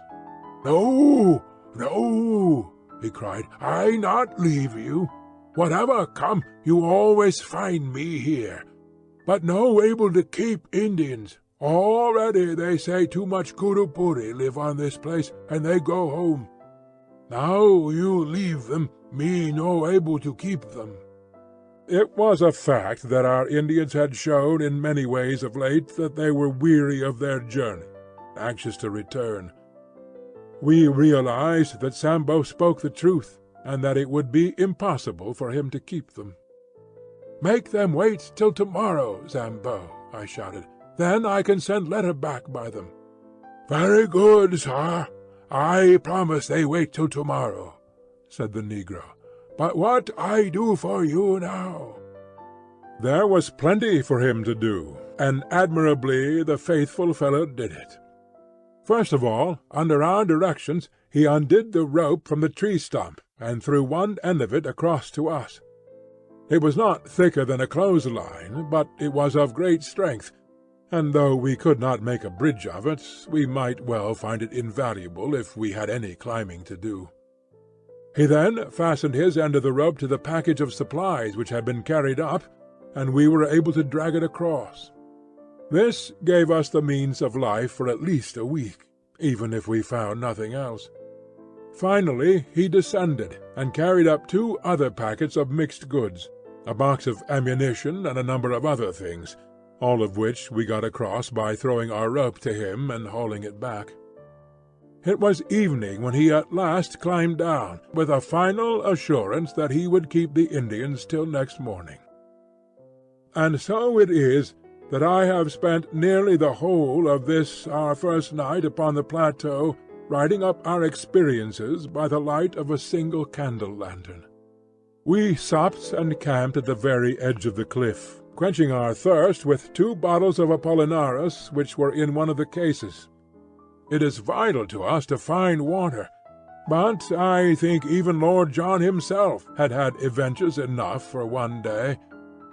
"No, no," he cried, "I not leave you. Whatever come, you always find me here. But no able to keep Indians. Already they say too much Curupuri live on this place, and they go home. Now you leave them, me no able to keep them." It was a fact that our Indians had shown in many ways of late that they were weary of their journey, anxious to return. We realized that Zambo spoke the truth, and that it would be impossible for him to keep them. "Make them wait till tomorrow, Zambo," I shouted. "Then I can send letter back by them." "Very good, sir. I promise they wait till tomorrow," said the negro. "But what I do for you now?" There was plenty for him to do, and admirably the faithful fellow did it. First of all, under our directions, he undid the rope from the tree stump, and threw one end of it across to us. It was not thicker than a clothesline, but it was of great strength, and though we could not make a bridge of it, we might well find it invaluable if we had any climbing to do. He then fastened his end of the rope to the package of supplies which had been carried up, and we were able to drag it across. This gave us the means of life for at least a week, even if we found nothing else. Finally he descended, and carried up 2 other packets of mixed goods, a box of ammunition and a number of other things, all of which we got across by throwing our rope to him and hauling it back. It was evening when he at last climbed down, with a final assurance that he would keep the Indians till next morning. And so it is that I have spent nearly the whole of this our first night upon the plateau writing up our experiences by the light of a single candle-lantern. We supped and camped at the very edge of the cliff, quenching our thirst with 2 bottles of Apollinaris which were in one of the cases. It is vital to us to find water, but I think even Lord John himself had had adventures enough for one day,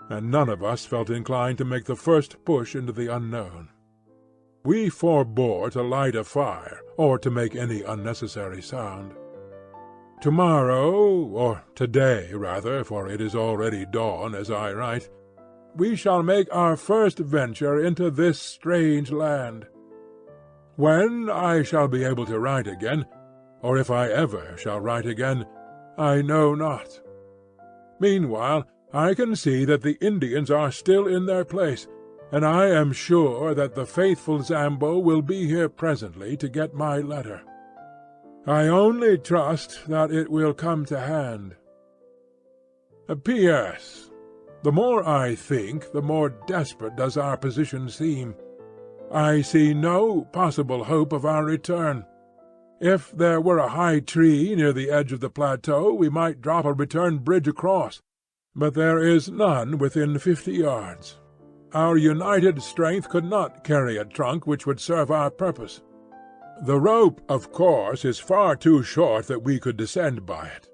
and none of us felt inclined to make the first push into the unknown. We forbore to light a fire, or to make any unnecessary sound. Tomorrow, or today rather, for it is already dawn as I write, we shall make our first venture into this strange land. When I shall be able to write again, or if I ever shall write again, I know not. Meanwhile, I can see that the Indians are still in their place, and I am sure that the faithful Zambo will be here presently to get my letter. I only trust that it will come to hand. P.S. The more I think, the more desperate does our position seem. I see no possible hope of our return. If there were a high tree near the edge of the plateau, we might drop a return bridge across, but there is none within 50 yards. Our united strength could not carry a trunk which would serve our purpose. The rope, of course, is far too short that we could descend by it.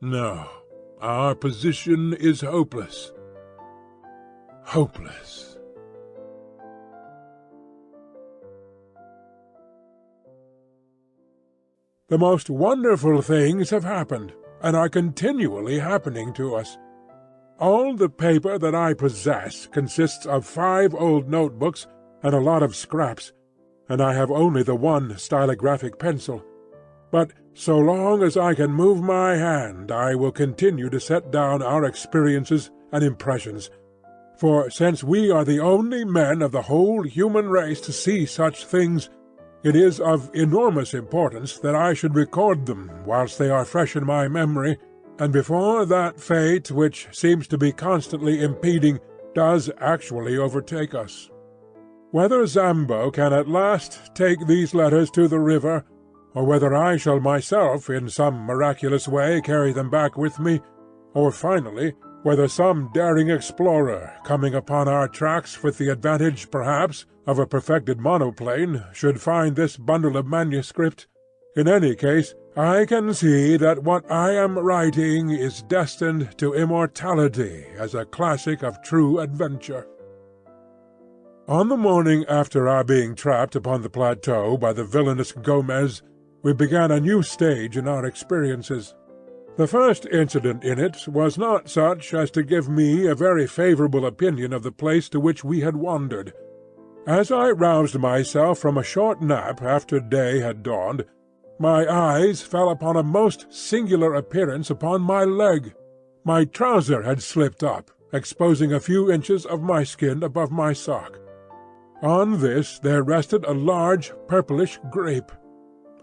No, our position is hopeless. Hopeless. The most wonderful things have happened, and are continually happening to us. All the paper that I possess consists of 5 old notebooks and a lot of scraps, and I have only the one stylographic pencil. But so long as I can move my hand, I will continue to set down our experiences and impressions, for since we are the only men of the whole human race to see such things, it is of enormous importance that I should record them whilst they are fresh in my memory, and before that fate which seems to be constantly impeding does actually overtake us. Whether Zambo can at last take these letters to the river, or whether I shall myself in some miraculous way carry them back with me, or finally whether some daring explorer, coming upon our tracks with the advantage, perhaps, of a perfected monoplane, should find this bundle of manuscript, in any case I can see that what I am writing is destined to immortality as a classic of true adventure. On the morning after our being trapped upon the plateau by the villainous Gomez, we began a new stage in our experiences. The first incident in it was not such as to give me a very favourable opinion of the place to which we had wandered. As I roused myself from a short nap after day had dawned, my eyes fell upon a most singular appearance upon my leg. My trouser had slipped up, exposing a few inches of my skin above my sock. On this there rested a large purplish grape.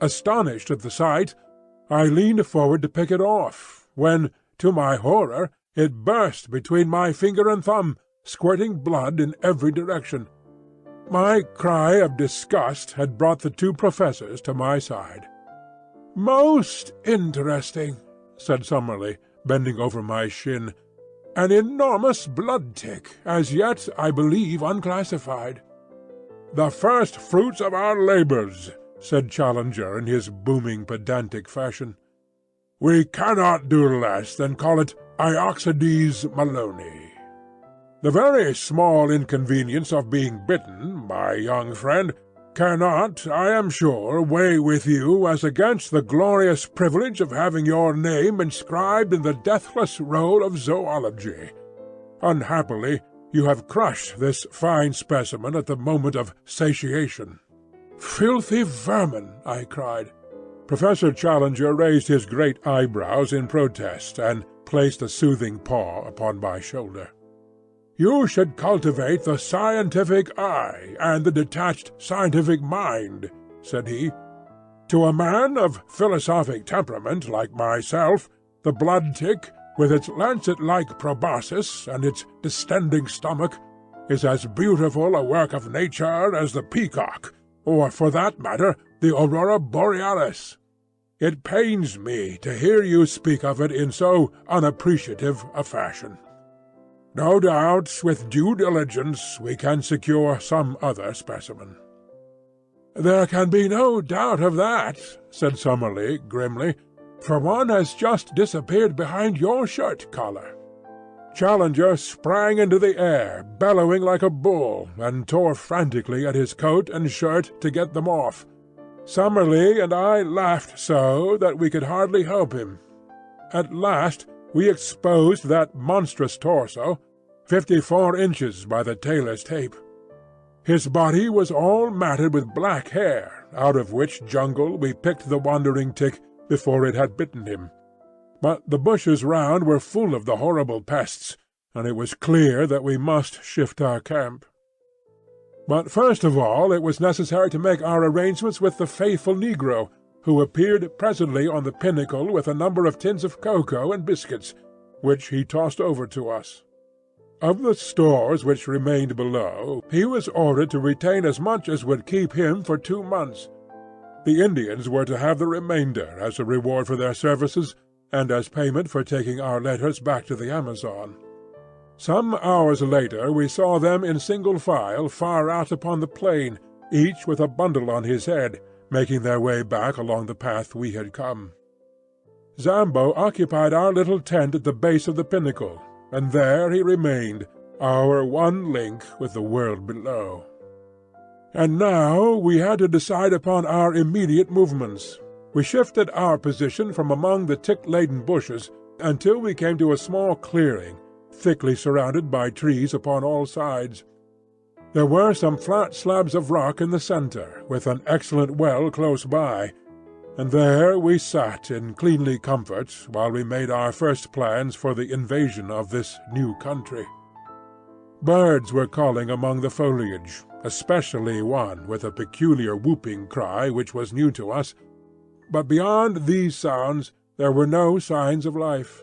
Astonished at the sight, I leaned forward to pick it off, when, to my horror, it burst between my finger and thumb, squirting blood in every direction. My cry of disgust had brought the 2 professors to my side. "Most interesting," said Summerlee, bending over my shin. "An enormous blood-tick, as yet, I believe, unclassified." "The first fruits of our labours," said Challenger in his booming pedantic fashion. "We cannot do less than call it Ioxides Maloney. The very small inconvenience of being bitten, my young friend, cannot, I am sure, weigh with you as against the glorious privilege of having your name inscribed in the deathless roll of zoology. Unhappily, you have crushed this fine specimen at the moment of satiation." "Filthy vermin!" I cried. Professor Challenger raised his great eyebrows in protest, and placed a soothing paw upon my shoulder. "You should cultivate the scientific eye and the detached scientific mind," said he. "To a man of philosophic temperament like myself, the blood-tick, with its lancet-like proboscis and its distending stomach, is as beautiful a work of nature as the peacock, or, for that matter, the aurora borealis. It pains me to hear you speak of it in so unappreciative a fashion." No doubt, with due diligence, we can secure some other specimen." "There can be no doubt of that," said Summerlee grimly, "for one has just disappeared behind your shirt collar." Challenger sprang into the air, bellowing like a bull, and tore frantically at his coat and shirt to get them off. Summerlee and I laughed so that we could hardly help him. At last we exposed that monstrous torso, 54 inches by the tailor's tape. His body was all matted with black hair, out of which jungle we picked the wandering tick before it had bitten him. But the bushes round were full of the horrible pests, and it was clear that we must shift our camp. But first of all it was necessary to make our arrangements with the faithful negro, who appeared presently on the pinnacle with a number of tins of cocoa and biscuits, which he tossed over to us. Of the stores which remained below, he was ordered to retain as much as would keep him for 2 months. The Indians were to have the remainder as a reward for their services, and as payment for taking our letters back to the Amazon. Some hours later we saw them in single file far out upon the plain, each with a bundle on his head, making their way back along the path we had come. Zambo occupied our little tent at the base of the pinnacle, and there he remained, our one link with the world below. And now we had to decide upon our immediate movements. We shifted our position from among the tick-laden bushes until we came to a small clearing, thickly surrounded by trees upon all sides. There were some flat slabs of rock in the centre, with an excellent well close by, and there we sat in cleanly comfort while we made our first plans for the invasion of this new country. Birds were calling among the foliage, especially one with a peculiar whooping cry which was new to us, but beyond these sounds there were no signs of life.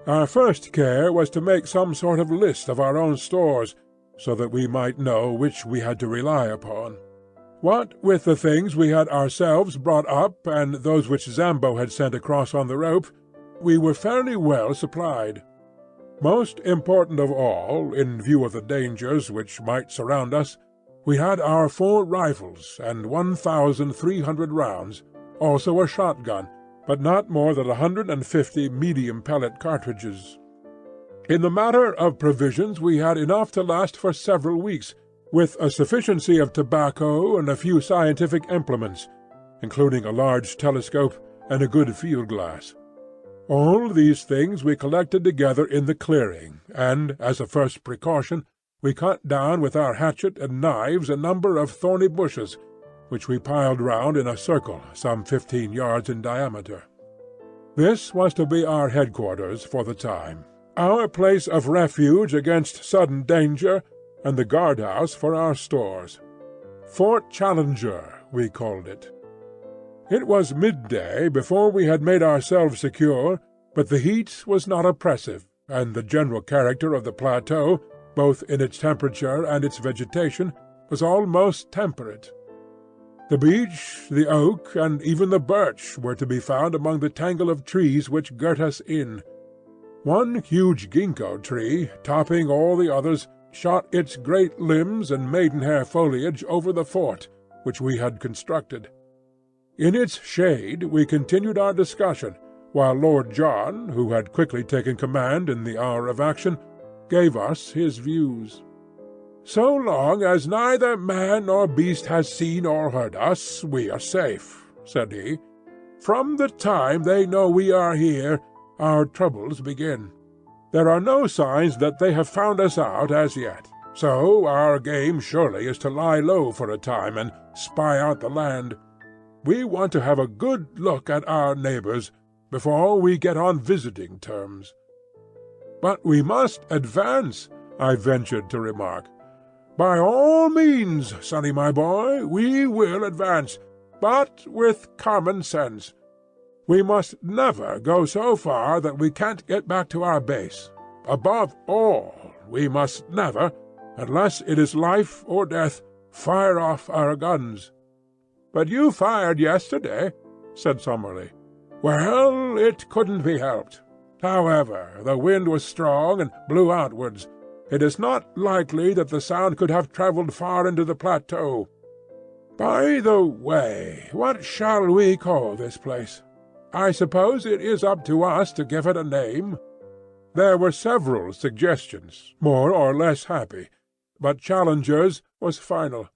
Our first care was to make some sort of list of our own stores, so that we might know which we had to rely upon. What with the things we had ourselves brought up and those which Zambo had sent across on the rope, we were fairly well supplied. Most important of all, in view of the dangers which might surround us, we had our 4 rifles and 1,300 rounds, also a shotgun, but not more than 150 medium pellet cartridges. In the matter of provisions we had enough to last for several weeks, with a sufficiency of tobacco and a few scientific implements, including a large telescope and a good field-glass. All these things we collected together in the clearing, and, as a first precaution, we cut down with our hatchet and knives a number of thorny bushes, which we piled round in a circle some 15 yards in diameter. This was to be our headquarters for the time, our place of refuge against sudden danger, and the guard-house for our stores. Fort Challenger, we called it. It was midday before we had made ourselves secure, but the heat was not oppressive, and the general character of the plateau, both in its temperature and its vegetation, was almost temperate. The beech, the oak, and even the birch were to be found among the tangle of trees which girt us in. One huge ginkgo tree, topping all the others, shot its great limbs and maidenhair foliage over the fort, which we had constructed. In its shade we continued our discussion, while Lord John, who had quickly taken command in the hour of action, gave us his views. "So long as neither man nor beast has seen or heard us, we are safe," said he. "From the time they know we are here, our troubles begin. There are no signs that they have found us out as yet, so our game surely is to lie low for a time and spy out the land. We want to have a good look at our neighbours before we get on visiting terms." "But we must advance," I ventured to remark. "By all means, Sonny my boy, we will advance, but with common sense. We must never go so far that we can't get back to our base. Above all, we must never, unless it is life or death, fire off our guns." "But you fired yesterday," said Summerlee. "Well, it couldn't be helped. However, the wind was strong and blew outwards. It is not likely that the sound could have travelled far into the plateau. By the way, what shall we call this place? I suppose it is up to us to give it a name." There were several suggestions, more or less happy, but Challenger's was final.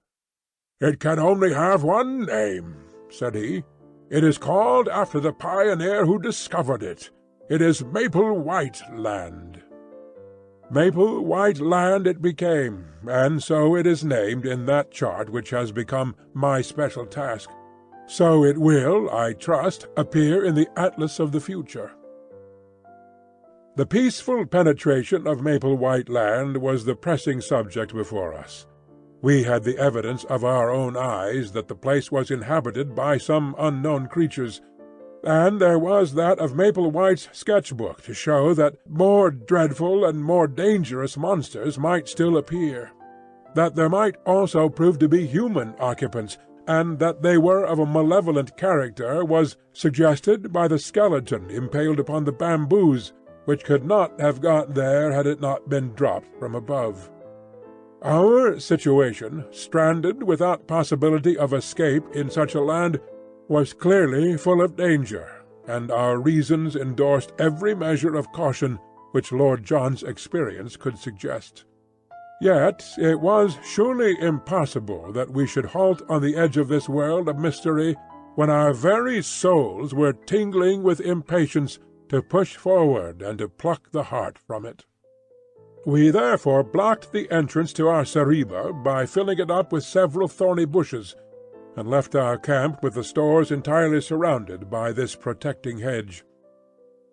"It can only have one name," said he. "It is called after the pioneer who discovered it. It is Maple White Land." Maple White Land it became, and so it is named in that chart which has become my special task. So it will, I trust, appear in the Atlas of the future. The peaceful penetration of Maple White Land was the pressing subject before us. We had the evidence of our own eyes that the place was inhabited by some unknown creatures, and there was that of Maple White's sketch-book to show that more dreadful and more dangerous monsters might still appear, that there might also prove to be human occupants, and that they were of a malevolent character was suggested by the skeleton impaled upon the bamboos, which could not have got there had it not been dropped from above. Our situation, stranded without possibility of escape in such a land, was clearly full of danger, and our reasons endorsed every measure of caution which Lord John's experience could suggest. Yet it was surely impossible that we should halt on the edge of this world of mystery when our very souls were tingling with impatience to push forward and to pluck the heart from it. We therefore blocked the entrance to our zareba by filling it up with several thorny bushes, and left our camp with the stores entirely surrounded by this protecting hedge.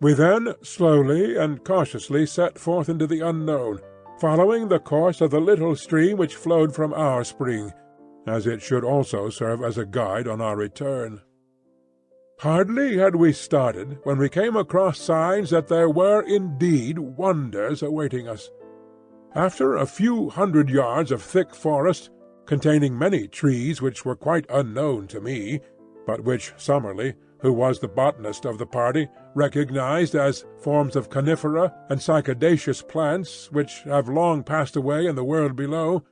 We then slowly and cautiously set forth into the unknown, following the course of the little stream which flowed from our spring, as it should also serve as a guide on our return. Hardly had we started when we came across signs that there were indeed wonders awaiting us. After a few hundred yards of thick forest, containing many trees which were quite unknown to me, but which Summerlee, who was the botanist of the party, recognized as forms of conifera and cycadaceous plants which have long passed away in the world below,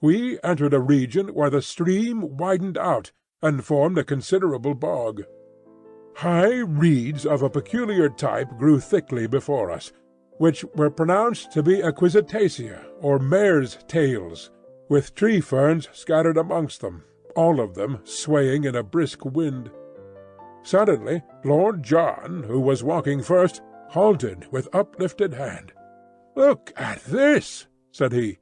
we entered a region where the stream widened out and formed a considerable bog. High reeds of a peculiar type grew thickly before us, which were pronounced to be equisitacea, or mare's tails, with tree ferns scattered amongst them, all of them swaying in a brisk wind. Suddenly Lord John, who was walking first, halted with uplifted hand. "Look at this," said he.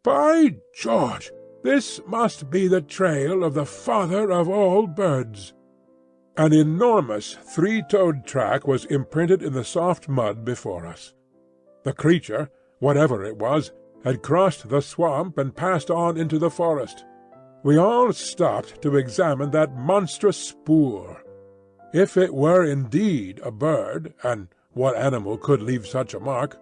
"By George, this must be the trail of the father of all birds." An enormous three-toed track was imprinted in the soft mud before us. The creature, whatever it was, had crossed the swamp and passed on into the forest. We all stopped to examine that monstrous spoor. If it were indeed a bird, and what animal could leave such a mark,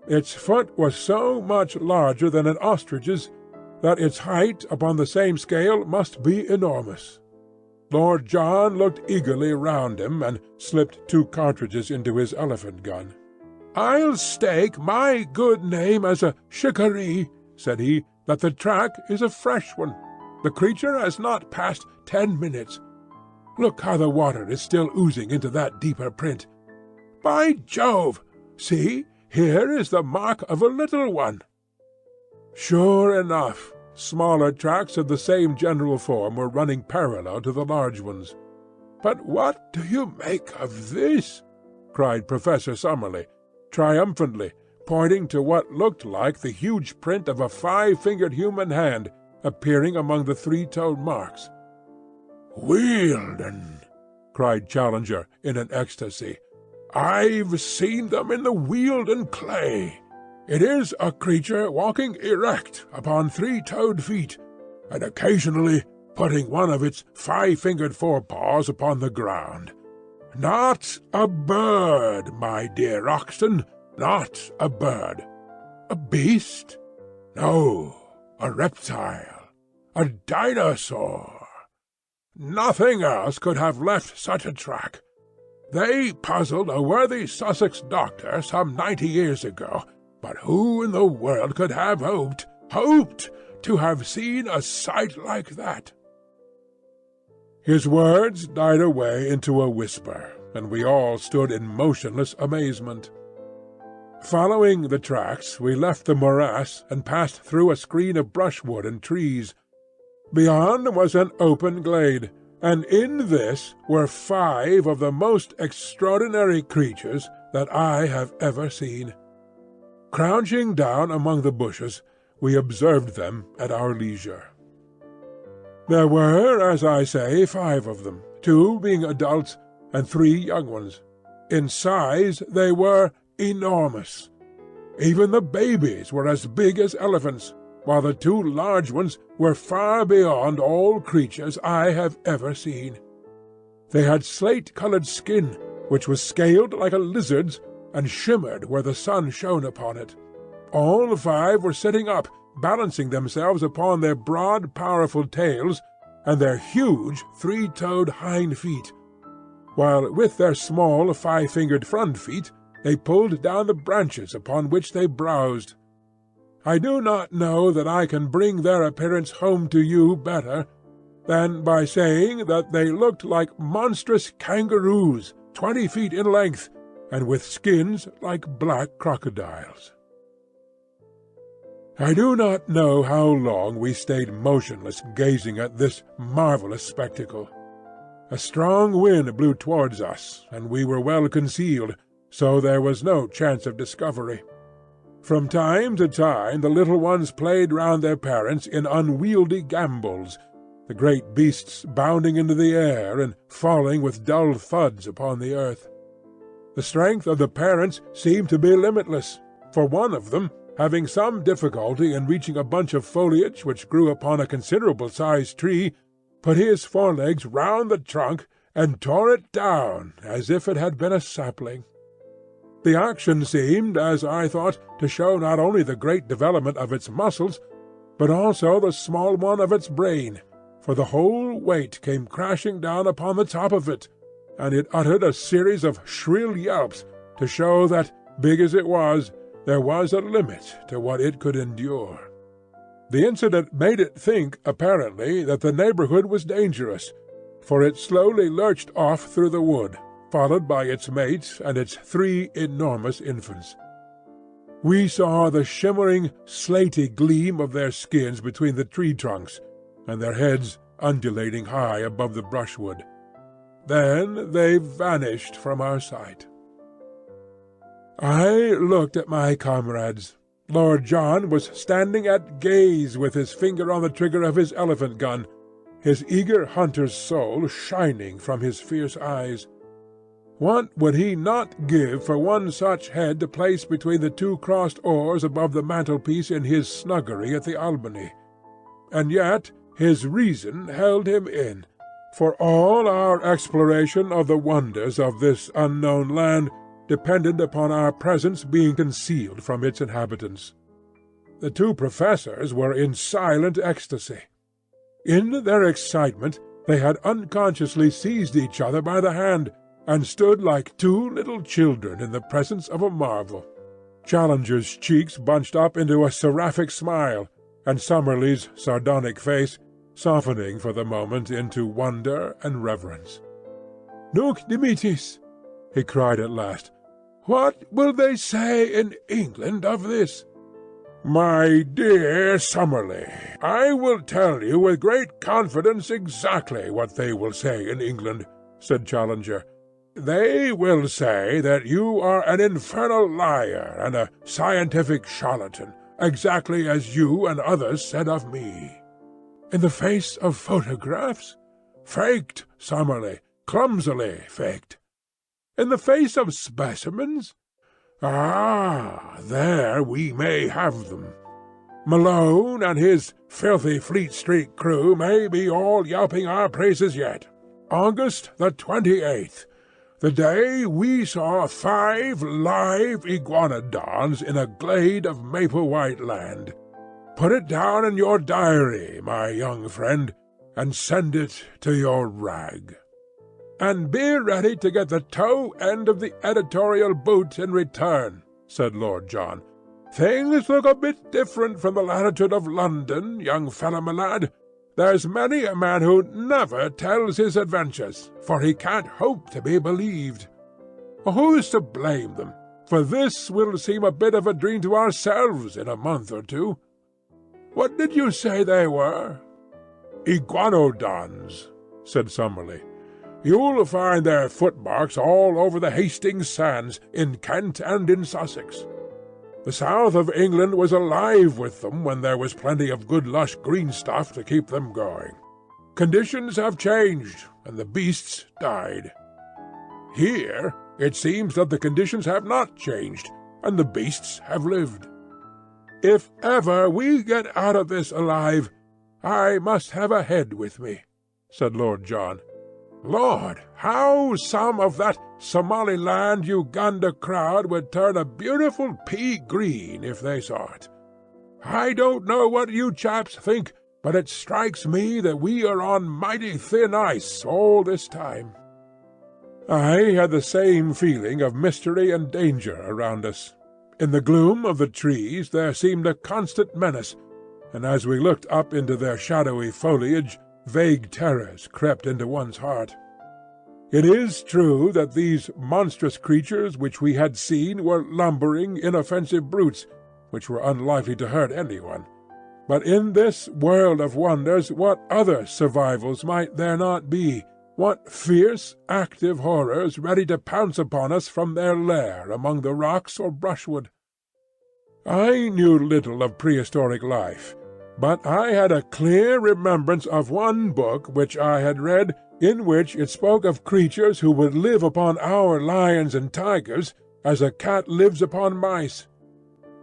its foot was so much larger than an ostrich's that its height upon the same scale must be enormous. Lord John looked eagerly round him, and slipped 2 cartridges into his elephant gun. "I'll stake my good name as a shikaree," said he, "that the track is a fresh one. The creature has not passed 10 minutes. Look how the water is still oozing into that deeper print. By Jove! See, here is the mark of a little one." Sure enough, smaller tracks of the same general form were running parallel to the large ones. "But what do you make of this?" cried Professor Summerlee, triumphantly, pointing to what looked like the huge print of a 5-fingered human hand appearing among the 3-toed marks. "Wealden!" cried Challenger in an ecstasy. "I've seen them in the Wealden clay. It is a creature walking erect upon 3-toed feet, and occasionally putting one of its 5-fingered forepaws upon the ground. Not a bird, my dear Roxton, not a bird. A beast? No, a reptile, a dinosaur. Nothing else could have left such a track. They puzzled a worthy Sussex doctor some 90 years ago, but who in the world could have hoped to have seen a sight like that?" His words died away into a whisper, and we all stood in motionless amazement. Following the tracks, we left the morass and passed through a screen of brushwood and trees. Beyond was an open glade, and in this were 5 of the most extraordinary creatures that I have ever seen. Crouching down among the bushes, we observed them at our leisure. There were, as I say, 5 of them, 2 being adults and 3 young ones. In size they were enormous. Even the babies were as big as elephants, while the 2 large ones were far beyond all creatures I have ever seen. They had slate-coloured skin, which was scaled like a lizard's, and shimmered where the sun shone upon it. All 5 were sitting up, balancing themselves upon their broad, powerful tails and their huge 3-toed hind feet, while with their small 5-fingered front feet they pulled down the branches upon which they browsed. I do not know that I can bring their appearance home to you better than by saying that they looked like monstrous kangaroos, 20 feet in length, and with skins like black crocodiles. I do not know how long we stayed motionless gazing at this marvelous spectacle. A strong wind blew towards us, and we were well concealed, so there was no chance of discovery. From time to time the little ones played round their parents in unwieldy gambols, the great beasts bounding into the air and falling with dull thuds upon the earth. The strength of the parents seemed to be limitless, for one of them, having some difficulty in reaching a bunch of foliage which grew upon a considerable-sized tree, put his forelegs round the trunk and tore it down as if it had been a sapling. The action seemed, as I thought, to show not only the great development of its muscles, but also the small one of its brain, for the whole weight came crashing down upon the top of it, and it uttered a series of shrill yelps to show that, big as it was, there was a limit to what it could endure. The incident made it think, apparently, that the neighbourhood was dangerous, for it slowly lurched off through the wood, followed by its mate and its 3 enormous infants. We saw the shimmering, slaty gleam of their skins between the tree trunks, and their heads undulating high above the brushwood. Then they vanished from our sight. I looked at my comrades. Lord John was standing at gaze with his finger on the trigger of his elephant gun, his eager hunter's soul shining from his fierce eyes. What would he not give for one such head to place between the 2 crossed oars above the mantelpiece in his snuggery at the Albany? And yet his reason held him in, for all our exploration of the wonders of this unknown land depended upon our presence being concealed from its inhabitants. The 2 professors were in silent ecstasy. In their excitement they had unconsciously seized each other by the hand, and stood like 2 little children in the presence of a marvel. Challenger's cheeks bunched up into a seraphic smile, and Summerlee's sardonic face softening for the moment into wonder and reverence. "Nunc dimittis," he cried at last. "What will they say in England of this?" "My dear Summerlee, I will tell you with great confidence exactly what they will say in England," said Challenger. "They will say that you are an infernal liar and a scientific charlatan, exactly as you and others said of me." "In the face of photographs?" "Faked, Summerlee, clumsily faked." "In the face of specimens?" "Ah, there we may have them. Malone and his filthy Fleet Street crew may be all yelping our praises yet. August the 28th, the day we saw 5 live iguanodons in a glade of maple-white land. Put it down in your diary, my young friend, and send it to your rag. "And be ready to get the toe end of the editorial boot in return," said Lord John. "Things look a bit different from the latitude of London, young fellow my lad. There's many a man who never tells his adventures, for he can't hope to be believed. Who's to blame them? For this will seem a bit of a dream to ourselves in a month or two. What did you say they were?" "Iguanodons," said Summerlee. "You'll find their footmarks all over the Hastings sands, in Kent and in Sussex. The south of England was alive with them when there was plenty of good lush green stuff to keep them going. Conditions have changed, and the beasts died. Here it seems that the conditions have not changed, and the beasts have lived. If ever we get out of this alive, I must have a head with me," said Lord John. "Lord, how some of that Somaliland-Uganda crowd would turn a beautiful pea-green if they saw it. I don't know what you chaps think, but it strikes me that we are on mighty thin ice all this time." I had the same feeling of mystery and danger around us. In the gloom of the trees there seemed a constant menace, and as we looked up into their shadowy foliage, vague terrors crept into one's heart. It is true that these monstrous creatures which we had seen were lumbering, inoffensive brutes, which were unlikely to hurt anyone. But in this world of wonders what other survivals might there not be? What fierce, active horrors ready to pounce upon us from their lair among the rocks or brushwood? I knew little of prehistoric life, but I had a clear remembrance of one book which I had read, in which it spoke of creatures who would live upon our lions and tigers as a cat lives upon mice.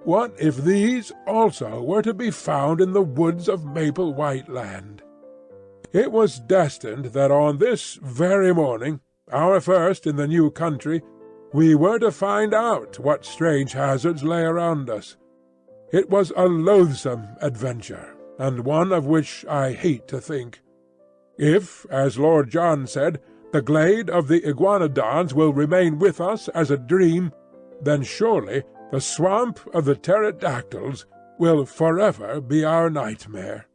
What if these also were to be found in the woods of Maple White Land? It was destined that on this very morning, our first in the new country, we were to find out what strange hazards lay around us. It was a loathsome adventure, and one of which I hate to think. If, as Lord John said, the glade of the Iguanodons will remain with us as a dream, then surely the swamp of the pterodactyls will forever be our nightmare.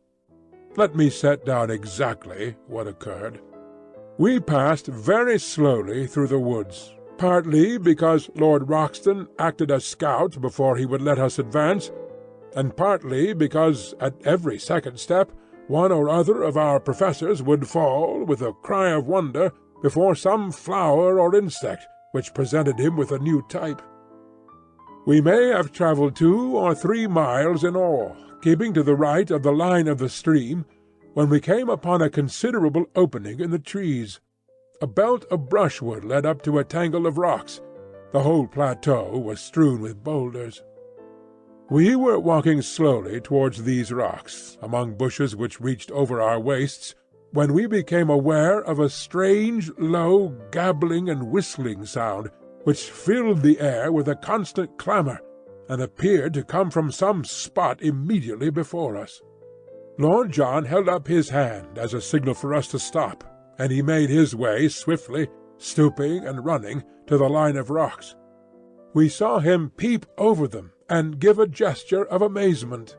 Let me set down exactly what occurred. We passed very slowly through the woods, partly because Lord Roxton acted as scout before he would let us advance, and partly because at every second step one or other of our professors would fall, with a cry of wonder, before some flower or insect which presented him with a new type. We may have travelled 2 or 3 miles in all, keeping to the right of the line of the stream, when we came upon a considerable opening in the trees. A belt of brushwood led up to a tangle of rocks. The whole plateau was strewn with boulders. We were walking slowly towards these rocks, among bushes which reached over our waists, when we became aware of a strange, low, gabbling and whistling sound, which filled the air with a constant clamour, and appeared to come from some spot immediately before us. Lord John held up his hand as a signal for us to stop, and he made his way swiftly, stooping and running, to the line of rocks. We saw him peep over them and give a gesture of amazement.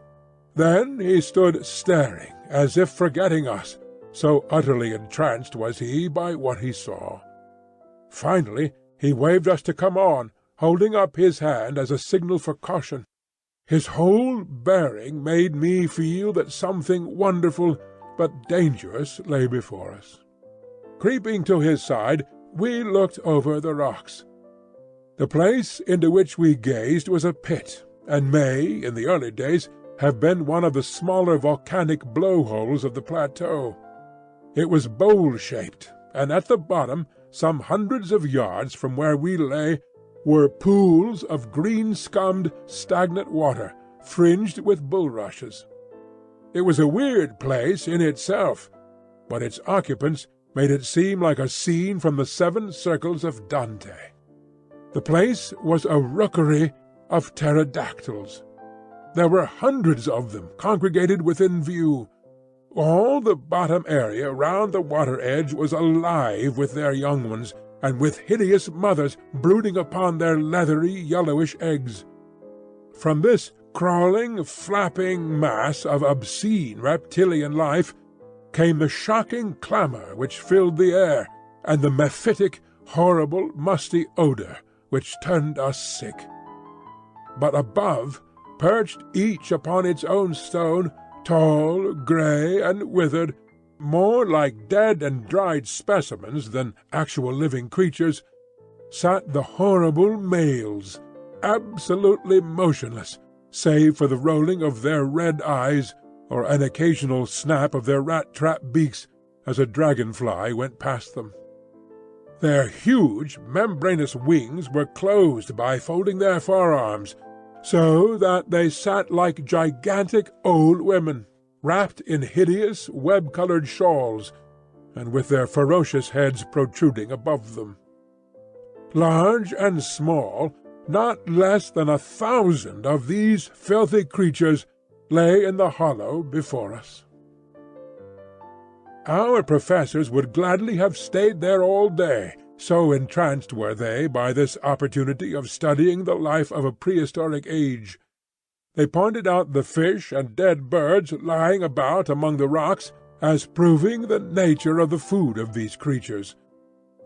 Then he stood staring, as if forgetting us, so utterly entranced was he by what he saw. Finally he waved us to come on, holding up his hand as a signal for caution. His whole bearing made me feel that something wonderful but dangerous lay before us. Creeping to his side, we looked over the rocks. The place into which we gazed was a pit, and may, in the early days, have been one of the smaller volcanic blow-holes of the plateau. It was bowl-shaped, and at the bottom, some hundreds of yards from where we lay, were pools of green-scummed, stagnant water, fringed with bulrushes. It was a weird place in itself, but its occupants made it seem like a scene from the 7 Circles of Dante. The place was a rookery of pterodactyls. There were hundreds of them congregated within view. All the bottom area round the water edge was alive with their young ones, and with hideous mothers brooding upon their leathery yellowish eggs. From this crawling, flapping mass of obscene reptilian life came the shocking clamour which filled the air, and the mephitic, horrible, musty odour which turned us sick. But above, perched each upon its own stone, tall, grey, and withered, more like dead and dried specimens than actual living creatures, sat the horrible males, absolutely motionless, save for the rolling of their red eyes or an occasional snap of their rat-trap beaks as a dragon-fly went past them. Their huge, membranous wings were closed by folding their forearms, so that they sat like gigantic old women, wrapped in hideous, web-coloured shawls, and with their ferocious heads protruding above them. Large and small, not less than 1,000 of these filthy creatures lay in the hollow before us. Our professors would gladly have stayed there all day, so entranced were they by this opportunity of studying the life of a prehistoric age. They pointed out the fish and dead birds lying about among the rocks as proving the nature of the food of these creatures,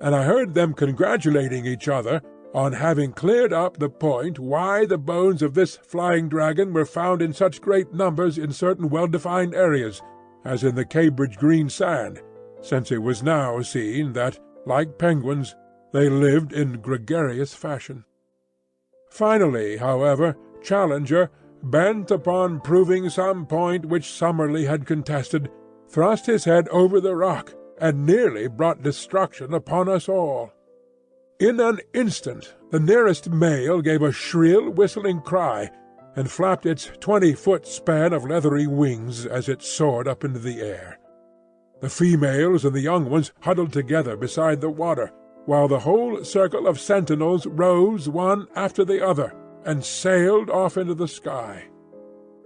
and I heard them congratulating each other on having cleared up the point why the bones of this flying dragon were found in such great numbers in certain well-defined areas, as in the Cambridge green sand, since it was now seen that, like penguins, they lived in gregarious fashion. Finally, however, Challenger, bent upon proving some point which Summerlee had contested, thrust his head over the rock, and nearly brought destruction upon us all. In an instant the nearest male gave a shrill whistling cry, and flapped its 20-foot span of leathery wings as it soared up into the air. The females and the young ones huddled together beside the water, while the whole circle of sentinels rose one after the other, and sailed off into the sky.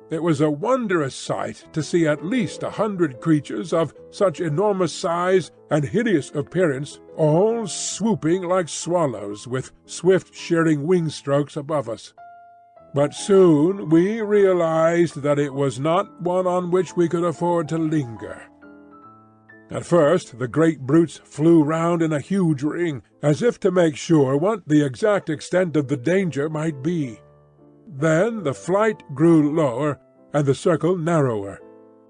It was a wondrous sight to see at least 100 creatures of such enormous size and hideous appearance all swooping like swallows with swift shearing wing-strokes above us. But soon we realized that it was not one on which we could afford to linger. At first the great brutes flew round in a huge ring, as if to make sure what the exact extent of the danger might be. Then the flight grew lower, and the circle narrower,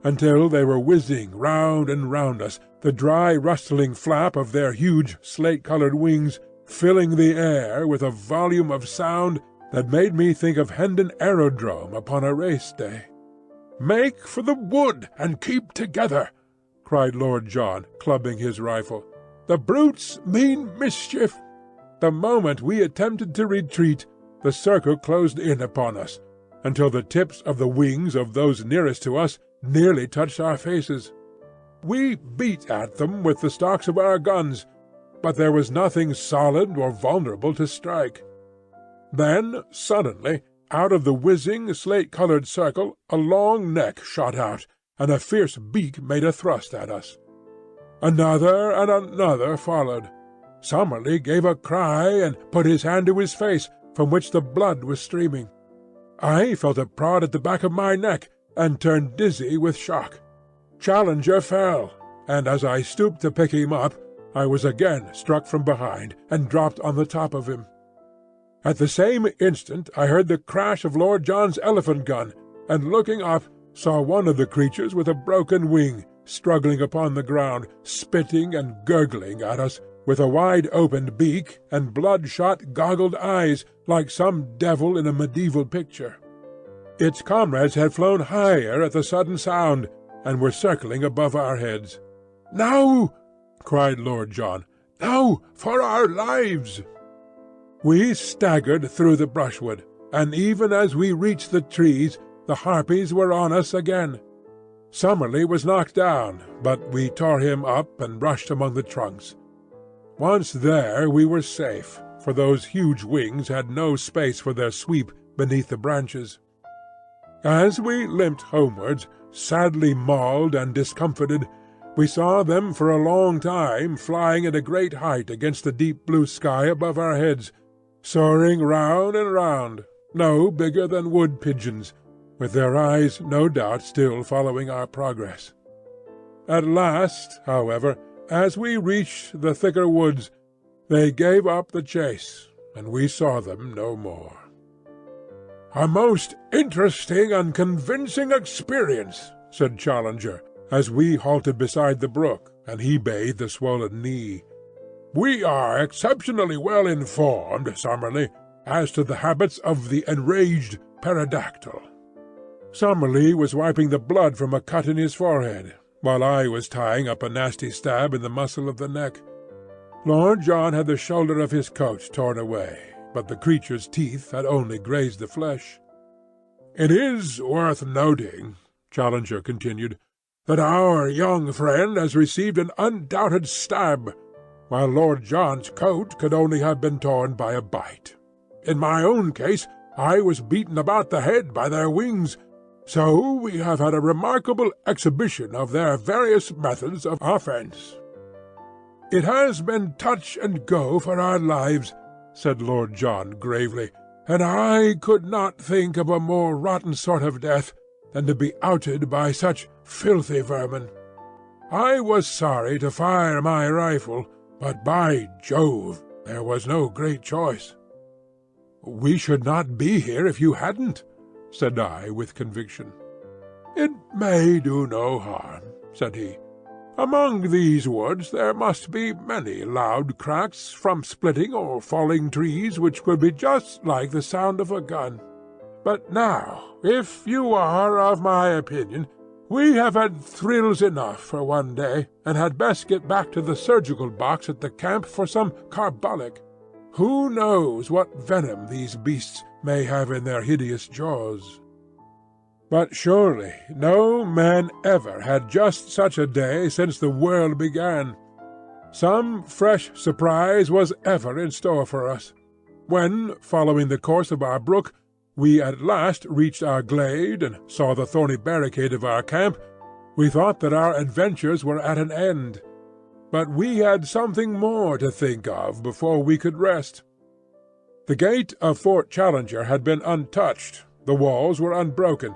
until they were whizzing round and round us, the dry rustling flap of their huge slate-coloured wings filling the air with a volume of sound that made me think of Hendon Aerodrome upon a race day. "Make for the wood, and keep together!" cried Lord John, clubbing his rifle. "The brutes mean mischief." The moment we attempted to retreat, the circle closed in upon us, until the tips of the wings of those nearest to us nearly touched our faces. We beat at them with the stocks of our guns, but there was nothing solid or vulnerable to strike. Then, suddenly, out of the whizzing, slate-coloured circle a long neck shot out, and a fierce beak made a thrust at us. Another and another followed. Summerlee gave a cry and put his hand to his face, from which the blood was streaming. I felt a prod at the back of my neck, and turned dizzy with shock. Challenger fell, and as I stooped to pick him up, I was again struck from behind, and dropped on the top of him. At the same instant I heard the crash of Lord John's elephant gun, and looking up, saw one of the creatures with a broken wing struggling upon the ground, spitting and gurgling at us, with a wide-opened beak and bloodshot, goggled eyes, like some devil in a medieval picture. Its comrades had flown higher at the sudden sound, and were circling above our heads. "Now!" cried Lord John. "Now for our lives!" We staggered through the brushwood, and even as we reached the trees, the harpies were on us again. Summerlee was knocked down, but we tore him up and rushed among the trunks. Once there we were safe, for those huge wings had no space for their sweep beneath the branches. As we limped homewards, sadly mauled and discomfited, we saw them for a long time flying at a great height against the deep blue sky above our heads, soaring round and round, no bigger than wood-pigeons, with their eyes no doubt still following our progress. At last, however, as we reached the thicker woods, they gave up the chase, and we saw them no more. "A most interesting and convincing experience," said Challenger, as we halted beside the brook, and he bathed the swollen knee. "We are exceptionally well informed, Summerlee, as to the habits of the enraged pterodactyl." Summerlee was wiping the blood from a cut in his forehead, while I was tying up a nasty stab in the muscle of the neck. Lord John had the shoulder of his coat torn away, but the creature's teeth had only grazed the flesh. "It is worth noting," Challenger continued, "that our young friend has received an undoubted stab, while Lord John's coat could only have been torn by a bite. In my own case, I was beaten about the head by their wings, so we have had a remarkable exhibition of their various methods of offence." "It has been touch and go for our lives," said Lord John gravely, "and I could not think of a more rotten sort of death than to be outed by such filthy vermin. I was sorry to fire my rifle, but by Jove, there was no great choice." "We should not be here if you hadn't," said I with conviction. "It may do no harm," said he. "Among these woods there must be many loud cracks from splitting or falling trees which would be just like the sound of a gun. But now, if you are of my opinion, we have had thrills enough for one day, and had best get back to the surgical box at the camp for some carbolic. Who knows what venom these beasts may have in their hideous jaws?" But surely no man ever had just such a day since the world began. Some fresh surprise was ever in store for us. When, following the course of our brook, we at last reached our glade and saw the thorny barricade of our camp, we thought that our adventures were at an end. But we had something more to think of before we could rest. The gate of Fort Challenger had been untouched, the walls were unbroken,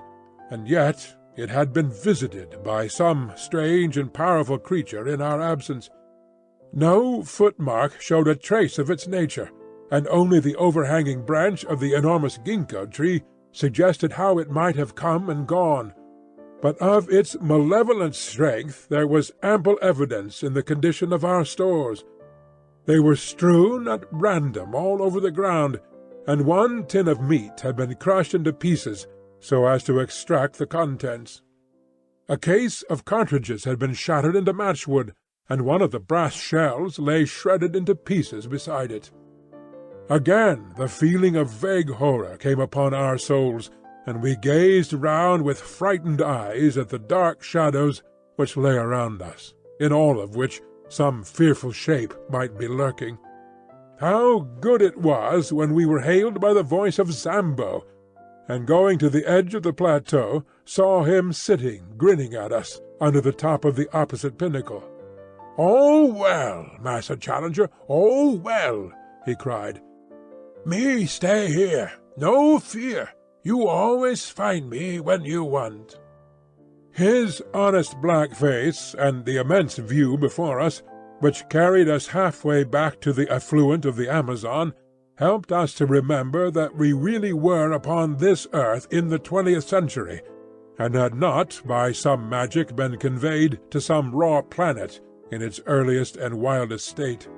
and yet it had been visited by some strange and powerful creature in our absence. No footmark showed a trace of its nature, and only the overhanging branch of the enormous ginkgo tree suggested how it might have come and gone. But of its malevolent strength there was ample evidence in the condition of our stores. They were strewn at random all over the ground, and one tin of meat had been crushed into pieces so as to extract the contents. A case of cartridges had been shattered into matchwood, and one of the brass shells lay shredded into pieces beside it. Again the feeling of vague horror came upon our souls, and we gazed round with frightened eyes at the dark shadows which lay around us, in all of which some fearful shape might be lurking. How good it was when we were hailed by the voice of Zambo, and going to the edge of the plateau, saw him sitting grinning at us under the top of the opposite pinnacle. "All well, Master Challenger, all well," he cried. "Me stay here, no fear. You always find me when you want." His honest black face and the immense view before us, which carried us halfway back to the affluent of the Amazon, helped us to remember that we really were upon this earth in the 20th century, and had not by some magic been conveyed to some raw planet in its earliest and wildest state.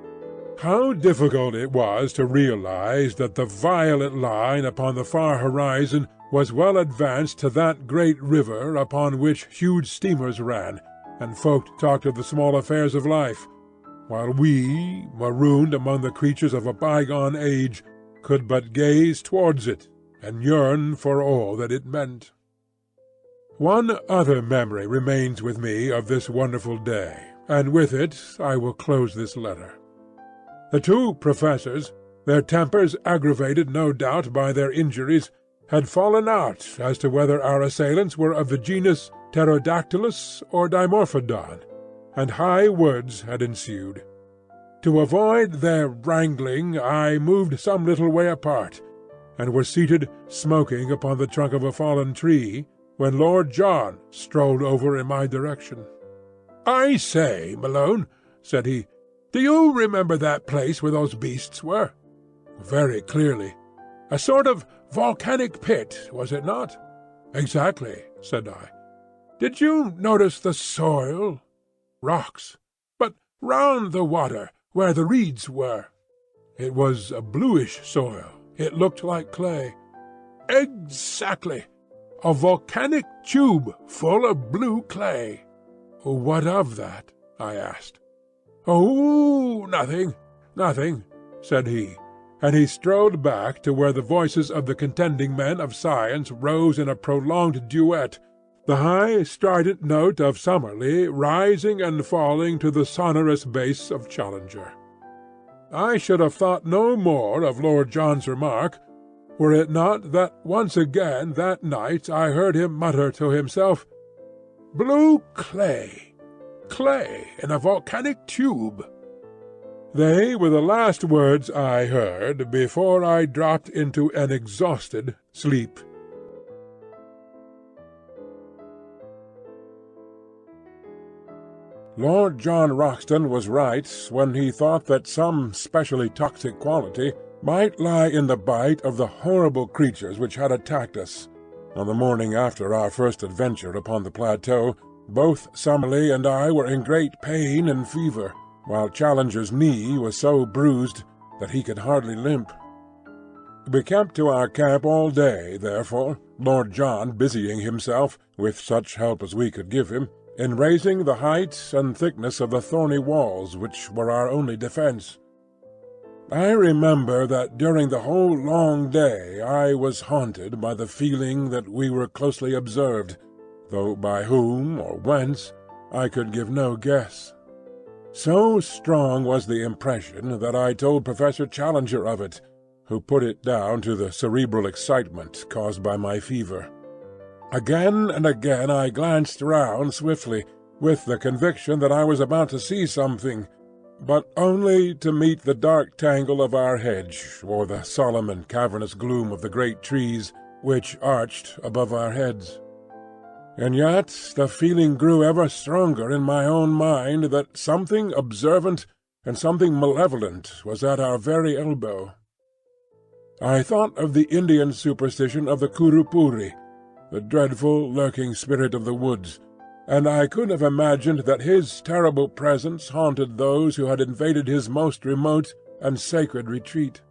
How difficult it was to realize that the violet line upon the far horizon was well advanced to that great river upon which huge steamers ran, and folk talked of the small affairs of life, while we, marooned among the creatures of a bygone age, could but gaze towards it and yearn for all that it meant. One other memory remains with me of this wonderful day, and with it I will close this letter. The two professors, their tempers aggravated no doubt by their injuries, had fallen out as to whether our assailants were of the genus Pterodactylus or Dimorphodon, and high words had ensued. To avoid their wrangling, I moved some little way apart, and was seated smoking upon the trunk of a fallen tree, when Lord John strolled over in my direction. "I say, Malone," said he, "do you remember that place where those beasts were?" "Very clearly." "A sort of volcanic pit, was it not?" "Exactly," said I. "Did you notice the soil?" "Rocks." "But round the water, where the reeds were?" "It was a bluish soil. It looked like clay." "Exactly. A volcanic tube full of blue clay." "What of that?" I asked. "Oh, nothing, nothing," said he, and he strode back to where the voices of the contending men of science rose in a prolonged duet, the high strident note of Summerlee rising and falling to the sonorous bass of Challenger. I should have thought no more of Lord John's remark, were it not that once again that night I heard him mutter to himself, "Blue clay! Clay in a volcanic tube!" They were the last words I heard before I dropped into an exhausted sleep. Lord John Roxton was right when he thought that some specially toxic quality might lie in the bite of the horrible creatures which had attacked us. On the morning after our first adventure upon the plateau, both Summerlee and I were in great pain and fever, while Challenger's knee was so bruised that he could hardly limp. We kept to our camp all day, therefore, Lord John busying himself, with such help as we could give him, in raising the height and thickness of the thorny walls which were our only defence. I remember that during the whole long day I was haunted by the feeling that we were closely observed, though by whom or whence I could give no guess. So strong was the impression that I told Professor Challenger of it, who put it down to the cerebral excitement caused by my fever. Again and again I glanced round swiftly, with the conviction that I was about to see something, but only to meet the dark tangle of our hedge, or the solemn and cavernous gloom of the great trees which arched above our heads. And yet the feeling grew ever stronger in my own mind that something observant and something malevolent was at our very elbow. I thought of the Indian superstition of the Kurupuri, the dreadful lurking spirit of the woods, and I could have imagined that his terrible presence haunted those who had invaded his most remote and sacred retreat.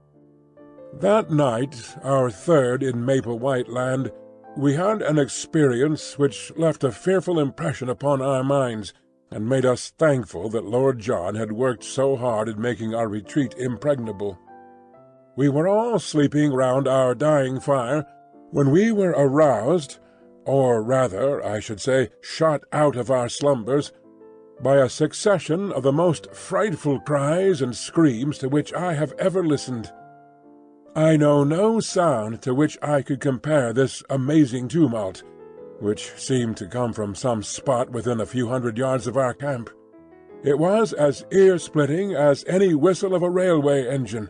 That night, our third in Maple White Land, we had an experience which left a fearful impression upon our minds, and made us thankful that Lord John had worked so hard in making our retreat impregnable. We were all sleeping round our dying fire, when we were aroused, or rather, I should say, shot out of our slumbers, by a succession of the most frightful cries and screams to which I have ever listened. I know no sound to which I could compare this amazing tumult, which seemed to come from some spot within a few hundred yards of our camp. It was as ear-splitting as any whistle of a railway engine,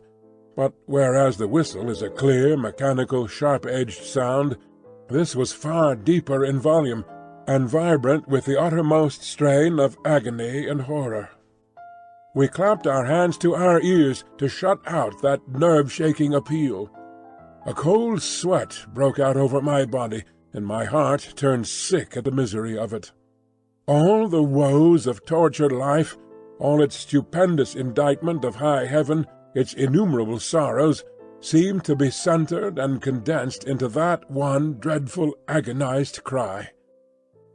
but whereas the whistle is a clear, mechanical, sharp-edged sound, this was far deeper in volume, and vibrant with the uttermost strain of agony and horror. We clapped our hands to our ears to shut out that nerve-shaking appeal. A cold sweat broke out over my body, and my heart turned sick at the misery of it. All the woes of tortured life, all its stupendous indictment of high heaven, its innumerable sorrows, seemed to be centred and condensed into that one dreadful agonized cry.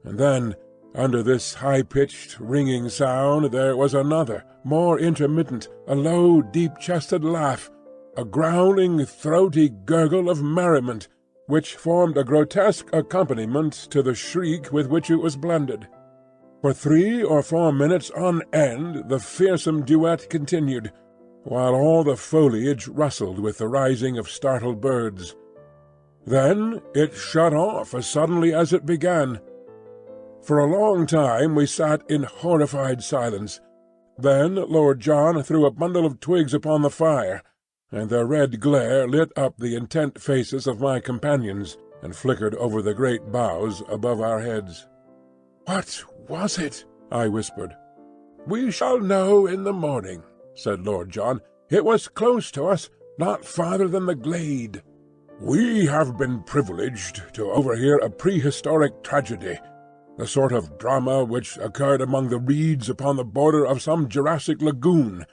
And then, under this high-pitched, ringing sound, there was another, more intermittent, a low, deep-chested laugh, a growling, throaty gurgle of merriment, which formed a grotesque accompaniment to the shriek with which it was blended. For 3 or 4 minutes on end the fearsome duet continued, while all the foliage rustled with the rising of startled birds. Then it shut off as suddenly as it began. For a long time we sat in horrified silence. Then Lord John threw a bundle of twigs upon the fire, and their red glare lit up the intent faces of my companions, and flickered over the great boughs above our heads. "What was it?" I whispered. "We shall know in the morning," said Lord John. "It was close to us, not farther than the glade. We have been privileged to overhear a prehistoric tragedy, the sort of drama which occurred among the reeds upon the border of some Jurassic lagoon,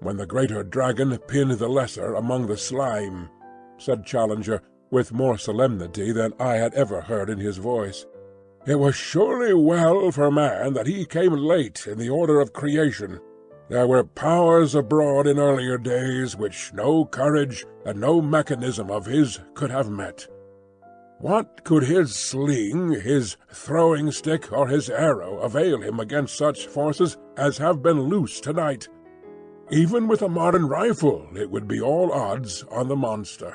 when the greater dragon pinned the lesser among the slime," said Challenger, with more solemnity than I had ever heard in his voice. "It was surely well for man that he came late in the order of creation. There were powers abroad in earlier days which no courage and no mechanism of his could have met. What could his sling, his throwing stick, or his arrow avail him against such forces as have been loose tonight? Even with a modern rifle it would be all odds on the monster."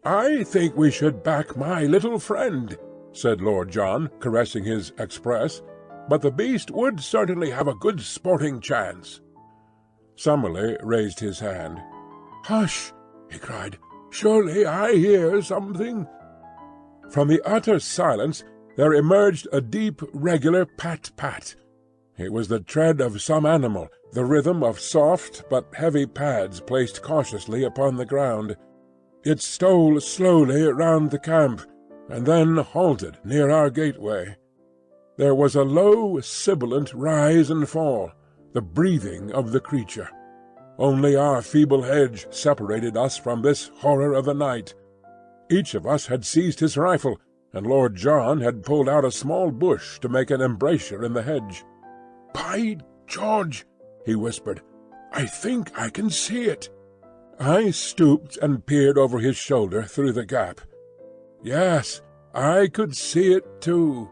"I think we should back my little friend," said Lord John, caressing his Express. "But the beast would certainly have a good sporting chance." Summerlee raised his hand. "Hush!" he cried. "Surely I hear something." From the utter silence there emerged a deep, regular pat-pat. It was the tread of some animal, the rhythm of soft but heavy pads placed cautiously upon the ground. It stole slowly round the camp, and then halted near our gateway. There was a low, sibilant rise and fall, the breathing of the creature. Only our feeble hedge separated us from this horror of the night. Each of us had seized his rifle, and Lord John had pulled out a small bush to make an embrasure in the hedge. "By George!" he whispered. "I think I can see it." I stooped and peered over his shoulder through the gap. Yes, I could see it too.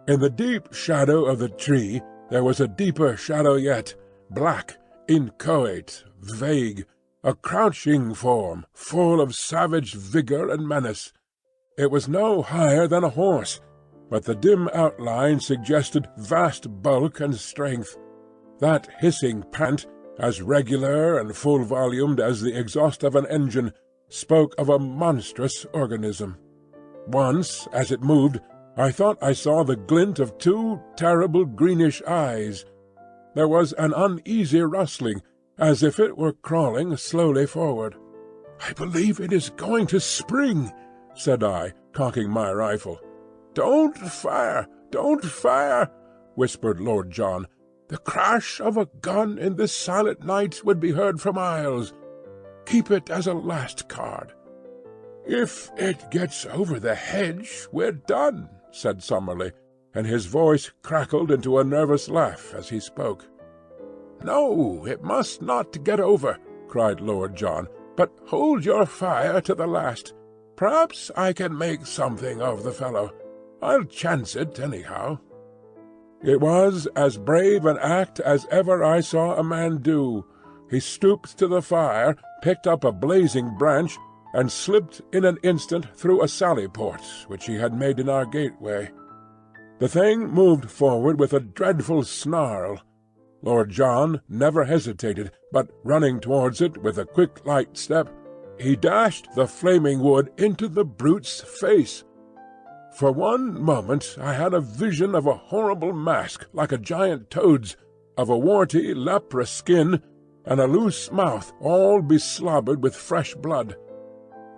In the deep shadow of the tree there was a deeper shadow yet, black, inchoate, vague, a crouching form, full of savage vigour and menace. It was no higher than a horse, but the dim outline suggested vast bulk and strength. That hissing pant, as regular and full-volumed as the exhaust of an engine, spoke of a monstrous organism. Once, as it moved, I thought I saw the glint of two terrible greenish eyes. There was an uneasy rustling, as if it were crawling slowly forward. "I believe it is going to spring," said I, cocking my rifle. "Don't fire! Don't fire!" whispered Lord John. "The crash of a gun in this silent night would be heard for miles. Keep it as a last card." "If it gets over the hedge, we're done," said Summerlee, and his voice crackled into a nervous laugh as he spoke. "No, it must not get over," cried Lord John, "but hold your fire to the last. Perhaps I can make something of the fellow. I'll chance it, anyhow." It was as brave an act as ever I saw a man do. He stooped to the fire, picked up a blazing branch, and slipped in an instant through a sally-port which he had made in our gateway. The thing moved forward with a dreadful snarl. Lord John never hesitated, but running towards it with a quick light step, he dashed the flaming wood into the brute's face. For one moment I had a vision of a horrible mask like a giant toad's, of a warty, leprous skin, and a loose mouth all beslobbered with fresh blood.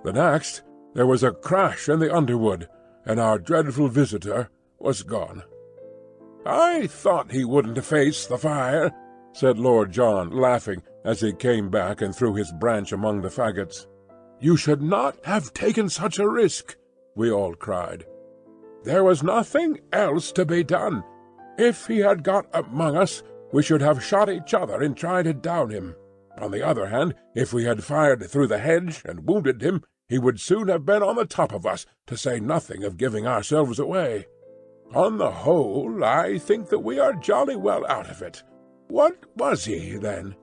The next there was a crash in the underwood, and our dreadful visitor was gone. "I thought he wouldn't face the fire," said Lord John, laughing, as he came back and threw his branch among the faggots. "You should not have taken such a risk," we all cried. "There was nothing else to be done. If he had got among us, we should have shot each other in trying to down him. On the other hand, if we had fired through the hedge and wounded him, he would soon have been on the top of us, to say nothing of giving ourselves away. On the whole, I think that we are jolly well out of it. What was he, then?"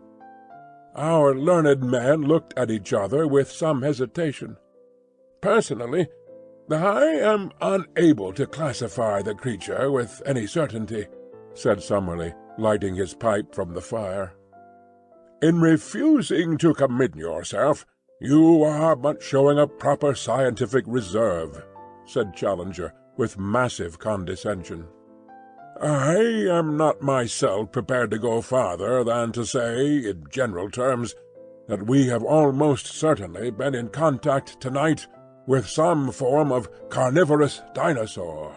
Our learned men looked at each other with some hesitation. personally, I am unable to classify the creature with any certainty," said Summerlee, lighting his pipe from the fire. "In refusing to commit yourself, you are but showing a proper scientific reserve," said Challenger, with massive condescension. "I am not myself prepared to go farther than to say, in general terms, that we have almost certainly been in contact tonight with some form of carnivorous dinosaur.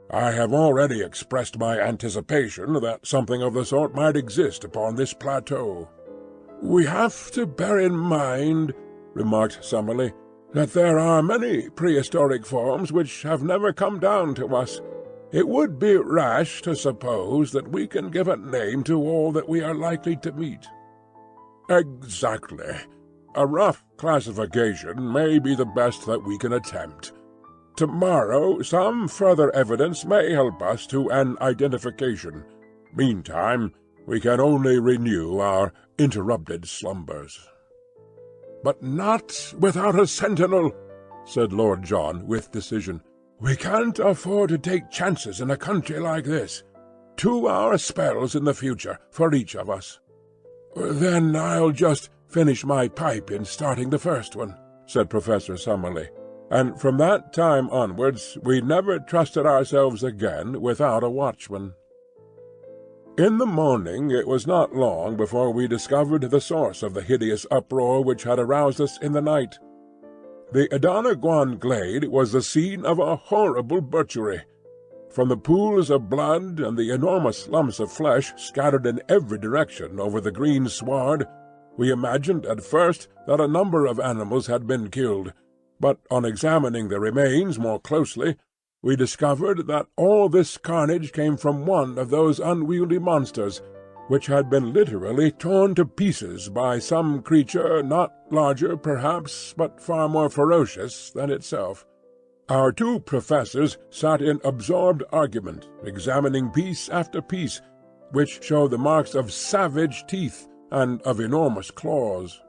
I have already expressed my anticipation that something of the sort might exist upon this plateau." "We have to bear in mind," remarked Summerlee, "that there are many prehistoric forms which have never come down to us. It would be rash to suppose that we can give a name to all that we are likely to meet." "Exactly. A rough classification may be the best that we can attempt. Tomorrow some further evidence may help us to an identification. Meantime, we can only renew our interrupted slumbers." "But not without a sentinel," said Lord John with decision. "We can't afford to take chances in a country like this. 2-hour spells in the future for each of us." "Then I'll just finish my pipe in starting the first one," said Professor Summerlee, and from that time onwards we never trusted ourselves again without a watchman. In the morning it was not long before we discovered the source of the hideous uproar which had aroused us in the night. The Adonagwan glade was the scene of a horrible butchery. From the pools of blood and the enormous lumps of flesh scattered in every direction over the green sward, we imagined at first that a number of animals had been killed, but on examining the remains more closely, we discovered that all this carnage came from one of those unwieldy monsters, which had been literally torn to pieces by some creature not larger, perhaps, but far more ferocious than itself. Our 2 professors sat in absorbed argument, examining piece after piece, which showed the marks of savage teeth and of enormous claws.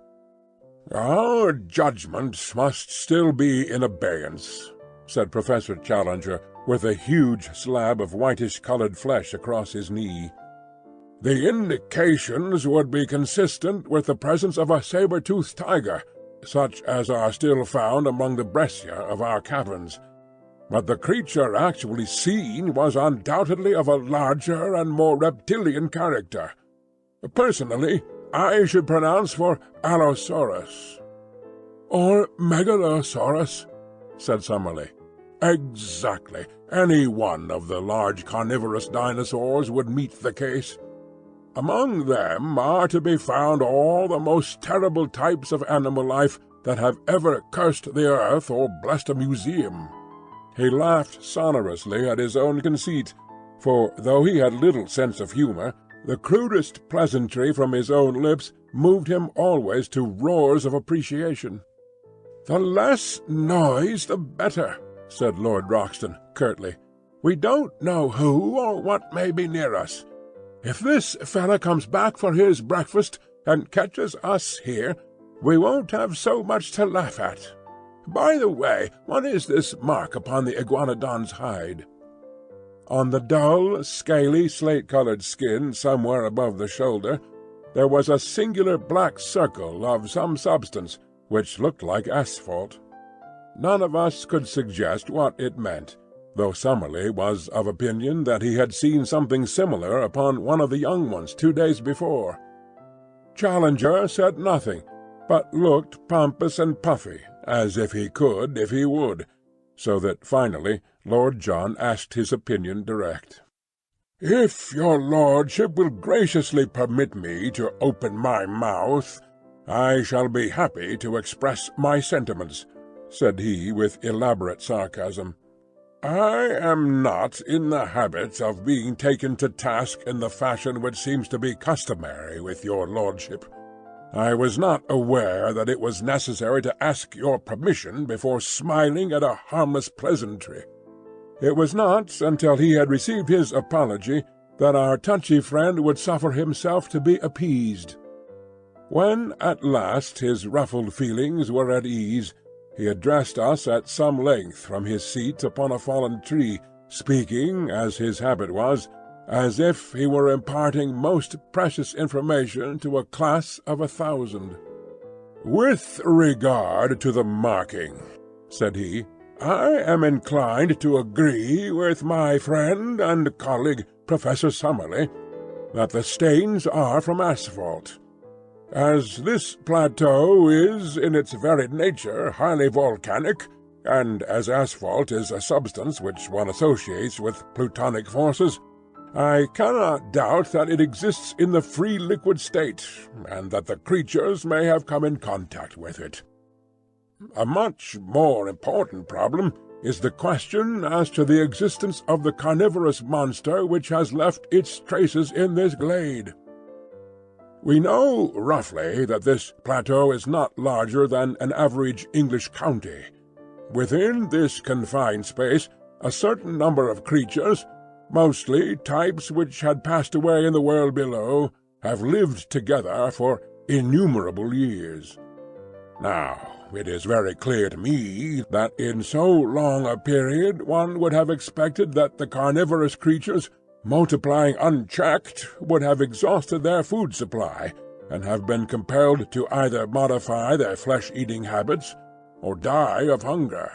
"Our judgment must still be in abeyance," said Professor Challenger, with a huge slab of whitish-coloured flesh across his knee. "The indications would be consistent with the presence of a saber-toothed tiger, such as are still found among the breccia of our caverns. But the creature actually seen was undoubtedly of a larger and more reptilian character. Personally, I should pronounce for Allosaurus." "Or Megalosaurus," said Summerlee. "Exactly. Any one of the large carnivorous dinosaurs would meet the case. Among them are to be found all the most terrible types of animal life that have ever cursed the earth or blessed a museum." He laughed sonorously at his own conceit, for though he had little sense of humour, the crudest pleasantry from his own lips moved him always to roars of appreciation. "The less noise the better," said Lord Roxton curtly. "We don't know who or what may be near us. If this fella comes back for his breakfast and catches us here, we won't have so much to laugh at. By the way, what is this mark upon the iguanodon's hide?" On the dull, scaly, slate-coloured skin somewhere above the shoulder there was a singular black circle of some substance, which looked like asphalt. None of us could suggest what it meant, though Summerlee was of opinion that he had seen something similar upon one of the young ones 2 days before. Challenger said nothing, but looked pompous and puffy, as if he could if he would, so that finally Lord John asked his opinion direct. "If your lordship will graciously permit me to open my mouth, I shall be happy to express my sentiments," said he with elaborate sarcasm. "I am not in the habit of being taken to task in the fashion which seems to be customary with your lordship. I was not aware that it was necessary to ask your permission before smiling at a harmless pleasantry." It was not until he had received his apology that our touchy friend would suffer himself to be appeased. When at last his ruffled feelings were at ease, He addressed us at some length from his seat upon a fallen tree, speaking, as his habit was, as if he were imparting most precious information to a class of 1,000. "With regard to the marking," said he, "I am inclined to agree with my friend and colleague, Professor Summerlee, that the stains are from asphalt. As this plateau is in its very nature highly volcanic, and as asphalt is a substance which one associates with plutonic forces, I cannot doubt that it exists in the free liquid state, and that the creatures may have come in contact with it. A much more important problem is the question as to the existence of the carnivorous monster which has left its traces in this glade. We know roughly that this plateau is not larger than an average English county. Within this confined space a certain number of creatures, mostly types which had passed away in the world below, have lived together for innumerable years. Now, it is very clear to me that in so long a period one would have expected that the carnivorous creatures, multiplying unchecked, would have exhausted their food supply, and have been compelled to either modify their flesh-eating habits or die of hunger.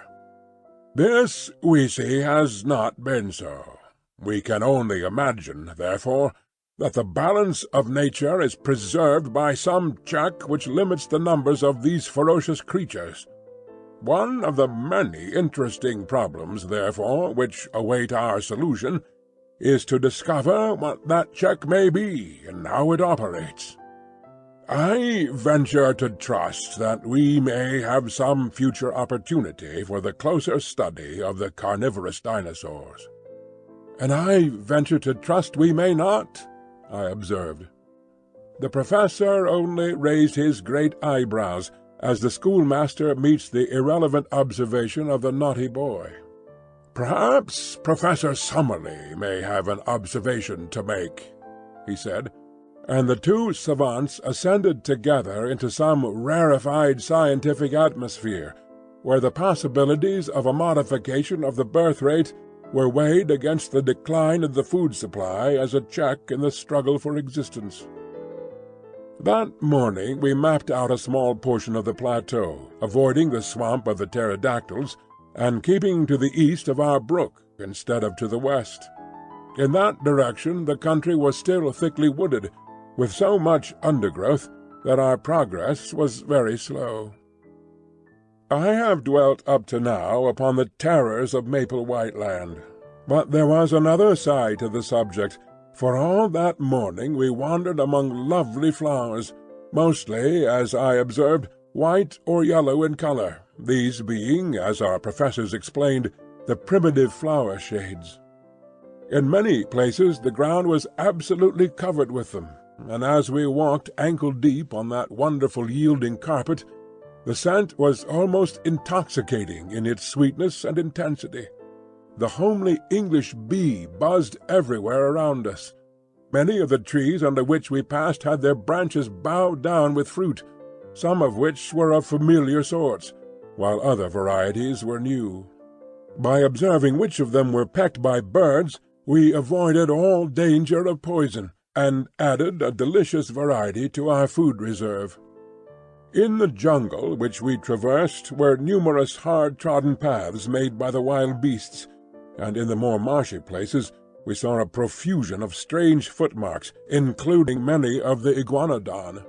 This, we see, has not been so. We can only imagine, therefore, that the balance of nature is preserved by some check which limits the numbers of these ferocious creatures. One of the many interesting problems, therefore, which await our solution, is to discover what that check may be and how it operates. I venture to trust that we may have some future opportunity for the closer study of the carnivorous dinosaurs." "And I venture to trust we may not," I observed. The professor only raised his great eyebrows, as the schoolmaster meets the irrelevant observation of the naughty boy. "Perhaps Professor Summerlee may have an observation to make," he said, and the two savants ascended together into some rarefied scientific atmosphere, where the possibilities of a modification of the birth rate were weighed against the decline of the food supply as a check in the struggle for existence. That morning we mapped out a small portion of the plateau, avoiding the swamp of the pterodactyls, and keeping to the east of our brook instead of to the west. In that direction the country was still thickly wooded, with so much undergrowth that our progress was very slow. I have dwelt up to now upon the terrors of Maple White Land, but there was another side to the subject, for all that morning we wandered among lovely flowers, mostly, as I observed, white or yellow in colour, these being, as our professors explained, the primitive flower shades. In many places the ground was absolutely covered with them, and as we walked ankle-deep on that wonderful yielding carpet, the scent was almost intoxicating in its sweetness and intensity. The homely English bee buzzed everywhere around us. Many of the trees under which we passed had their branches bowed down with fruit, some of which were of familiar sorts, while other varieties were new. By observing which of them were pecked by birds, we avoided all danger of poison, and added a delicious variety to our food reserve. In the jungle which we traversed were numerous hard-trodden paths made by the wild beasts, and in the more marshy places we saw a profusion of strange footmarks, including many of the iguanodon.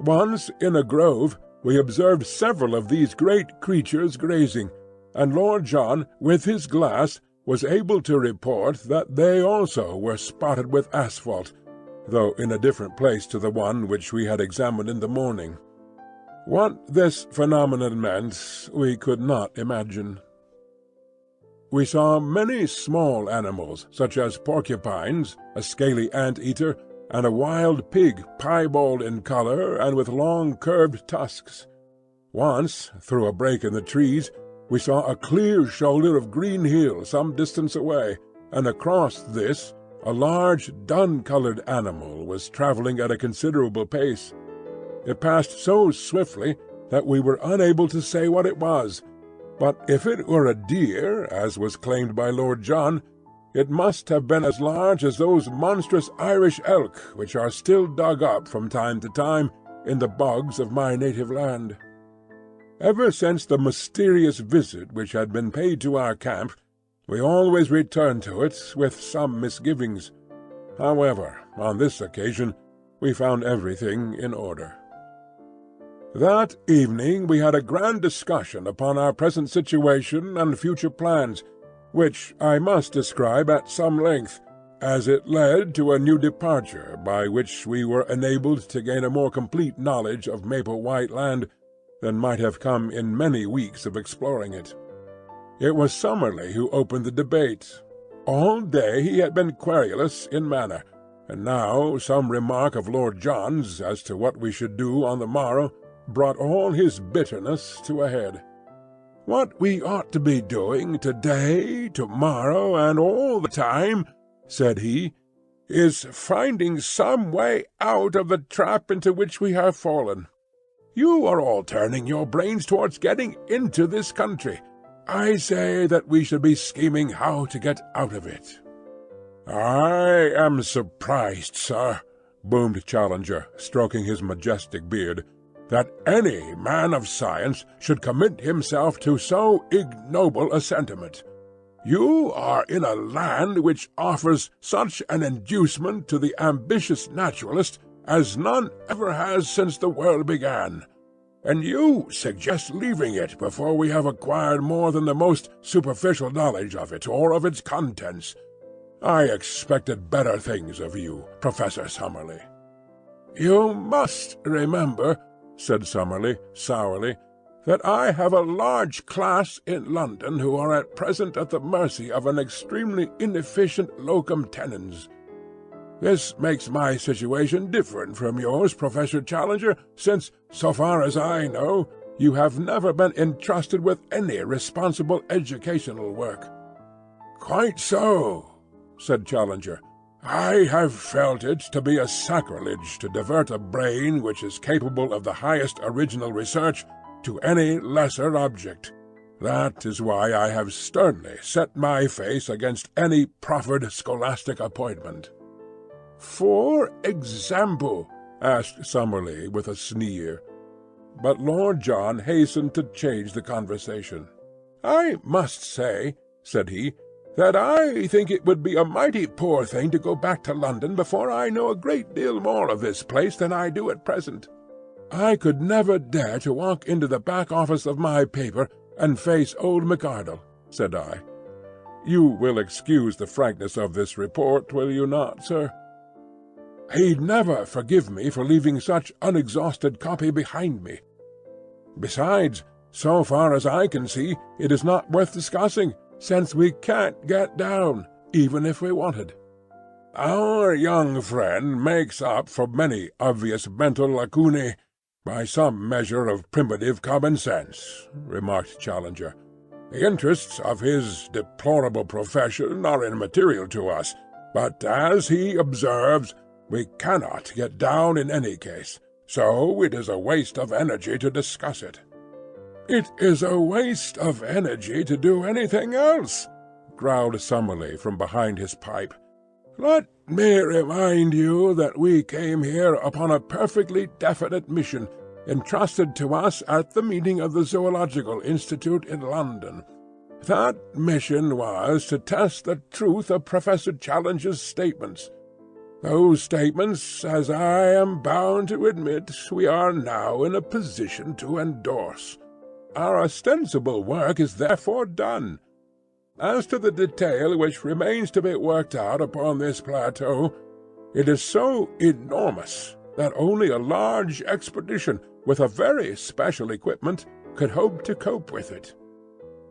Once in a grove we observed several of these great creatures grazing, and Lord John, with his glass, was able to report that they also were spotted with asphalt, though in a different place to the one which we had examined in the morning. What this phenomenon meant we could not imagine. We saw many small animals, such as porcupines, a scaly ant-eater, and a wild pig piebald in colour and with long curved tusks. Once, through a break in the trees, we saw a clear shoulder of green hill some distance away, and across this a large dun-coloured animal was travelling at a considerable pace. It passed so swiftly that we were unable to say what it was. But if it were a deer, as was claimed by Lord John, it must have been as large as those monstrous Irish elk which are still dug up from time to time in the bogs of my native land. Ever since the mysterious visit which had been paid to our camp, we always returned to it with some misgivings. However, on this occasion we found everything in order. That evening we had a grand discussion upon our present situation and future plans, which I must describe at some length, as it led to a new departure by which we were enabled to gain a more complete knowledge of Maple White Land than might have come in many weeks of exploring it. It was Summerlee who opened the debate. All day he had been querulous in manner, and now some remark of Lord John's as to what we should do on the morrow brought all his bitterness to a head. "What we ought to be doing today, tomorrow, and all the time," said he, "is finding some way out of the trap into which we have fallen. You are all turning your brains towards getting into this country. I say that we should be scheming how to get out of it." "I am surprised, sir," boomed Challenger, stroking his majestic beard, "that any man of science should commit himself to so ignoble a sentiment. You are in a land which offers such an inducement to the ambitious naturalist as none ever has since the world began, and you suggest leaving it before we have acquired more than the most superficial knowledge of it or of its contents. I expected better things of you, Professor Summerlee." "You must remember," said Summerlee sourly, "that I have a large class in London who are at present at the mercy of an extremely inefficient locum tenens. This makes my situation different from yours, Professor Challenger, since, so far as I know, you have never been entrusted with any responsible educational work." "Quite so," said Challenger. "I have felt it to be a sacrilege to divert a brain which is capable of the highest original research to any lesser object. That is why I have sternly set my face against any proffered scholastic appointment." "For example?" asked Summerlee with a sneer. But Lord John hastened to change the conversation. "I must say," said he, "that I think it would be a mighty poor thing to go back to London before I know a great deal more of this place than I do at present. I could never dare to walk into the back office of my paper and face old McArdle," said I. "You will excuse the frankness of this report, will you not, sir?" "He'd never forgive me for leaving such unexhausted copy behind me. Besides, so far as I can see, it is not worth discussing, since we can't get down, even if we wanted." "Our young friend makes up for many obvious mental lacunae by some measure of primitive common sense," remarked Challenger. "The interests of his deplorable profession are immaterial to us, but, as he observes, we cannot get down in any case, so it is a waste of energy to discuss it." "It is a waste of energy to do anything else," growled Summerlee from behind his pipe. "Let me remind you that we came here upon a perfectly definite mission, entrusted to us at the meeting of the Zoological Institute in London. That mission was to test the truth of Professor Challenger's statements. Those statements, as I am bound to admit, we are now in a position to endorse. Our ostensible work is therefore done. As to the detail which remains to be worked out upon this plateau, it is so enormous that only a large expedition, with a very special equipment, could hope to cope with it.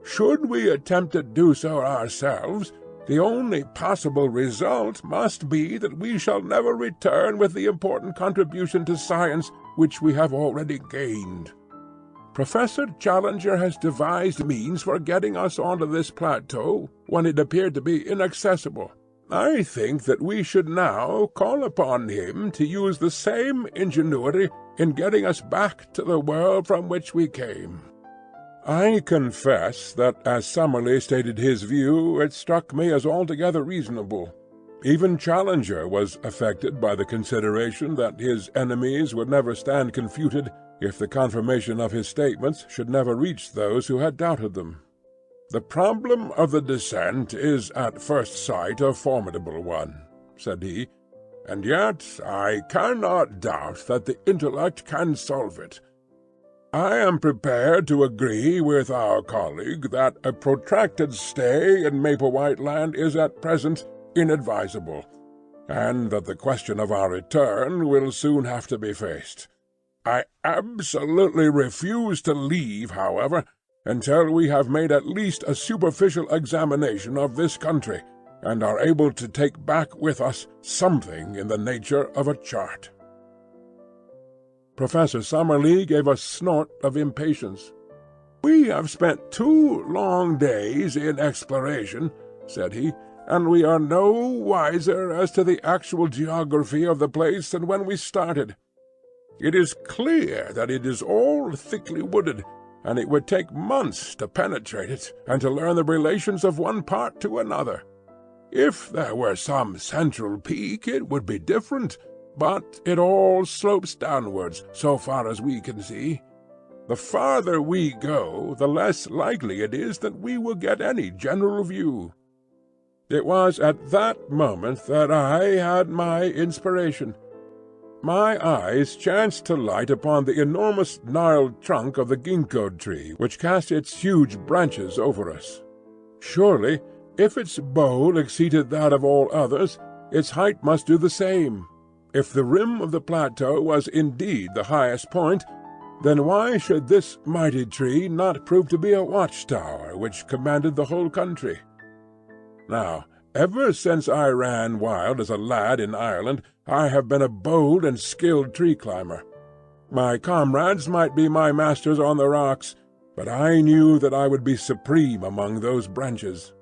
Should we attempt to do so ourselves, the only possible result must be that we shall never return with the important contribution to science which we have already gained. Professor Challenger has devised means for getting us onto this plateau when it appeared to be inaccessible, I think that we should now call upon him to use the same ingenuity in getting us back to the world from which we came." I confess that as Summerlee stated his view, it struck me as altogether reasonable. Even Challenger was affected by the consideration that his enemies would never stand confuted if the confirmation of his statements should never reach those who had doubted them. "The problem of the descent is at first sight a formidable one," said he, "and yet I cannot doubt that the intellect can solve it. I am prepared to agree with our colleague that a protracted stay in Maple-White Land is at present inadvisable, and that the question of our return will soon have to be faced. I absolutely refuse to leave, however, until we have made at least a superficial examination of this country, and are able to take back with us something in the nature of a chart." Professor Summerlee gave a snort of impatience. "We have spent 2 long days in exploration," said he, "and we are no wiser as to the actual geography of the place than when we started. It is clear that it is all thickly wooded, and it would take months to penetrate it, and to learn the relations of one part to another. If there were some central peak it would be different, but it all slopes downwards, so far as we can see. The farther we go, the less likely it is that we will get any general view." It was at that moment that I had my inspiration. My eyes chanced to light upon the enormous gnarled trunk of the ginkgo tree which cast its huge branches over us. Surely, if its bole exceeded that of all others, its height must do the same. If the rim of the plateau was indeed the highest point, then why should this mighty tree not prove to be a watchtower which commanded the whole country? Now, ever since I ran wild as a lad in Ireland, I have been a bold and skilled tree-climber. My comrades might be my masters on the rocks, but I knew that I would be supreme among those branches.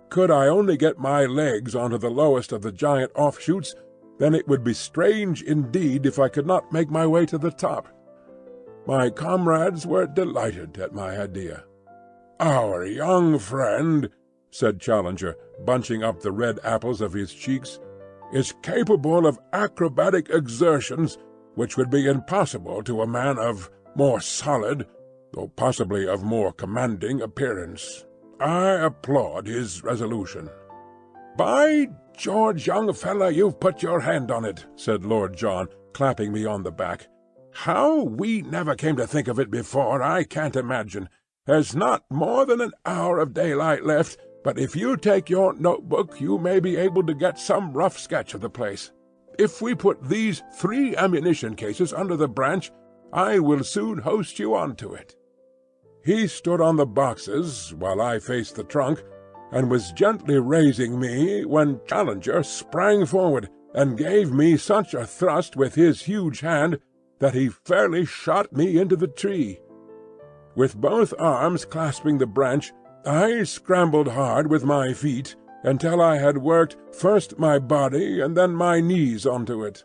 Could I only get my legs onto the lowest of the giant offshoots, then it would be strange indeed if I could not make my way to the top. My comrades were delighted at my idea. "Our young friend," said Challenger, bunching up the red apples of his cheeks, "is capable of acrobatic exertions which would be impossible to a man of more solid, though possibly of more commanding appearance. I applaud his resolution." "By George, young fellow, you've put your hand on it," said Lord John, clapping me on the back. "How we never came to think of it before, I can't imagine. There's not more than an hour of daylight left, but if you take your notebook you may be able to get some rough sketch of the place. If we put these 3 ammunition cases under the branch, I will soon hoist you on to it." He stood on the boxes while I faced the trunk, and was gently raising me when Challenger sprang forward and gave me such a thrust with his huge hand that he fairly shot me into the tree. With both arms clasping the branch, I scrambled hard with my feet until I had worked first my body and then my knees onto it.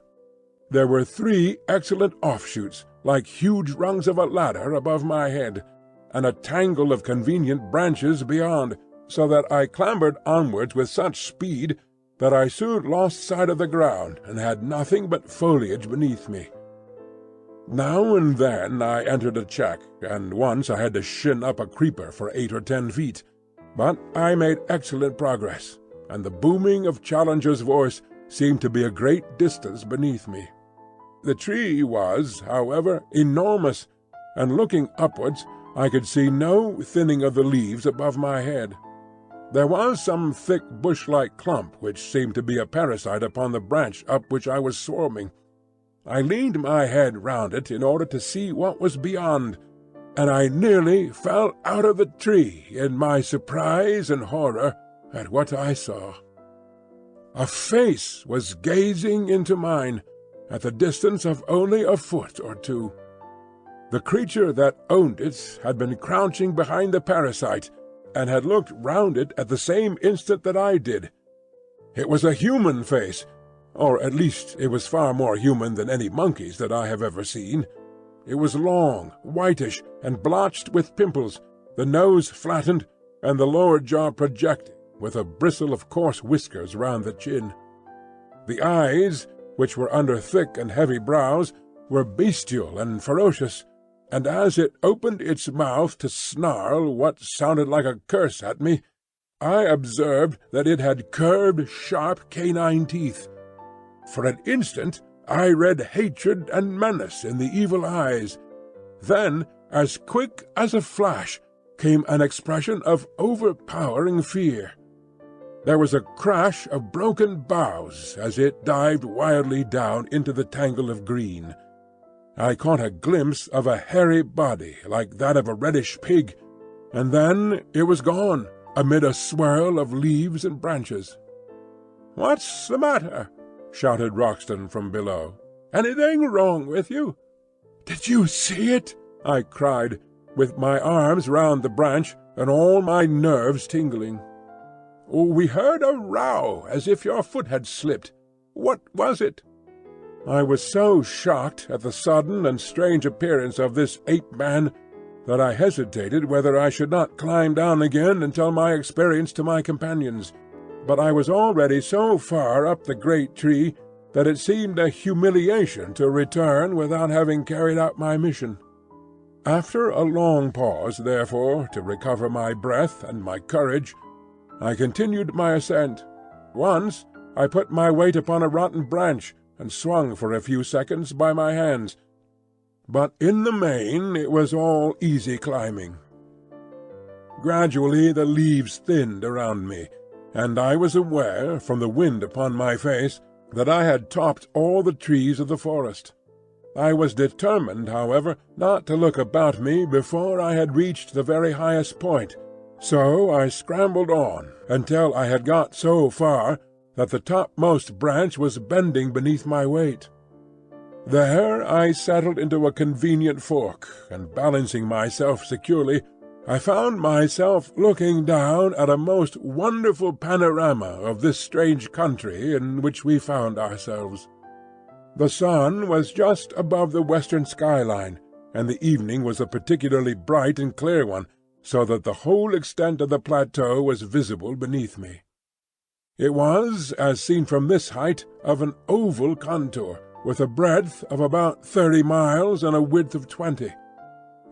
There were 3 excellent offshoots, like huge rungs of a ladder above my head, and a tangle of convenient branches beyond, so that I clambered onwards with such speed that I soon lost sight of the ground and had nothing but foliage beneath me. Now and then I entered a check, and once I had to shin up a creeper for 8 or 10 feet, but I made excellent progress, and the booming of Challenger's voice seemed to be a great distance beneath me. The tree was, however, enormous, and looking upwards I could see no thinning of the leaves above my head. There was some thick bush-like clump which seemed to be a parasite upon the branch up which I was swarming. I leaned my head round it in order to see what was beyond, and I nearly fell out of the tree in my surprise and horror at what I saw. A face was gazing into mine, at the distance of only a foot or 2. The creature that owned it had been crouching behind the parasite, and had looked round it at the same instant that I did. It was a human face, or at least it was far more human than any monkey's that I have ever seen. It was long, whitish, and blotched with pimples, the nose flattened, and the lower jaw projecting, with a bristle of coarse whiskers round the chin. The eyes, which were under thick and heavy brows, were bestial and ferocious, and as it opened its mouth to snarl what sounded like a curse at me, I observed that it had curved, sharp canine teeth. For an instant I read hatred and menace in the evil eyes. Then, as quick as a flash, came an expression of overpowering fear. There was a crash of broken boughs as it dived wildly down into the tangle of green. I caught a glimpse of a hairy body like that of a reddish pig, and then it was gone, amid a swirl of leaves and branches. "What's the matter?" shouted Roxton from below. "Anything wrong with you?" "Did you see it?" I cried, with my arms round the branch and all my nerves tingling. "We heard a row, as if your foot had slipped. What was it?" I was so shocked at the sudden and strange appearance of this ape-man that I hesitated whether I should not climb down again and tell my experience to my companions. But I was already so far up the great tree that it seemed a humiliation to return without having carried out my mission. After a long pause, therefore, to recover my breath and my courage, I continued my ascent. Once I put my weight upon a rotten branch, and swung for a few seconds by my hands. But in the main it was all easy climbing. Gradually the leaves thinned around me, and I was aware, from the wind upon my face, that I had topped all the trees of the forest. I was determined, however, not to look about me before I had reached the very highest point, so I scrambled on until I had got so far that the topmost branch was bending beneath my weight. There I settled into a convenient fork, and balancing myself securely, I found myself looking down at a most wonderful panorama of this strange country in which we found ourselves. The sun was just above the western skyline, and the evening was a particularly bright and clear one, so that the whole extent of the plateau was visible beneath me. It was, as seen from this height, of an oval contour, with a breadth of about 30 miles and a width of 20.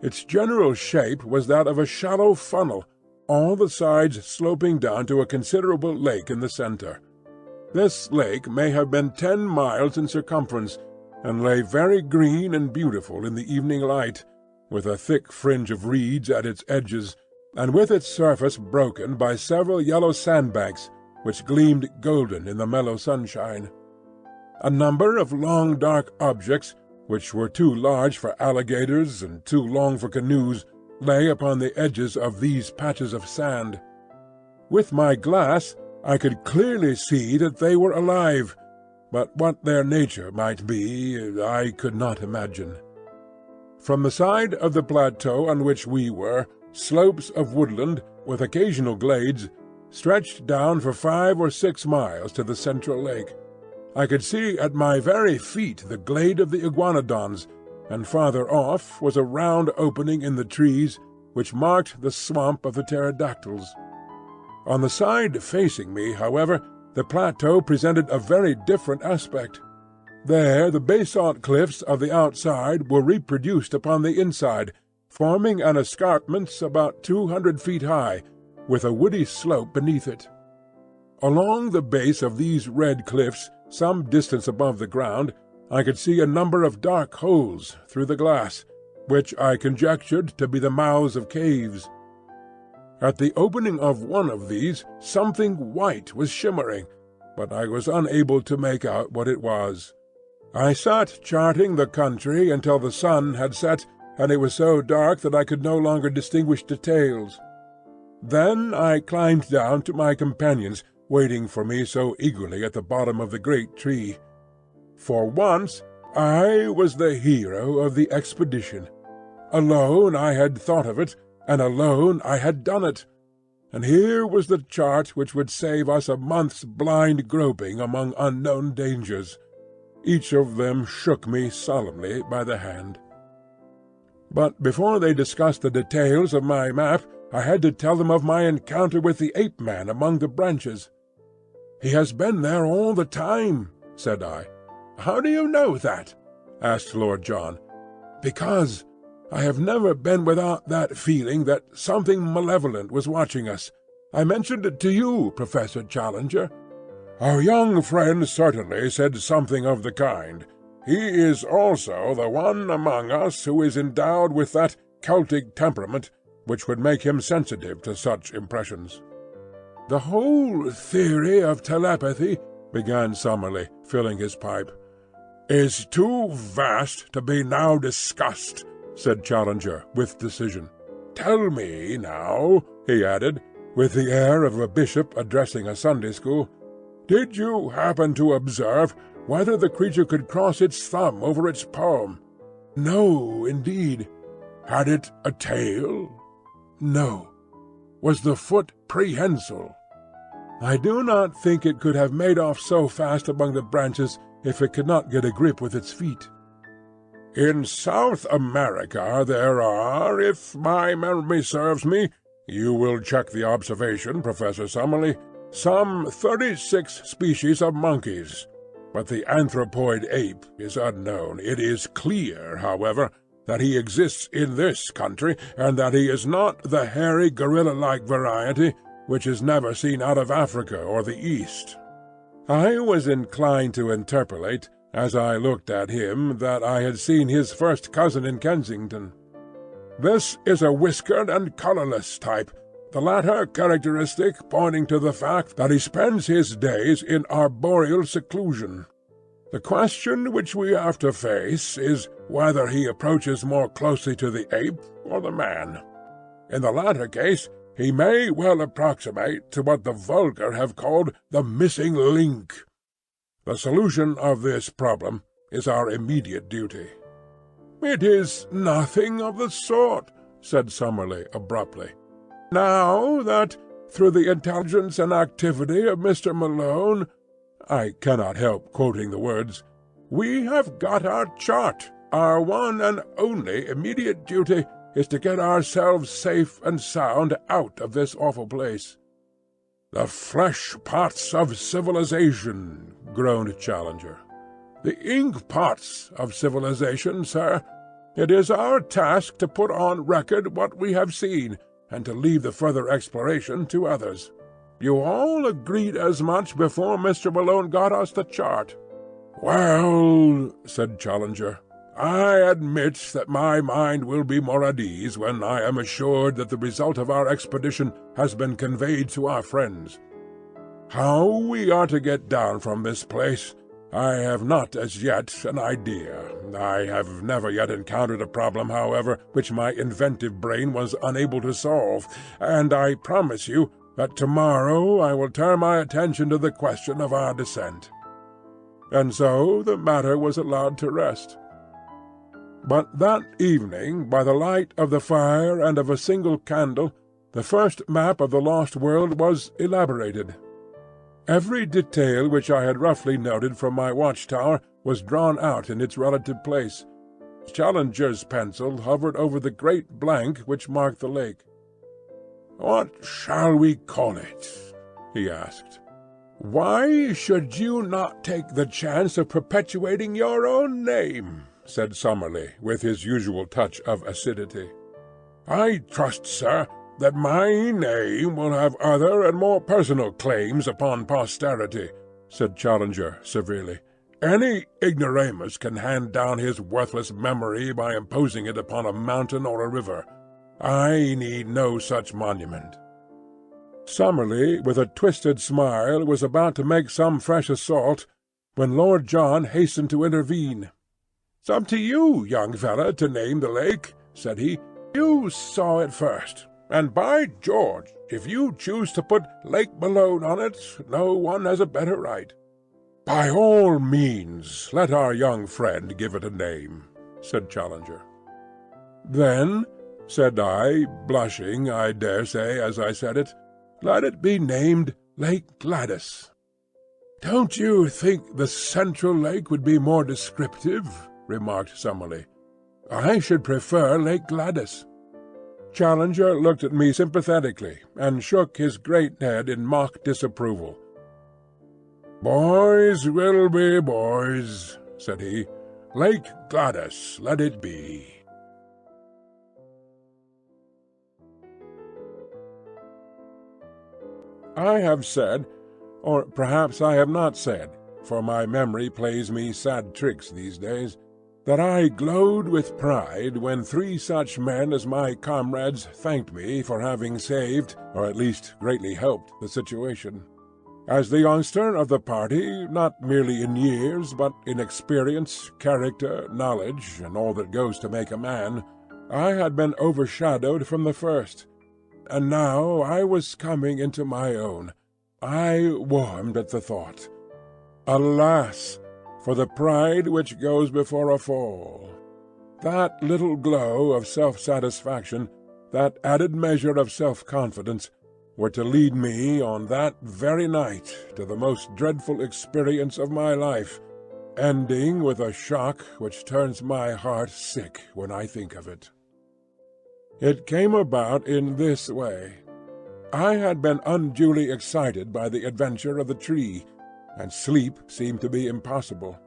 Its general shape was that of a shallow funnel, all the sides sloping down to a considerable lake in the centre. This lake may have been 10 miles in circumference, and lay very green and beautiful in the evening light, with a thick fringe of reeds at its edges, and with its surface broken by several yellow sandbanks, which gleamed golden in the mellow sunshine. A number of long dark objects, which were too large for alligators and too long for canoes, lay upon the edges of these patches of sand. With my glass I could clearly see that they were alive, but what their nature might be I could not imagine. From the side of the plateau on which we were, slopes of woodland, with occasional glades, stretched down for 5 or 6 miles to the central lake. I could see at my very feet the glade of the iguanodons, and farther off was a round opening in the trees which marked the swamp of the pterodactyls. On the side facing me, however, the plateau presented a very different aspect. There the basalt cliffs of the outside were reproduced upon the inside, forming an escarpment about 200 feet high, with a woody slope beneath it. Along the base of these red cliffs, some distance above the ground, I could see a number of dark holes through the glass, which I conjectured to be the mouths of caves. At the opening of one of these something white was shimmering, but I was unable to make out what it was. I sat charting the country until the sun had set, and it was so dark that I could no longer distinguish details. Then I climbed down to my companions, waiting for me so eagerly at the bottom of the great tree. For once I was the hero of the expedition. Alone I had thought of it, and alone I had done it. And here was the chart which would save us a month's blind groping among unknown dangers. Each of them shook me solemnly by the hand. But before they discussed the details of my map, I had to tell them of my encounter with the ape-man among the branches. "He has been there all the time," said I. "How do you know that?" asked Lord John. "Because I have never been without that feeling that something malevolent was watching us. I mentioned it to you, Professor Challenger." "Our young friend certainly said something of the kind. He is also the one among us who is endowed with that Celtic temperament which would make him sensitive to such impressions." "The whole theory of telepathy," began Summerlee, filling his pipe, "is too vast to be now discussed," said Challenger with decision. "Tell me now," he added, with the air of a bishop addressing a Sunday school, "did you happen to observe whether the creature could cross its thumb over its palm?" "No, indeed." "Had it a tail?" "No." "Was the foot prehensile?" "I do not think it could have made off so fast among the branches if it could not get a grip with its feet." "In South America there are, if my memory serves me—you will check the observation, Professor Summerlee—some 36 species of monkeys, but the anthropoid ape is unknown. It is clear, however, that he exists in this country, and that he is not the hairy gorilla-like variety which is never seen out of Africa or the East." I was inclined to interpolate, as I looked at him, that I had seen his first cousin in Kensington. "This is a whiskered and colourless type, the latter characteristic pointing to the fact that he spends his days in arboreal seclusion. The question which we have to face is whether he approaches more closely to the ape or the man. In the latter case, he may well approximate to what the vulgar have called the missing link. The solution of this problem is our immediate duty." "It is nothing of the sort," said Summerlee abruptly. "Now that, through the intelligence and activity of Mr. Malone—" I cannot help quoting the words, "we have got our chart. Our one and only immediate duty is to get ourselves safe and sound out of this awful place." "The flesh-pots of civilization," groaned Challenger. "The ink-pots of civilization, sir. It is our task to put on record what we have seen, and to leave the further exploration to others. You all agreed as much before Mr. Malone got us the chart." "Well," said Challenger, "I admit that my mind will be more at ease when I am assured that the result of our expedition has been conveyed to our friends. How we are to get down from this place, I have not as yet an idea. I have never yet encountered a problem, however, which my inventive brain was unable to solve, and I promise you that tomorrow I will turn my attention to the question of our descent." And so the matter was allowed to rest. But that evening, by the light of the fire and of a single candle, the first map of the lost world was elaborated. Every detail which I had roughly noted from my watch-tower was drawn out in its relative place. Challenger's pencil hovered over the great blank which marked the lake. "What shall we call it?" he asked. "Why should you not take the chance of perpetuating your own name?" said Summerlee, with his usual touch of acidity. "I trust, sir, that my name will have other and more personal claims upon posterity," said Challenger severely. "Any ignoramus can hand down his worthless memory by imposing it upon a mountain or a river. I need no such monument." Summerlee, with a twisted smile, was about to make some fresh assault, when Lord John hastened to intervene. "It's up to you, young fellow, to name the lake," said he. "You saw it first, and by George, if you choose to put Lake Malone on it, no one has a better right." "By all means let our young friend give it a name," said Challenger. "Then," said I, blushing, I dare say, as I said it, Let it be named Lake Gladys." "Don't you think the Central Lake would be more descriptive?" remarked Summerlee. "I should prefer Lake Gladys." Challenger looked at me sympathetically, and shook his great head in mock disapproval. "Boys will be boys," said he. "Lake Gladys let it be." I have said, or perhaps I have not said, for my memory plays me sad tricks these days, that I glowed with pride when 3 such men as my comrades thanked me for having saved, or at least greatly helped, the situation. As the youngster of the party, not merely in years, but in experience, character, knowledge, and all that goes to make a man, I had been overshadowed from the first. And now I was coming into my own. I warmed at the thought. Alas, for the pride which goes before a fall! That little glow of self-satisfaction, that added measure of self-confidence, were to lead me on that very night to the most dreadful experience of my life, ending with a shock which turns my heart sick when I think of it. It came about in this way. I had been unduly excited by the adventure of the tree, and sleep seemed to be impossible.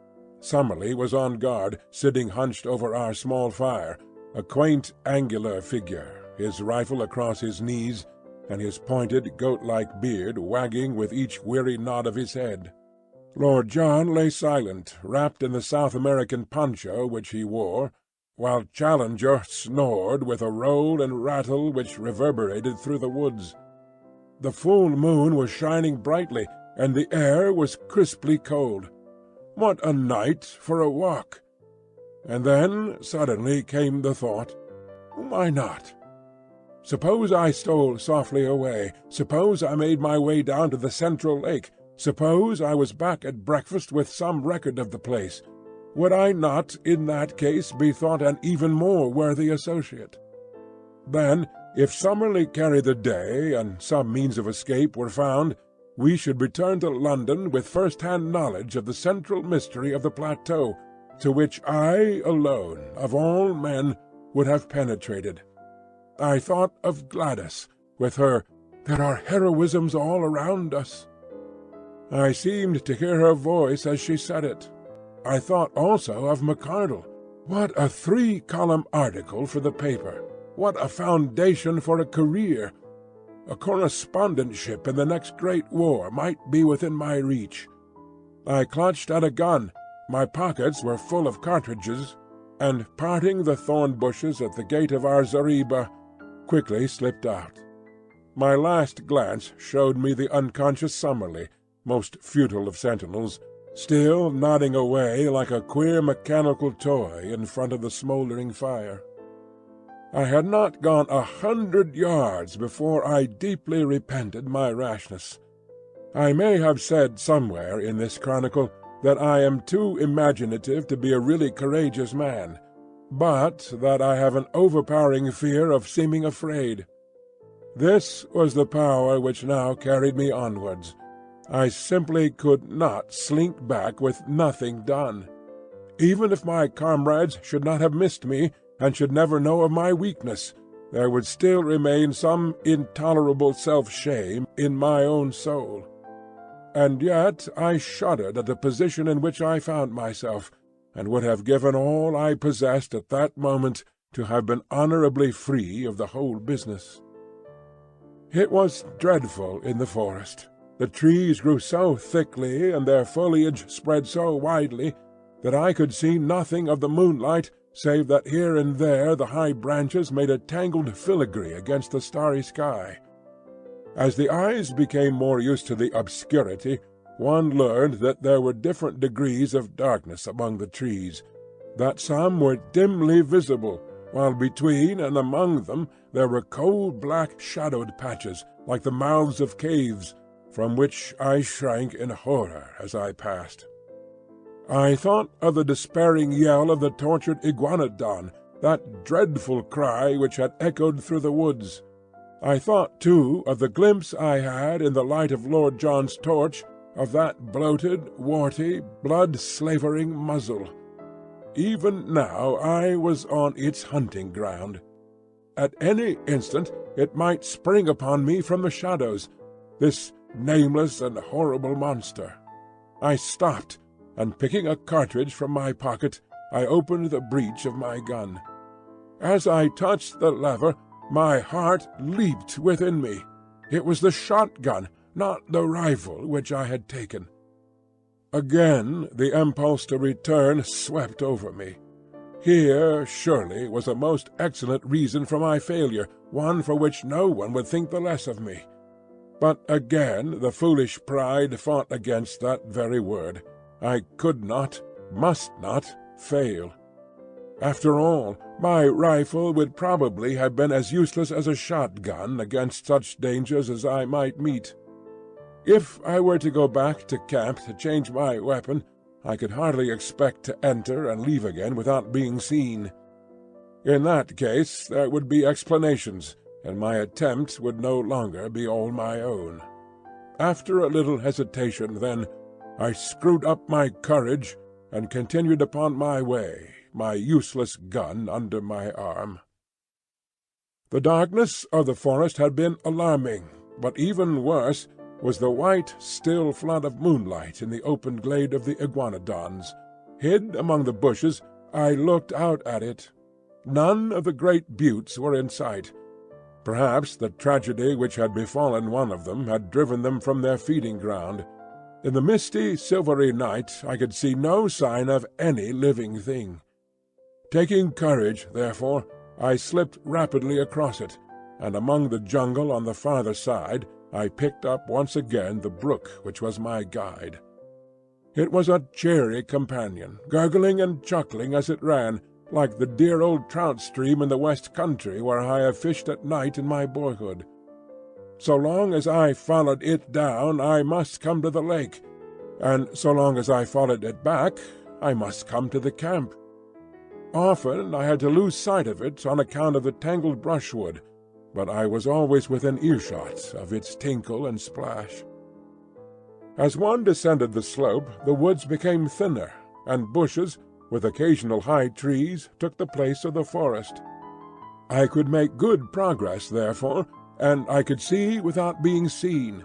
Summerlee was on guard, sitting hunched over our small fire, a quaint angular figure, his rifle across his knees, and his pointed goat-like beard wagging with each weary nod of his head. Lord John lay silent, wrapped in the South American poncho which he wore, while Challenger snored with a roll and rattle which reverberated through the woods. The full moon was shining brightly, and the air was crisply cold. What a night for a walk! And then suddenly came the thought, why not? Suppose I stole softly away, suppose I made my way down to the Central Lake, suppose I was back at breakfast with some record of the place. Would I not, in that case, be thought an even more worthy associate? Then, if Summerlee carried the day, and some means of escape were found, we should return to London with first-hand knowledge of the central mystery of the plateau, to which I alone, of all men, would have penetrated. I thought of Gladys, with her "There are heroisms all around us." I seemed to hear her voice as she said it. I thought also of McArdle. What a 3-column article for the paper! What a foundation for a career! A correspondentship in the next great war might be within my reach. I clutched at a gun. My pockets were full of cartridges, and parting the thorn bushes at the gate of our zareba, quickly slipped out. My last glance showed me the unconscious Summerlee, most futile of sentinels, still nodding away like a queer mechanical toy in front of the smouldering fire. I had not gone 100 yards before I deeply repented my rashness. I may have said somewhere in this chronicle that I am too imaginative to be a really courageous man, but that I have an overpowering fear of seeming afraid. This was the power which now carried me onwards. I simply could not slink back with nothing done. Even if my comrades should not have missed me, and should never know of my weakness, there would still remain some intolerable self-shame in my own soul. And yet I shuddered at the position in which I found myself, and would have given all I possessed at that moment to have been honourably free of the whole business. It was dreadful in the forest. The trees grew so thickly, and their foliage spread so widely, that I could see nothing of the moonlight save that here and there the high branches made a tangled filigree against the starry sky. As the eyes became more used to the obscurity, one learned that there were different degrees of darkness among the trees, that some were dimly visible, while between and among them there were coal-black shadowed patches, like the mouths of caves, from which I shrank in horror as I passed. I thought of the despairing yell of the tortured iguanodon, that dreadful cry which had echoed through the woods. I thought, too, of the glimpse I had in the light of Lord John's torch of that bloated, warty, blood-slavering muzzle. Even now I was on its hunting ground. At any instant it might spring upon me from the shadows, this nameless and horrible monster. I stopped, and picking a cartridge from my pocket, I opened the breech of my gun. As I touched the lever, my heart leaped within me. It was the shotgun, not the rifle, which I had taken. Again the impulse to return swept over me. Here, surely, was a most excellent reason for my failure, one for which no one would think the less of me. But again the foolish pride fought against that very word. I could not, must not, fail. After all, my rifle would probably have been as useless as a shotgun against such dangers as I might meet. If I were to go back to camp to change my weapon, I could hardly expect to enter and leave again without being seen. In that case there would be explanations, and my attempt would no longer be all my own. After a little hesitation, then, I screwed up my courage and continued upon my way, my useless gun under my arm. The darkness of the forest had been alarming, but even worse was the white, still flood of moonlight in the open glade of the iguanodons. Hid among the bushes, I looked out at it. None of the great buttes were in sight. Perhaps the tragedy which had befallen one of them had driven them from their feeding ground. In the misty, silvery night I could see no sign of any living thing. Taking courage, therefore, I slipped rapidly across it, and among the jungle on the farther side I picked up once again the brook which was my guide. It was a cheery companion, gurgling and chuckling as it ran, like the dear old trout stream in the west country where I have fished at night in my boyhood. So long as I followed it down I must come to the lake, and so long as I followed it back I must come to the camp. Often I had to lose sight of it on account of the tangled brushwood, but I was always within earshot of its tinkle and splash. As one descended the slope, the woods became thinner, and bushes, with occasional high trees, took the place of the forest. I could make good progress, therefore, and I could see without being seen.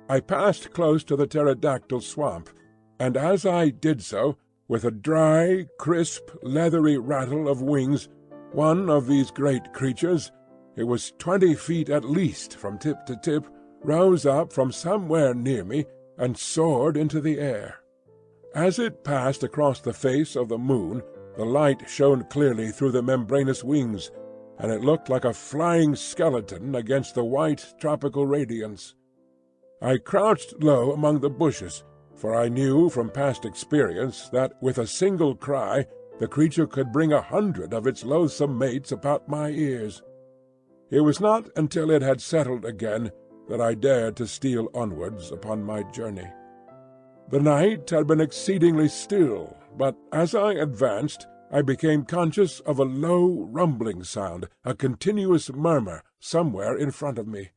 I passed close to the pterodactyl swamp, and as I did so, with a dry, crisp, leathery rattle of wings, one of these great creatures, it was 20 feet at least from tip to tip, rose up from somewhere near me and soared into the air. As it passed across the face of the moon, the light shone clearly through the membranous wings, and it looked like a flying skeleton against the white tropical radiance. I crouched low among the bushes, for I knew from past experience that with a single cry the creature could bring 100 of its loathsome mates about my ears. It was not until it had settled again that I dared to steal onwards upon my journey. The night had been exceedingly still, but as I advanced I became conscious of a low rumbling sound, a continuous murmur, somewhere in front of me.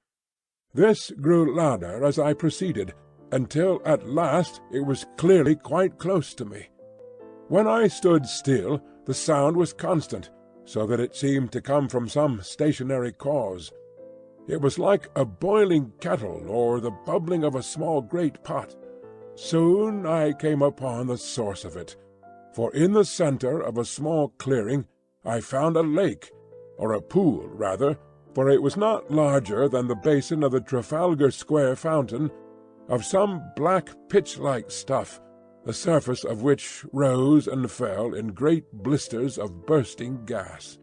This grew louder as I proceeded, until at last it was clearly quite close to me. When I stood still, the sound was constant, so that it seemed to come from some stationary cause. It was like a boiling kettle or the bubbling of a small great pot. Soon I came upon the source of it, for in the centre of a small clearing I found a lake, or a pool rather, for it was not larger than the basin of the Trafalgar Square fountain, of some black pitch-like stuff, the surface of which rose and fell in great blisters of bursting gas.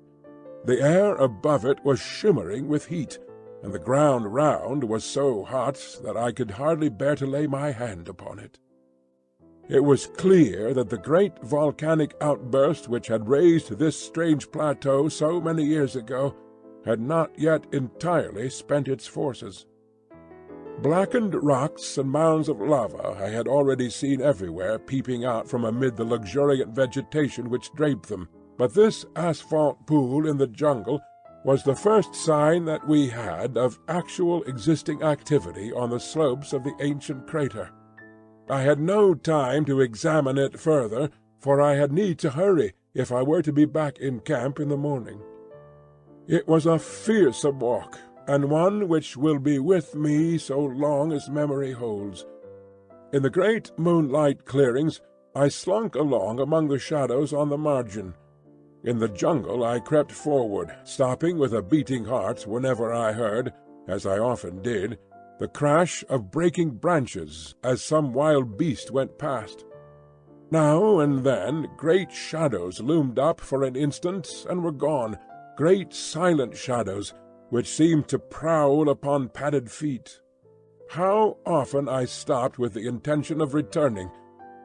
The air above it was shimmering with heat, and the ground round was so hot that I could hardly bear to lay my hand upon it. It was clear that the great volcanic outburst which had raised this strange plateau so many years ago had not yet entirely spent its forces. Blackened rocks and mounds of lava I had already seen everywhere peeping out from amid the luxuriant vegetation which draped them, but this asphalt pool in the jungle was the first sign that we had of actual existing activity on the slopes of the ancient crater. I had no time to examine it further, for I had need to hurry if I were to be back in camp in the morning. It was a fearsome walk, and one which will be with me so long as memory holds. In the great moonlight clearings I slunk along among the shadows on the margin. In the jungle I crept forward, stopping with a beating heart whenever I heard, as I often did, the crash of breaking branches as some wild beast went past. Now and then great shadows loomed up for an instant and were gone, great silent shadows which seemed to prowl upon padded feet. How often I stopped with the intention of returning,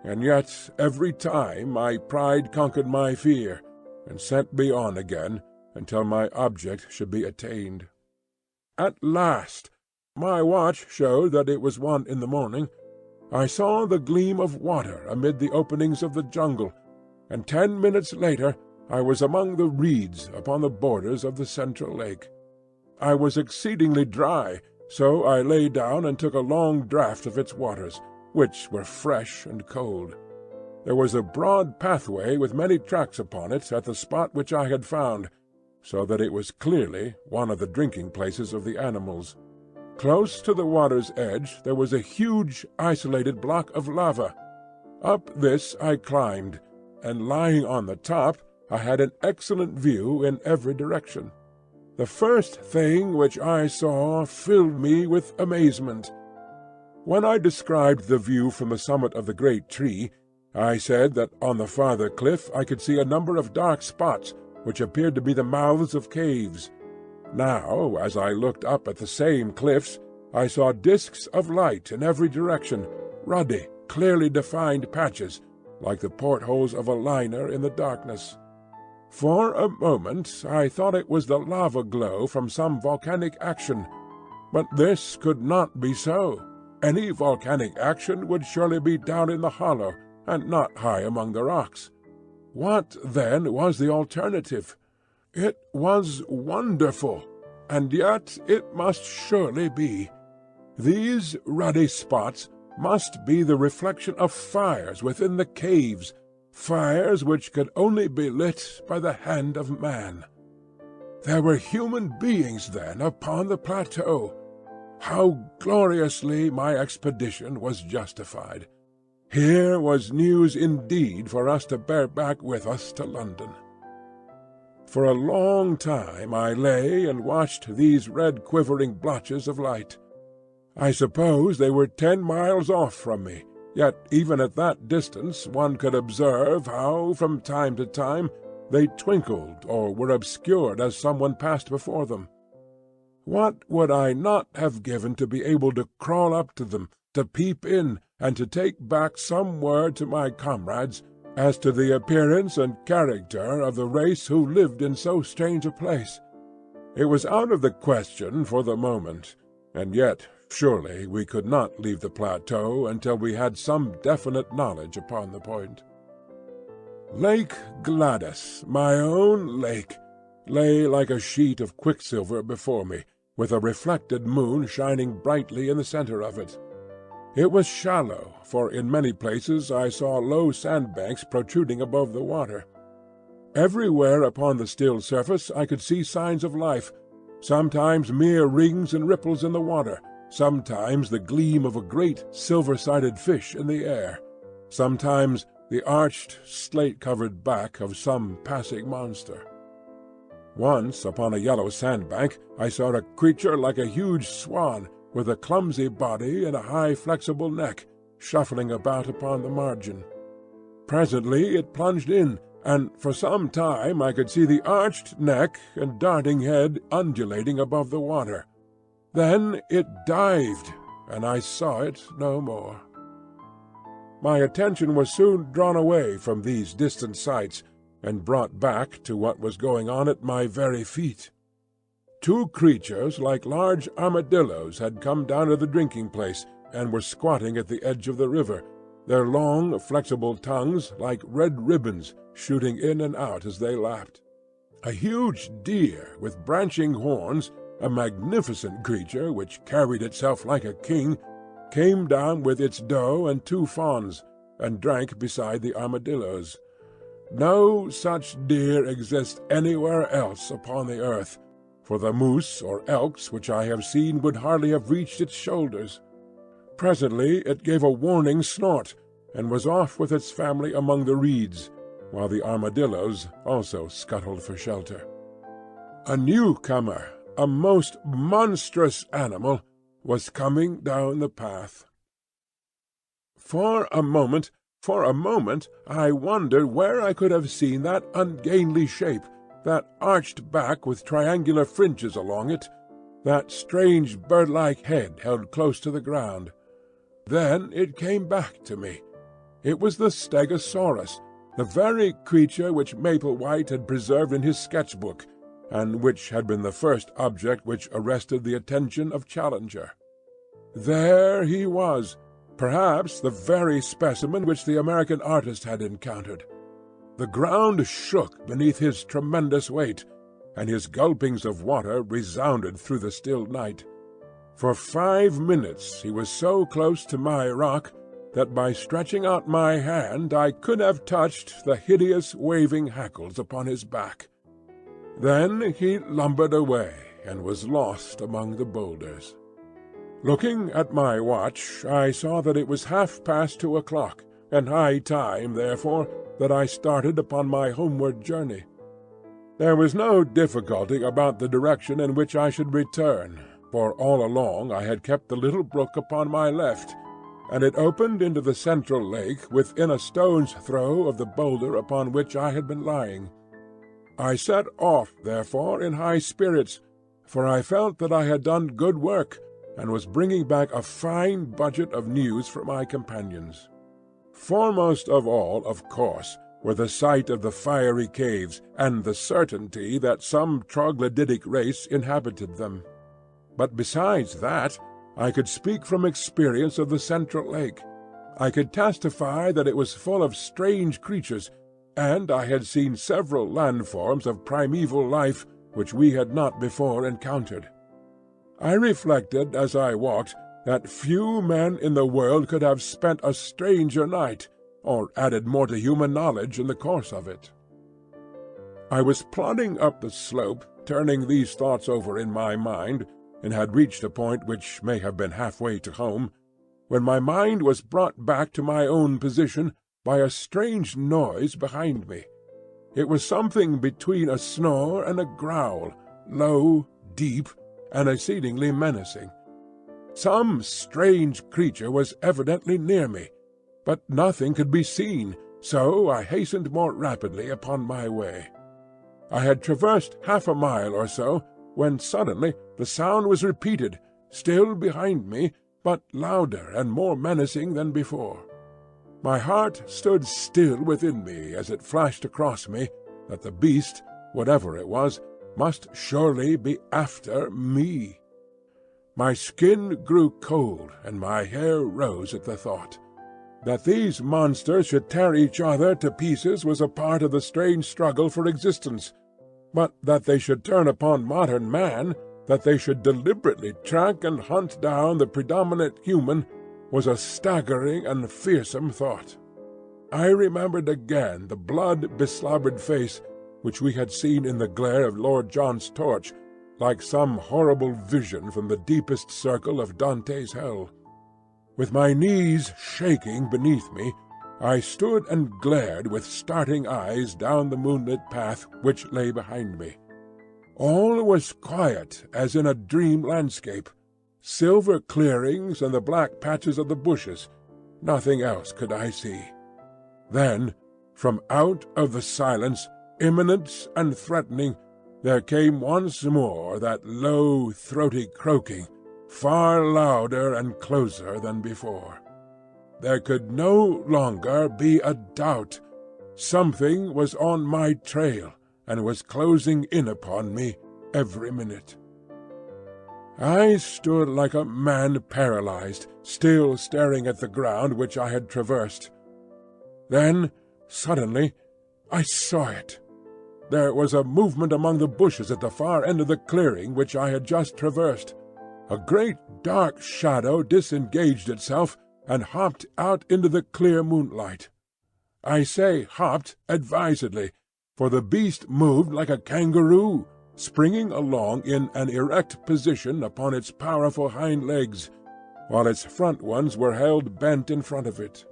and yet every time my pride conquered my fear, and sent me on again until my object should be attained. At last, my watch showed that it was 1 in the morning, I saw the gleam of water amid the openings of the jungle, and 10 minutes later I was among the reeds upon the borders of the central lake. I was exceedingly dry, so I lay down and took a long draught of its waters, which were fresh and cold. There was a broad pathway with many tracks upon it at the spot which I had found, so that it was clearly one of the drinking places of the animals. Close to the water's edge there was a huge isolated block of lava. Up this I climbed, and lying on the top I had an excellent view in every direction. The first thing which I saw filled me with amazement. When I described the view from the summit of the great tree, I said that on the farther cliff I could see a number of dark spots which appeared to be the mouths of caves. Now, as I looked up at the same cliffs, I saw disks of light in every direction, ruddy, clearly defined patches, like the portholes of a liner in the darkness. For a moment I thought it was the lava glow from some volcanic action, but this could not be so. Any volcanic action would surely be down in the hollow, and not high among the rocks. What, then, was the alternative? It was wonderful, and yet it must surely be. These ruddy spots must be the reflection of fires within the caves, fires which could only be lit by the hand of man. There were human beings, then, upon the plateau. How gloriously my expedition was justified! Here was news indeed for us to bear back with us to London. For a long time I lay and watched these red quivering blotches of light. I suppose they were 10 miles off from me, yet even at that distance one could observe how, from time to time, they twinkled or were obscured as someone passed before them. What would I not have given to be able to crawl up to them, to peep in, and to take back some word to my comrades as to the appearance and character of the race who lived in so strange a place? It was out of the question for the moment, and yet surely we could not leave the plateau until we had some definite knowledge upon the point. Lake Gladys, my own lake, lay like a sheet of quicksilver before me, with a reflected moon shining brightly in the centre of it. It was shallow, for in many places I saw low sandbanks protruding above the water. Everywhere upon the still surface I could see signs of life, sometimes mere rings and ripples in the water, sometimes the gleam of a great silver-sided fish in the air, sometimes the arched, slate-covered back of some passing monster. Once upon a yellow sandbank I saw a creature like a huge swan, with a clumsy body and a high flexible neck, shuffling about upon the margin. Presently it plunged in, and for some time I could see the arched neck and darting head undulating above the water. Then it dived, and I saw it no more. My attention was soon drawn away from these distant sights, and brought back to what was going on at my very feet. 2 creatures like large armadillos had come down to the drinking-place, and were squatting at the edge of the river, their long, flexible tongues like red ribbons shooting in and out as they lapped. A huge deer with branching horns, a magnificent creature which carried itself like a king, came down with its doe and 2 fawns, and drank beside the armadillos. No such deer exists anywhere else upon the earth, for the moose or elks which I have seen would hardly have reached its shoulders. Presently it gave a warning snort, and was off with its family among the reeds, while the armadillos also scuttled for shelter. A newcomer, a most monstrous animal, was coming down the path. For a moment, I wondered where I could have seen that ungainly shape, that arched back with triangular fringes along it, that strange bird-like head held close to the ground. Then it came back to me. It was the Stegosaurus, the very creature which Maplewhite had preserved in his sketch-book, and which had been the first object which arrested the attention of Challenger. There he was, perhaps the very specimen which the American artist had encountered. The ground shook beneath his tremendous weight, and his gulpings of water resounded through the still night. For 5 minutes he was so close to my rock that by stretching out my hand I could have touched the hideous waving hackles upon his back. Then he lumbered away and was lost among the boulders. Looking at my watch, I saw that it was 2:30 o'clock, and high time, therefore, that I started upon my homeward journey. There was no difficulty about the direction in which I should return, for all along I had kept the little brook upon my left, and it opened into the central lake within a stone's throw of the boulder upon which I had been lying. I set off, therefore, in high spirits, for I felt that I had done good work, and was bringing back a fine budget of news for my companions. Foremost of all, of course, were the sight of the fiery caves, and the certainty that some troglodytic race inhabited them. But besides that, I could speak from experience of the central lake. I could testify that it was full of strange creatures, and I had seen several landforms of primeval life which we had not before encountered. I reflected as I walked that few men in the world could have spent a stranger night, or added more to human knowledge in the course of it. I was plodding up the slope, turning these thoughts over in my mind, and had reached a point which may have been halfway to home, when my mind was brought back to my own position by a strange noise behind me. It was something between a snore and a growl, low, deep, and exceedingly menacing. Some strange creature was evidently near me, but nothing could be seen, so I hastened more rapidly upon my way. I had traversed 1/2 mile or so, when suddenly the sound was repeated, still behind me, but louder and more menacing than before. My heart stood still within me as it flashed across me that the beast, whatever it was, must surely be after me. My skin grew cold, and my hair rose at the thought. That these monsters should tear each other to pieces was a part of the strange struggle for existence, but that they should turn upon modern man, that they should deliberately track and hunt down the predominant human, was a staggering and fearsome thought. I remembered again the blood-beslobbered face which we had seen in the glare of Lord John's torch, like some horrible vision from the deepest circle of Dante's hell. With my knees shaking beneath me, I stood and glared with starting eyes down the moonlit path which lay behind me. All was quiet as in a dream landscape. Silver clearings and the black patches of the bushes. Nothing else could I see. Then, from out of the silence, imminent and threatening, there came once more that low, throaty croaking, far louder and closer than before. There could no longer be a doubt. Something was on my trail, and was closing in upon me every minute. I stood like a man paralyzed, still staring at the ground which I had traversed. Then, suddenly, I saw it. there was a movement among the bushes at the far end of the clearing which I had just traversed. A great dark shadow disengaged itself and hopped out into the clear moonlight. I say hopped advisedly, for the beast moved like a kangaroo, springing along in an erect position upon its powerful hind legs, while its front ones were held bent in front of it.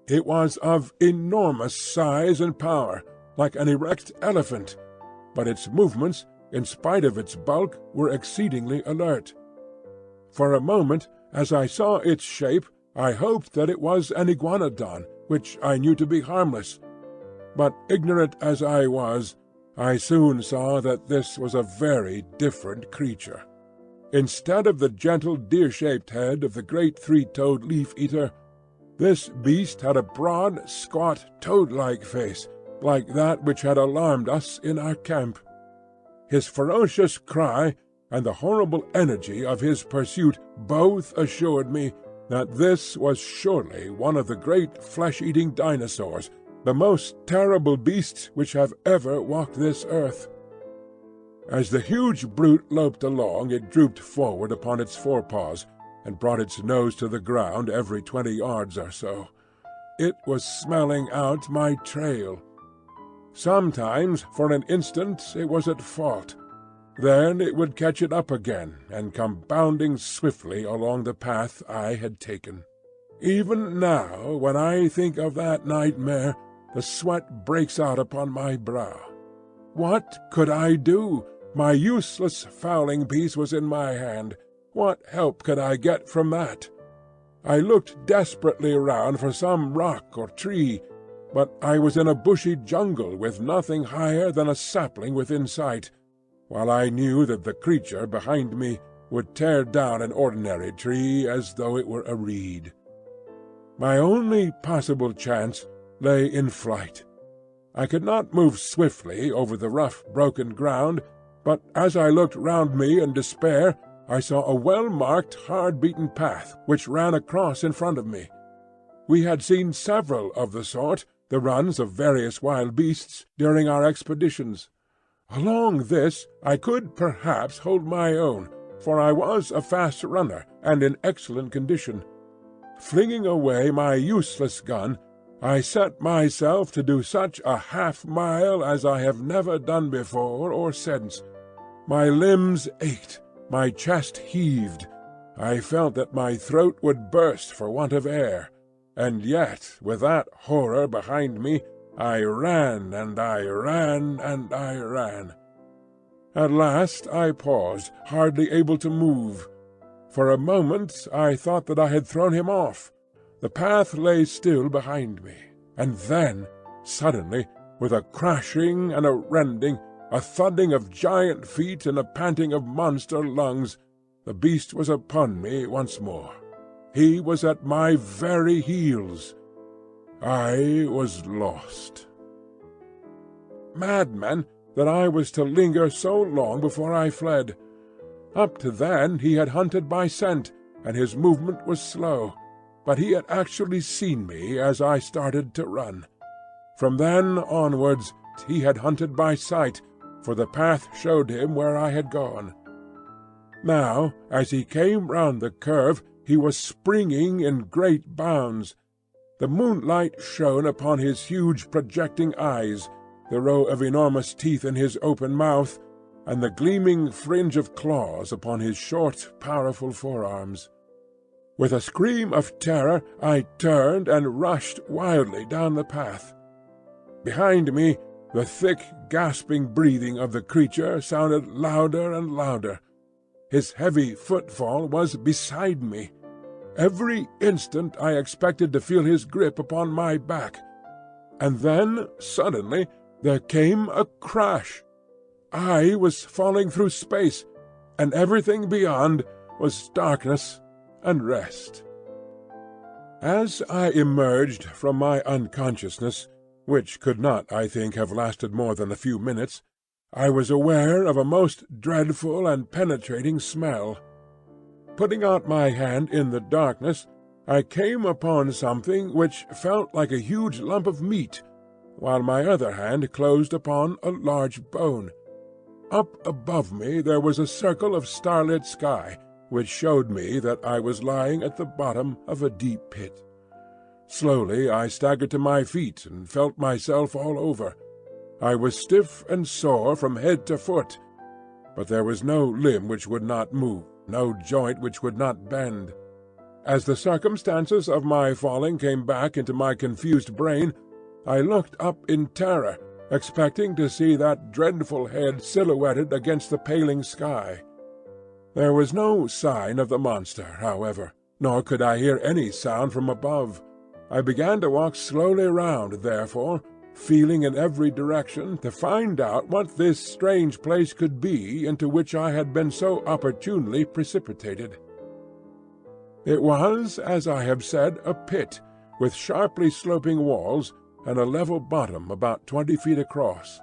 It was of enormous size and power, like an erect elephant, but its movements, in spite of its bulk, were exceedingly alert. For a moment, as I saw its shape, I hoped that it was an iguanodon, which I knew to be harmless. But ignorant as I was, I soon saw that this was a very different creature. Instead of the gentle deer-shaped head of the great three-toed leaf-eater, this beast had a broad, squat, toad-like face, like that which had alarmed us in our camp. His ferocious cry and the horrible energy of his pursuit both assured me that this was surely one of the great flesh-eating dinosaurs, the most terrible beasts which have ever walked this earth. As the huge brute loped along, it drooped forward upon its forepaws, and brought its nose to the ground every 20 yards or so. It was smelling out my trail. Sometimes, for an instant, it was at fault. Then it would catch it up again, and come bounding swiftly along the path I had taken. Even now, when I think of that nightmare, the sweat breaks out upon my brow. What could I do? My useless fowling piece was in my hand. What help could I get from that? I looked desperately round for some rock or tree, but I was in a bushy jungle with nothing higher than a sapling within sight, while I knew that the creature behind me would tear down an ordinary tree as though it were a reed. My only possible chance lay in flight. I could not move swiftly over the rough, broken ground, but as I looked round me in despair, I saw a well-marked, hard-beaten path which ran across in front of me. We had seen several of the sort, the runs of various wild beasts, during our expeditions. Along this I could perhaps hold my own, for I was a fast runner and in excellent condition. Flinging away my useless gun, I set myself to do such a half-mile as I have never done before or since. My limbs ached, my chest heaved, I felt that my throat would burst for want of air, and yet, with that horror behind me, I ran and I ran and I ran. At last I paused, hardly able to move. For a moment I thought that I had thrown him off. The path lay still behind me, and then, suddenly, with a crashing and a rending, a thudding of giant feet and a panting of monster lungs, the beast was upon me once more. He was at my very heels. I was lost. Madman, that I was to linger so long before I fled. Up to then he had hunted by scent, and his movement was slow, but he had actually seen me as I started to run. From then onwards he had hunted by sight, for the path showed him where I had gone. Now, as he came round the curve, he was springing in great bounds. The moonlight shone upon his huge projecting eyes, the row of enormous teeth in his open mouth, and the gleaming fringe of claws upon his short, powerful forearms. With a scream of terror I turned and rushed wildly down the path. Behind me, the thick, gasping breathing of the creature sounded louder and louder. His heavy footfall was beside me. Every instant I expected to feel his grip upon my back. And then, suddenly, there came a crash. I was falling through space, and everything beyond was darkness and rest. As I emerged from my unconsciousness, which could not, I think, have lasted more than a few minutes, I was aware of a most dreadful and penetrating smell. Putting out my hand in the darkness, I came upon something which felt like a huge lump of meat, while my other hand closed upon a large bone. Up above me there was a circle of starlit sky, which showed me that I was lying at the bottom of a deep pit. Slowly I staggered to my feet and felt myself all over. I was stiff and sore from head to foot, but there was no limb which would not move, no joint which would not bend. As the circumstances of my falling came back into my confused brain, I looked up in terror, expecting to see that dreadful head silhouetted against the paling sky. There was no sign of the monster, however, nor could I hear any sound from above. I began to walk slowly round, therefore, feeling in every direction to find out what this strange place could be into which I had been so opportunely precipitated. It was, as I have said, a pit, with sharply sloping walls and a level bottom about 20 feet across.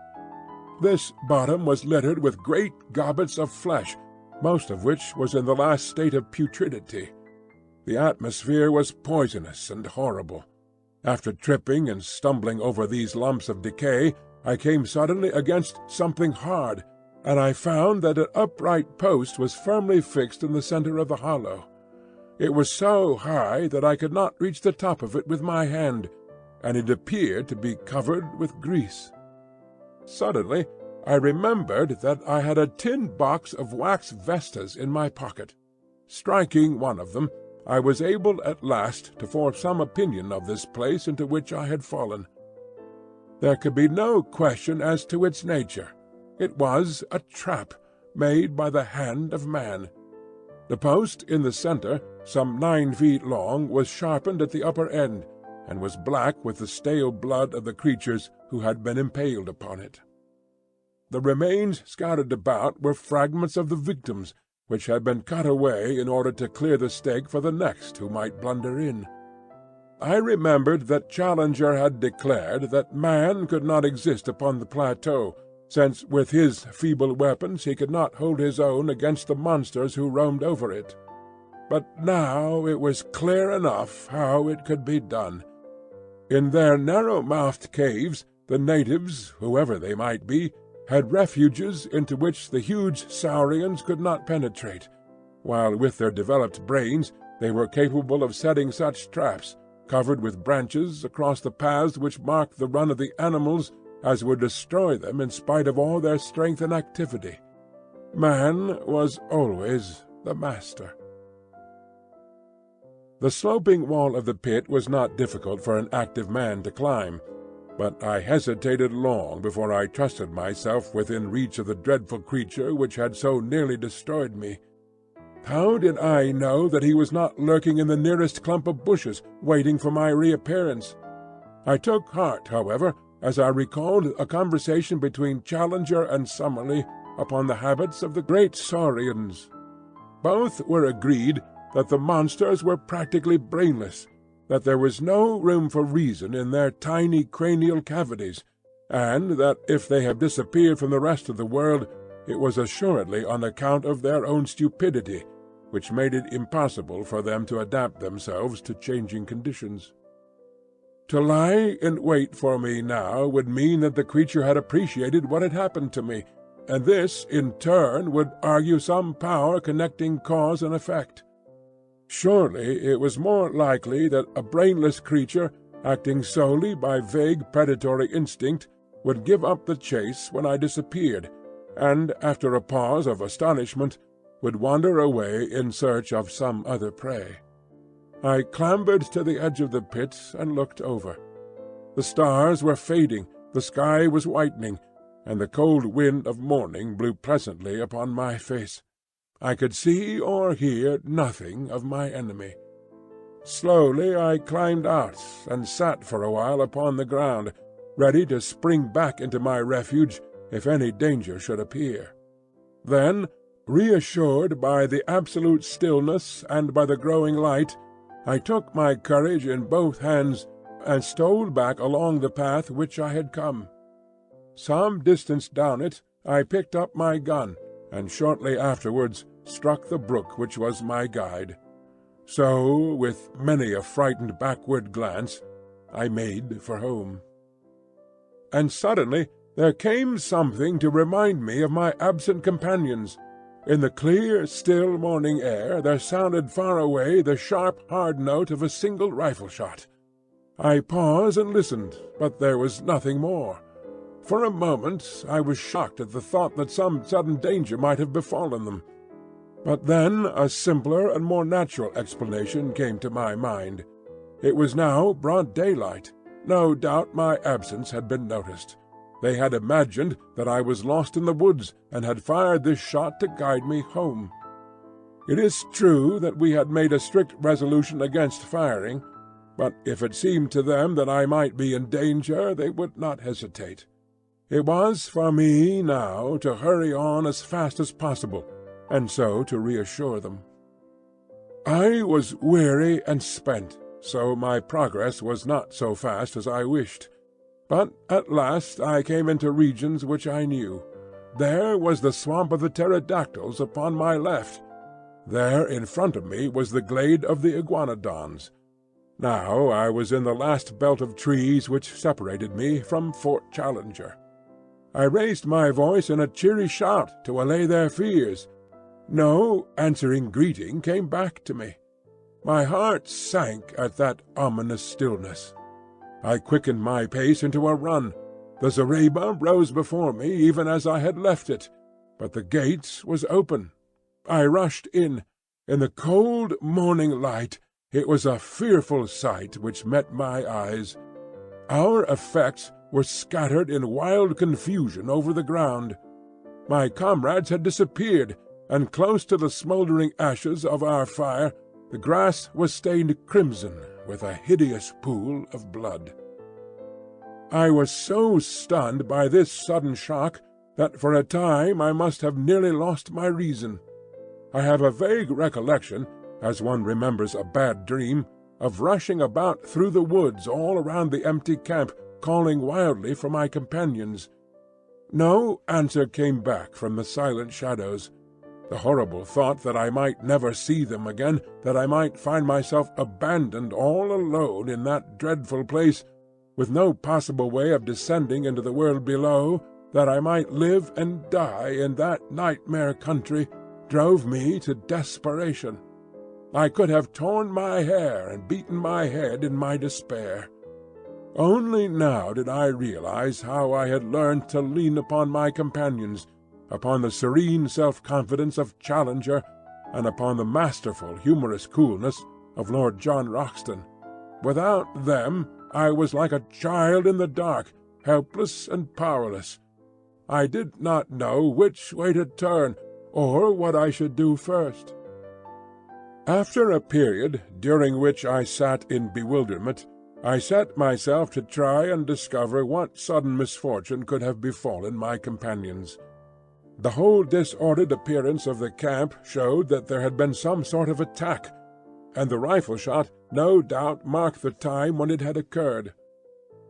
This bottom was littered with great gobbets of flesh, most of which was in the last state of putridity. The atmosphere was poisonous and horrible. After tripping and stumbling over these lumps of decay, I came suddenly against something hard, and I found that an upright post was firmly fixed in the center of the hollow. It was so high that I could not reach the top of it with my hand, and it appeared to be covered with grease. Suddenly I remembered that I had a tin box of wax vestas in my pocket. Striking one of them, I was able at last to form some opinion of this place into which I had fallen. There could be no question as to its nature. It was a trap made by the hand of man. The post in the center, some 9 feet long, was sharpened at the upper end, and was black with the stale blood of the creatures who had been impaled upon it. The remains scattered about were fragments of the victims, which had been cut away in order to clear the stake for the next who might blunder in. I remembered that Challenger had declared that man could not exist upon the plateau, since with his feeble weapons he could not hold his own against the monsters who roamed over it. But now it was clear enough how it could be done. In their narrow-mouthed caves the natives, whoever they might be, had refuges into which the huge saurians could not penetrate, while with their developed brains they were capable of setting such traps, covered with branches, across the paths which marked the run of the animals, as would destroy them in spite of all their strength and activity. Man was always the master. The sloping wall of the pit was not difficult for an active man to climb, but I hesitated long before I trusted myself within reach of the dreadful creature which had so nearly destroyed me. How did I know that he was not lurking in the nearest clump of bushes, waiting for my reappearance? I took heart, however, as I recalled a conversation between Challenger and Summerlee upon the habits of the great saurians. Both were agreed that the monsters were practically brainless, that there was no room for reason in their tiny cranial cavities, and that if they had disappeared from the rest of the world, it was assuredly on account of their own stupidity, which made it impossible for them to adapt themselves to changing conditions. To lie in wait for me now would mean that the creature had appreciated what had happened to me, and this in turn would argue some power connecting cause and effect. Surely it was more likely that a brainless creature, acting solely by vague predatory instinct, would give up the chase when I disappeared, and, after a pause of astonishment, would wander away in search of some other prey. I clambered to the edge of the pit and looked over. The stars were fading, the sky was whitening, and the cold wind of morning blew pleasantly upon my face. I could see or hear nothing of my enemy. Slowly I climbed out and sat for a while upon the ground, ready to spring back into my refuge if any danger should appear. Then, reassured by the absolute stillness and by the growing light, I took my courage in both hands and stole back along the path which I had come. Some distance down it I picked up my gun, and shortly afterwards struck the brook which was my guide. So, with many a frightened backward glance, I made for home. and suddenly there came something to remind me of my absent companions. In the clear, still morning air there sounded far away the sharp, hard note of a single rifle-shot. I paused and listened, but there was nothing more. For a moment I was shocked at the thought that some sudden danger might have befallen them. But then a simpler and more natural explanation came to my mind. It was now broad daylight. No doubt my absence had been noticed. They had imagined that I was lost in the woods, and had fired this shot to guide me home. It is true that we had made a strict resolution against firing, but if it seemed to them that I might be in danger, they would not hesitate. It was for me now to hurry on as fast as possible, and so to reassure them. I was weary and spent, so my progress was not so fast as I wished. But at last I came into regions which I knew. There was the swamp of the pterodactyls upon my left. There in front of me was the glade of the iguanodons. Now I was in the last belt of trees which separated me from Fort Challenger. I raised my voice in a cheery shout to allay their fears. No answering greeting came back to me. My heart sank at that ominous stillness. I quickened my pace into a run. The zareba rose before me even as I had left it, but the gate was open. I rushed in. In the cold morning light it was a fearful sight which met my eyes. Our effects were scattered in wild confusion over the ground. My comrades had disappeared, and close to the smouldering ashes of our fire the grass was stained crimson with a hideous pool of blood. I was so stunned by this sudden shock that for a time I must have nearly lost my reason. I have a vague recollection, as one remembers a bad dream, of rushing about through the woods all around the empty camp, calling wildly for my companions. No answer came back from the silent shadows. The horrible thought that I might never see them again, that I might find myself abandoned all alone in that dreadful place, with no possible way of descending into the world below, that I might live and die in that nightmare country, drove me to desperation. I could have torn my hair and beaten my head in my despair. Only now did I realize how I had learned to lean upon my companions, upon the serene self-confidence of Challenger, and upon the masterful, humorous coolness of Lord John Roxton. Without them I was like a child in the dark, helpless and powerless. I did not know which way to turn, or what I should do first. After a period during which I sat in bewilderment, I set myself to try and discover what sudden misfortune could have befallen my companions. The whole disordered appearance of the camp showed that there had been some sort of attack, and the rifle-shot no doubt marked the time when it had occurred.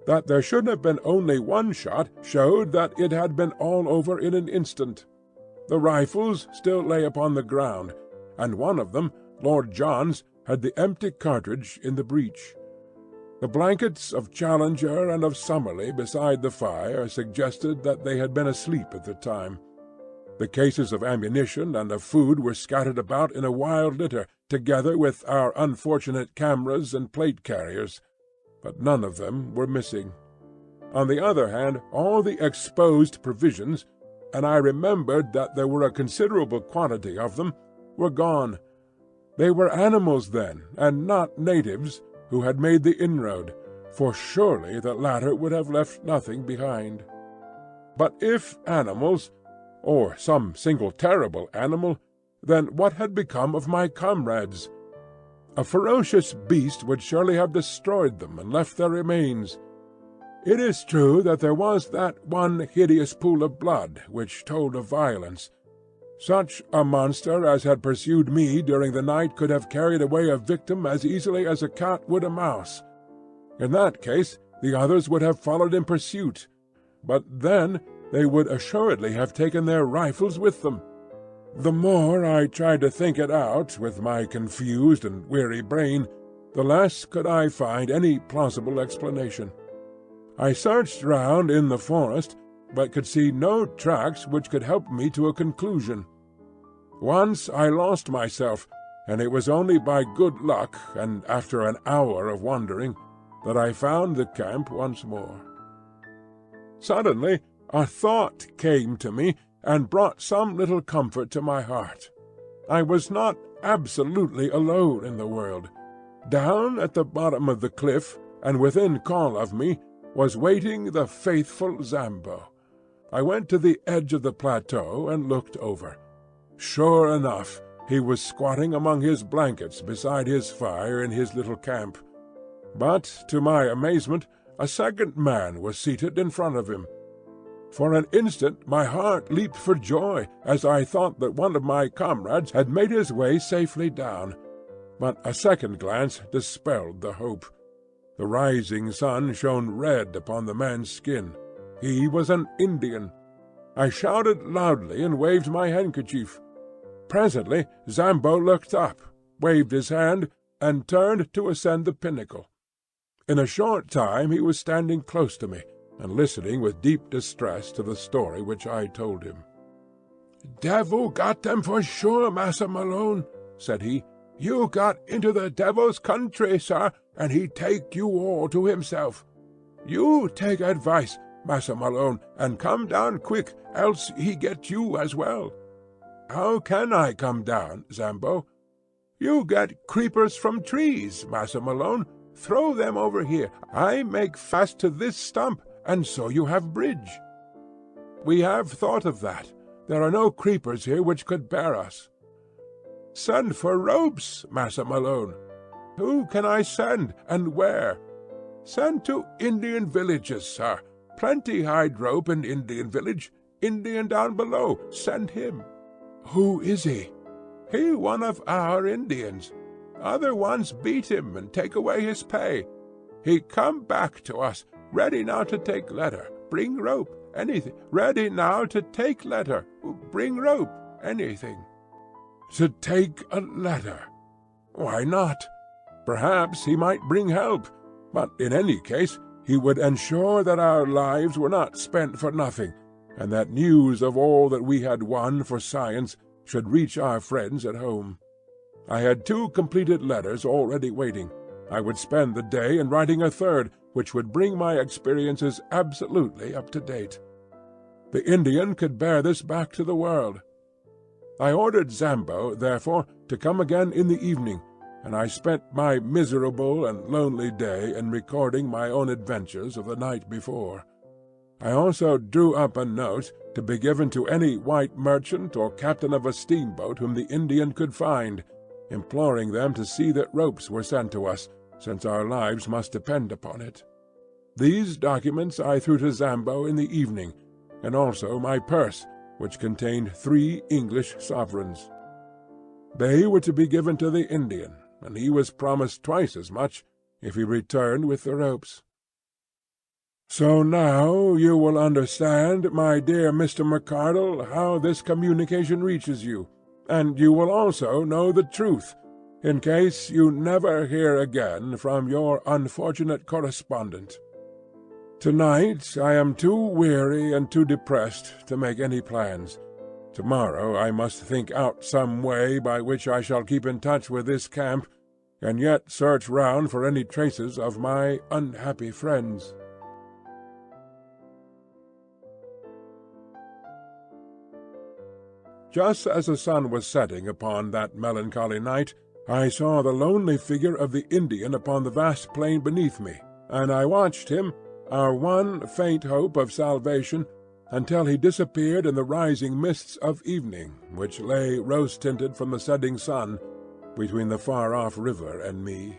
That there should have been only one shot showed that it had been all over in an instant. The rifles still lay upon the ground, and one of them, Lord John's, had the empty cartridge in the breech. The blankets of Challenger and of Summerlee beside the fire suggested that they had been asleep at the time. The cases of ammunition and of food were scattered about in a wild litter, together with our unfortunate cameras and plate-carriers, but none of them were missing. On the other hand, all the exposed provisions, and I remembered that there were a considerable quantity of them, were gone. They were animals, then, and not natives, who had made the inroad, for surely the latter would have left nothing behind. But if animals, or some single terrible animal, then what had become of my comrades? A ferocious beast would surely have destroyed them and left their remains. It is true that there was that one hideous pool of blood which told of violence. Such a monster as had pursued me during the night could have carried away a victim as easily as a cat would a mouse. In that case the others would have followed in pursuit, but then they would assuredly have taken their rifles with them. The more I tried to think it out with my confused and weary brain, the less could I find any plausible explanation. I searched round in the forest, but could see no tracks which could help me to a conclusion. Once I lost myself, and it was only by good luck, and after an hour of wandering, that I found the camp once more. Suddenly a thought came to me, and brought some little comfort to my heart. I was not absolutely alone in the world. Down at the bottom of the cliff, and within call of me, was waiting the faithful Zambo. I went to the edge of the plateau and looked over. Sure enough, he was squatting among his blankets beside his fire in his little camp. But, to my amazement, a second man was seated in front of him. For an instant my heart leaped for joy, as I thought that one of my comrades had made his way safely down. But a second glance dispelled the hope. The rising sun shone red upon the man's skin. He was an Indian. I shouted loudly and waved my handkerchief. Presently Zambo looked up, waved his hand, and turned to ascend the pinnacle. In a short time he was standing close to me, and listening with deep distress to the story which I told him. "Devil got them for sure, Massa Malone," said he. "You got into the devil's country, sir, and he take you all to himself. You take advice, Massa Malone, and come down quick, else he get you as well." "How can I come down, Zambo?" "You get creepers from trees, Massa Malone. Throw them over here. I make fast to this stump, and so you have bridge." "We have thought of that. There are no creepers here which could bear us." "Send for ropes, Massa Malone." "Who can I send, and where?" "Send to Indian villages, sir. Plenty hide rope in Indian village. Indian down below. Send him." "Who is he?" "He one of our Indians. Other ones beat him and take away his pay. He come back to us, ready now to take letter. Bring rope, anything. Ready now to take letter. Bring rope, anything." To take a letter? Why not? Perhaps he might bring help, but in any case he would ensure that our lives were not spent for nothing, and that news of all that we had won for science should reach our friends at home. I had 2 completed letters already waiting. I would spend the day in writing a third, which would bring my experiences absolutely up to date. The Indian could bear this back to the world. I ordered Zambo, therefore, to come again in the evening, and I spent my miserable and lonely day in recording my own adventures of the night before. I also drew up a note to be given to any white merchant or captain of a steamboat whom the Indian could find, imploring them to see that ropes were sent to us, since our lives must depend upon it. These documents I threw to Zambo in the evening, and also my purse, which contained 3 English sovereigns. They were to be given to the Indian, and he was promised twice as much if he returned with the ropes. So now you will understand, my dear Mr. McArdle, how this communication reaches you, and you will also know the truth, in case you never hear again from your unfortunate correspondent. Tonight I am too weary and too depressed to make any plans. Tomorrow I must think out some way by which I shall keep in touch with this camp, and yet search round for any traces of my unhappy friends. Just as the sun was setting upon that melancholy night, I saw the lonely figure of the Indian upon the vast plain beneath me, and I watched him, our one faint hope of salvation, until he disappeared in the rising mists of evening, which lay rose-tinted from the setting sun between the far-off river and me.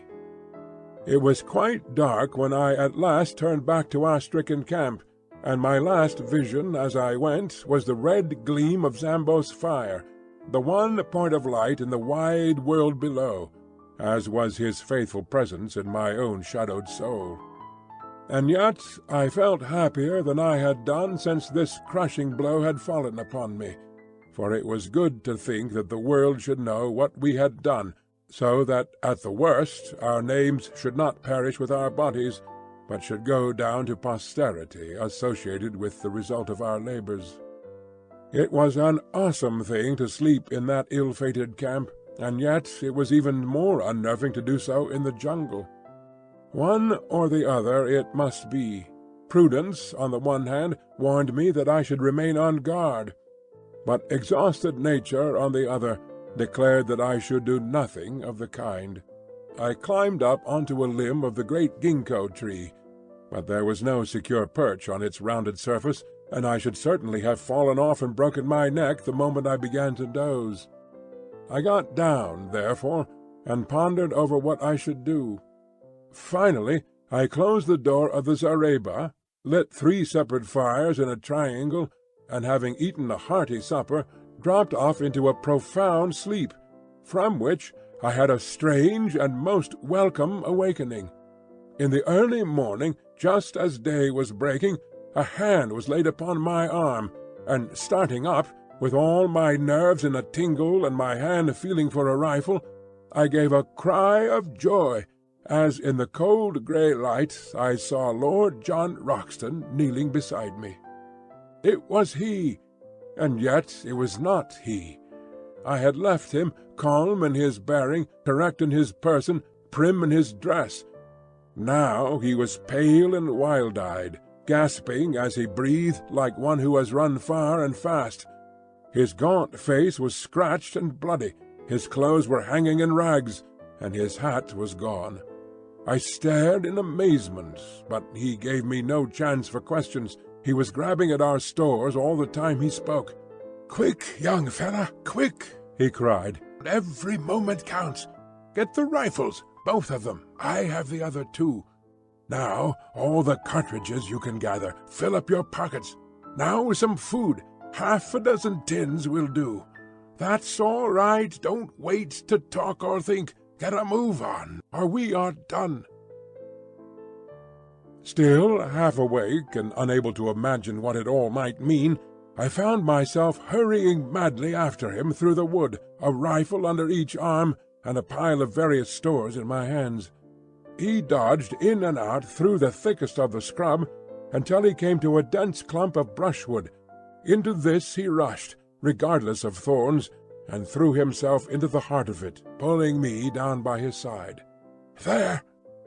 It was quite dark when I at last turned back to our stricken camp, and my last vision as I went was the red gleam of Zambo's fire, the one point of light in the wide world below, as was his faithful presence in my own shadowed soul. And yet I felt happier than I had done since this crushing blow had fallen upon me, for it was good to think that the world should know what we had done, so that at the worst our names should not perish with our bodies, but should go down to posterity associated with the result of our labors. It was an awesome thing to sleep in that ill-fated camp, and yet it was even more unnerving to do so in the jungle. One or the other it must be. Prudence, on the one hand, warned me that I should remain on guard, but exhausted nature, on the other, declared that I should do nothing of the kind. I climbed up onto a limb of the great ginkgo tree, but there was no secure perch on its rounded surface, and I should certainly have fallen off and broken my neck the moment I began to doze. I got down, therefore, and pondered over what I should do. Finally, I closed the door of the zareba, lit 3 separate fires in a triangle, and having eaten a hearty supper, dropped off into a profound sleep, from which I had a strange and most welcome awakening. In the early morning, just as day was breaking, a hand was laid upon my arm, and starting up, with all my nerves in a tingle and my hand feeling for a rifle, I gave a cry of joy, as in the cold grey light I saw Lord John Roxton kneeling beside me. It was he, and yet it was not he. I had left him calm in his bearing, correct in his person, prim in his dress. Now he was pale and wild-eyed, gasping as he breathed like one who has run far and fast. His gaunt face was scratched and bloody, his clothes were hanging in rags, and his hat was gone. I stared in amazement, but he gave me no chance for questions. He was grabbing at our stores all the time he spoke. "Quick, young fella, quick!" he cried. "Every moment counts. Get the rifles, both of them. I have the other 2. Now, all the cartridges you can gather. Fill up your pockets. Now some food. 6 tins will do. That's all right. Don't wait to talk or think. Get a move on, or we are done." Still half awake and unable to imagine what it all might mean, I found myself hurrying madly after him through the wood, a rifle under each arm, and a pile of various stores in my hands. He dodged in and out through the thickest of the scrub, until he came to a dense clump of brushwood. Into this he rushed, regardless of thorns, and threw himself into the heart of it, pulling me down by his side. "There,"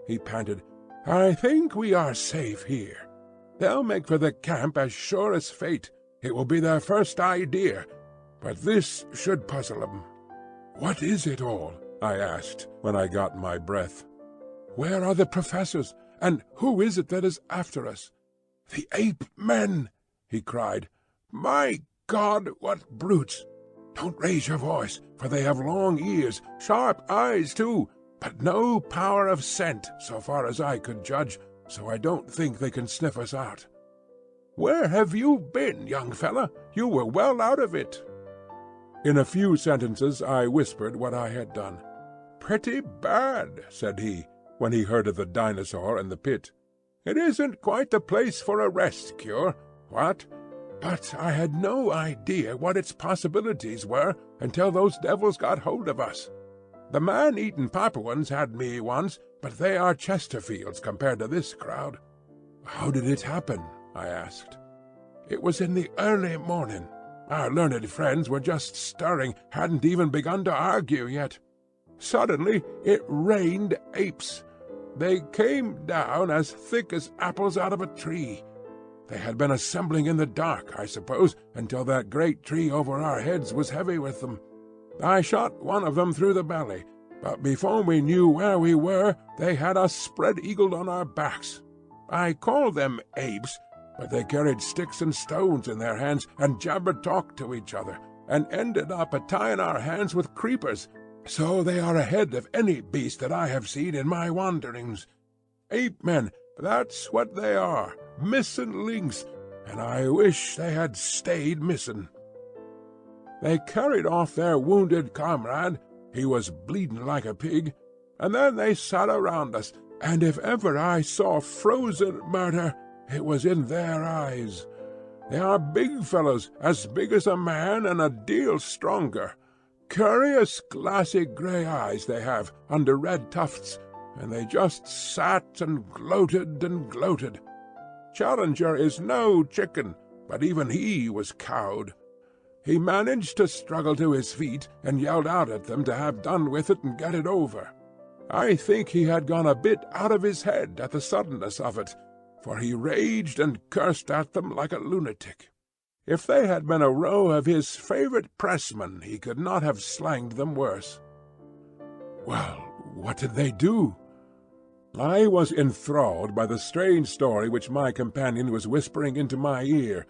he panted. "I think we are safe here. They'll make for the camp as sure as fate. It will be their first idea, but this should puzzle them." "What is it all?" I asked, when I got my breath. "Where are the professors, and who is it that is after us?" "The ape-men!" he cried. "My God, what brutes! Don't raise your voice, for they have long ears, sharp eyes too, but no power of scent, so far as I could judge, so I don't think they can sniff us out." "Where have you been, young fella? You were well out of it." In a few sentences I whispered what I had done. "Pretty bad," said he, when he heard of the dinosaur and the pit. "It isn't quite the place for a rest cure, what? But I had no idea what its possibilities were until those devils got hold of us. The man-eating Papuans had me once, but they are Chesterfields compared to this crowd." "How did it happen?" I asked. "It was in the early morning. Our learned friends were just stirring, hadn't even begun to argue yet. Suddenly it rained apes. They came down as thick as apples out of a tree. They had been assembling in the dark, I suppose, until that great tree over our heads was heavy with them. I shot one of them through the belly, but before we knew where we were, they had us spread-eagled on our backs. I call them apes, but they carried sticks and stones in their hands and jabber-talked to each other, and ended up a-tying our hands with creepers, so they are ahead of any beast that I have seen in my wanderings. Ape-men, that's what they are. Missing links, and I wish they had stayed missing. They carried off their wounded comrade, he was bleeding like a pig, and then they sat around us, and if ever I saw frozen murder, it was in their eyes. They are big fellows, as big as a man and a deal stronger. Curious glassy grey eyes they have, under red tufts, and they just sat and gloated and gloated. Challenger is no chicken, but even he was cowed. He managed to struggle to his feet and yelled out at them to have done with it and get it over. I think he had gone a bit out of his head at the suddenness of it, for he raged and cursed at them like a lunatic. If they had been a row of his favourite pressmen, he could not have slanged them worse. Well, what did they do? I was enthralled by the strange story which my companion was whispering into my ear,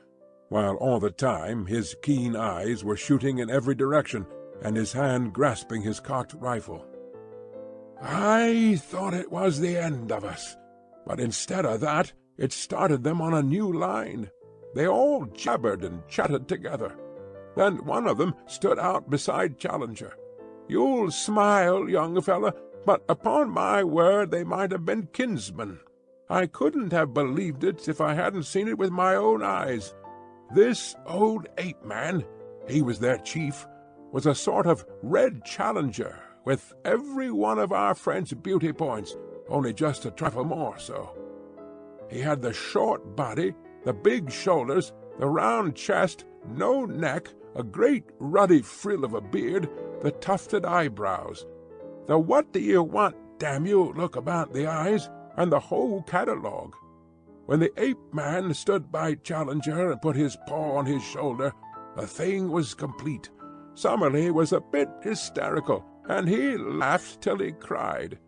while all the time his keen eyes were shooting in every direction, and his hand grasping his cocked rifle. I thought it was the end of us, but instead of that, it started them on a new line. They all jabbered and chatted together. Then one of them stood out beside Challenger. You'll smile, young fella, but upon my word they might have been kinsmen. I couldn't have believed it if I hadn't seen it with my own eyes. This old ape-man, he was their chief, was a sort of red Challenger, with every one of our friend's beauty points, only just a trifle more so. He had the short body, the big shoulders, the round chest, no neck, a great ruddy frill of a beard, the tufted eyebrows, the what-do-you-want-damn-you look about the eyes, and the whole catalogue. When the ape-man stood by Challenger and put his paw on his shoulder, the thing was complete. Summerlee was a bit hysterical, and he laughed till he cried.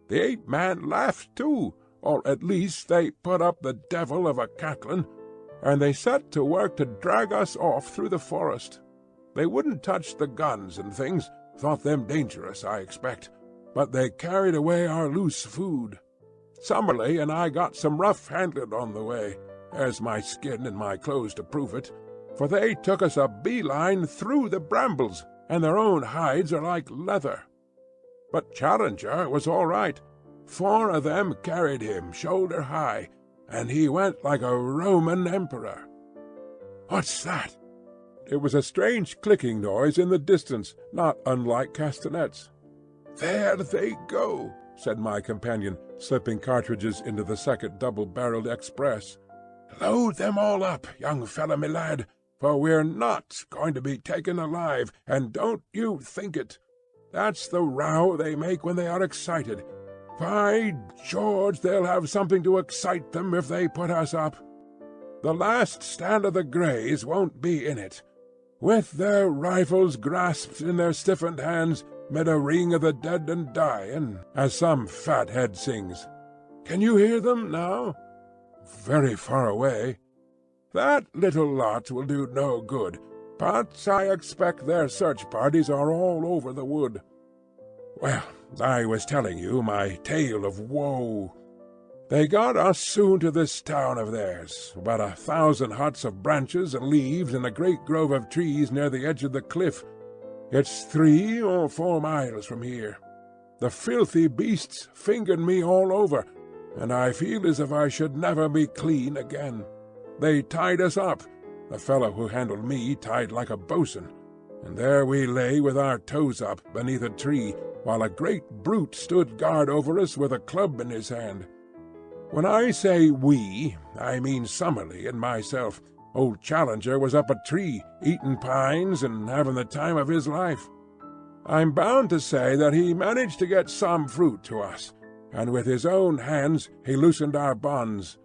The ape-man laughed too, or at least they put up the devil of a cackling, and they set to work to drag us off through the forest. They wouldn't touch the guns and things, thought them dangerous, I expect, but they carried away our loose food. Summerlee and I got some rough handling on the way. There's my skin and my clothes to prove it, for they took us a bee-line through the brambles, and their own hides are like leather. But Challenger was all right. 4 of them carried him shoulder high, and he went like a Roman emperor. What's that? It was a strange clicking noise in the distance, not unlike castanets. There they go, said my companion, slipping cartridges into the second double-barreled express. Load them all up, young fella me lad, for we're not going to be taken alive, and don't you think it. That's the row they make when they are excited. By George, they'll have something to excite them if they put us up. The last stand of the Greys won't be in it. With their rifles grasped in their stiffened hands, mid a ring of the dead and dying, as some fathead sings. Can you hear them now? Very far away. That little lot will do no good, but I expect their search parties are all over the wood. Well, I was telling you my tale of woe. They got us soon to this town of theirs, about 1,000 huts of branches and leaves in a great grove of trees near the edge of the cliff. It's 3 or 4 miles from here. The filthy beasts fingered me all over, and I feel as if I should never be clean again. They tied us up. The fellow who handled me tied like a bo'sun, and there we lay with our toes up beneath a tree, while a great brute stood guard over us with a club in his hand. When I say we, I mean Summerlee and myself. Old Challenger was up a tree, eating pines and having the time of his life. I'm bound to say that he managed to get some fruit to us, and with his own hands he loosened our bonds.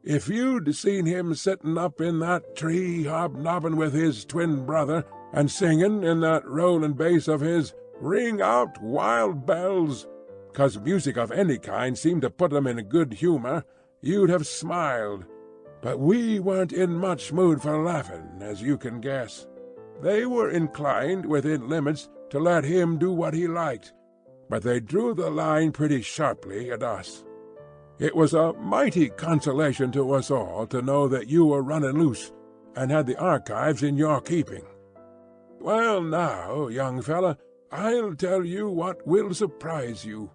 If you'd seen him sitting up in that tree hobnobbing with his twin brother, and singing in that rolling bass of his, "Ring out, wild bells," 'cause music of any kind seemed to put them in good humour, you'd have smiled. But we weren't in much mood for laughing, as you can guess. They were inclined, within limits, to let him do what he liked, but they drew the line pretty sharply at us. It was a mighty consolation to us all to know that you were running loose, and had the archives in your keeping. Well now, young fella, I'll tell you what will surprise you.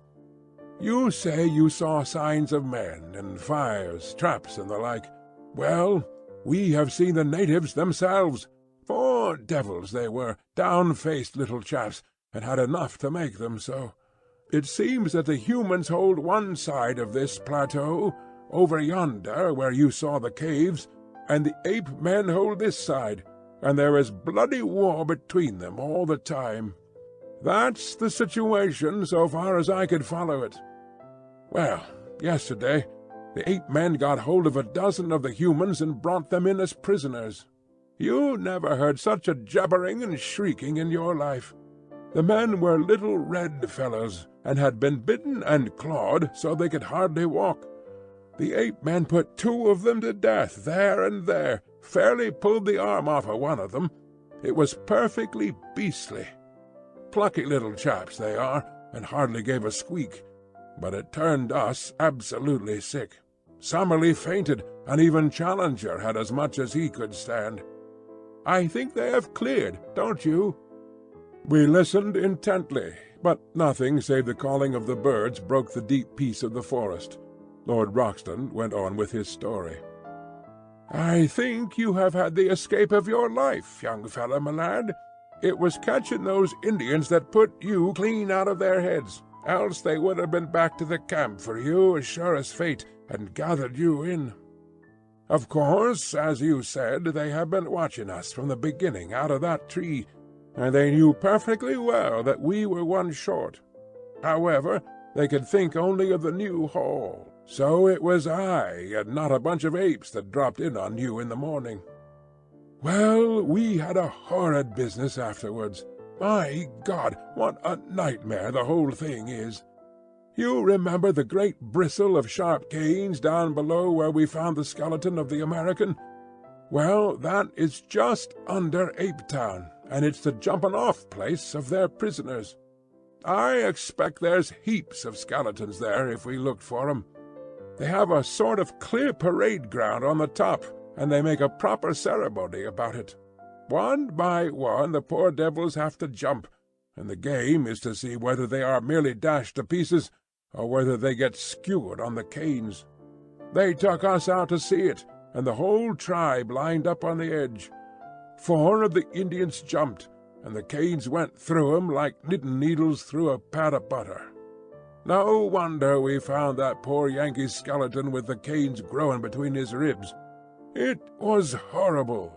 You say you saw signs of men, and fires, traps, and the like. Well, we have seen the natives themselves. 4 devils they were, down-faced little chaps, and had enough to make them so. It seems that the humans hold one side of this plateau, over yonder where you saw the caves, and the ape-men hold this side, and there is bloody war between them all the time. That's the situation so far as I could follow it. Well, yesterday the ape-men got hold of a dozen of the humans and brought them in as prisoners. You never heard such a jabbering and shrieking in your life. The men were little red fellows, and had been bitten and clawed so they could hardly walk. The ape-men put 2 of them to death there and there, fairly pulled the arm off of one of them. It was perfectly beastly. Plucky little chaps they are, and hardly gave a squeak, but it turned us absolutely sick. Summerlee fainted, and even Challenger had as much as he could stand. I think they have cleared, don't you?" We listened intently, but nothing save the calling of the birds broke the deep peace of the forest. Lord Roxton went on with his story. "I think you have had the escape of your life, young fellow, my lad. It was catching those Indians that put you clean out of their heads, else they would have been back to the camp for you as sure as fate, and gathered you in. Of course, as you said, they have been watching us from the beginning out of that tree, and they knew perfectly well that we were one short. However, they could think only of the new haul, so it was I, and not a bunch of apes, that dropped in on you in the morning. Well, we had a horrid business afterwards. My God, what a nightmare the whole thing is! You remember the great bristle of sharp canes down below where we found the skeleton of the American? Well, that is just under Ape Town, and it's the jumping-off place of their prisoners. I expect there's heaps of skeletons there if we looked for 'em. They have a sort of clear parade ground on the top, and they make a proper ceremony about it. One by one the poor devils have to jump, and the game is to see whether they are merely dashed to pieces, or whether they get skewered on the canes. They took us out to see it, and the whole tribe lined up on the edge. 4 of the Indians jumped, and the canes went through 'em like knitting needles through a pat of butter. No wonder we found that poor Yankee's skeleton with the canes growing between his ribs. It was horrible,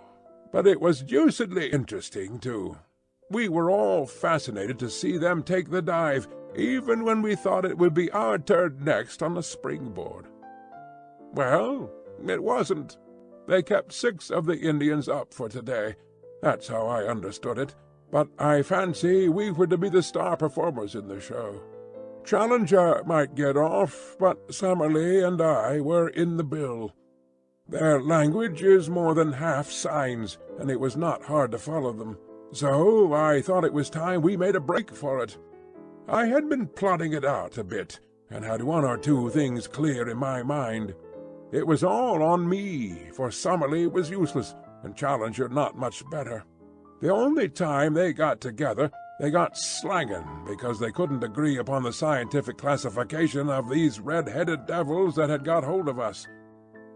but it was deucedly interesting, too. We were all fascinated to see them take the dive, even when we thought it would be our turn next on the springboard. Well, it wasn't. They kept 6 of the Indians up for today. That's how I understood it, but I fancy we were to be the star performers in the show. Challenger might get off, but Summerlee and I were in the bill. Their language is more than half signs, and it was not hard to follow them, so I thought it was time we made a break for it. I had been plotting it out a bit, and had 1 or 2 things clear in my mind. It was all on me, for Summerlee was useless, and Challenger not much better. The only time they got together, they got slanging because they couldn't agree upon the scientific classification of these red-headed devils that had got hold of us.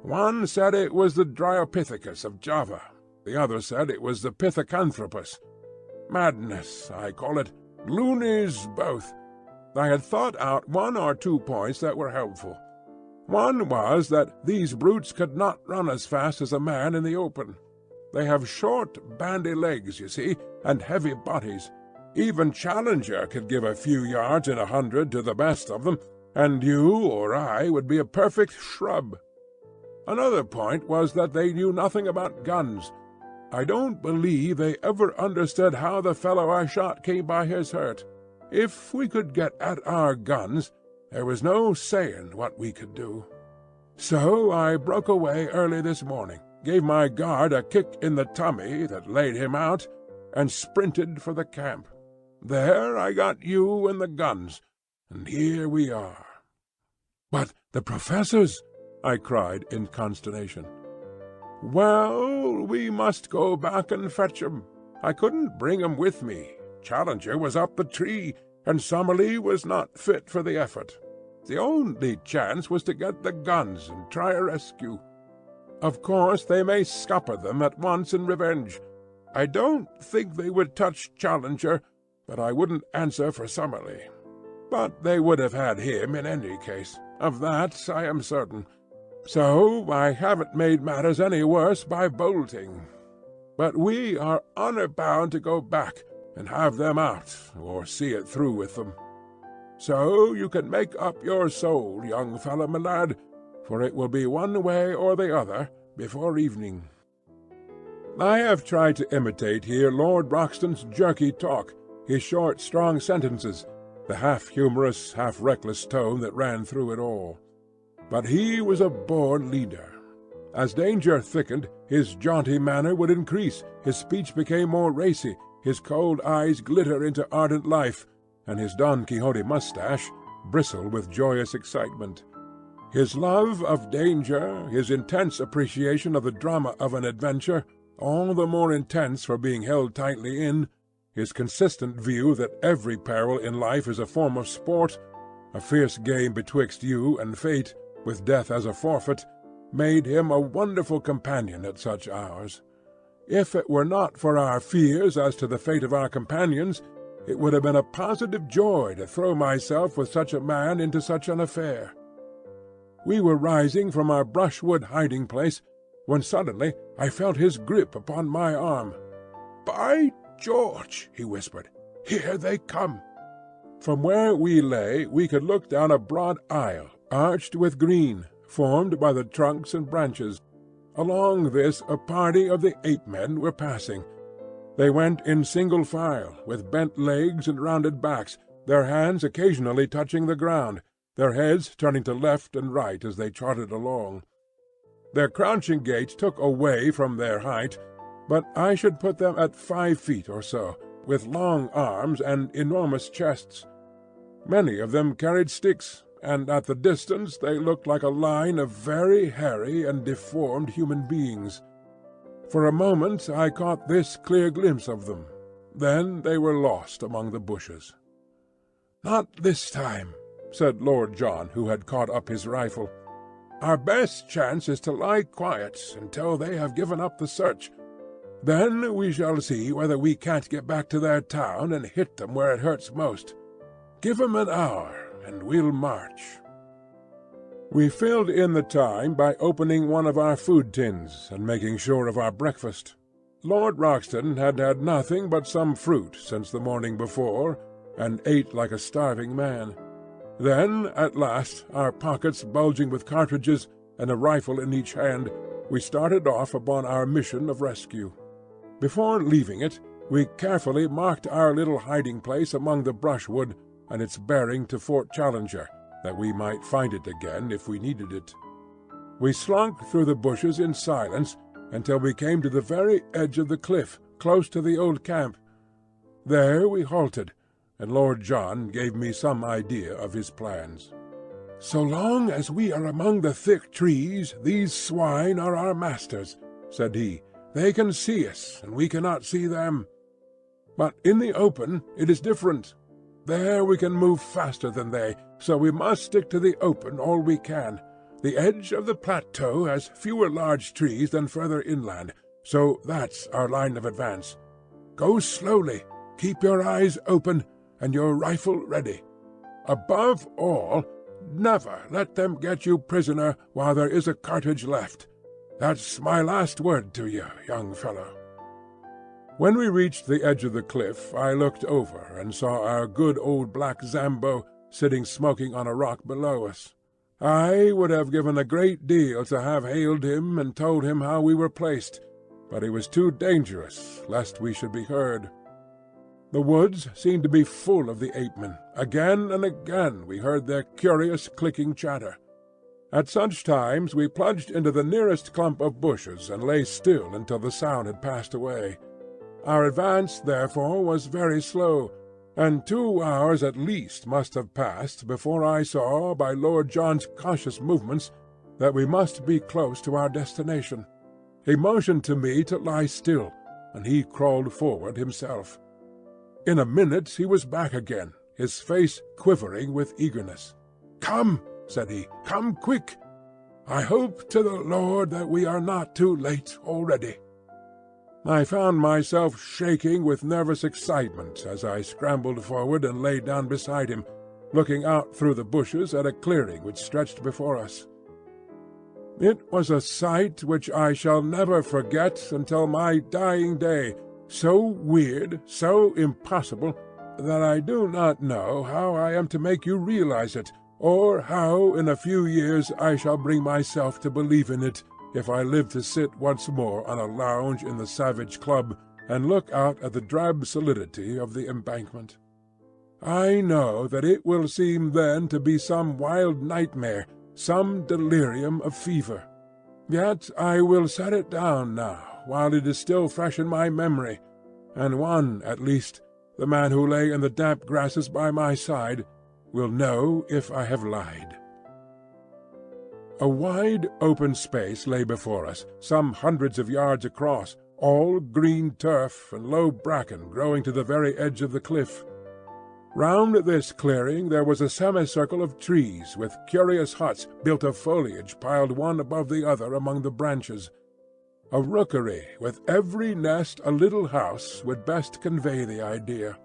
One said it was the Dryopithecus of Java. The other said it was the Pithecanthropus. Madness, I call it. Loonies both. I had thought out 1 or 2 points that were helpful. One was that these brutes could not run as fast as a man in the open. They have short, bandy legs, you see, and heavy bodies. Even Challenger could give a few yards in 100 to the best of them, and you or I would be a perfect shrub. Another point was that they knew nothing about guns. I don't believe they ever understood how the fellow I shot came by his hurt. If we could get at our guns, there was no saying what we could do. So I broke away early this morning, gave my guard a kick in the tummy that laid him out, and sprinted for the camp. There I got you and the guns, and here we are." "But the professors!" I cried in consternation. "Well, we must go back and fetch 'em. I couldn't bring 'em with me. Challenger was up the tree, and Summerlee was not fit for the effort. The only chance was to get the guns and try a rescue. Of course they may scupper them at once in revenge. I don't think they would touch Challenger, but I wouldn't answer for Summerlee. But they would have had him in any case. Of that I am certain. So I haven't made matters any worse by bolting. But we are honour bound to go back and have them out, or see it through with them. So you can make up your soul, young fellow, my lad, for it will be one way or the other before evening." I have tried to imitate here Lord Roxton's jerky talk, his short, strong sentences, the half-humorous, half-reckless tone that ran through it all. But he was a born leader. As danger thickened, his jaunty manner would increase, his speech became more racy, his cold eyes glitter into ardent life, and his Don Quixote moustache bristle with joyous excitement. His love of danger, his intense appreciation of the drama of an adventure, all the more intense for being held tightly in, his consistent view that every peril in life is a form of sport, a fierce game betwixt you and fate, with death as a forfeit, made him a wonderful companion at such hours. If it were not for our fears as to the fate of our companions, it would have been a positive joy to throw myself with such a man into such an affair. We were rising from our brushwood hiding-place, when suddenly I felt his grip upon my arm. "By George!" he whispered. "Here they come!" From where we lay we could look down a broad aisle, arched with green, formed by the trunks and branches. Along this a party of the ape-men were passing. They went in single file, with bent legs and rounded backs, their hands occasionally touching the ground, their heads turning to left and right as they trotted along. Their crouching gait took away from their height, but I should put them at 5 feet or so, with long arms and enormous chests. Many of them carried sticks, and at the distance they looked like a line of very hairy and deformed human beings. For a moment I caught this clear glimpse of them. Then they were lost among the bushes. "Not this time," said Lord John, who had caught up his rifle. "Our best chance is to lie quiet until they have given up the search. Then we shall see whether we can't get back to their town and hit them where it hurts most. Give 'em an hour, and we'll march." We filled in the time by opening one of our food tins and making sure of our breakfast. Lord Roxton had had nothing but some fruit since the morning before, and ate like a starving man. Then, at last, our pockets bulging with cartridges and a rifle in each hand, we started off upon our mission of rescue. Before leaving it, we carefully marked our little hiding-place among the brushwood and its bearing to Fort Challenger, that we might find it again if we needed it. We slunk through the bushes in silence until we came to the very edge of the cliff, close to the old camp. There we halted, and Lord John gave me some idea of his plans. "So long as we are among the thick trees, these swine are our masters," said he. "They can see us, and we cannot see them. But in the open it is different. There we can move faster than they, so we must stick to the open all we can. The edge of the plateau has fewer large trees than further inland, so that's our line of advance. Go slowly, keep your eyes open, and your rifle ready. Above all, never let them get you prisoner while there is a cartridge left. That's my last word to you, young fellow." When we reached the edge of the cliff, I looked over and saw our good old black Zambo sitting smoking on a rock below us. I would have given a great deal to have hailed him and told him how we were placed, but it was too dangerous, lest we should be heard. The woods seemed to be full of the ape-men. Again and again we heard their curious clicking chatter. At such times we plunged into the nearest clump of bushes and lay still until the sound had passed away. Our advance, therefore, was very slow, and 2 hours at least must have passed before I saw, by Lord John's cautious movements, that we must be close to our destination. He motioned to me to lie still, and he crawled forward himself. In a minute he was back again, his face quivering with eagerness. "Come," said he, "come quick. I hope to the Lord that we are not too late already." I found myself shaking with nervous excitement as I scrambled forward and lay down beside him, looking out through the bushes at a clearing which stretched before us. It was a sight which I shall never forget until my dying day, so weird, so impossible, that I do not know how I am to make you realize it, or how in a few years I shall bring myself to believe in it, if I live to sit once more on a lounge in the Savage Club and look out at the drab solidity of the embankment. I know that it will seem then to be some wild nightmare, some delirium of fever. Yet I will set it down now, while it is still fresh in my memory, and one, at least, the man who lay in the damp grasses by my side, will know if I have lied. A wide open space lay before us, some hundreds of yards across, all green turf and low bracken growing to the very edge of the cliff. Round this clearing there was a semicircle of trees, with curious huts built of foliage piled one above the other among the branches. A rookery with every nest a little house would best convey the idea.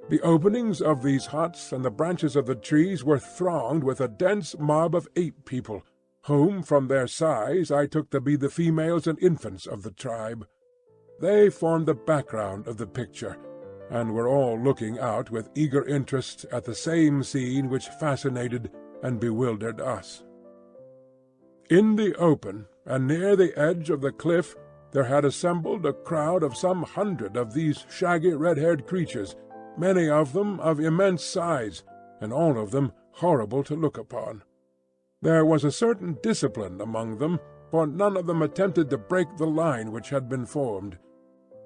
The openings of these huts and the branches of the trees were thronged with a dense mob of ape people, whom from their size I took to be the females and infants of the tribe. They formed the background of the picture, and were all looking out with eager interest at the same scene which fascinated and bewildered us. In the open, and near the edge of the cliff, there had assembled a crowd of some 100 of these shaggy red-haired creatures, many of them of immense size, and all of them horrible to look upon. There was a certain discipline among them, for none of them attempted to break the line which had been formed.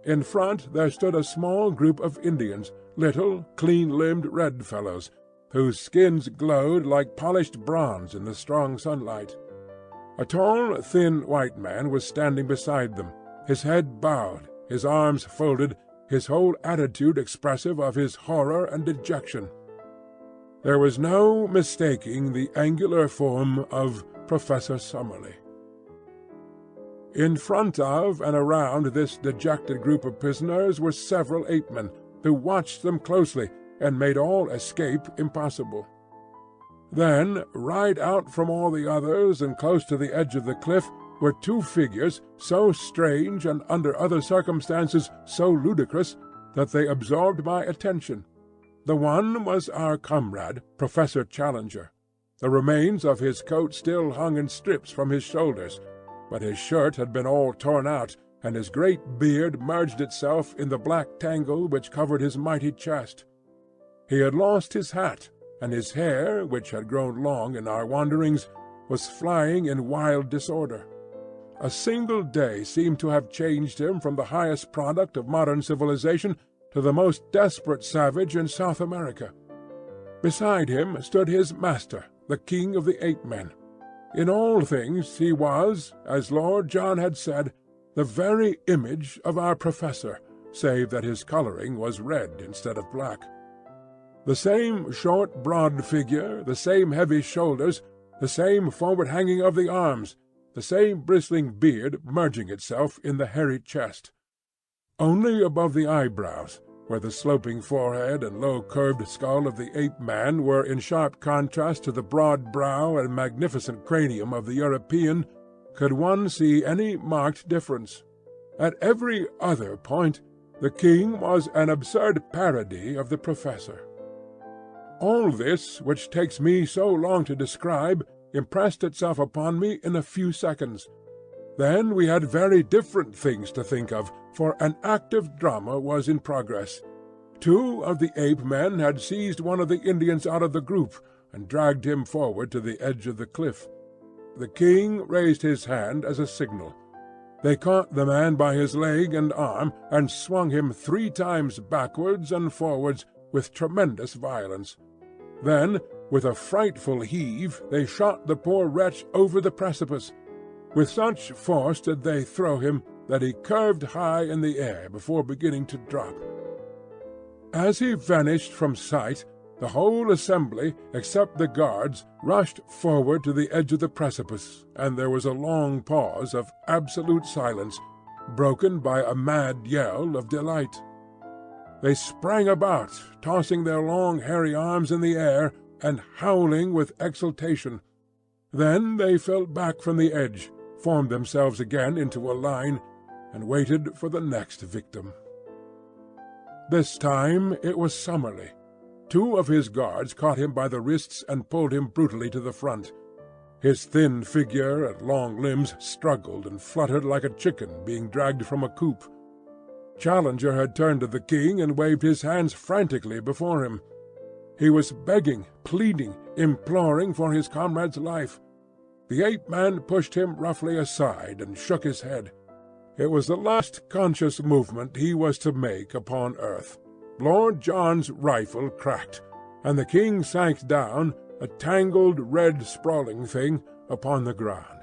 In front there stood a small group of Indians, little, clean-limbed red fellows, whose skins glowed like polished bronze in the strong sunlight. A tall, thin white man was standing beside them, his head bowed, his arms folded, his whole attitude expressive of his horror and dejection. There was no mistaking the angular form of Professor Summerlee. In front of and around this dejected group of prisoners were several ape-men, who watched them closely and made all escape impossible. Then, right out from all the others and close to the edge of the cliff, were two figures so strange and under other circumstances so ludicrous that they absorbed my attention. The one was our comrade, Professor Challenger. The remains of his coat still hung in strips from his shoulders, but his shirt had been all torn out, and his great beard merged itself in the black tangle which covered his mighty chest. He had lost his hat, and his hair, which had grown long in our wanderings, was flying in wild disorder. A single day seemed to have changed him from the highest product of modern civilization to the most desperate savage in South America. Beside him stood his master, the king of the ape-men. In all things he was, as Lord John had said, the very image of our professor, save that his colouring was red instead of black. The same short, broad figure, the same heavy shoulders, the same forward hanging of the arms, the same bristling beard merging itself in the hairy chest. Only above the eyebrows, where the sloping forehead and low-curved skull of the ape-man were in sharp contrast to the broad brow and magnificent cranium of the European, could one see any marked difference. At every other point the king was an absurd parody of the professor. All this, which takes me so long to describe, impressed itself upon me in a few seconds. Then we had very different things to think of, for an active drama was in progress. Two of the ape-men had seized one of the Indians out of the group and dragged him forward to the edge of the cliff. The king raised his hand as a signal. They caught the man by his leg and arm and swung him 3 times backwards and forwards with tremendous violence. Then, with a frightful heave, they shot the poor wretch over the precipice. With such force did they throw him that he curved high in the air before beginning to drop. As he vanished from sight, the whole assembly, except the guards, rushed forward to the edge of the precipice, and there was a long pause of absolute silence, broken by a mad yell of delight. They sprang about, tossing their long hairy arms in the air, and howling with exultation. Then they fell back from the edge, formed themselves again into a line, and waited for the next victim. This time it was Summerlee. 2 of his guards caught him by the wrists and pulled him brutally to the front. His thin figure and long limbs struggled and fluttered like a chicken being dragged from a coop. Challenger had turned to the king and waved his hands frantically before him. He was begging, pleading, imploring for his comrade's life. The ape-man pushed him roughly aside and shook his head. It was the last conscious movement he was to make upon earth. Lord John's rifle cracked, and the king sank down, a tangled, red, sprawling thing, upon the ground.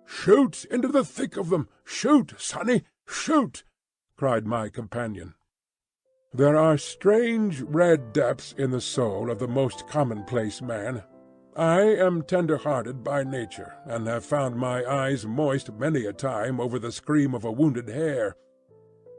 "Shoot into the thick of them! Shoot, sonny, shoot!" cried my companion. There are strange red depths in the soul of the most commonplace man. I am tender-hearted by nature, and have found my eyes moist many a time over the scream of a wounded hare.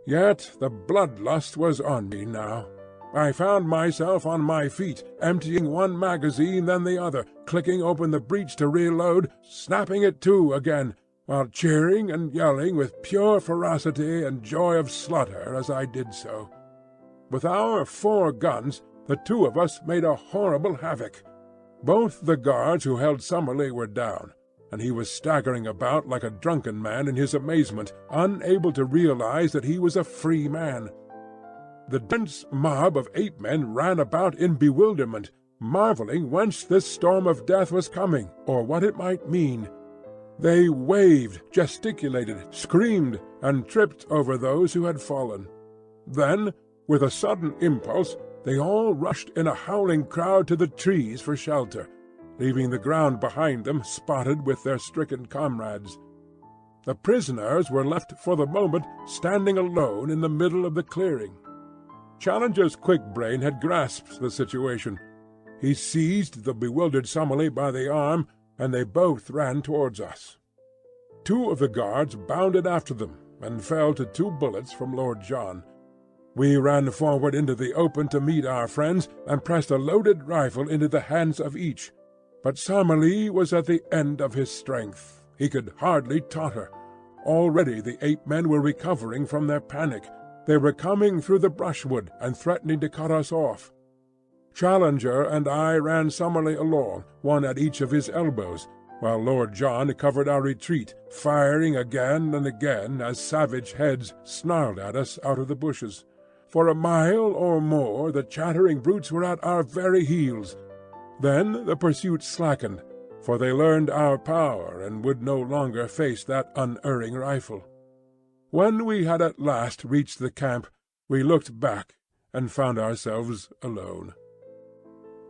Yet the bloodlust was on me now. I found myself on my feet, emptying one magazine then the other, clicking open the breech to reload, snapping it to again, while cheering and yelling with pure ferocity and joy of slaughter as I did so. With our 4 guns, the 2 of us made a horrible havoc. Both the guards who held Summerlee were down, and he was staggering about like a drunken man in his amazement, unable to realize that he was a free man. The dense mob of ape-men ran about in bewilderment, marveling whence this storm of death was coming, or what it might mean. They waved, gesticulated, screamed, and tripped over those who had fallen. Then, with a sudden impulse, they all rushed in a howling crowd to the trees for shelter, leaving the ground behind them spotted with their stricken comrades. The prisoners were left for the moment standing alone in the middle of the clearing. Challenger's quick brain had grasped the situation. He seized the bewildered Summerlee by the arm, and they both ran towards us. 2 of the guards bounded after them, and fell to 2 bullets from Lord John. We ran forward into the open to meet our friends, and pressed a loaded rifle into the hands of each. But Summerlee was at the end of his strength. He could hardly totter. Already the ape-men were recovering from their panic. They were coming through the brushwood and threatening to cut us off. Challenger and I ran Summerlee along, one at each of his elbows, while Lord John covered our retreat, firing again and again as savage heads snarled at us out of the bushes. For a mile or more the chattering brutes were at our very heels. Then the pursuit slackened, for they learned our power and would no longer face that unerring rifle. When we had at last reached the camp, we looked back and found ourselves alone.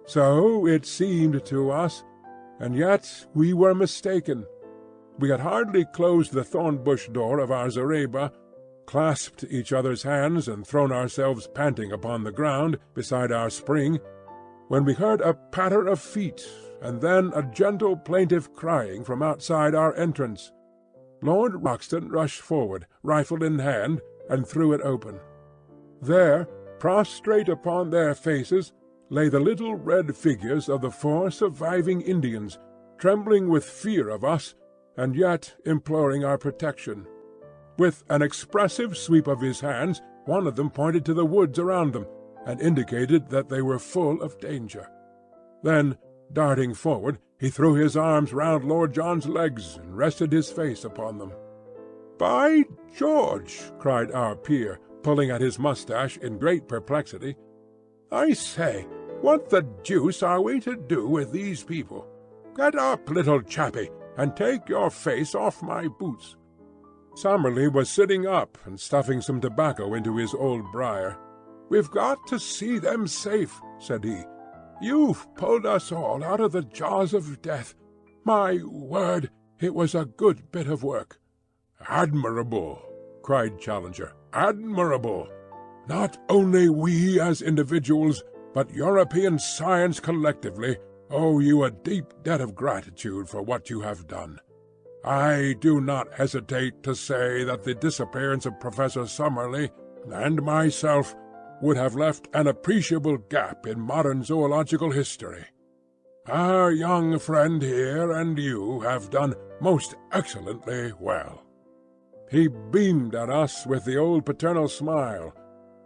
So it seemed to us, and yet we were mistaken. We had hardly closed the thorn-bush door of our zareba, clasped each other's hands, and thrown ourselves panting upon the ground beside our spring, when we heard a patter of feet, and then a gentle plaintive crying from outside our entrance. Lord Roxton rushed forward, rifle in hand, and threw it open. There, prostrate upon their faces, lay the little red figures of the 4 surviving Indians, trembling with fear of us, and yet imploring our protection. With an expressive sweep of his hands, one of them pointed to the woods around them, and indicated that they were full of danger. Then, darting forward, he threw his arms round Lord John's legs, and rested his face upon them. "By George!" cried our peer, pulling at his moustache in great perplexity. "I say, what the deuce are we to do with these people? Get up, little chappie, and take your face off my boots." Summerlee was sitting up and stuffing some tobacco into his old briar. "We've got to see them safe," said he. "You've pulled us all out of the jaws of death. My word, it was a good bit of work." "Admirable!" cried Challenger. "Admirable! Not only we as individuals, but European science collectively, owe you a deep debt of gratitude for what you have done. I do not hesitate to say that the disappearance of Professor Summerlee, and myself, would have left an appreciable gap in modern zoological history. Our young friend here and you have done most excellently well." He beamed at us with the old paternal smile,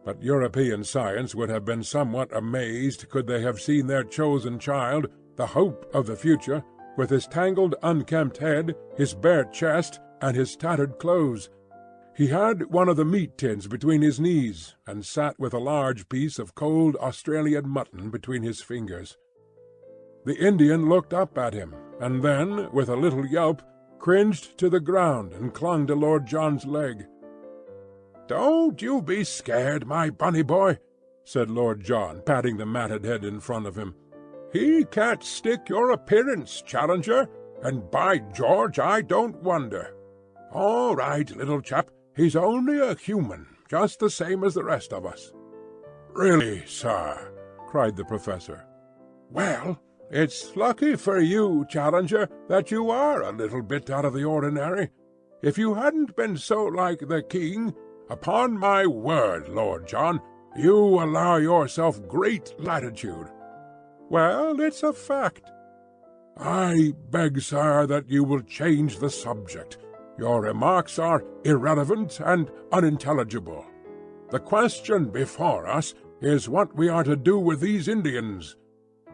but European science would have been somewhat amazed could they have seen their chosen child, the hope of the future, with his tangled unkempt head, his bare chest, and his tattered clothes. He had one of the meat tins between his knees, and sat with a large piece of cold Australian mutton between his fingers. The Indian looked up at him, and then, with a little yelp, cringed to the ground and clung to Lord John's leg. "Don't you be scared, my bunny boy," said Lord John, patting the matted head in front of him. "He can't stick your appearance, Challenger, and by George I don't wonder. All right, little chap, he's only a human, just the same as the rest of us." "Really, sir," cried the Professor. "Well, it's lucky for you, Challenger, that you are a little bit out of the ordinary. If you hadn't been so like the king, upon my word, Lord John, you allow yourself great latitude." "Well, it's a fact." "I beg, sir, that you will change the subject. Your remarks are irrelevant and unintelligible. The question before us is what we are to do with these Indians.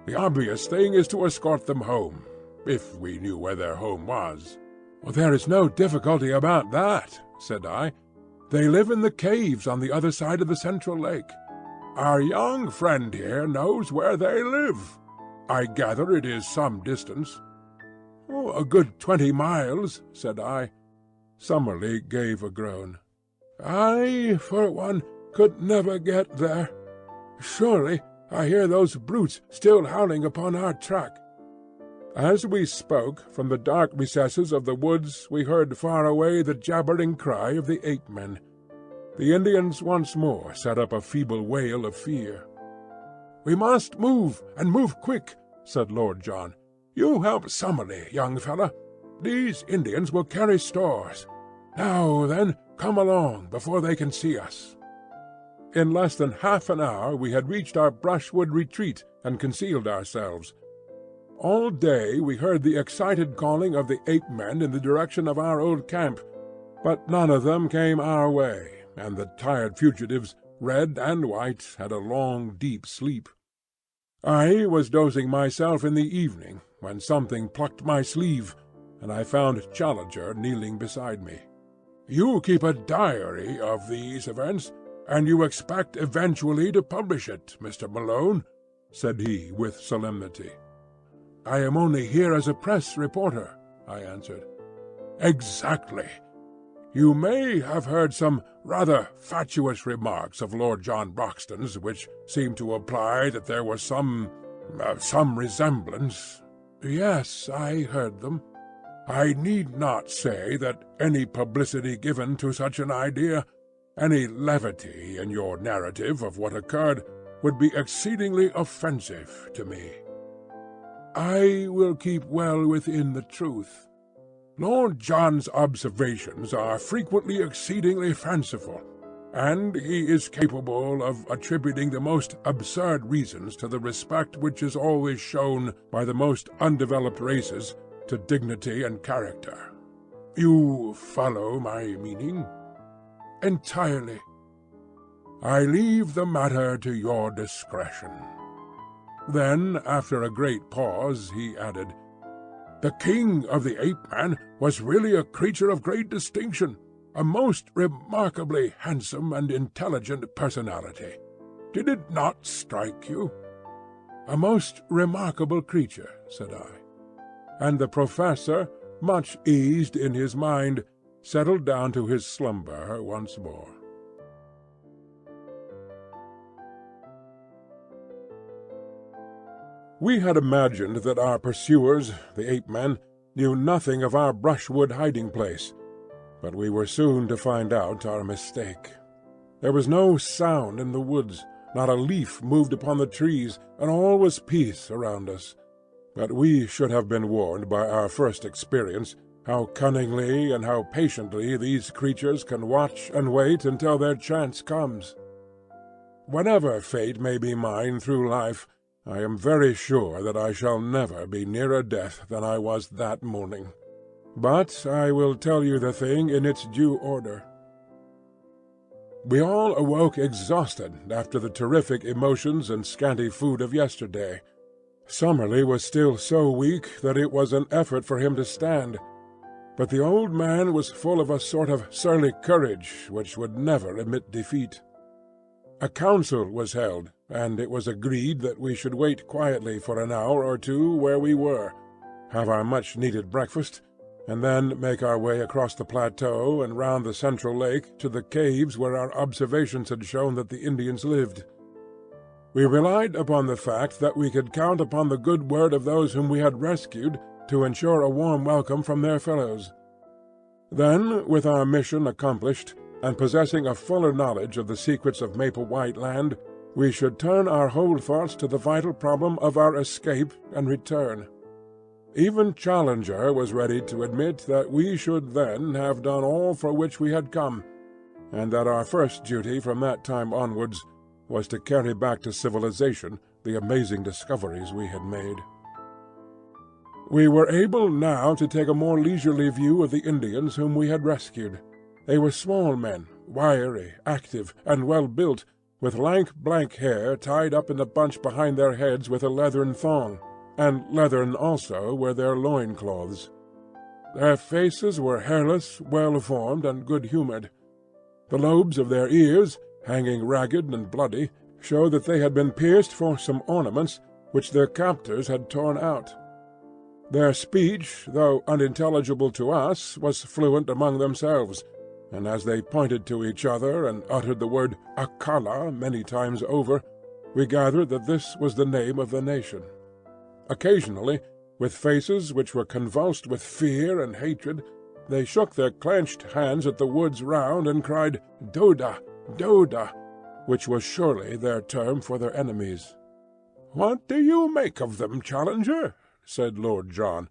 The obvious thing is to escort them home, if we knew where their home was." "Well, there is no difficulty about that," said I. "They live in the caves on the other side of the central lake. Our young friend here knows where they live. I gather it is some distance." "Oh, a good 20 miles," said I. Summerlee gave a groan. "I, for one, could never get there. Surely I hear those brutes still howling upon our track." As we spoke, from the dark recesses of the woods we heard far away the jabbering cry of the ape-men. The Indians once more set up a feeble wail of fear. "We must move, and move quick," said Lord John. "You help Summerlee, young fellow. These Indians will carry stores. Now then, come along, before they can see us." In less than half an hour we had reached our brushwood retreat and concealed ourselves. All day we heard the excited calling of the ape-men in the direction of our old camp, but none of them came our way, and the tired fugitives, red and white, had a long, deep sleep. I was dozing myself in the evening, when something plucked my sleeve, and I found Challenger kneeling beside me. "You keep a diary of these events, and you expect eventually to publish it, Mr. Malone?" said he with solemnity. "I am only here as a press reporter," I answered. "Exactly. You may have heard some rather fatuous remarks of Lord John Broxton's which seem to imply that there was some resemblance." "Yes, I heard them." "I need not say that any publicity given to such an idea, any levity in your narrative of what occurred, would be exceedingly offensive to me." "I will keep well within the truth." "Lord John's observations are frequently exceedingly fanciful, and he is capable of attributing the most absurd reasons to the respect which is always shown by the most undeveloped races to dignity and character. You follow my meaning?" "Entirely." "I leave the matter to your discretion." Then, after a great pause, he added, "The king of the ape-man was really a creature of great distinction, a most remarkably handsome and intelligent personality. Did it not strike you?" "A most remarkable creature," said I. And the Professor, much eased in his mind, settled down to his slumber once more. We had imagined that our pursuers, the ape-men, knew nothing of our brushwood hiding-place, but we were soon to find out our mistake. There was no sound in the woods, not a leaf moved upon the trees, and all was peace around us. But we should have been warned by our first experience how cunningly and how patiently these creatures can watch and wait until their chance comes. whatever fate may be mine through life, I am very sure that I shall never be nearer death than I was that morning. But I will tell you the thing in its due order. We all awoke exhausted after the terrific emotions and scanty food of yesterday. Summerlee was still so weak that it was an effort for him to stand, but the old man was full of a sort of surly courage which would never admit defeat. A council was held, and it was agreed that we should wait quietly for an hour or two where we were, have our much-needed breakfast, and then make our way across the plateau and round the central lake to the caves where our observations had shown that the Indians lived. We relied upon the fact that we could count upon the good word of those whom we had rescued to ensure a warm welcome from their fellows. Then, with our mission accomplished, and possessing a fuller knowledge of the secrets of Maple White Land, we should turn our whole thoughts to the vital problem of our escape and return. Even Challenger was ready to admit that we should then have done all for which we had come, and that our first duty from that time onwards was to carry back to civilization the amazing discoveries we had made. We were able now to take a more leisurely view of the Indians whom we had rescued. They were small men, wiry, active, and well-built, with lank black hair tied up in a bunch behind their heads with a leathern thong, and leathern also were their loin-cloths. Their faces were hairless, well-formed, and good-humoured. The lobes of their ears, hanging ragged and bloody, showed that they had been pierced for some ornaments which their captors had torn out. Their speech, though unintelligible to us, was fluent among themselves, and as they pointed to each other and uttered the word Akala many times over, we gathered that this was the name of the nation. Occasionally, with faces which were convulsed with fear and hatred, they shook their clenched hands at the woods round and cried, "Doda! Doda!" which was surely their term for their enemies. "What do you make of them, Challenger?" said Lord John.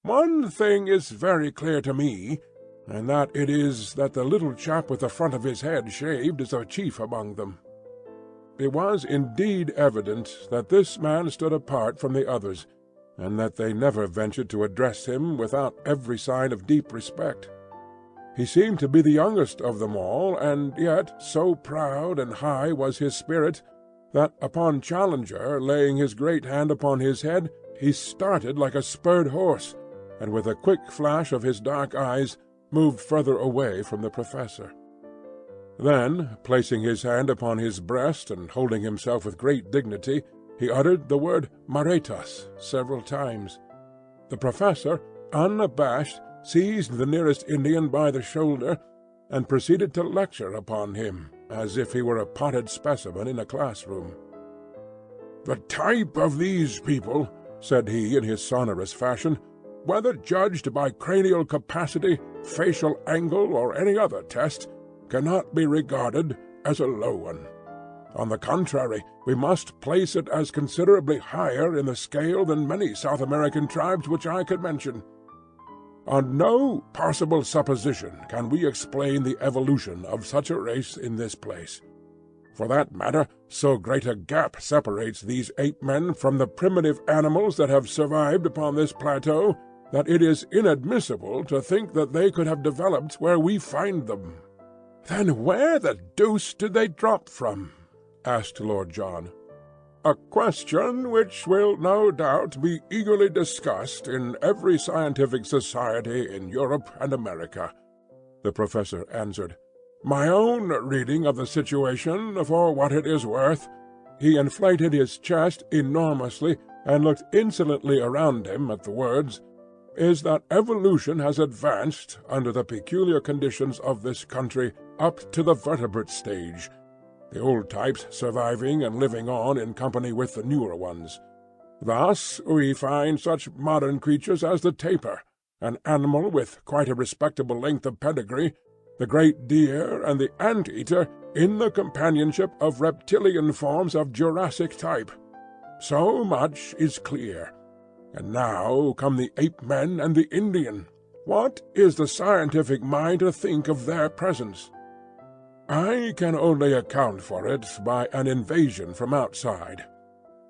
"One thing is very clear to me, and that it is that the little chap with the front of his head shaved is a chief among them." It was indeed evident that this man stood apart from the others, and that they never ventured to address him without every sign of deep respect. He seemed to be the youngest of them all, and yet so proud and high was his spirit that upon Challenger laying his great hand upon his head, he started like a spurred horse, and with a quick flash of his dark eyes moved further away from the professor. Then, placing his hand upon his breast and holding himself with great dignity, he uttered the word Maretas several times. The professor, unabashed, seized the nearest Indian by the shoulder, and proceeded to lecture upon him, as if he were a potted specimen in a classroom. "The type of these people," said he in his sonorous fashion, "whether judged by cranial capacity, facial angle, or any other test, cannot be regarded as a low one. On the contrary, we must place it as considerably higher in the scale than many South American tribes which I could mention. On no possible supposition can we explain the evolution of such a race in this place. For that matter, so great a gap separates these ape-men from the primitive animals that have survived upon this plateau, that it is inadmissible to think that they could have developed where we find them." "Then where the deuce did they drop from?" asked Lord John. "A question which will no doubt be eagerly discussed in every scientific society in Europe and America," the professor answered. "My own reading of the situation, for what it is worth," he inflated his chest enormously and looked insolently around him at the words, "is that evolution has advanced, under the peculiar conditions of this country, up to the vertebrate stage, the old types surviving and living on in company with the newer ones. Thus we find such modern creatures as the tapir, an animal with quite a respectable length of pedigree, the great deer, and the ant-eater in the companionship of reptilian forms of Jurassic type. So much is clear. And now come the ape-men and the Indian. What is the scientific mind to think of their presence?" I can only account for it by an invasion from outside.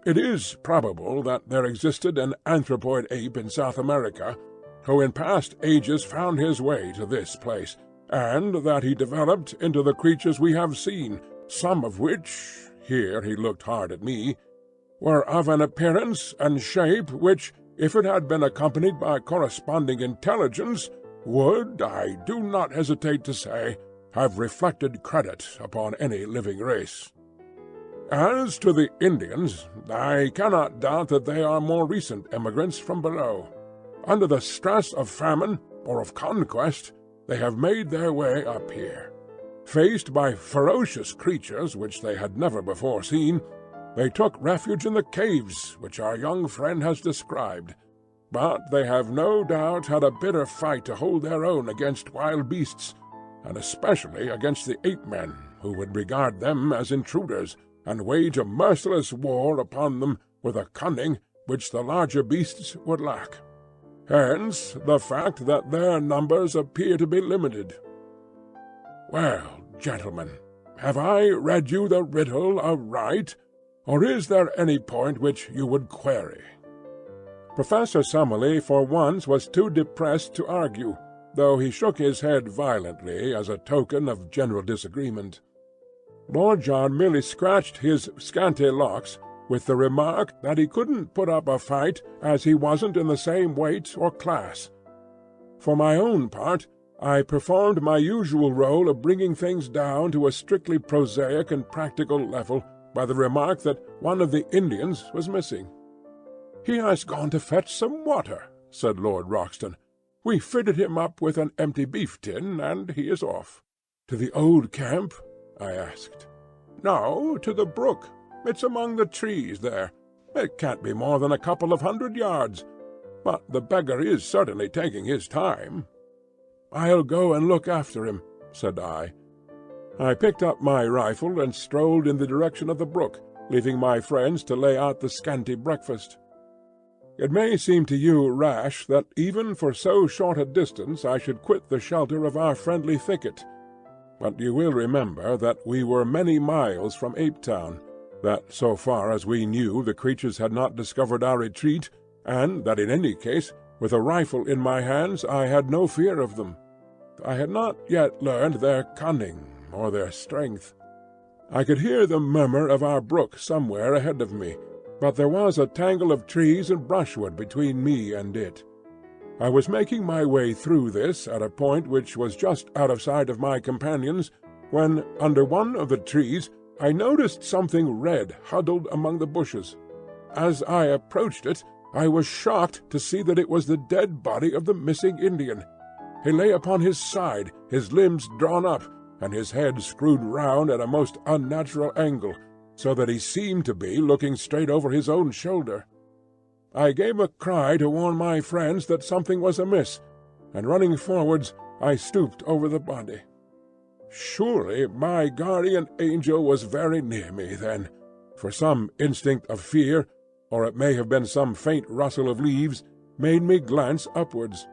It is probable that there existed an anthropoid ape in South America who in past ages found his way to this place, and that he developed into the creatures we have seen, some of which"—here he looked hard at me—"were of an appearance and shape which, if it had been accompanied by corresponding intelligence, would, I do not hesitate to say, have reflected credit upon any living race. As to the Indians, I cannot doubt that they are more recent emigrants from below. Under the stress of famine or of conquest, they have made their way up here. Faced by ferocious creatures which they had never before seen, they took refuge in the caves which our young friend has described. But they have no doubt had a bitter fight to hold their own against wild beasts, and especially against the ape-men, who would regard them as intruders, and wage a merciless war upon them with a cunning which the larger beasts would lack. Hence the fact that their numbers appear to be limited. Well, gentlemen, have I read you the riddle aright, or is there any point which you would query?" Professor Summerlee for once was too depressed to argue, though he shook his head violently as a token of general disagreement. Lord John merely scratched his scanty locks with the remark that he couldn't put up a fight as he wasn't in the same weight or class. For my own part, I performed my usual role of bringing things down to a strictly prosaic and practical level by the remark that one of the Indians was missing. "He has gone to fetch some water," said Lord Roxton. "We fitted him up with an empty beef-tin, and he is off." "To the old camp?" I asked. "No, to the brook. It's among the trees there. It can't be more than a couple of 100 yards. But the beggar is certainly taking his time." "I'll go and look after him," said I. I picked up my rifle and strolled in the direction of the brook, leaving my friends to lay out the scanty breakfast. It may seem to you rash that even for so short a distance I should quit the shelter of our friendly thicket, but you will remember that we were many miles from Apetown, that so far as we knew the creatures had not discovered our retreat, and that in any case, with a rifle in my hands, I had no fear of them. I had not yet learned their cunning or their strength. I could hear the murmur of our brook somewhere ahead of me, but there was a tangle of trees and brushwood between me and it. I was making my way through this at a point which was just out of sight of my companions, when, under one of the trees, I noticed something red huddled among the bushes. As I approached it, I was shocked to see that it was the dead body of the missing Indian. He lay upon his side, his limbs drawn up, and his head screwed round at a most unnatural angle, so that he seemed to be looking straight over his own shoulder. I gave a cry to warn my friends that something was amiss, and running forwards, I stooped over the body. Surely my guardian angel was very near me then, for some instinct of fear, or it may have been some faint rustle of leaves, made me glance upwards.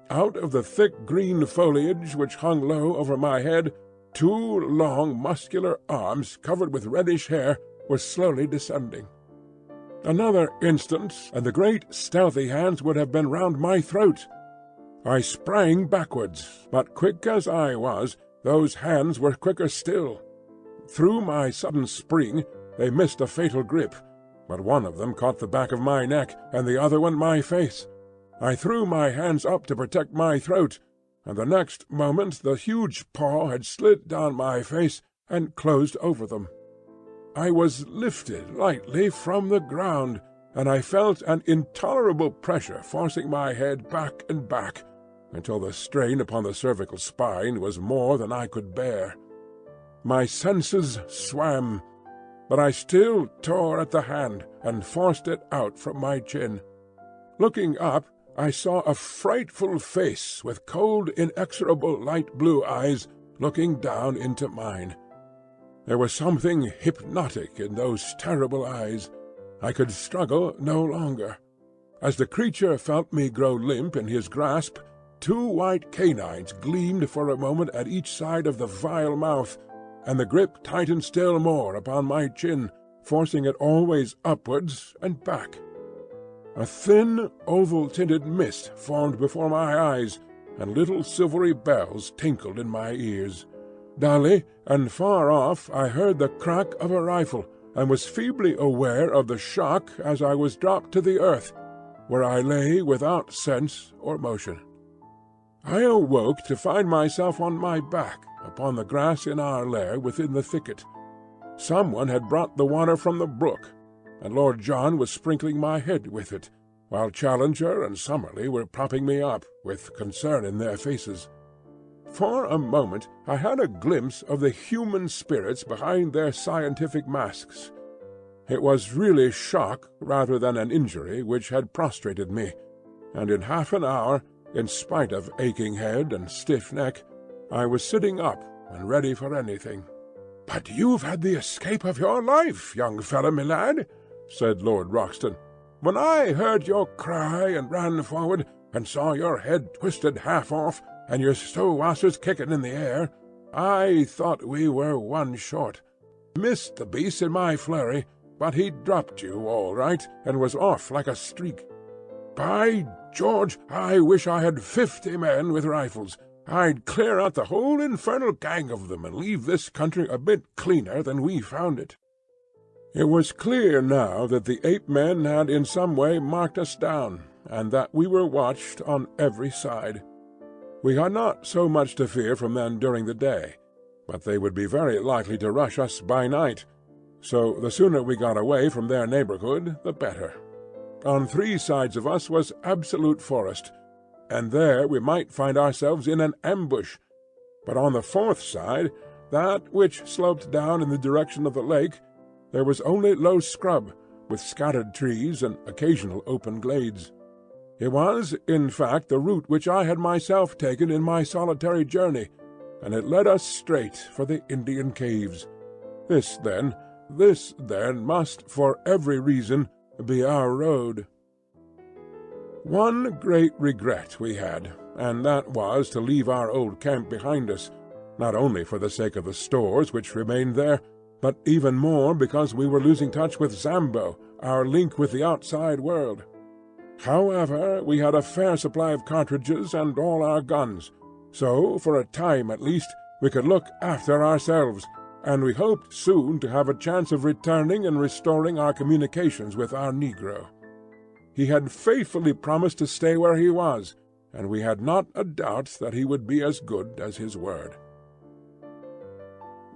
Out of the thick green foliage which hung low over my head, 2 long muscular arms covered with reddish hair were slowly descending. Another instant, and the great stealthy hands would have been round my throat. I sprang backwards, but quick as I was, those hands were quicker still. Through my sudden spring they missed a fatal grip, but one of them caught the back of my neck, and the other one my face. I threw my hands up to protect my throat, and the next moment the huge paw had slid down my face and closed over them. I was lifted lightly from the ground, and I felt an intolerable pressure forcing my head back and back, until the strain upon the cervical spine was more than I could bear. My senses swam, but I still tore at the hand and forced it out from my chin. Looking up, I saw a frightful face with cold, inexorable light blue eyes looking down into mine. There was something hypnotic in those terrible eyes. I could struggle no longer. As the creature felt me grow limp in his grasp, 2 white canines gleamed for a moment at each side of the vile mouth, and the grip tightened still more upon my chin, forcing it always upwards and back. A thin, oval-tinted mist formed before my eyes, and little silvery bells tinkled in my ears. Dully and far off I heard the crack of a rifle, and was feebly aware of the shock as I was dropped to the earth, where I lay without sense or motion. I awoke to find myself on my back, upon the grass in our lair within the thicket. Someone had brought the water from the brook, and Lord John was sprinkling my head with it, while Challenger and Summerlee were propping me up, with concern in their faces. For a moment I had a glimpse of the human spirits behind their scientific masks. It was really shock rather than an injury which had prostrated me, and in half an hour, in spite of aching head and stiff neck, I was sitting up and ready for anything. "But you've had the escape of your life, young fellow, my lad," said Lord Roxton. "When I heard your cry and ran forward, and saw your head twisted half off, and your stowwassers kicking in the air, I thought we were one short. Missed the beast in my flurry, but he dropped you all right, and was off like a streak. By George, I wish I had 50 men with rifles. I'd clear out the whole infernal gang of them and leave this country a bit cleaner than we found it." It was clear now that the ape-men had in some way marked us down, and that we were watched on every side. We had not so much to fear from them during the day, but they would be very likely to rush us by night, so the sooner we got away from their neighborhood the better. On 3 sides of us was absolute forest, and there we might find ourselves in an ambush, but on the 4th side, that which sloped down in the direction of the lake, there was only low scrub, with scattered trees and occasional open glades. It was, in fact, the route which I had myself taken in my solitary journey, and it led us straight for the Indian caves. This, then, must, for every reason, be our road. One great regret we had, and that was to leave our old camp behind us, not only for the sake of the stores which remained there, but even more because we were losing touch with Zambo, our link with the outside world. However, we had a fair supply of cartridges and all our guns, so, for a time at least, we could look after ourselves, and we hoped soon to have a chance of returning and restoring our communications with our negro. He had faithfully promised to stay where he was, and we had not a doubt that he would be as good as his word.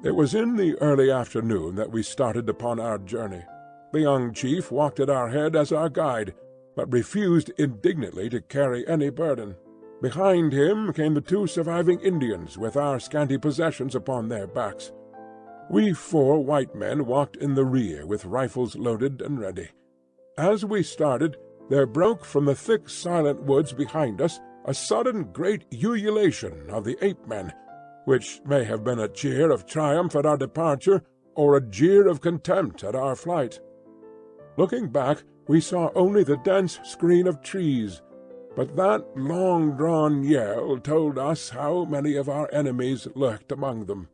It was in the early afternoon that we started upon our journey. The young chief walked at our head as our guide, but refused indignantly to carry any burden. Behind him came the 2 surviving Indians with our scanty possessions upon their backs. We 4 white men walked in the rear with rifles loaded and ready. As we started, there broke from the thick silent woods behind us a sudden great ululation of the ape-men, which may have been a cheer of triumph at our departure, or a jeer of contempt at our flight. Looking back, we saw only the dense screen of trees, but that long-drawn yell told us how many of our enemies lurked among them.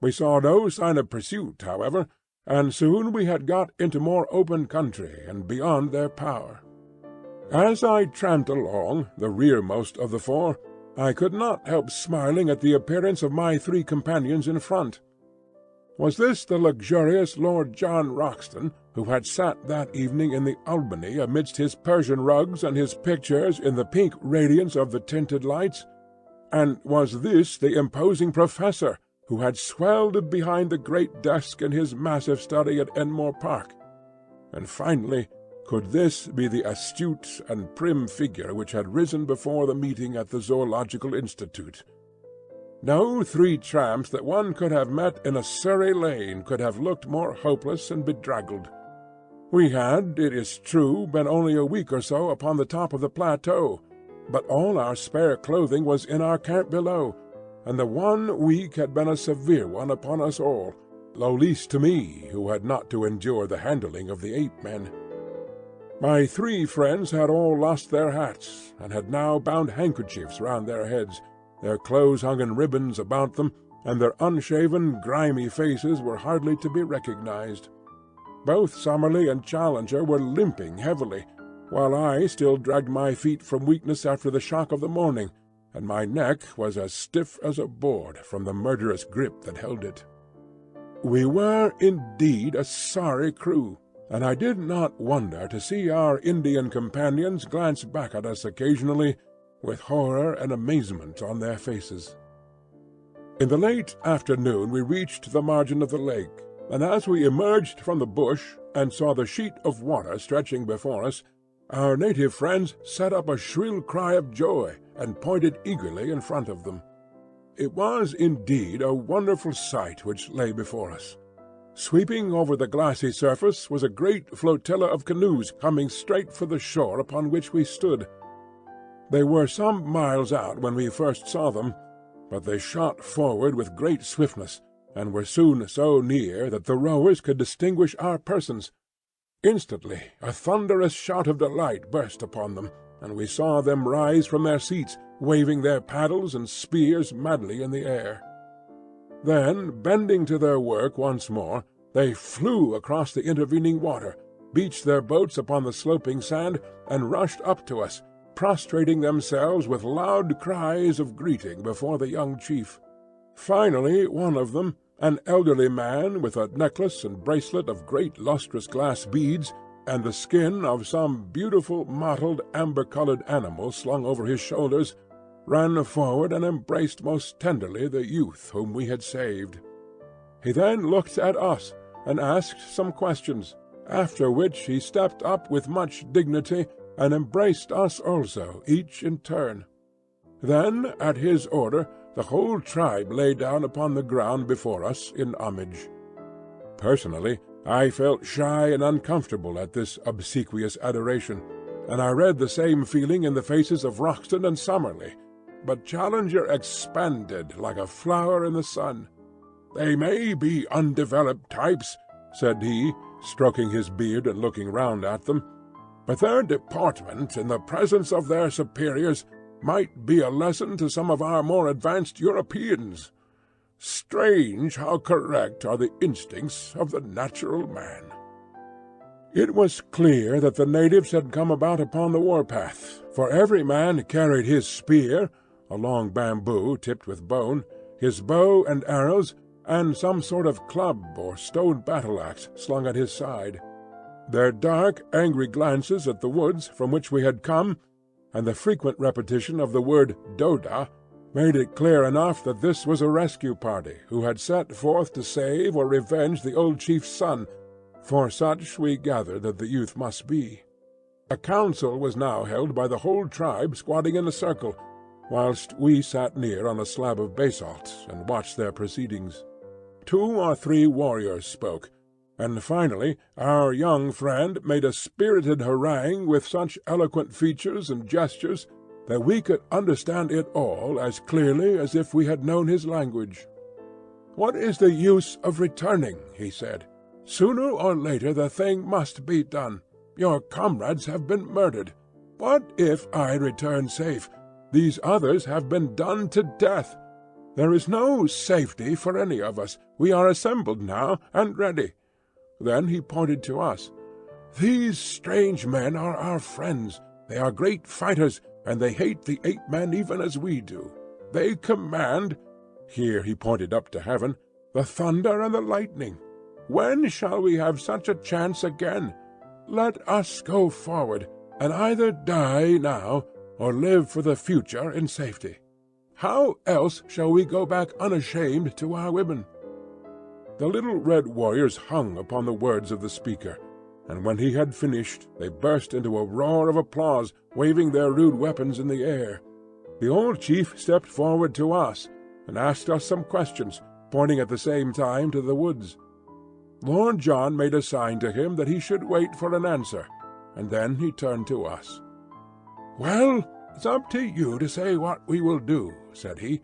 We saw no sign of pursuit, however, and soon we had got into more open country and beyond their power. As I tramped along, the rearmost of the 4, I could not help smiling at the appearance of my 3 companions in front. Was this the luxurious Lord John Roxton, who had sat that evening in the Albany amidst his Persian rugs and his pictures in the pink radiance of the tinted lights? And was this the imposing professor, who had swelled behind the great desk in his massive study at Enmore Park? And finally, could this be the astute and prim figure which had risen before the meeting at the Zoological Institute? No 3 tramps that one could have met in a Surrey lane could have looked more hopeless and bedraggled. We had, it is true, been only a week or so upon the top of the plateau, but all our spare clothing was in our camp below, and the 1 week had been a severe one upon us all, though least to me, who had not to endure the handling of the ape-men. My 3 friends had all lost their hats, and had now bound handkerchiefs round their heads. Their clothes hung in ribbons about them, and their unshaven, grimy faces were hardly to be recognized. Both Summerlee and Challenger were limping heavily, while I still dragged my feet from weakness after the shock of the morning, and my neck was as stiff as a board from the murderous grip that held it. We were indeed a sorry crew, and I did not wonder to see our Indian companions glance back at us occasionally with horror and amazement on their faces. In the late afternoon we reached the margin of the lake, and as we emerged from the bush and saw the sheet of water stretching before us, our native friends set up a shrill cry of joy and pointed eagerly in front of them. It was indeed a wonderful sight which lay before us. Sweeping over the glassy surface was a great flotilla of canoes coming straight for the shore upon which we stood. They were some miles out when we first saw them, but they shot forward with great swiftness, and were soon so near that the rowers could distinguish our persons. Instantly a thunderous shout of delight burst upon them, and we saw them rise from their seats, waving their paddles and spears madly in the air. Then, bending to their work once more, they flew across the intervening water, beached their boats upon the sloping sand, and rushed up to us, prostrating themselves with loud cries of greeting before the young chief. Finally one of them, an elderly man with a necklace and bracelet of great lustrous glass beads, and the skin of some beautiful mottled amber-coloured animal slung over his shoulders, ran forward and embraced most tenderly the youth whom we had saved. He then looked at us and asked some questions, after which he stepped up with much dignity and embraced us also, each in turn. Then, at his order, the whole tribe lay down upon the ground before us in homage. Personally, I felt shy and uncomfortable at this obsequious adoration, and I read the same feeling in the faces of Roxton and Summerlee, but Challenger expanded like a flower in the sun. "They may be undeveloped types," said he, stroking his beard and looking round at them, "but their deportment in the presence of their superiors might be a lesson to some of our more advanced Europeans. Strange how correct are the instincts of the natural man." It was clear that the natives had come about upon the war-path, for every man carried his spear, a long bamboo tipped with bone, his bow and arrows, and some sort of club or stone battle-axe slung at his side. Their dark, angry glances at the woods from which we had come, and the frequent repetition of the word "Doda," made it clear enough that this was a rescue party who had set forth to save or revenge the old chief's son, for such we gathered that the youth must be. A council was now held by the whole tribe squatting in a circle, whilst we sat near on a slab of basalt and watched their proceedings. 2 or 3 warriors spoke, and finally our young friend made a spirited harangue with such eloquent features and gestures that we could understand it all as clearly as if we had known his language. "What is the use of returning?" he said. "Sooner or later the thing must be done. Your comrades have been murdered. What if I return safe? These others have been done to death. There is no safety for any of us. We are assembled now and ready." Then he pointed to us. "These strange men are our friends. They are great fighters, and they hate the ape-men even as we do. They command," here he pointed up to heaven, "the thunder and the lightning. When shall we have such a chance again? Let us go forward, and either die now or live for the future in safety. How else shall we go back unashamed to our women?" The little red warriors hung upon the words of the speaker, and when he had finished they burst into a roar of applause, waving their rude weapons in the air. The old chief stepped forward to us, and asked us some questions, pointing at the same time to the woods. Lord John made a sign to him that he should wait for an answer, and then he turned to us. "Well, it's up to you to say what we will do," said he.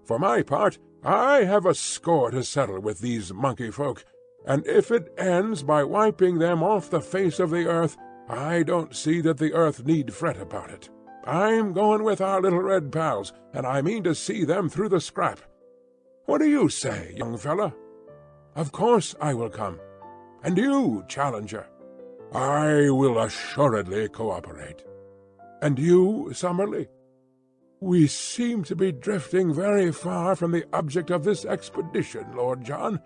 "For my part, I have a score to settle with these monkey folk, and if it ends by wiping them off the face of the earth, I don't see that the earth need fret about it. I'm going with our little red pals, and I mean to see them through the scrap." What do you say, young fellow?" "Of course I will come." "And you, Challenger?" "I will assuredly cooperate." "And you, Summerlee?" "We seem to be drifting very far from the object of this expedition, Lord John.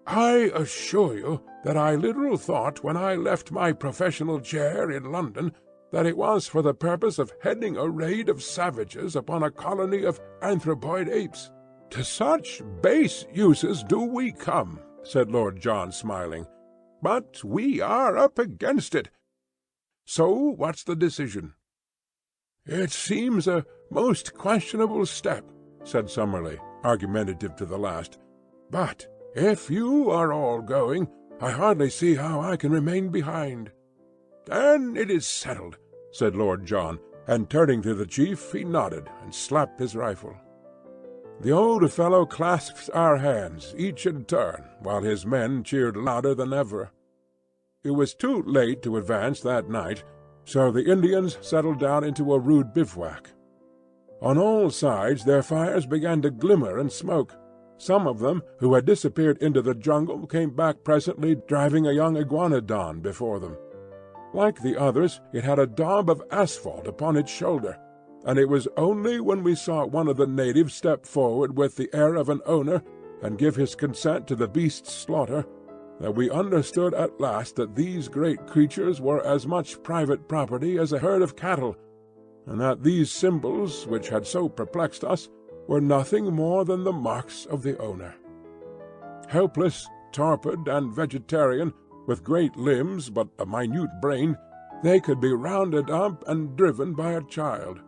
I assure you that I little thought when I left my professional chair in London that it was for the purpose of heading a raid of savages upon a colony of anthropoid apes." "To such base uses do we come," said Lord John, smiling. "But we are up against it. So what's the decision?" "It seems a most questionable step," said Summerlee, argumentative to the last. "But if you are all going, I hardly see how I can remain behind." "Then it is settled," said Lord John, and turning to the chief he nodded and slapped his rifle. The old fellow clasped our hands, each in turn, while his men cheered louder than ever. It was too late to advance that night, so the Indians settled down into a rude bivouac. On all sides their fires began to glimmer and smoke. Some of them, who had disappeared into the jungle, came back presently driving a young iguanodon before them. Like the others, it had a daub of asphalt upon its shoulder, and it was only when we saw one of the natives step forward with the air of an owner and give his consent to the beast's slaughter that we understood at last that these great creatures were as much private property as a herd of cattle, and that these symbols, which had so perplexed us, were nothing more than the marks of the owner. Helpless, torpid, and vegetarian, with great limbs but a minute brain, they could be rounded up and driven by a child.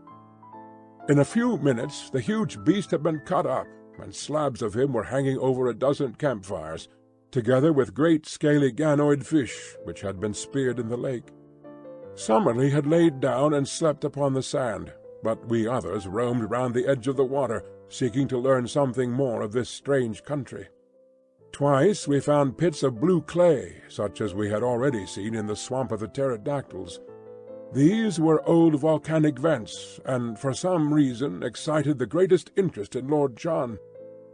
In a few minutes the huge beast had been cut up, and slabs of him were hanging over a dozen campfires, together with great scaly ganoid fish which had been speared in the lake. Summerlee had laid down and slept upon the sand, but we others roamed round the edge of the water, seeking to learn something more of this strange country. Twice we found pits of blue clay, such as we had already seen in the swamp of the pterodactyls. These were old volcanic vents, and for some reason excited the greatest interest in Lord John.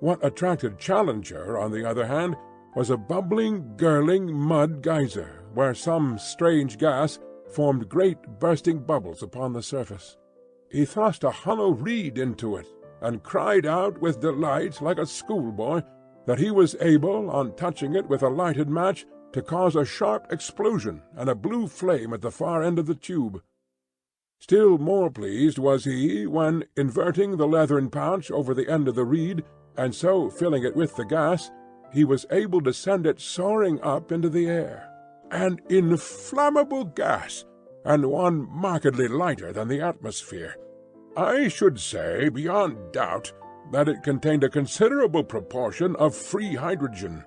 What attracted Challenger, on the other hand, was a bubbling, gurgling mud geyser, where some strange gas formed great bursting bubbles upon the surface. He thrust a hollow reed into it, and cried out with delight like a schoolboy that he was able, on touching it with a lighted match, to cause a sharp explosion and a blue flame at the far end of the tube. Still more pleased was he when, inverting the leathern pouch over the end of the reed, and so filling it with the gas, he was able to send it soaring up into the air. An inflammable gas, and one markedly lighter than the atmosphere. I should say, beyond doubt, that it contained a considerable proportion of free hydrogen.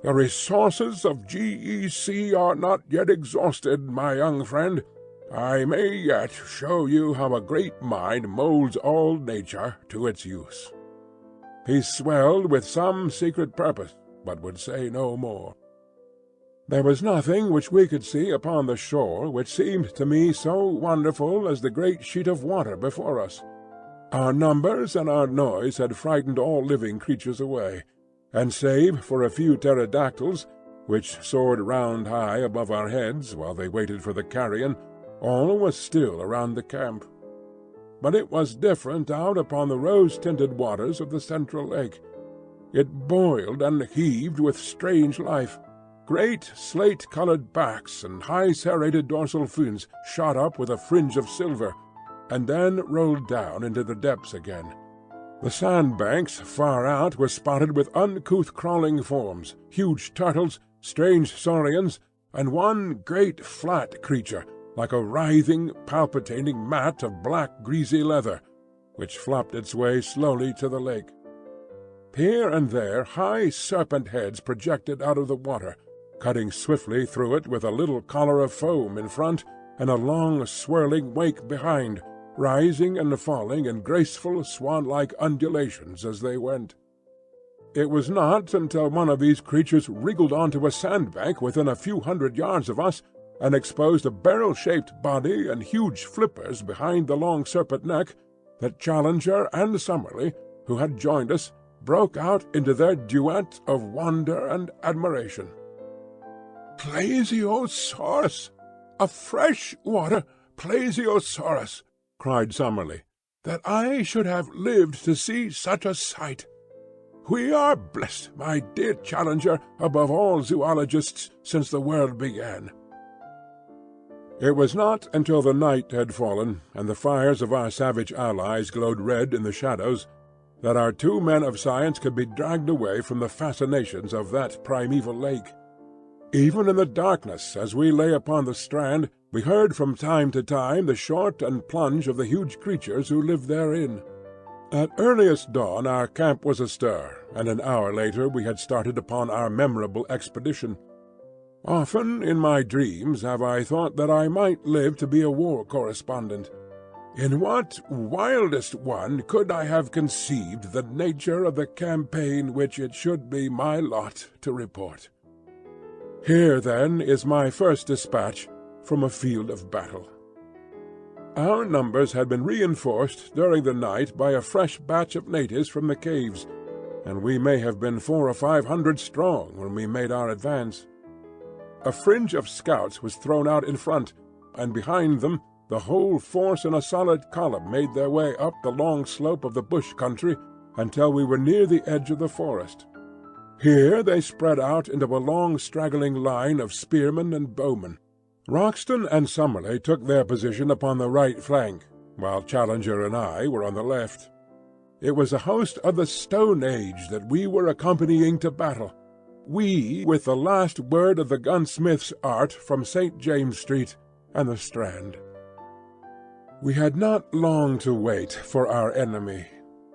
The resources of GEC are not yet exhausted, my young friend. I may yet show you how a great mind molds all nature to its use." He swelled with some secret purpose, but would say no more. There was nothing which we could see upon the shore which seemed to me so wonderful as the great sheet of water before us. Our numbers and our noise had frightened all living creatures away, and save for a few pterodactyls, which soared round high above our heads while they waited for the carrion, all was still around the camp. But it was different out upon the rose-tinted waters of the central lake. It boiled and heaved with strange life. Great slate-coloured backs and high serrated dorsal fins shot up with a fringe of silver, and then rolled down into the depths again. The sandbanks far out were spotted with uncouth crawling forms, huge turtles, strange saurians, and one great flat creature, like a writhing, palpitating mat of black greasy leather, which flopped its way slowly to the lake. Here and there high serpent heads projected out of the water, cutting swiftly through it with a little collar of foam in front and a long swirling wake behind, rising and falling in graceful swan-like undulations as they went. It was not until one of these creatures wriggled onto a sandbank within a few hundred yards of us and exposed a barrel-shaped body and huge flippers behind the long serpent neck that Challenger and Summerlee, who had joined us, broke out into their duet of wonder and admiration. "Plesiosaurus! A fresh-water plesiosaurus!" cried Summerlee. "That I should have lived to see such a sight! We are blessed, my dear Challenger, above all zoologists since the world began." It was not until the night had fallen, and the fires of our savage allies glowed red in the shadows, that our two men of science could be dragged away from the fascinations of that primeval lake. Even in the darkness, as we lay upon the strand, we heard from time to time the short and plunge of the huge creatures who lived therein. At earliest dawn our camp was astir, and an hour later we had started upon our memorable expedition. Often in my dreams have I thought that I might live to be a war correspondent. In what wildest one could I have conceived the nature of the campaign which it should be my lot to report? Here, then, is my first dispatch from a field of battle. Our numbers had been reinforced during the night by a fresh batch of natives from the caves, and we may have been 400 or 500 strong when we made our advance. A fringe of scouts was thrown out in front, and behind them the whole force in a solid column made their way up the long slope of the bush country until we were near the edge of the forest. Here they spread out into a long straggling line of spearmen and bowmen. Roxton and Summerlee took their position upon the right flank, while Challenger and I were on the left. It was a host of the Stone Age that we were accompanying to battle, we with the last word of the gunsmith's art from St. James Street and the Strand. We had not long to wait for our enemy.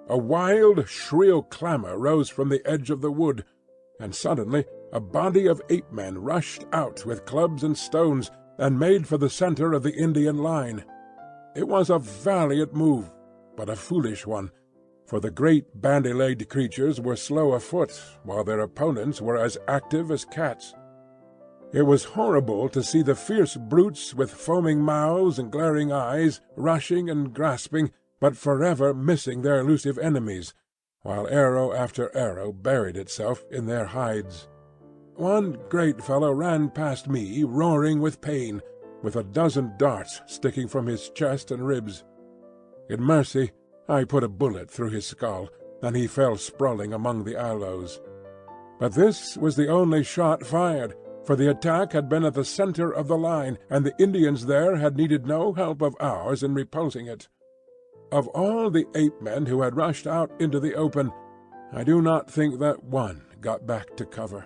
A wild, shrill clamour rose from the edge of the wood, and suddenly a body of ape-men rushed out with clubs and stones, and made for the centre of the Indian line. It was a valiant move, but a foolish one, for the great bandy-legged creatures were slow of foot, while their opponents were as active as cats. It was horrible to see the fierce brutes with foaming mouths and glaring eyes, rushing and grasping, but forever missing their elusive enemies, while arrow after arrow buried itself in their hides. One great fellow ran past me, roaring with pain, with a dozen darts sticking from his chest and ribs. In mercy, I put a bullet through his skull, and he fell sprawling among the aloes. But this was the only shot fired, for the attack had been at the centre of the line, and the Indians there had needed no help of ours in repulsing it. Of all the ape-men who had rushed out into the open, I do not think that one got back to cover.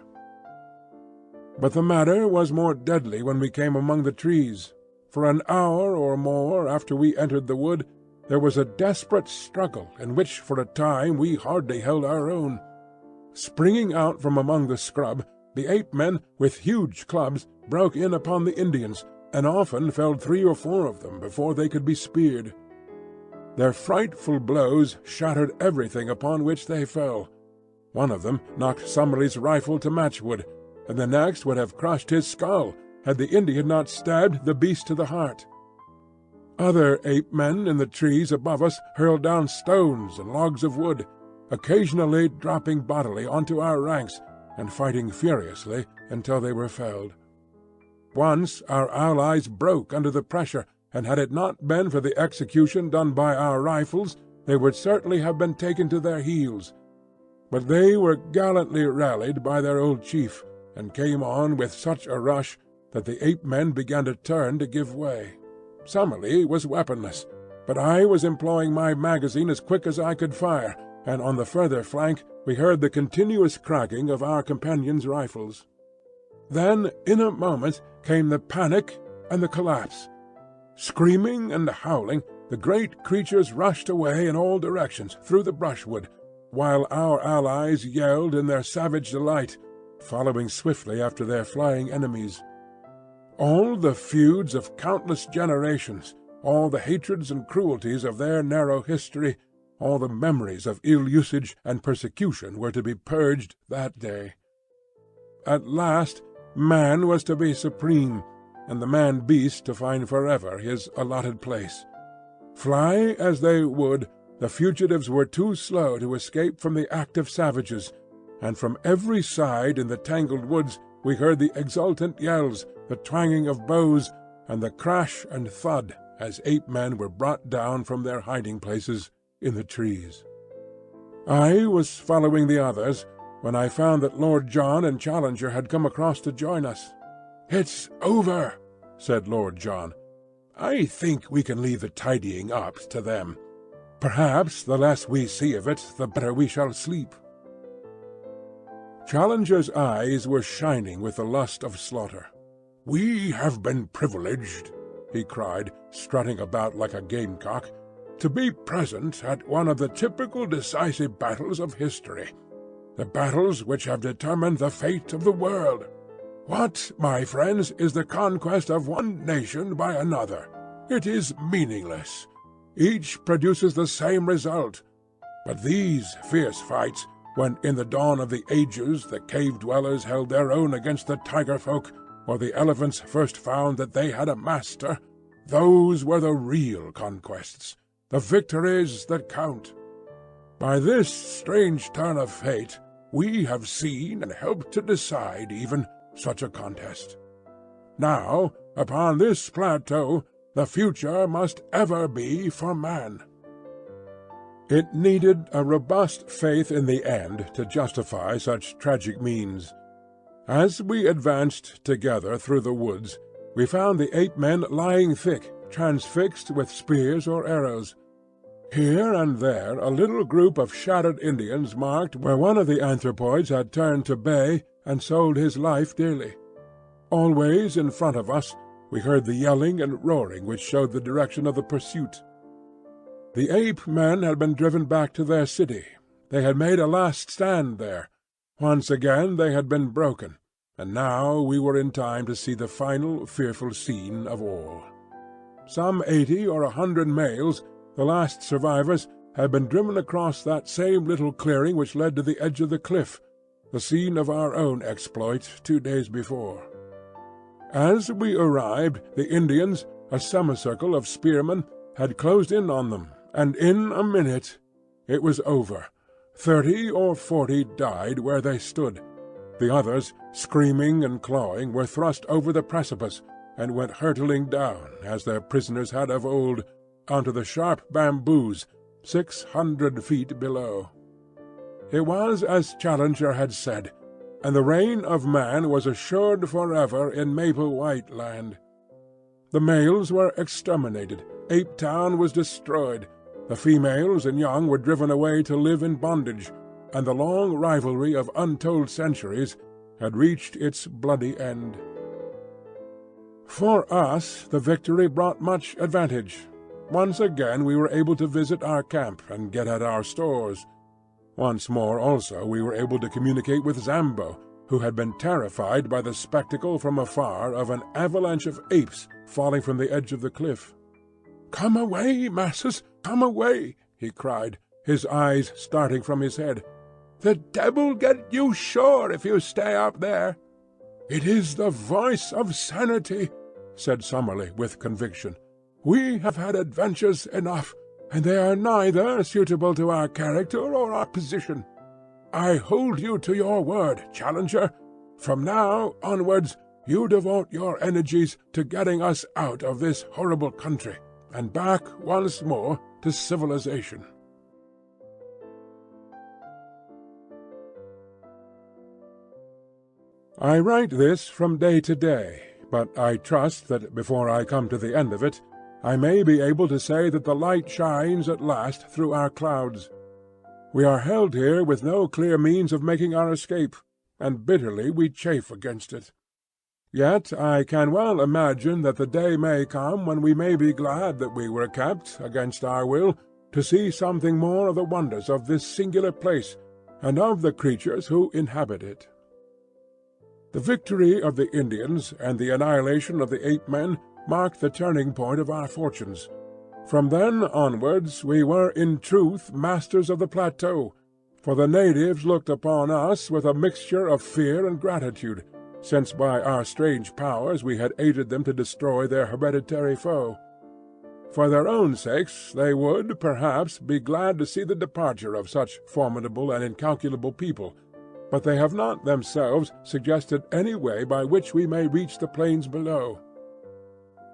But the matter was more deadly when we came among the trees. For an hour or more after we entered the wood, there was a desperate struggle in which for a time we hardly held our own. Springing out from among the scrub, the ape-men with huge clubs broke in upon the Indians, and often felled 3 or 4 of them before they could be speared. Their frightful blows shattered everything upon which they fell. One of them knocked Summerlee's rifle to matchwood, and the next would have crushed his skull had the Indian not stabbed the beast to the heart. Other ape-men in the trees above us hurled down stones and logs of wood, occasionally dropping bodily onto our ranks, and fighting furiously until they were felled. Once our allies broke under the pressure, and had it not been for the execution done by our rifles, they would certainly have been taken to their heels. But they were gallantly rallied by their old chief, and came on with such a rush that the ape-men began to turn to give way. Summerlee was weaponless, but I was employing my magazine as quick as I could fire, and on the further flank we heard the continuous cracking of our companions' rifles. Then, in a moment, came the panic and the collapse. Screaming and howling, the great creatures rushed away in all directions through the brushwood, while our allies yelled in their savage delight, following swiftly after their flying enemies. All the feuds of countless generations, all the hatreds and cruelties of their narrow history, all the memories of ill-usage and persecution were to be purged that day. At last man was to be supreme, and the man-beast to find forever his allotted place. Fly as they would, The fugitives were too slow to escape from the active savages, and from every side in the tangled woods we heard the exultant yells, the twanging of bows, and the crash and thud as ape-men were brought down from their hiding-places in the trees. I was following the others when I found that Lord John and Challenger had come across to join us. "It's over," said Lord John. "I think we can leave the tidying up to them. Perhaps the less we see of it, the better we shall sleep." Challenger's eyes were shining with the lust of slaughter. "We have been privileged," he cried, strutting about like a gamecock, "to be present at one of the typical decisive battles of history, the battles which have determined the fate of the world. What, my friends, is the conquest of one nation by another? It is meaningless. Each produces the same result. But these fierce fights, when in the dawn of the ages the cave-dwellers held their own against the tiger-folk, or the elephants first found that they had a master, those were the real conquests, the victories that count. By this strange turn of fate, we have seen and helped to decide even such a contest. Now, upon this plateau, the future must ever be for man." It needed a robust faith in the end to justify such tragic means. As we advanced together through the woods, we found the ape-men lying thick, transfixed with spears or arrows. Here and there a little group of shattered Indians marked where one of the anthropoids had turned to bay and sold his life dearly. Always in front of us we heard the yelling and roaring which showed the direction of the pursuit. The ape-men had been driven back to their city. They had made a last stand there. Once again they had been broken, and now we were in time to see the final fearful scene of all. Some 80 or 100 males, the last survivors, had been driven across that same little clearing which led to the edge of the cliff, the scene of our own exploit 2 days before. As we arrived, the Indians, a semicircle of spearmen, had closed in on them, and in a minute it was over. 30 or 40 died where they stood. The others, screaming and clawing, were thrust over the precipice, and went hurtling down, as their prisoners had of old, onto the sharp bamboos 600 feet below. It was as Challenger had said, and the reign of man was assured forever in Maple White Land. The males were exterminated, Ape Town was destroyed, the females and young were driven away to live in bondage, and the long rivalry of untold centuries had reached its bloody end. For us the victory brought much advantage. Once again we were able to visit our camp and get at our stores. Once more also we were able to communicate with Zambo, who had been terrified by the spectacle from afar of an avalanche of apes falling from the edge of the cliff. "Come away, masses, come away!" he cried, his eyes starting from his head. "The devil get you sure if you stay up there." "It is the voice of sanity," said Summerlee with conviction. "We have had adventures enough, and they are neither suitable to our character or our position. I hold you to your word, Challenger. From now onwards you devote your energies to getting us out of this horrible country, and back once more to civilization." I write this from day to day, but I trust that before I come to the end of it, I may be able to say that the light shines at last through our clouds. We are held here with no clear means of making our escape, and bitterly we chafe against it. Yet I can well imagine that the day may come when we may be glad that we were kept, against our will, to see something more of the wonders of this singular place, and of the creatures who inhabit it. The victory of the Indians and the annihilation of the ape-men marked the turning point of our fortunes. From then onwards we were in truth masters of the plateau, for the natives looked upon us with a mixture of fear and gratitude, since by our strange powers we had aided them to destroy their hereditary foe. For their own sakes they would, perhaps, be glad to see the departure of such formidable and incalculable people, but they have not themselves suggested any way by which we may reach the plains below.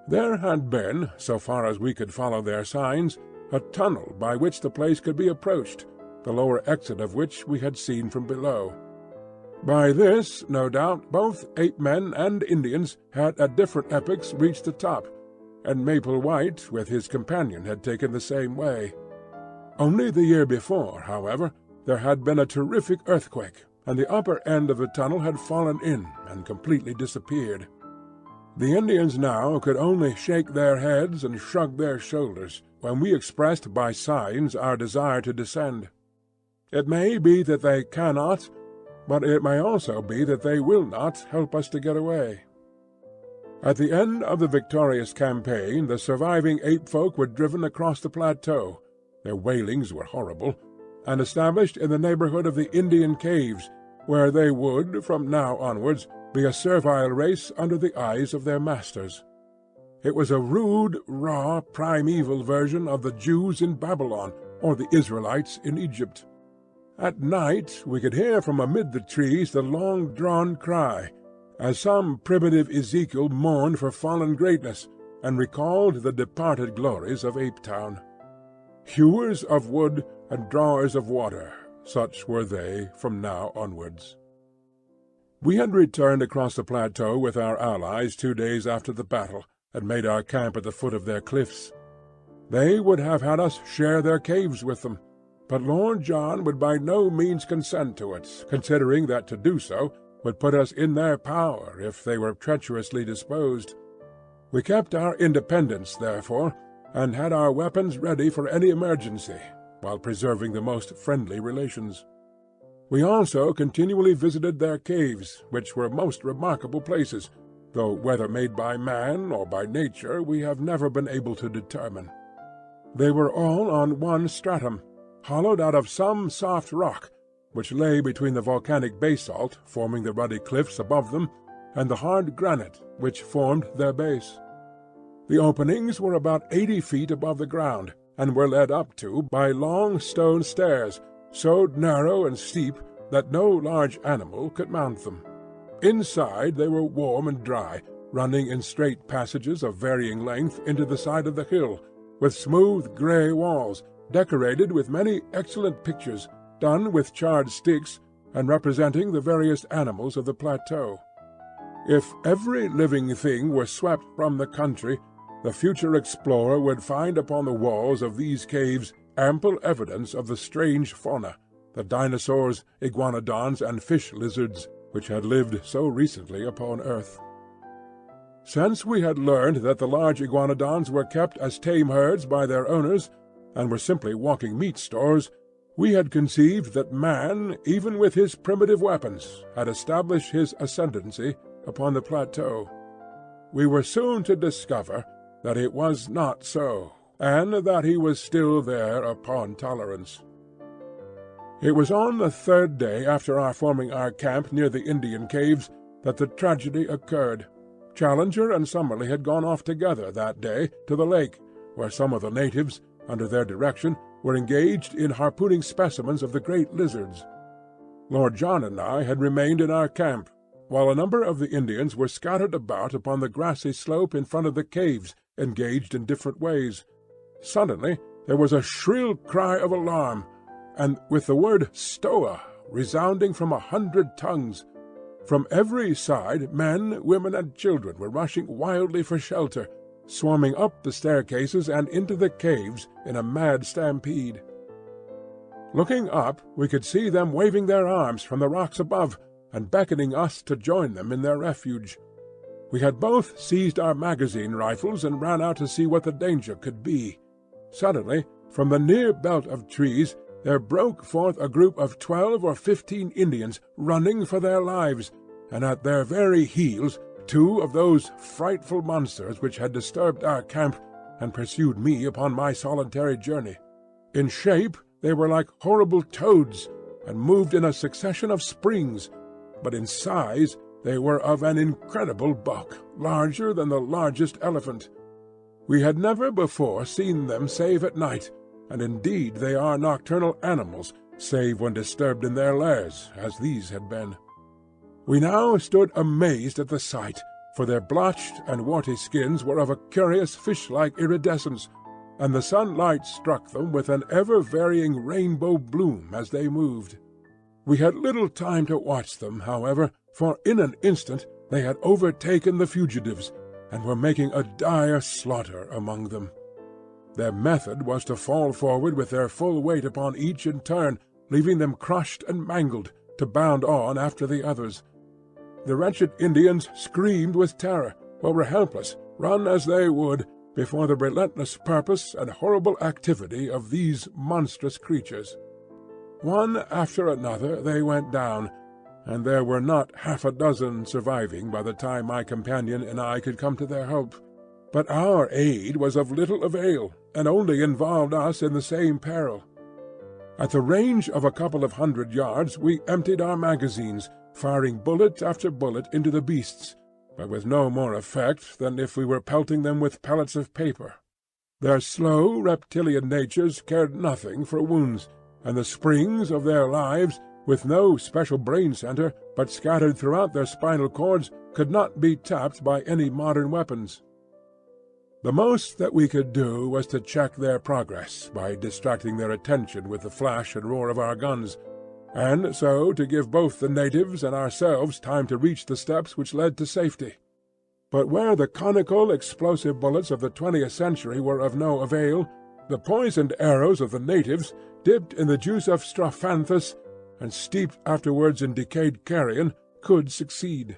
There had been, so far as we could follow their signs, a tunnel by which the place could be approached, the lower exit of which we had seen from below. By this, no doubt, both ape-men and Indians had at different epochs reached the top, and Maple White with his companion had taken the same way. Only the year before, however, there had been a terrific earthquake, and the upper end of the tunnel had fallen in and completely disappeared. The Indians now could only shake their heads and shrug their shoulders when we expressed by signs our desire to descend. It may be that they cannot, but it may also be that they will not help us to get away. At the end of the victorious campaign the surviving ape-folk were driven across the plateau, their wailings were horrible, and established in the neighborhood of the Indian caves, where they would, from now onwards, be a servile race under the eyes of their masters. It was a rude, raw, primeval version of the Jews in Babylon, or the Israelites in Egypt. At night we could hear from amid the trees the long-drawn cry, as some primitive Ezekiel mourned for fallen greatness, and recalled the departed glories of Apetown. Hewers of wood and drawers of water, such were they from now onwards. We had returned across the plateau with our allies 2 days after the battle, and made our camp at the foot of their cliffs. They would have had us share their caves with them, but Lord John would by no means consent to it, considering that to do so would put us in their power if they were treacherously disposed. We kept our independence, therefore, and had our weapons ready for any emergency, while preserving the most friendly relations. We also continually visited their caves, which were most remarkable places, though whether made by man or by nature we have never been able to determine. They were all on one stratum, hollowed out of some soft rock, which lay between the volcanic basalt forming the ruddy cliffs above them, and the hard granite which formed their base. The openings were about 80 feet above the ground, and were led up to by long stone stairs, so narrow and steep that no large animal could mount them. Inside they were warm and dry, running in straight passages of varying length into the side of the hill, with smooth grey walls, decorated with many excellent pictures, done with charred sticks, and representing the various animals of the plateau. If every living thing were swept from the country, the future explorer would find upon the walls of these caves ample evidence of the strange fauna, the dinosaurs, iguanodons, and fish-lizards, which had lived so recently upon earth. Since we had learned that the large iguanodons were kept as tame herds by their owners, and were simply walking meat stores, we had conceived that man, even with his primitive weapons, had established his ascendancy upon the plateau. We were soon to discover that it was not so, and that he was still there upon tolerance. It was on the 3rd day after our forming our camp near the Indian caves that the tragedy occurred. Challenger and Summerlee had gone off together that day to the lake, where some of the natives, under their direction, were engaged in harpooning specimens of the great lizards. Lord John and I had remained in our camp, while a number of the Indians were scattered about upon the grassy slope in front of the caves, engaged in different ways. Suddenly there was a shrill cry of alarm, and with the word "Stoa" resounding from 100 tongues. From every side men, women, and children were rushing wildly for shelter, swarming up the staircases and into the caves in a mad stampede. Looking up, we could see them waving their arms from the rocks above, and beckoning us to join them in their refuge. We had both seized our magazine rifles and ran out to see what the danger could be. Suddenly, from the near belt of trees, there broke forth a group of 12 or 15 Indians running for their lives, and at their very heels 2 of those frightful monsters which had disturbed our camp and pursued me upon my solitary journey. In shape they were like horrible toads, and moved in a succession of springs, but in size they were of an incredible bulk, larger than the largest elephant. We had never before seen them save at night, and indeed they are nocturnal animals, save when disturbed in their lairs, as these had been. We now stood amazed at the sight, for their blotched and warty skins were of a curious fish-like iridescence, and the sunlight struck them with an ever-varying rainbow bloom as they moved. We had little time to watch them, however, for in an instant they had overtaken the fugitives, and were making a dire slaughter among them. Their method was to fall forward with their full weight upon each in turn, leaving them crushed and mangled, to bound on after the others. The wretched Indians screamed with terror, or were helpless, run as they would, before the relentless purpose and horrible activity of these monstrous creatures. One after another they went down, and there were not half a dozen surviving by the time my companion and I could come to their help. But our aid was of little avail, and only involved us in the same peril. At the range of a couple of 100 yards we emptied our magazines, firing bullet after bullet into the beasts, but with no more effect than if we were pelting them with pellets of paper. Their slow reptilian natures cared nothing for wounds, and the springs of their lives, with no special brain centre, but scattered throughout their spinal cords, could not be tapped by any modern weapons. The most that we could do was to check their progress by distracting their attention with the flash and roar of our guns, and so to give both the natives and ourselves time to reach the steps which led to safety. But where the conical explosive bullets of the 20th century were of no avail, the poisoned arrows of the natives, dipped in the juice of strophanthus and steeped afterwards in decayed carrion, could succeed.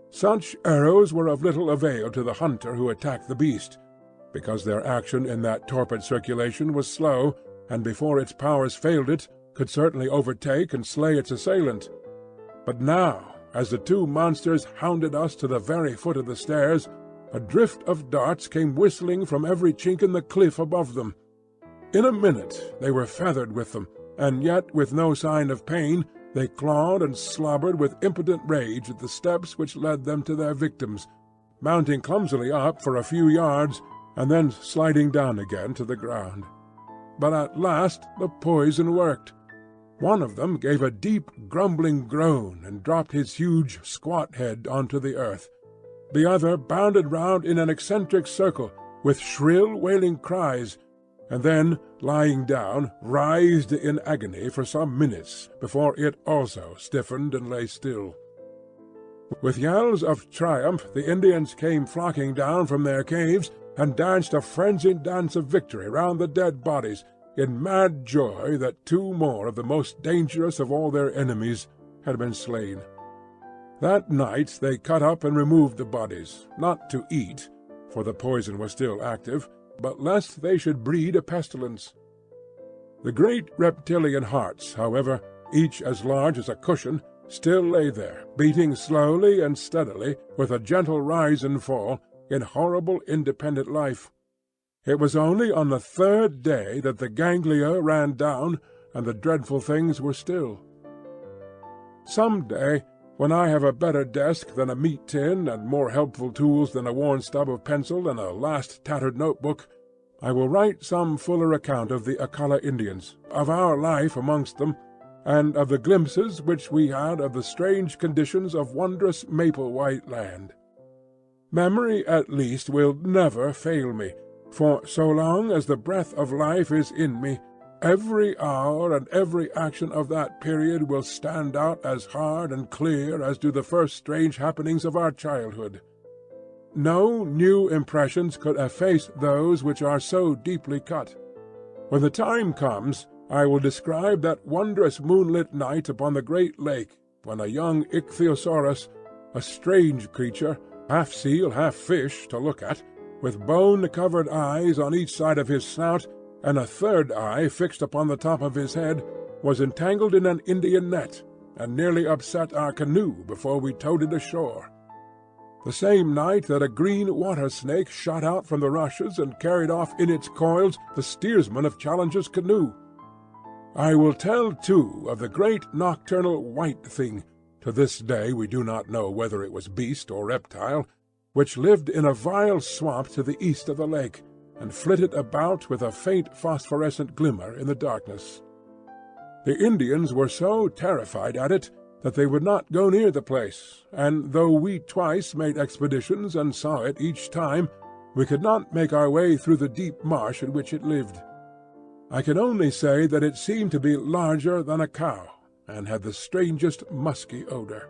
Such arrows were of little avail to the hunter who attacked the beast, because their action in that torpid circulation was slow, and before its powers failed it, could certainly overtake and slay its assailant. But now, as the two monsters hounded us to the very foot of the stairs, a drift of darts came whistling from every chink in the cliff above them. In a minute they were feathered with them, and yet with no sign of pain they clawed and slobbered with impotent rage at the steps which led them to their victims, mounting clumsily up for a few yards, and then sliding down again to the ground. But at last the poison worked. One of them gave a deep grumbling groan and dropped his huge squat head onto the earth. The other bounded round in an eccentric circle, with shrill wailing cries, and then, lying down, writhed in agony for some minutes before it also stiffened and lay still. With yells of triumph the Indians came flocking down from their caves and danced a frenzied dance of victory round the dead bodies, in mad joy that two more of the most dangerous of all their enemies had been slain. That night they cut up and removed the bodies, not to eat, for the poison was still active, but lest they should breed a pestilence. The great reptilian hearts, however, each as large as a cushion, still lay there, beating slowly and steadily, with a gentle rise and fall, in horrible independent life. It was only on the third day that the ganglia ran down, and the dreadful things were still. Some day, when I have a better desk than a meat tin, and more helpful tools than a worn stub of pencil and a last tattered notebook, I will write some fuller account of the Akala Indians, of our life amongst them, and of the glimpses which we had of the strange conditions of wondrous maple-white land. Memory at least will never fail me, for so long as the breath of life is in me, every hour and every action of that period will stand out as hard and clear as do the first strange happenings of our childhood. No new impressions could efface those which are so deeply cut. When the time comes, I will describe that wondrous moonlit night upon the great lake, when a young ichthyosaurus, a strange creature, half seal, half fish to look at, with bone-covered eyes on each side of his snout, and a third eye fixed upon the top of his head, was entangled in an Indian net, and nearly upset our canoe before we towed it ashore. The same night that a green water-snake shot out from the rushes and carried off in its coils the steersman of Challenger's canoe. I will tell, too, of the great nocturnal white thing, to this day we do not know whether it was beast or reptile, which lived in a vile swamp to the east of the lake, and flitted about with a faint phosphorescent glimmer in the darkness. The Indians were so terrified at it that they would not go near the place, and though we twice made expeditions and saw it each time, we could not make our way through the deep marsh in which it lived. I can only say that it seemed to be larger than a cow, and had the strangest musky odor.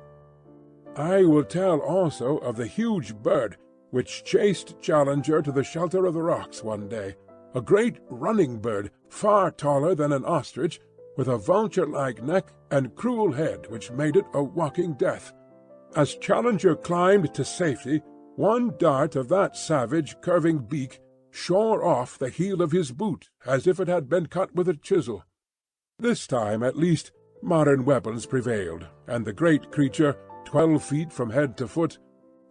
I will tell also of the huge bird which chased Challenger to the shelter of the rocks one day, a great running bird, far taller than an ostrich, with a vulture-like neck and cruel head which made it a walking death. As Challenger climbed to safety, one dart of that savage curving beak shore off the heel of his boot as if it had been cut with a chisel. This time, at least, modern weapons prevailed, and the great creature, 12 feet from head to foot,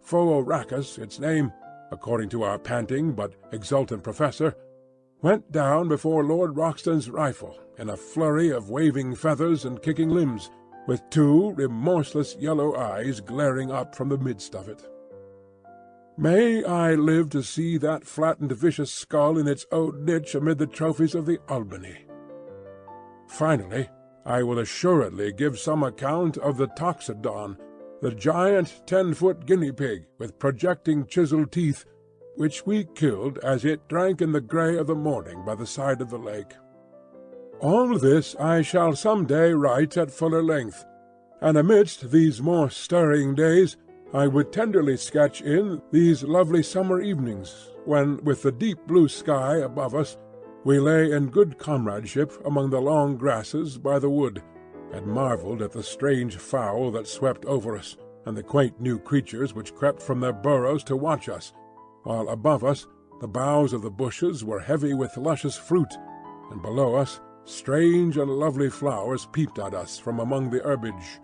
Phooracus its name, according to our panting but exultant professor, went down before Lord Roxton's rifle in a flurry of waving feathers and kicking limbs, with 2 remorseless yellow eyes glaring up from the midst of it. May I live to see that flattened vicious skull in its own niche amid the trophies of the Albany. Finally, I will assuredly give some account of the Toxodon, the giant 10-foot guinea pig with projecting chiselled teeth, which we killed as it drank in the grey of the morning by the side of the lake. All this I shall some day write at fuller length, and amidst these more stirring days I would tenderly sketch in these lovely summer evenings, when, with the deep blue sky above us, we lay in good comradeship among the long grasses by the wood, and marvelled at the strange fowl that swept over us, and the quaint new creatures which crept from their burrows to watch us, while above us the boughs of the bushes were heavy with luscious fruit, and below us strange and lovely flowers peeped at us from among the herbage.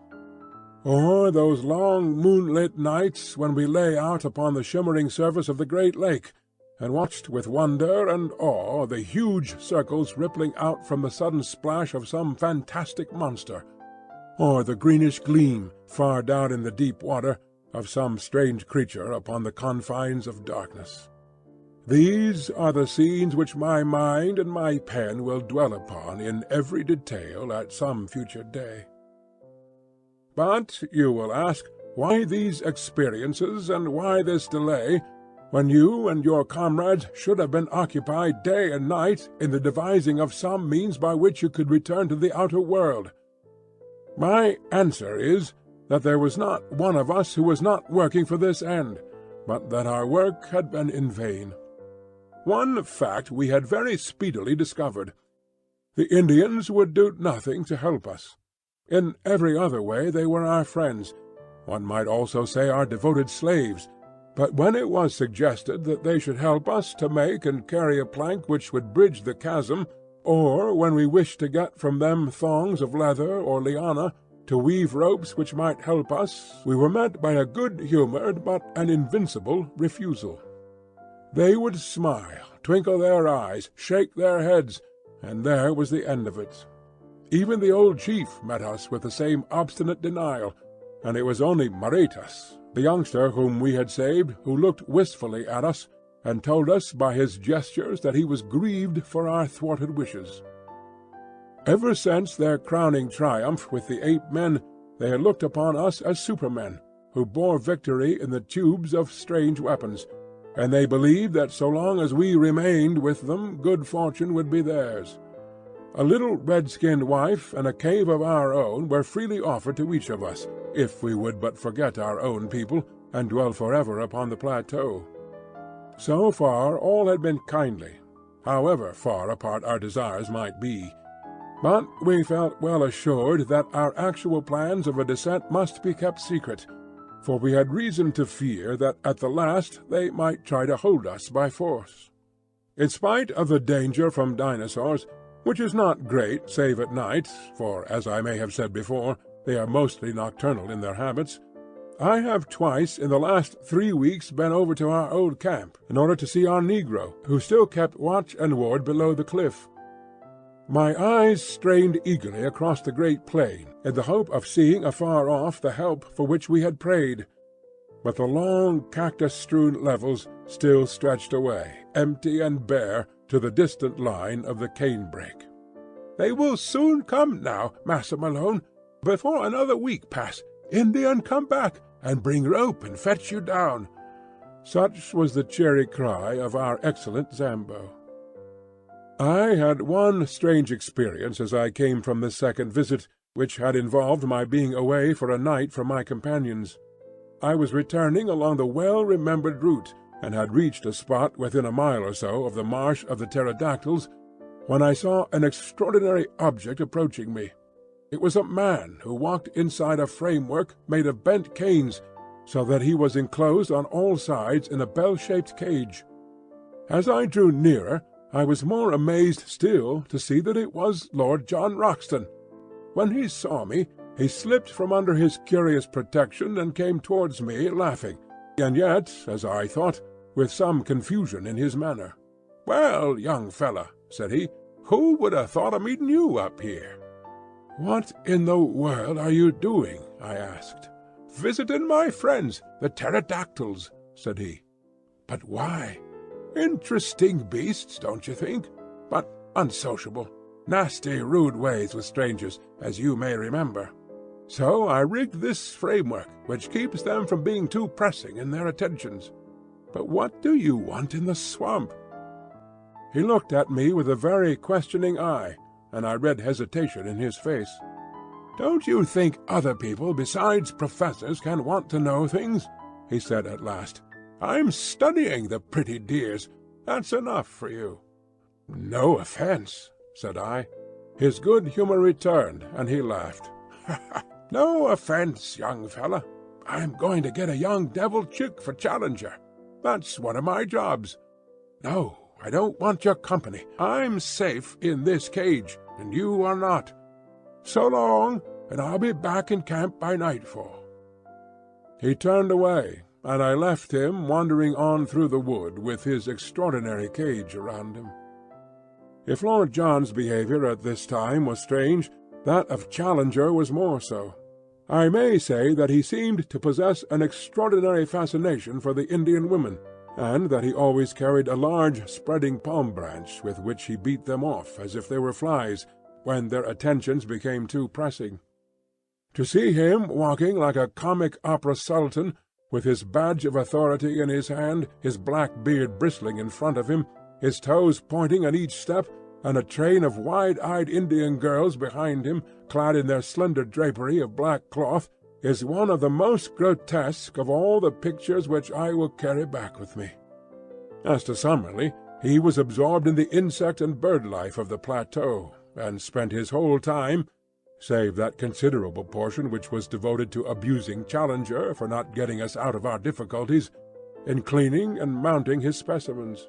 Or those long moonlit nights when we lay out upon the shimmering surface of the great lake, and watched with wonder and awe the huge circles rippling out from the sudden splash of some fantastic monster, or the greenish gleam, far down in the deep water, of some strange creature upon the confines of darkness. These are the scenes which my mind and my pen will dwell upon in every detail at some future day. But you will ask, why these experiences, and why this delay, when you and your comrades should have been occupied day and night in the devising of some means by which you could return to the outer world? My answer is that there was not one of us who was not working for this end, but that our work had been in vain. One fact we had very speedily discovered. The Indians would do nothing to help us. In every other way they were our friends, one might also say our devoted slaves, but when it was suggested that they should help us to make and carry a plank which would bridge the chasm, or when we wished to get from them thongs of leather or liana, to weave ropes which might help us, we were met by a good-humoured but an invincible refusal. They would smile, twinkle their eyes, shake their heads, and there was the end of it. Even the old chief met us with the same obstinate denial, and it was only Maretas, the youngster whom we had saved, who looked wistfully at us, and told us by his gestures that he was grieved for our thwarted wishes. Ever since their crowning triumph with the ape-men, they had looked upon us as supermen, who bore victory in the tubes of strange weapons, and they believed that so long as we remained with them good fortune would be theirs. A little red-skinned wife and a cave of our own were freely offered to each of us, if we would but forget our own people and dwell forever upon the plateau. So far all had been kindly, however far apart our desires might be. But we felt well assured that our actual plans of a descent must be kept secret, for we had reason to fear that at the last they might try to hold us by force. In spite of the danger from dinosaurs, which is not great save at night, for, as I may have said before, they are mostly nocturnal in their habits, I have twice in the last 3 weeks been over to our old camp in order to see our negro, who still kept watch and ward below the cliff. My eyes strained eagerly across the great plain in the hope of seeing afar off the help for which we had prayed. but the long cactus-strewn levels still stretched away, empty and bare, to the distant line of the canebrake. "They will soon come now, Massa Malone. Before another week pass, Indian come back, and bring rope and fetch you down." Such was the cheery cry of our excellent Zambo. I had one strange experience as I came from this second visit, which had involved my being away for a night from my companions. I was returning along the well-remembered route, and had reached a spot within a mile or so of the marsh of the pterodactyls, when I saw an extraordinary object approaching me. It was a man who walked inside a framework made of bent canes, so that he was enclosed on all sides in a bell-shaped cage. As I drew nearer, I was more amazed still to see that it was Lord John Roxton. When he saw me, he slipped from under his curious protection and came towards me laughing, and yet, as I thought, with some confusion in his manner. "Well, young fellow," said he, "who would have thought of meeting you up here?" "What in the world are you doing?" I asked. "Visiting my friends, the pterodactyls," said he. "But why?" "Interesting beasts, don't you think? But unsociable. Nasty, rude ways with strangers, as you may remember. So I rigged this framework, which keeps them from being too pressing in their attentions. But what do you want in the swamp?" He looked at me with a very questioning eye, and I read hesitation in his face. "Don't you think other people besides professors can want to know things?" he said at last. "I'm studying the pretty dears. That's enough for you." "No offence," said I. His good humour returned, and he laughed. "No offence, young fella. I'm going to get a young devil chick for Challenger. That's one of my jobs. No, I don't want your company. I'm safe in this cage, and you are not. So long, and I'll be back in camp by nightfall." He turned away, and I left him wandering on through the wood with his extraordinary cage around him. If Lord John's behaviour at this time was strange, that of Challenger was more so. I may say that he seemed to possess an extraordinary fascination for the Indian women, and that he always carried a large spreading palm branch with which he beat them off as if they were flies, when their attentions became too pressing. To see him walking like a comic opera sultan, with his badge of authority in his hand, his black beard bristling in front of him, his toes pointing at each step, and a train of wide-eyed Indian girls behind him, clad in their slender drapery of black cloth, is one of the most grotesque of all the pictures which I will carry back with me. As to Summerlee, he was absorbed in the insect and bird life of the plateau, and spent his whole time, save that considerable portion which was devoted to abusing Challenger for not getting us out of our difficulties, in cleaning and mounting his specimens.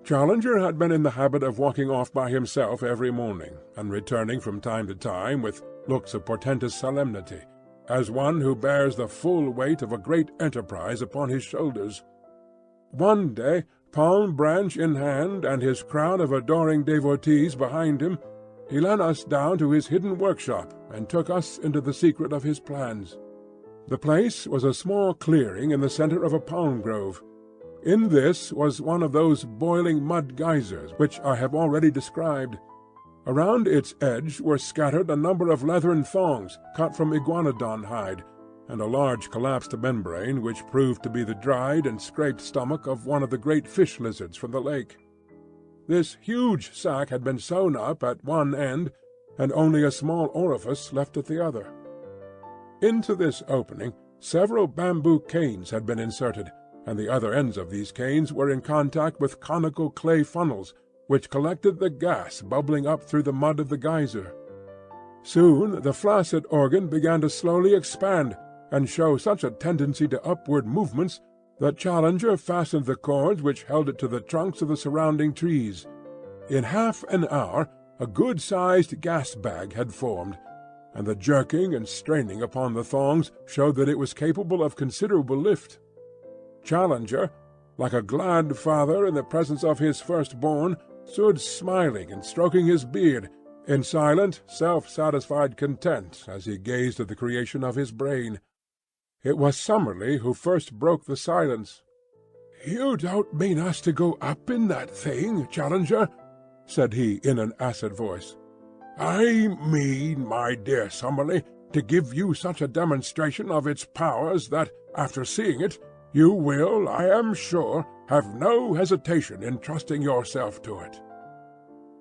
Challenger had been in the habit of walking off by himself every morning, and returning from time to time with looks of portentous solemnity, as one who bears the full weight of a great enterprise upon his shoulders. One day, palm branch in hand and his crowd of adoring devotees behind him, he led us down to his hidden workshop and took us into the secret of his plans. The place was a small clearing in the centre of a palm grove. In this was one of those boiling mud geysers which I have already described. Around its edge were scattered a number of leathern thongs cut from iguanodon hide, and a large collapsed membrane which proved to be the dried and scraped stomach of one of the great fish lizards from the lake. This huge sack had been sewn up at one end, and only a small orifice left at the other. Into this opening several bamboo canes had been inserted, and the other ends of these canes were in contact with conical clay funnels, which collected the gas bubbling up through the mud of the geyser. Soon the flaccid organ began to slowly expand, and show such a tendency to upward movements that Challenger fastened the cords which held it to the trunks of the surrounding trees. In half an hour a good-sized gas-bag had formed, and the jerking and straining upon the thongs showed that it was capable of considerable lift. Challenger, like a glad father in the presence of his firstborn, stood smiling and stroking his beard, in silent, self-satisfied content as he gazed at the creation of his brain. It was Summerlee who first broke the silence. "You don't mean us to go up in that thing, Challenger?" said he in an acid voice. "I mean, my dear Summerlee, to give you such a demonstration of its powers that, after seeing it, you will, I am sure, have no hesitation in trusting yourself to it."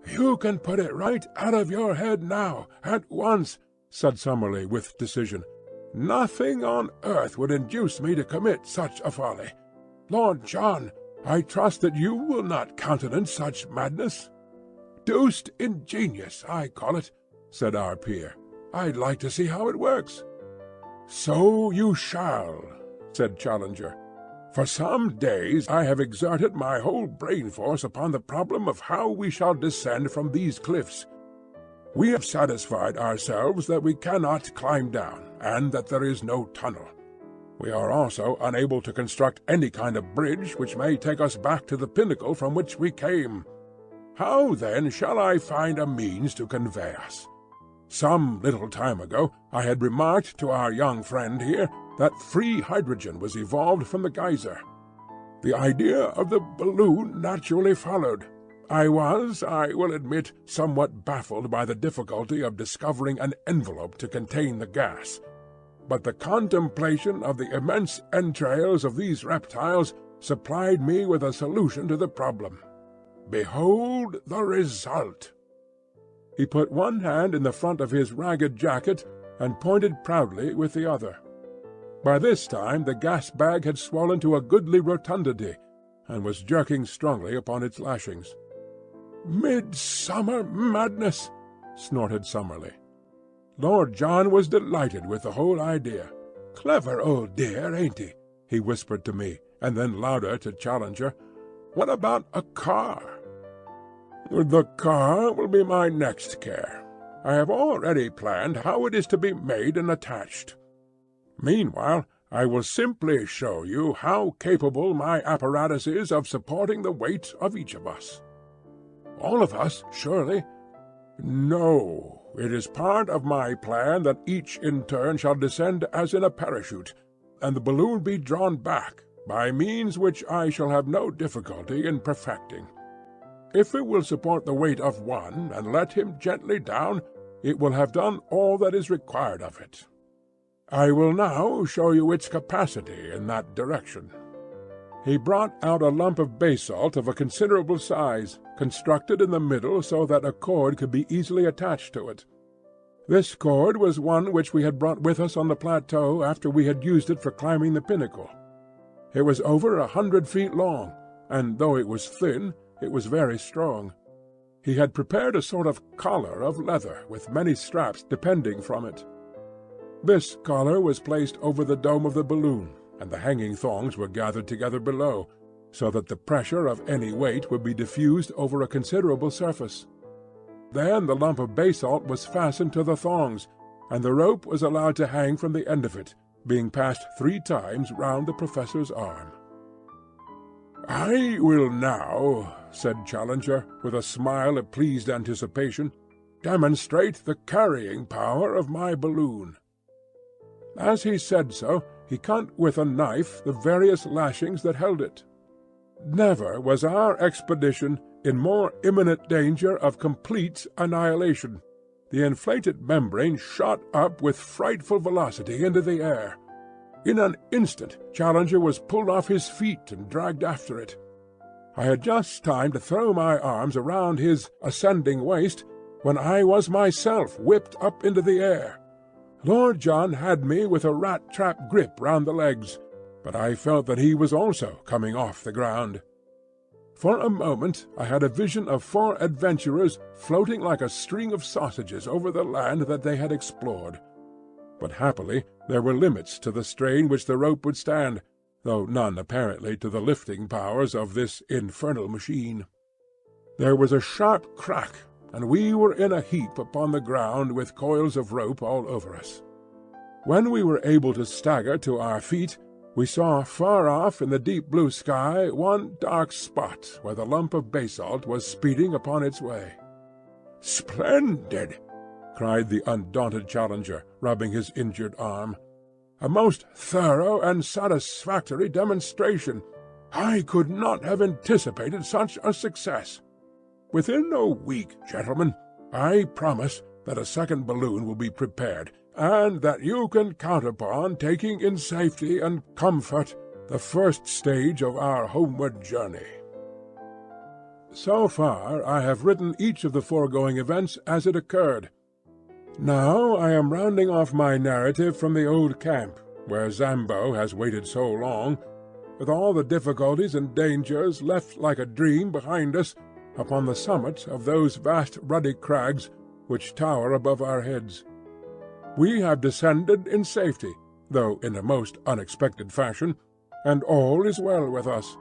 "You can put it right out of your head now, at once," said Summerlee with decision. "Nothing on earth would induce me to commit such a folly. Lord John, I trust that you will not countenance such madness." "Deuced ingenious, I call it," said our peer. "I'd like to see how it works." "So you shall," said Challenger. "For some days I have exerted my whole brain force upon the problem of how we shall descend from these cliffs. We have satisfied ourselves that we cannot climb down, and that there is no tunnel. We are also unable to construct any kind of bridge which may take us back to the pinnacle from which we came. How then shall I find a means to convey us? Some little time ago I had remarked to our young friend here that free hydrogen was evolved from the geyser. The idea of the balloon naturally followed. I was, I will admit, somewhat baffled by the difficulty of discovering an envelope to contain the gas. But the contemplation of the immense entrails of these reptiles supplied me with a solution to the problem. Behold the result." He put one hand in the front of his ragged jacket and pointed proudly with the other. By this time the gas-bag had swollen to a goodly rotundity, and was jerking strongly upon its lashings. "Midsummer madness!" snorted Summerlee. Lord John was delighted with the whole idea. "Clever old dear, ain't he?" he whispered to me, and then louder to Challenger. "What about a car?" "The car will be my next care. I have already planned how it is to be made and attached. Meanwhile, I will simply show you how capable my apparatus is of supporting the weight of each of us." "All of us, surely?" "No. It is part of my plan that each in turn shall descend as in a parachute, and the balloon be drawn back, by means which I shall have no difficulty in perfecting. If it will support the weight of one, and let him gently down, it will have done all that is required of it. I will now show you its capacity in that direction." He brought out a lump of basalt of a considerable size, constructed in the middle so that a cord could be easily attached to it. This cord was one which we had brought with us on the plateau after we had used it for climbing the pinnacle. It was over 100 feet long, and though it was thin, it was very strong. He had prepared a sort of collar of leather with many straps depending from it. This collar was placed over the dome of the balloon, and the hanging thongs were gathered together below, so that the pressure of any weight would be diffused over a considerable surface. Then the lump of basalt was fastened to the thongs, and the rope was allowed to hang from the end of it, being passed 3 times round the professor's arm. "I will now," said Challenger, with a smile of pleased anticipation, "demonstrate the carrying power of my balloon." As he said so, he cut with a knife the various lashings that held it. Never was our expedition in more imminent danger of complete annihilation. The inflated membrane shot up with frightful velocity into the air. In an instant Challenger was pulled off his feet and dragged after it. I had just time to throw my arms around his ascending waist when I was myself whipped up into the air. Lord John had me with a rat-trap grip round the legs, but I felt that he was also coming off the ground. For a moment I had a vision of 4 adventurers floating like a string of sausages over the land that they had explored. But happily there were limits to the strain which the rope would stand, though none apparently to the lifting powers of this infernal machine. There was a sharp crack, and we were in a heap upon the ground with coils of rope all over us. When we were able to stagger to our feet, we saw far off in the deep blue sky one dark spot where the lump of basalt was speeding upon its way. "Splendid!" cried the undaunted Challenger, rubbing his injured arm. A most thorough and satisfactory demonstration. I could not have anticipated such a success. Within a week, gentlemen, I promise that a second balloon will be prepared, and that you can count upon taking in safety and comfort the first stage of our homeward journey. So far I have written each of the foregoing events as it occurred. Now I am rounding off my narrative from the old camp, where Zambo has waited so long, with all the difficulties and dangers left like a dream behind us upon the summit of those vast ruddy crags which tower above our heads. We have descended in safety, though in a most unexpected fashion, and all is well with us.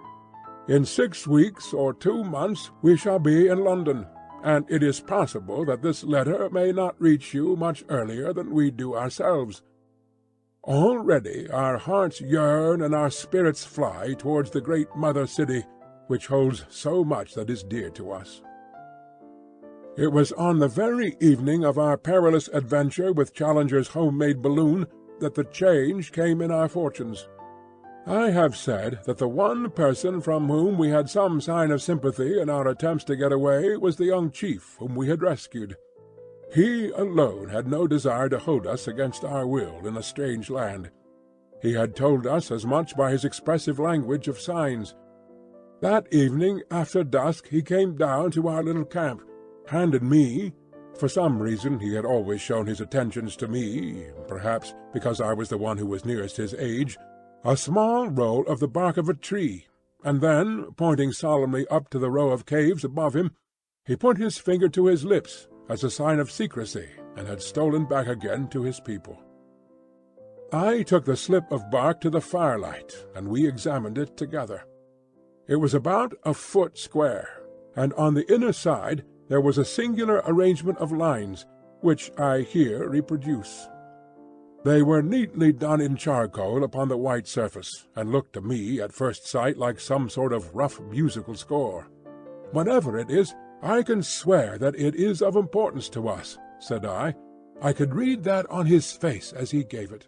In 6 weeks or 2 months we shall be in London, and it is possible that this letter may not reach you much earlier than we do ourselves. Already our hearts yearn and our spirits fly towards the great mother city, which holds so much that is dear to us. It was on the very evening of our perilous adventure with Challenger's homemade balloon that the change came in our fortunes. I have said that the one person from whom we had some sign of sympathy in our attempts to get away was the young chief whom we had rescued. He alone had no desire to hold us against our will in a strange land. He had told us as much by his expressive language of signs. That evening after dusk he came down to our little camp, handed me— for some reason he had always shown his attentions to me, perhaps because I was the one who was nearest his age— a small roll of the bark of a tree, and then, pointing solemnly up to the row of caves above him, he put his finger to his lips as a sign of secrecy, and had stolen back again to his people. I took the slip of bark to the firelight, and we examined it together. It was about a foot square, and on the inner side there was a singular arrangement of lines, which I here reproduce. They were neatly done in charcoal upon the white surface, and looked to me at first sight like some sort of rough musical score. "Whatever it is, I can swear that it is of importance to us," said I. I could read that on his face as he gave it.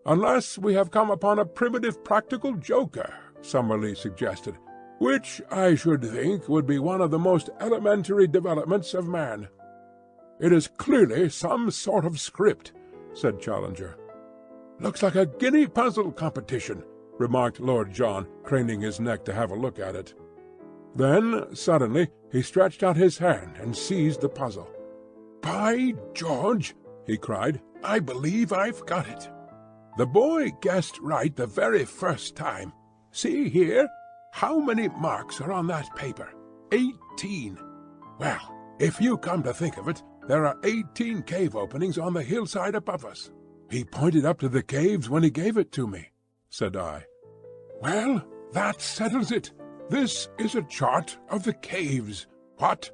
"Unless we have come upon a primitive practical joker," Summerlee suggested, "which I should think would be one of the most elementary developments of man." "It is clearly some sort of script," said Challenger. "Looks like a guinea puzzle competition," remarked Lord John, craning his neck to have a look at it. Then, suddenly, he stretched out his hand and seized the puzzle. "By George!" he cried, "I believe I've got it. The boy guessed right the very first time. See here? How many marks are on that paper? 18. Well, if you come to think of it, there are 18 cave openings on the hillside above us. He pointed up to the caves when he gave it to me," said I. "Well, that settles it. This is a chart of the caves. What?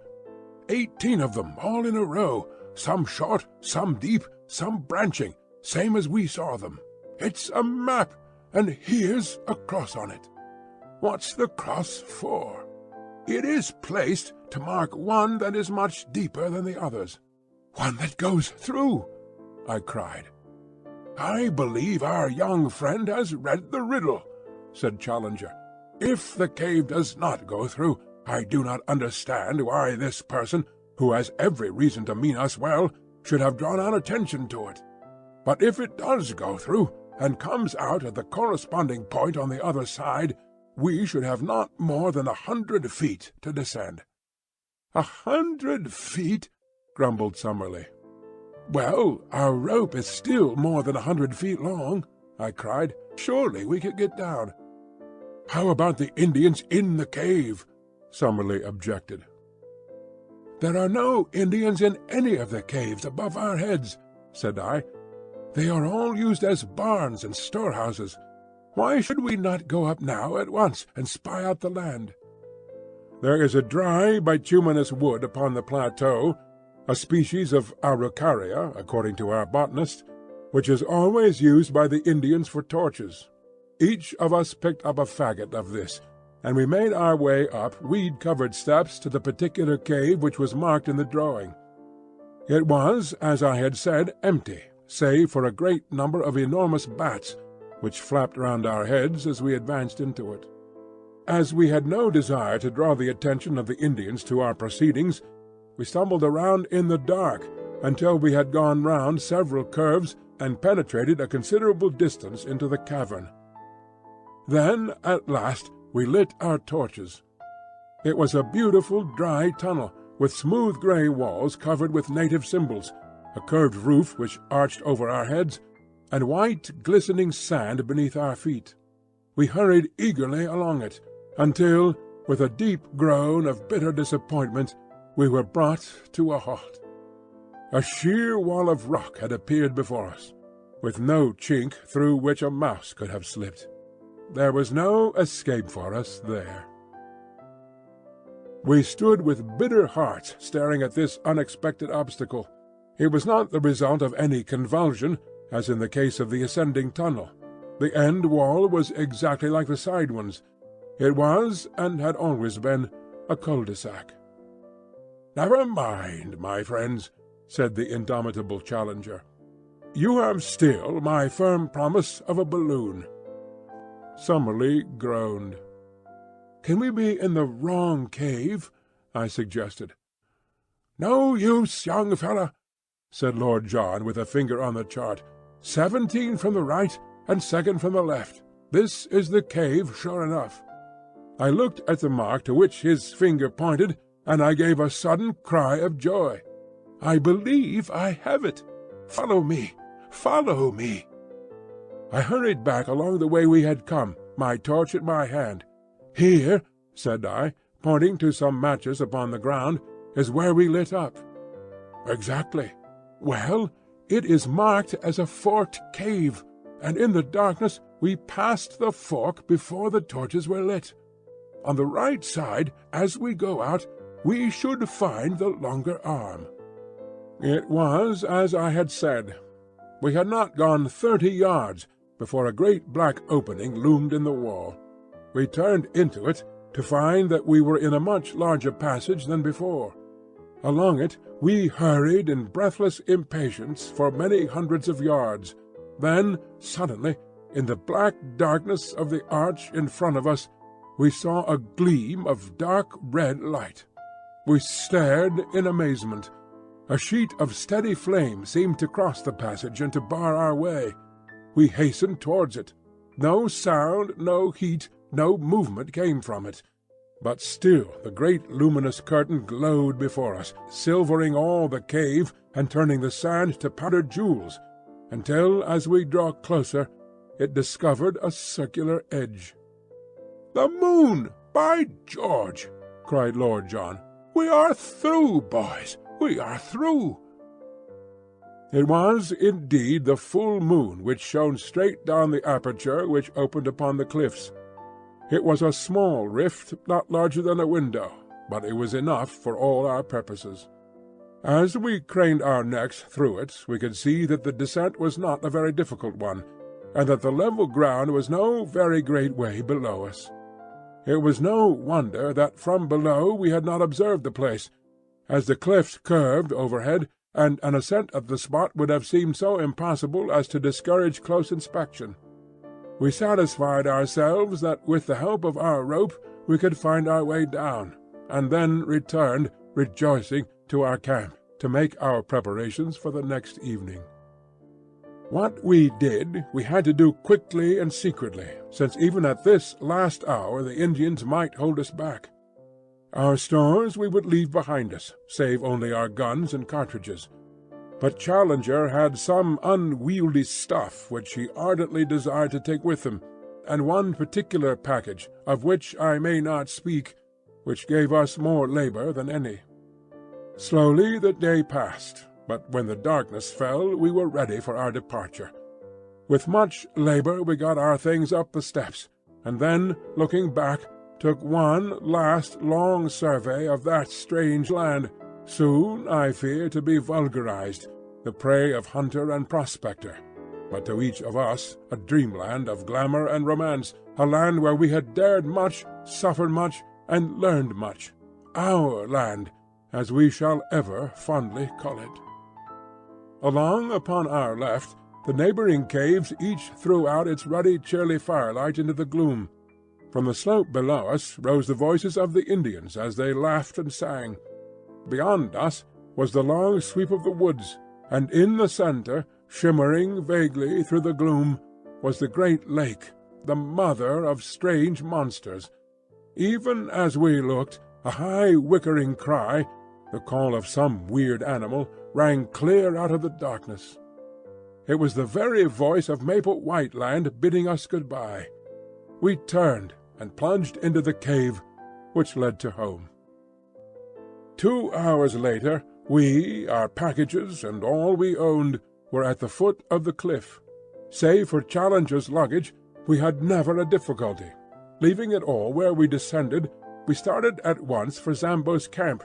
18 of them, all in a row, some short, some deep, some branching, same as we saw them. It's a map, and here's a cross on it. What's the cross for? It is placed to mark one that is much deeper than the others. One that goes through," I cried. "I believe our young friend has read the riddle," said Challenger. "If the cave does not go through, I do not understand why this person, who has every reason to mean us well, should have drawn our attention to it. But if it does go through, and comes out at the corresponding point on the other side, we should have not more than 100 feet to descend." "100 feet?" grumbled Summerlee. "Well, our rope is still more than 100 feet long," I cried. "Surely we could get down." "How about the Indians in the cave?" Summerlee objected. "There are no Indians in any of the caves above our heads," said I. "They are all used as barns and storehouses. Why should we not go up now at once and spy out the land?" "There is a dry bituminous wood upon the plateau, a species of araucaria, according to our botanist, which is always used by the Indians for torches. Each of us picked up a faggot of this, and we made our way up weed-covered steps to the particular cave which was marked in the drawing. It was, as I had said, empty, save for a great number of enormous bats, which flapped round our heads as we advanced into it. As we had no desire to draw the attention of the Indians to our proceedings, we stumbled around in the dark until we had gone round several curves and penetrated a considerable distance into the cavern. Then, at last, we lit our torches. It was a beautiful dry tunnel, with smooth grey walls covered with native symbols, a curved roof which arched over our heads, and white glistening sand beneath our feet. We hurried eagerly along it, until, with a deep groan of bitter disappointment, we were brought to a halt. A sheer wall of rock had appeared before us, with no chink through which a mouse could have slipped. There was no escape for us there. We stood with bitter hearts staring at this unexpected obstacle. It was not the result of any convulsion, as in the case of the ascending tunnel. The end wall was exactly like the side ones. It was, and had always been, a cul-de-sac. "Never mind, my friends," said the indomitable challenger. "You have still my firm promise of a balloon." Summerlee groaned. "Can we be in the wrong cave?" I suggested. "No use, young fellow," said Lord John with a finger on the chart. 17 from the right and 2nd from the left. This is the cave, sure enough." I looked at the mark to which his finger pointed, and I gave a sudden cry of joy. "I believe I have it! Follow me! Follow me!" I hurried back along the way we had come, my torch in my hand. "Here," said I, pointing to some matches upon the ground, "is where we lit up." "Exactly. Well, it is marked as a forked cave, and in the darkness we passed the fork before the torches were lit. On the right side, as we go out, we should find the longer arm." It was as I had said. We had not gone 30 yards before a great black opening loomed in the wall. We turned into it to find that we were in a much larger passage than before. Along it we hurried in breathless impatience for many hundreds of yards. Then, suddenly, in the black darkness of the arch in front of us, we saw a gleam of dark red light. We stared in amazement. A sheet of steady flame seemed to cross the passage and to bar our way. We hastened towards it. No sound, no heat, no movement came from it. But still the great luminous curtain glowed before us, silvering all the cave and turning the sand to powdered jewels, until, as we drew closer, it discovered a circular edge. "The moon! By George!" cried Lord John. "We are through, boys! We are through!" It was indeed the full moon which shone straight down the aperture which opened upon the cliffs. It was a small rift, not larger than a window, but it was enough for all our purposes. As we craned our necks through it, we could see that the descent was not a very difficult one, and that the level ground was no very great way below us. It was no wonder that from below we had not observed the place, as the cliffs curved overhead, and an ascent of the spot would have seemed so impossible as to discourage close inspection. We satisfied ourselves that with the help of our rope we could find our way down, and then returned, rejoicing, to our camp to make our preparations for the next evening. What we did we had to do quickly and secretly, since even at this last hour the Indians might hold us back. Our stores we would leave behind us, save only our guns and cartridges. But Challenger had some unwieldy stuff which he ardently desired to take with him, and one particular package, of which I may not speak, which gave us more labor than any. Slowly the day passed, but when the darkness fell we were ready for our departure. With much labor we got our things up the steps, and then, looking back, took one last long survey of that strange land, soon, I fear, to be vulgarized, the prey of hunter and prospector, but to each of us a dreamland of glamour and romance, a land where we had dared much, suffered much, and learned much. Our land, as we shall ever fondly call it. Along upon our left, the neighbouring caves each threw out its ruddy, cheery firelight into the gloom. From the slope below us rose the voices of the Indians as they laughed and sang. Beyond us was the long sweep of the woods, and in the centre, shimmering vaguely through the gloom, was the great lake, the mother of strange monsters. Even as we looked, a high whickering cry, the call of some weird animal, rang clear out of the darkness. It was the very voice of Maple White Land bidding us good-bye. We turned and plunged into the cave which led to home. 2 hours later, we, our packages, and all we owned, were at the foot of the cliff. Save for Challenger's luggage, we had never a difficulty. Leaving it all where we descended, we started at once for Zambo's camp.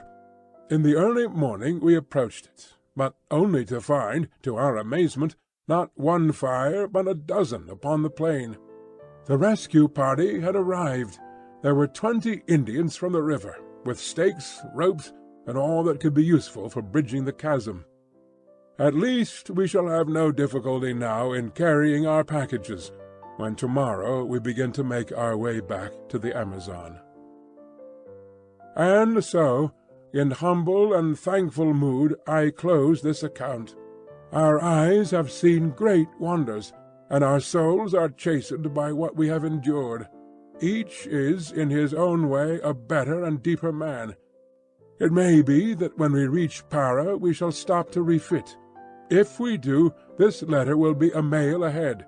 In the early morning we approached it, but only to find, to our amazement, not one fire but a dozen upon the plain. The rescue party had arrived. There were 20 Indians from the river, with stakes, ropes, and all that could be useful for bridging the chasm. At least we shall have no difficulty now in carrying our packages, when tomorrow we begin to make our way back to the Amazon. And so, in humble and thankful mood, I close this account. Our eyes have seen great wonders, and our souls are chastened by what we have endured. Each is, in his own way, a better and deeper man. It may be that when we reach Para we shall stop to refit. If we do, this letter will be a mail ahead.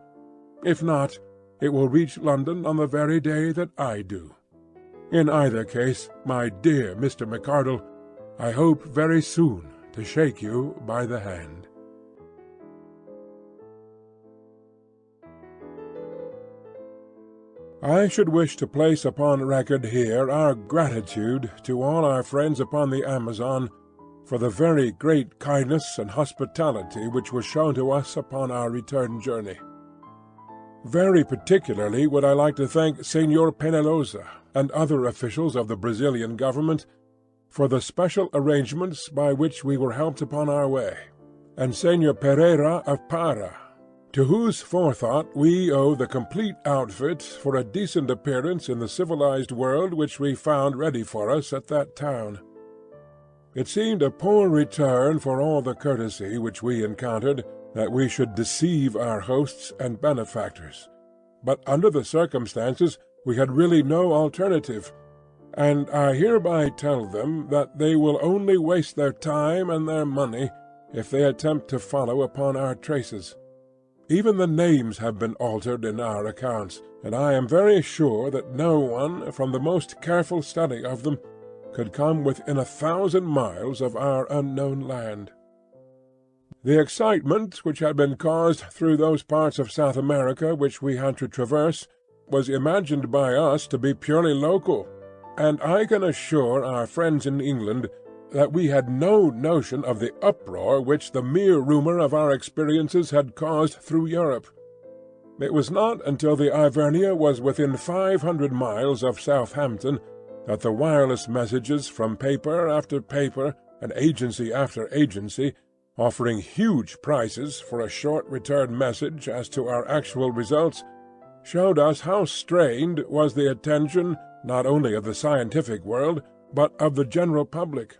If not, it will reach London on the very day that I do. In either case, my dear Mr. McArdle, I hope very soon to shake you by the hand. I should wish to place upon record here our gratitude to all our friends upon the Amazon for the very great kindness and hospitality which was shown to us upon our return journey. Very particularly would I like to thank Señor Penalosa and other officials of the Brazilian government for the special arrangements by which we were helped upon our way, and Señor Pereira of Para, to whose forethought we owe the complete outfit for a decent appearance in the civilized world which we found ready for us at that town. It seemed a poor return for all the courtesy which we encountered that we should deceive our hosts and benefactors, but under the circumstances we had really no alternative, and I hereby tell them that they will only waste their time and their money if they attempt to follow upon our traces. Even the names have been altered in our accounts, and I am very sure that no one, from the most careful study of them, could come within 1,000 miles of our unknown land. The excitement which had been caused through those parts of South America which we had to traverse was imagined by us to be purely local, and I can assure our friends in England that we had no notion of the uproar which the mere rumour of our experiences had caused through Europe. It was not until the Ivernia was within 500 miles of Southampton that the wireless messages from paper after paper and agency after agency, offering huge prices for a short return message as to our actual results, showed us how strained was the attention not only of the scientific world, but of the general public.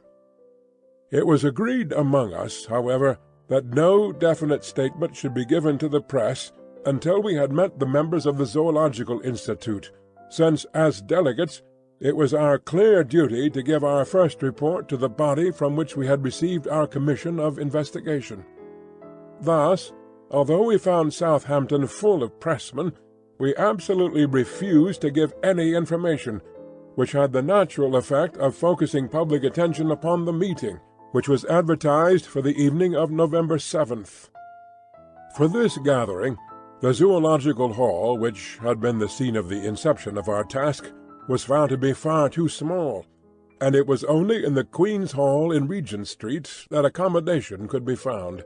It was agreed among us, however, that no definite statement should be given to the press until we had met the members of the Zoological Institute, since, as delegates, it was our clear duty to give our first report to the body from which we had received our commission of investigation. Thus, although we found Southampton full of pressmen, we absolutely refused to give any information, which had the natural effect of focusing public attention upon the meeting, which was advertised for the evening of November 7th. For this gathering, the Zoological Hall, which had been the scene of the inception of our task, was found to be far too small, and it was only in the Queen's Hall in Regent Street that accommodation could be found.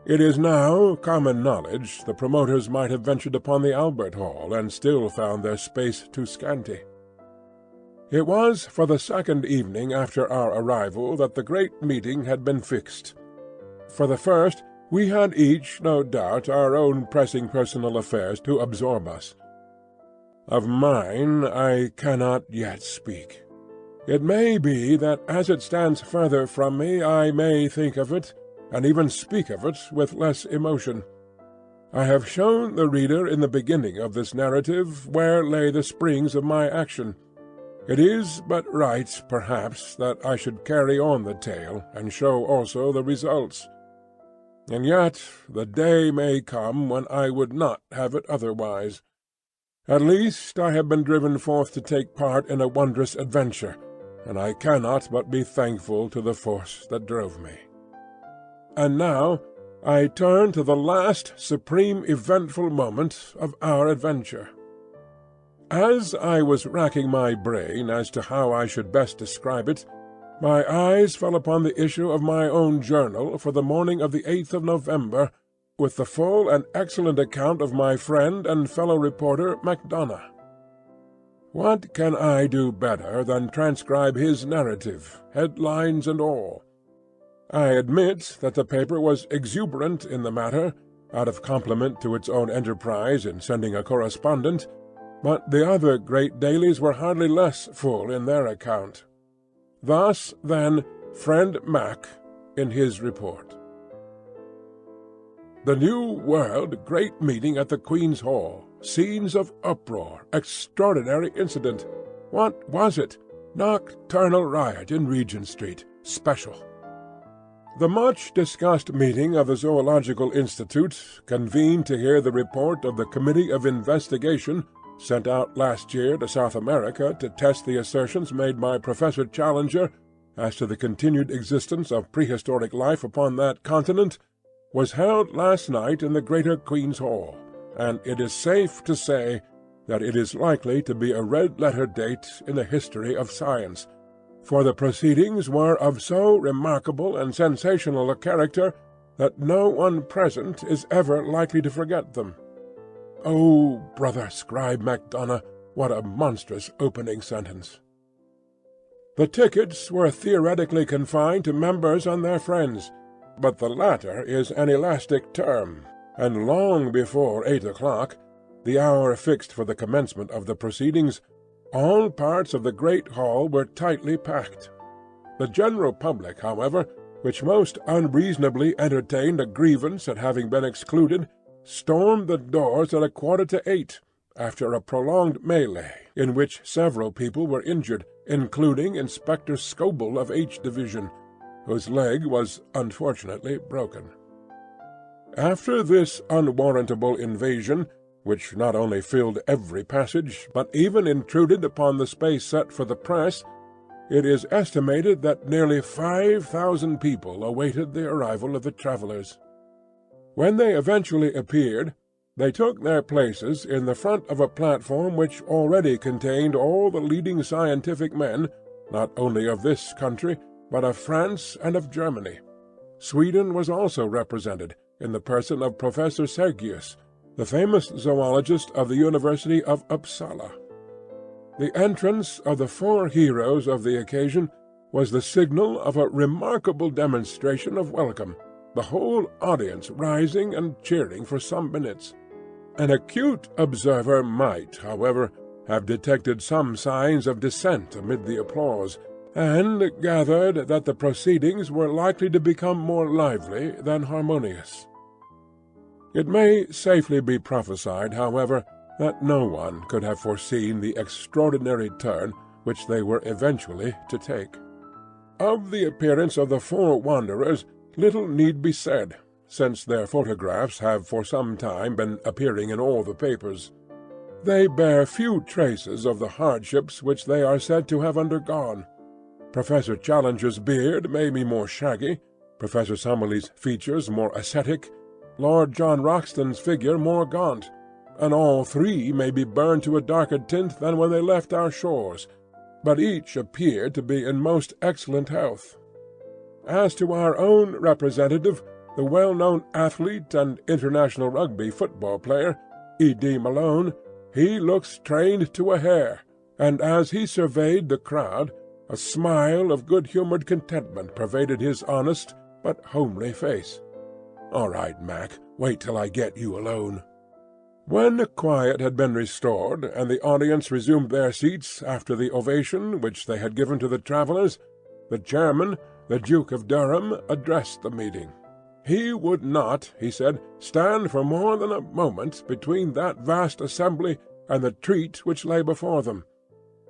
It is now common knowledge the promoters might have ventured upon the Albert Hall and still found their space too scanty. It was for the second evening after our arrival that the great meeting had been fixed. For the first, we had each, no doubt, our own pressing personal affairs to absorb us. Of mine I cannot yet speak. It may be that as it stands further from me I may think of it, and even speak of it, with less emotion. I have shown the reader in the beginning of this narrative where lay the springs of my action. It is but right, perhaps, that I should carry on the tale, and show also the results. And yet the day may come when I would not have it otherwise. At least I have been driven forth to take part in a wondrous adventure, and I cannot but be thankful to the force that drove me. And now I turn to the last supreme eventful moment of our adventure. As I was racking my brain as to how I should best describe it, my eyes fell upon the issue of my own journal for the morning of the 8th of November, with the full and excellent account of my friend and fellow reporter MacDonough. What can I do better than transcribe his narrative, headlines and all? I admit that the paper was exuberant in the matter, out of compliment to its own enterprise in sending a correspondent, but the other great dailies were hardly less full in their account. Thus, then, friend Mac in his report. The New World Great Meeting at the Queen's Hall. Scenes of uproar. Extraordinary incident. What was it? Nocturnal riot in Regent Street. Special. The much-discussed meeting of the Zoological Institute, convened to hear the report of the Committee of Investigation, sent out last year to South America to test the assertions made by Professor Challenger as to the continued existence of prehistoric life upon that continent, was held last night in the Greater Queen's Hall, and it is safe to say that it is likely to be a red-letter date in the history of science, for the proceedings were of so remarkable and sensational a character that no one present is ever likely to forget them. Oh, brother Scribe MacDonough, what a monstrous opening sentence! The tickets were theoretically confined to members and their friends, but the latter is an elastic term, and long before 8 o'clock, the hour fixed for the commencement of the proceedings, all parts of the great hall were tightly packed. The general public, however, which most unreasonably entertained a grievance at having been excluded, stormed the doors at 7:45, after a prolonged mêlée, in which several people were injured, including Inspector Scoble of H Division, whose leg was unfortunately broken. After this unwarrantable invasion, which not only filled every passage, but even intruded upon the space set for the press, it is estimated that nearly 5,000 people awaited the arrival of the travellers. When they eventually appeared, they took their places in the front of a platform which already contained all the leading scientific men, not only of this country, but of France and of Germany. Sweden was also represented, in the person of Professor Sergius, the famous zoologist of the University of Uppsala. The entrance of the 4 heroes of the occasion was the signal of a remarkable demonstration of welcome, the whole audience rising and cheering for some minutes. An acute observer might, however, have detected some signs of dissent amid the applause, and gathered that the proceedings were likely to become more lively than harmonious. It may safely be prophesied, however, that no one could have foreseen the extraordinary turn which they were eventually to take. Of the appearance of the 4 wanderers little need be said, since their photographs have for some time been appearing in all the papers. They bear few traces of the hardships which they are said to have undergone. Professor Challenger's beard may be more shaggy, Professor Summerlee's features more ascetic, Lord John Roxton's figure more gaunt, and all 3 may be burned to a darker tint than when they left our shores, but each appeared to be in most excellent health. As to our own representative, the well-known athlete and international rugby football player, E.D. Malone, he looks trained to a hair, and as he surveyed the crowd, a smile of good-humoured contentment pervaded his honest, but homely face. "All right, Mac, wait till I get you alone." When quiet had been restored, and the audience resumed their seats after the ovation which they had given to the travellers, the chairman, the Duke of Durham, addressed the meeting. He would not, he said, stand for more than a moment between that vast assembly and the treat which lay before them.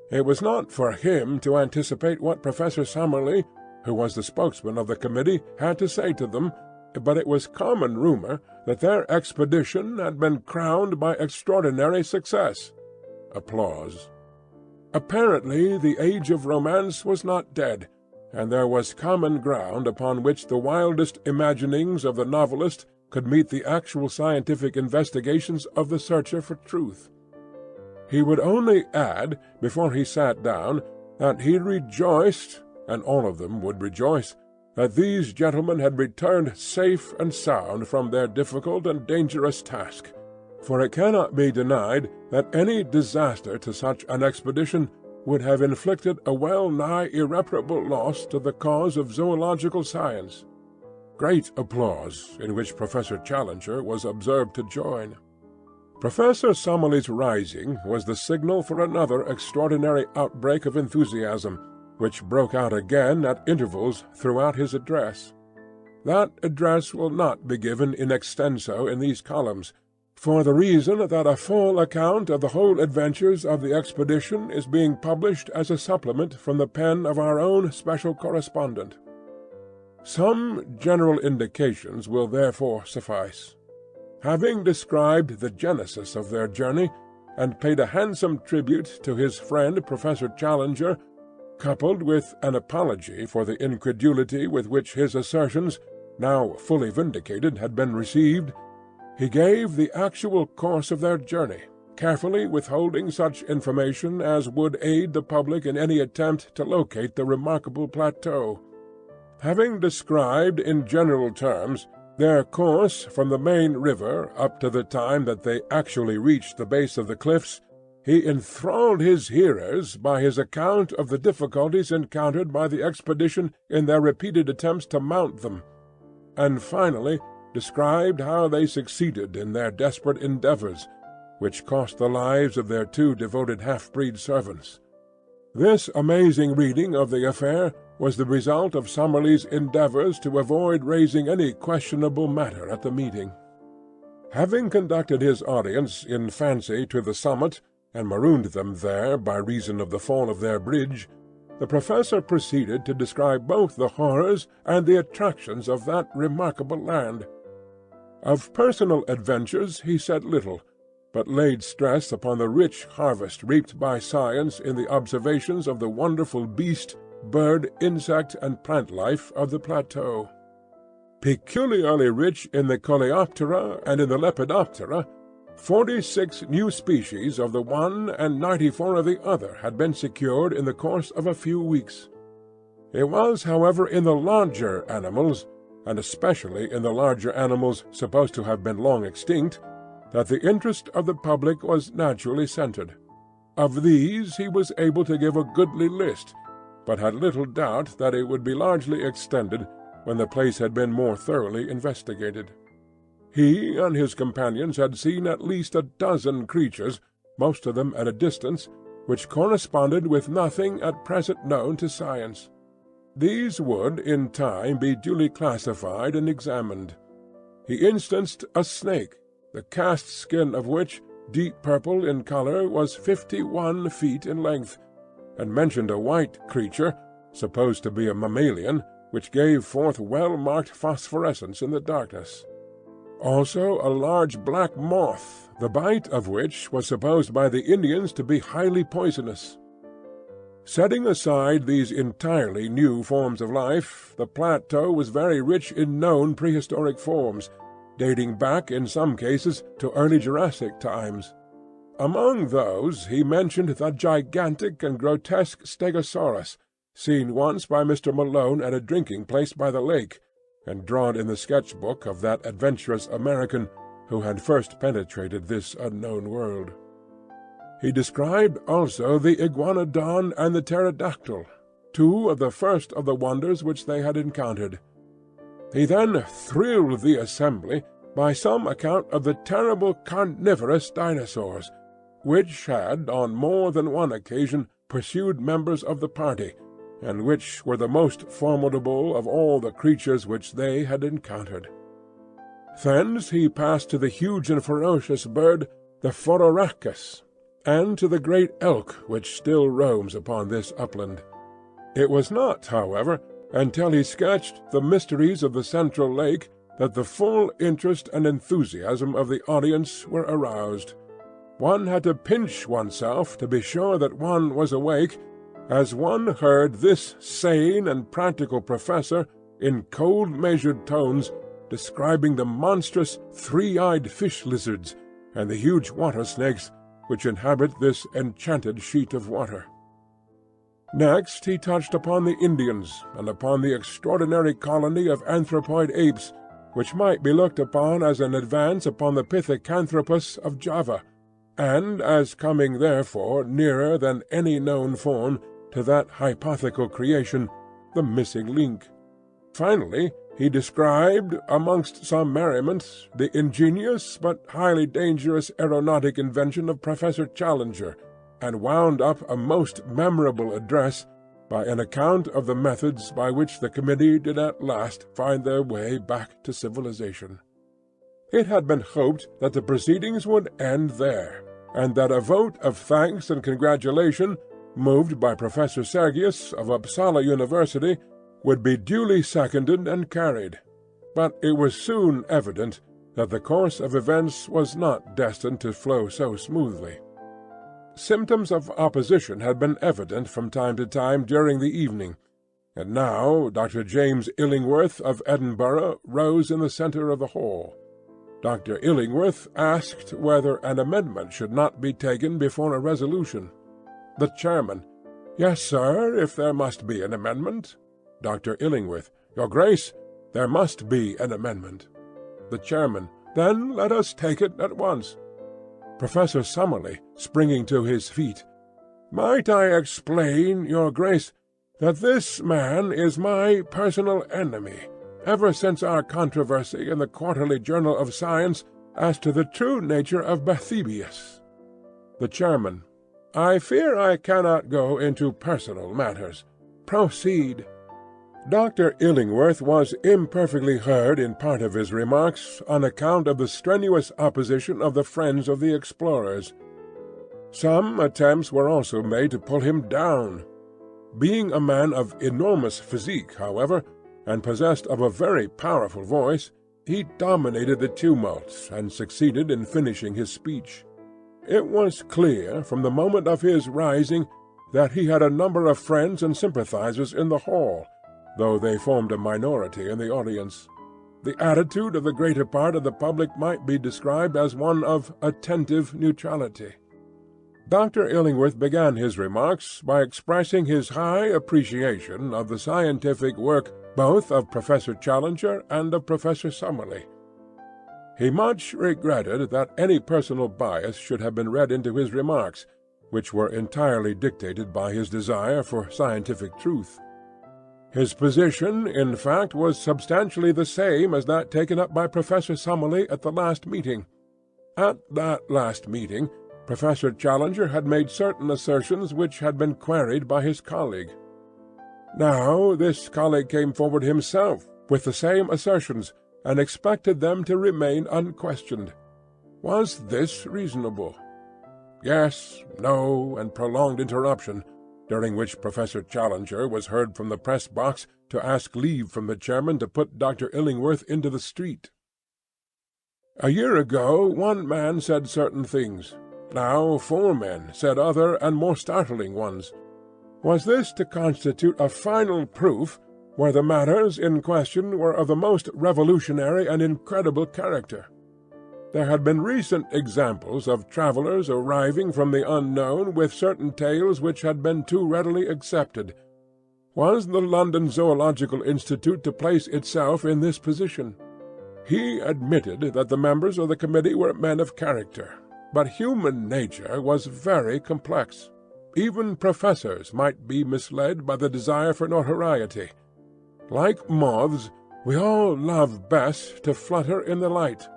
It was not for him to anticipate what Professor Summerlee, who was the spokesman of the committee, had to say to them, but it was common rumour that their expedition had been crowned by extraordinary success. Applause. Apparently the age of romance was not dead, and there was common ground upon which the wildest imaginings of the novelist could meet the actual scientific investigations of the searcher for truth. He would only add, before he sat down, that he rejoiced, and all of them would rejoice, that these gentlemen had returned safe and sound from their difficult and dangerous task, for it cannot be denied that any disaster to such an expedition would have inflicted a well-nigh irreparable loss to the cause of zoological science. Great applause, in which Professor Challenger was observed to join. Professor Summerlee's rising was the signal for another extraordinary outbreak of enthusiasm, which broke out again at intervals throughout his address. That address will not be given in extenso in these columns, for the reason that a full account of the whole adventures of the expedition is being published as a supplement from the pen of our own special correspondent. Some general indications will therefore suffice. Having described the genesis of their journey, and paid a handsome tribute to his friend Professor Challenger, coupled with an apology for the incredulity with which his assertions, now fully vindicated, had been received, he gave the actual course of their journey, carefully withholding such information as would aid the public in any attempt to locate the remarkable plateau. Having described in general terms their course from the main river up to the time that they actually reached the base of the cliffs, he enthralled his hearers by his account of the difficulties encountered by the expedition in their repeated attempts to mount them, and finally described how they succeeded in their desperate endeavours, which cost the lives of their 2 devoted half-breed servants. This amazing reading of the affair was the result of Summerlee's endeavours to avoid raising any questionable matter at the meeting. Having conducted his audience in fancy to the summit, and marooned them there by reason of the fall of their bridge, the professor proceeded to describe both the horrors and the attractions of that remarkable land. Of personal adventures he said little, but laid stress upon the rich harvest reaped by science in the observations of the wonderful beast, bird, insect, and plant life of the plateau. Peculiarly rich in the Coleoptera and in the Lepidoptera, 46 new species of the one and 94 of the other had been secured in the course of a few weeks. It was, however, in the larger animals, and especially in the larger animals supposed to have been long extinct, that the interest of the public was naturally centred. Of these he was able to give a goodly list, but had little doubt that it would be largely extended when the place had been more thoroughly investigated. He and his companions had seen at least a dozen creatures, most of them at a distance, which corresponded with nothing at present known to science. These would, in time, be duly classified and examined. He instanced a snake, the cast skin of which, deep purple in colour, was 51 feet in length, and mentioned a white creature, supposed to be a mammalian, which gave forth well-marked phosphorescence in the darkness. Also a large black moth, the bite of which was supposed by the Indians to be highly poisonous. Setting aside these entirely new forms of life, the plateau was very rich in known prehistoric forms, dating back in some cases to early Jurassic times. Among those he mentioned the gigantic and grotesque Stegosaurus, seen once by Mr. Malone at a drinking-place by the lake, and drawn in the sketch-book of that adventurous American who had first penetrated this unknown world. He described also the iguanodon and the pterodactyl, 2 of the first of the wonders which they had encountered. He then thrilled the assembly by some account of the terrible carnivorous dinosaurs, which had on more than one occasion pursued members of the party, and which were the most formidable of all the creatures which they had encountered. Thence he passed to the huge and ferocious bird, the phororhacus, and to the great elk which still roams upon this upland. It was not, however, until he sketched the mysteries of the central lake that the full interest and enthusiasm of the audience were aroused. One had to pinch oneself to be sure that one was awake, as one heard this sane and practical professor, in cold measured tones, describing the monstrous three-eyed fish-lizards and the huge water-snakes which inhabit this enchanted sheet of water. Next he touched upon the Indians, and upon the extraordinary colony of anthropoid apes, which might be looked upon as an advance upon the Pithecanthropus of Java, and as coming therefore nearer than any known form to that hypothetical creation, the missing link. Finally he described, amongst some merriment, the ingenious but highly dangerous aeronautic invention of Professor Challenger, and wound up a most memorable address by an account of the methods by which the committee did at last find their way back to civilization. It had been hoped that the proceedings would end there, and that a vote of thanks and congratulation, moved by Professor Sergius of Uppsala University, would be duly seconded and carried. But it was soon evident that the course of events was not destined to flow so smoothly. Symptoms of opposition had been evident from time to time during the evening, and now Dr. James Illingworth of Edinburgh rose in the centre of the hall. Dr. Illingworth asked whether an amendment should not be taken before a resolution. The chairman: "Yes, sir, if there must be an amendment." Dr. Illingworth: "Your Grace, there must be an amendment." The chairman: "Then let us take it at once." Professor Summerlee, springing to his feet: "Might I explain, Your Grace, that this man is my personal enemy, ever since our controversy in the Quarterly Journal of Science as to the true nature of Bathybius." The chairman: "I fear I cannot go into personal matters. Proceed." Dr. Illingworth was imperfectly heard in part of his remarks on account of the strenuous opposition of the friends of the explorers. Some attempts were also made to pull him down. Being a man of enormous physique, however, and possessed of a very powerful voice, he dominated the tumult and succeeded in finishing his speech. It was clear from the moment of his rising that he had a number of friends and sympathizers in the hall, though they formed a minority in the audience. The attitude of the greater part of the public might be described as one of attentive neutrality. Dr. Illingworth began his remarks by expressing his high appreciation of the scientific work both of Professor Challenger and of Professor Summerlee. He much regretted that any personal bias should have been read into his remarks, which were entirely dictated by his desire for scientific truth. His position, in fact, was substantially the same as that taken up by Professor Summerlee at the last meeting. At that last meeting, Professor Challenger had made certain assertions which had been queried by his colleague. Now this colleague came forward himself with the same assertions, and expected them to remain unquestioned. Was this reasonable? Yes, no, and prolonged interruption, during which Professor Challenger was heard from the press-box to ask leave from the chairman to put Dr. Illingworth into the street. A year ago one man said certain things. Now 4 men said other and more startling ones. Was this to constitute a final proof where the matters in question were of the most revolutionary and incredible character? There had been recent examples of travellers arriving from the unknown with certain tales which had been too readily accepted. Was the London Zoological Institute to place itself in this position? He admitted that the members of the committee were men of character, but human nature was very complex. Even professors might be misled by the desire for notoriety. Like moths, We all love best to flutter in the light.